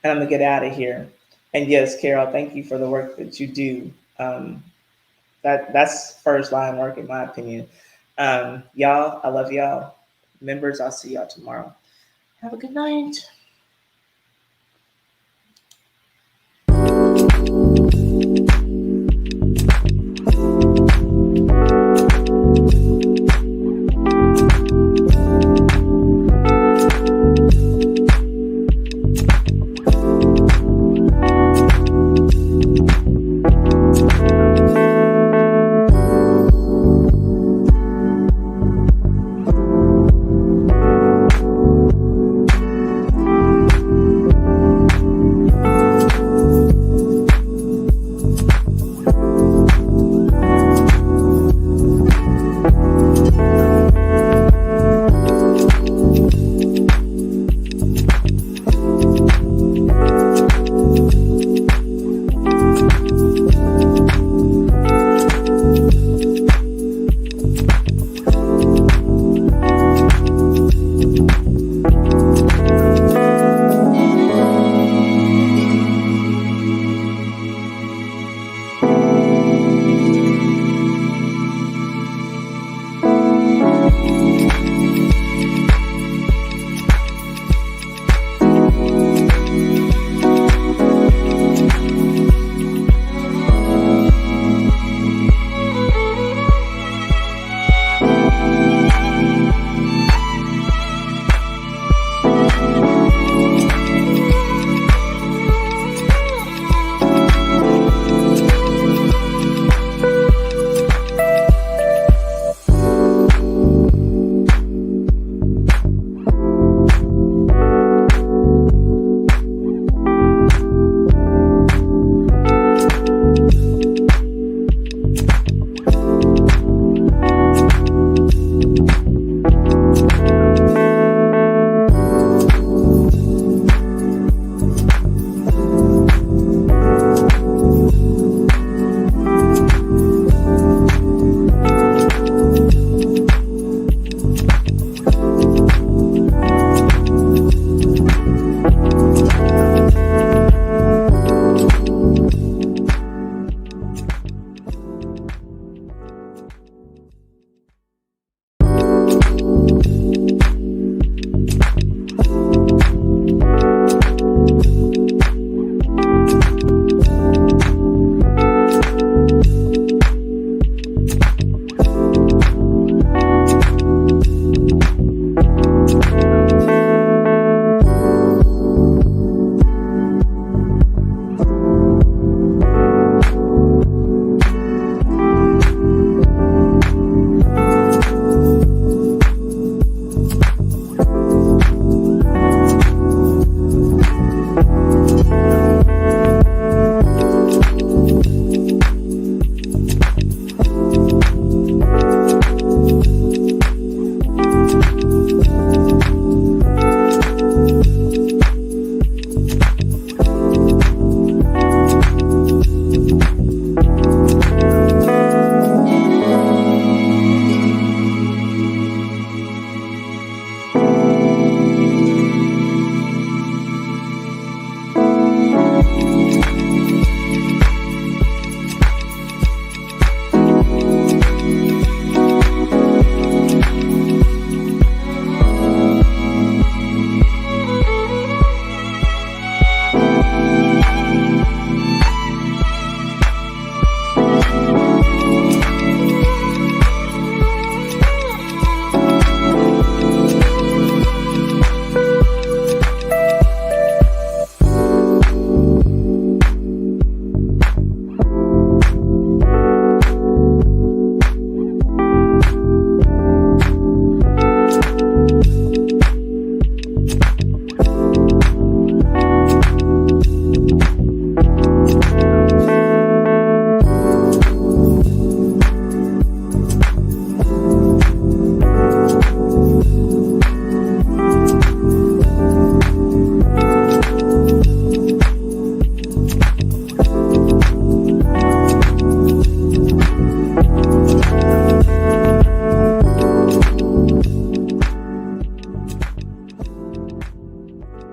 and I'm gonna get out of here. And yes, Carol, thank you for the work that you do. Um, that's first line work in my opinion. Y'all, I love y'all. Members, I'll see y'all tomorrow. Have a good night.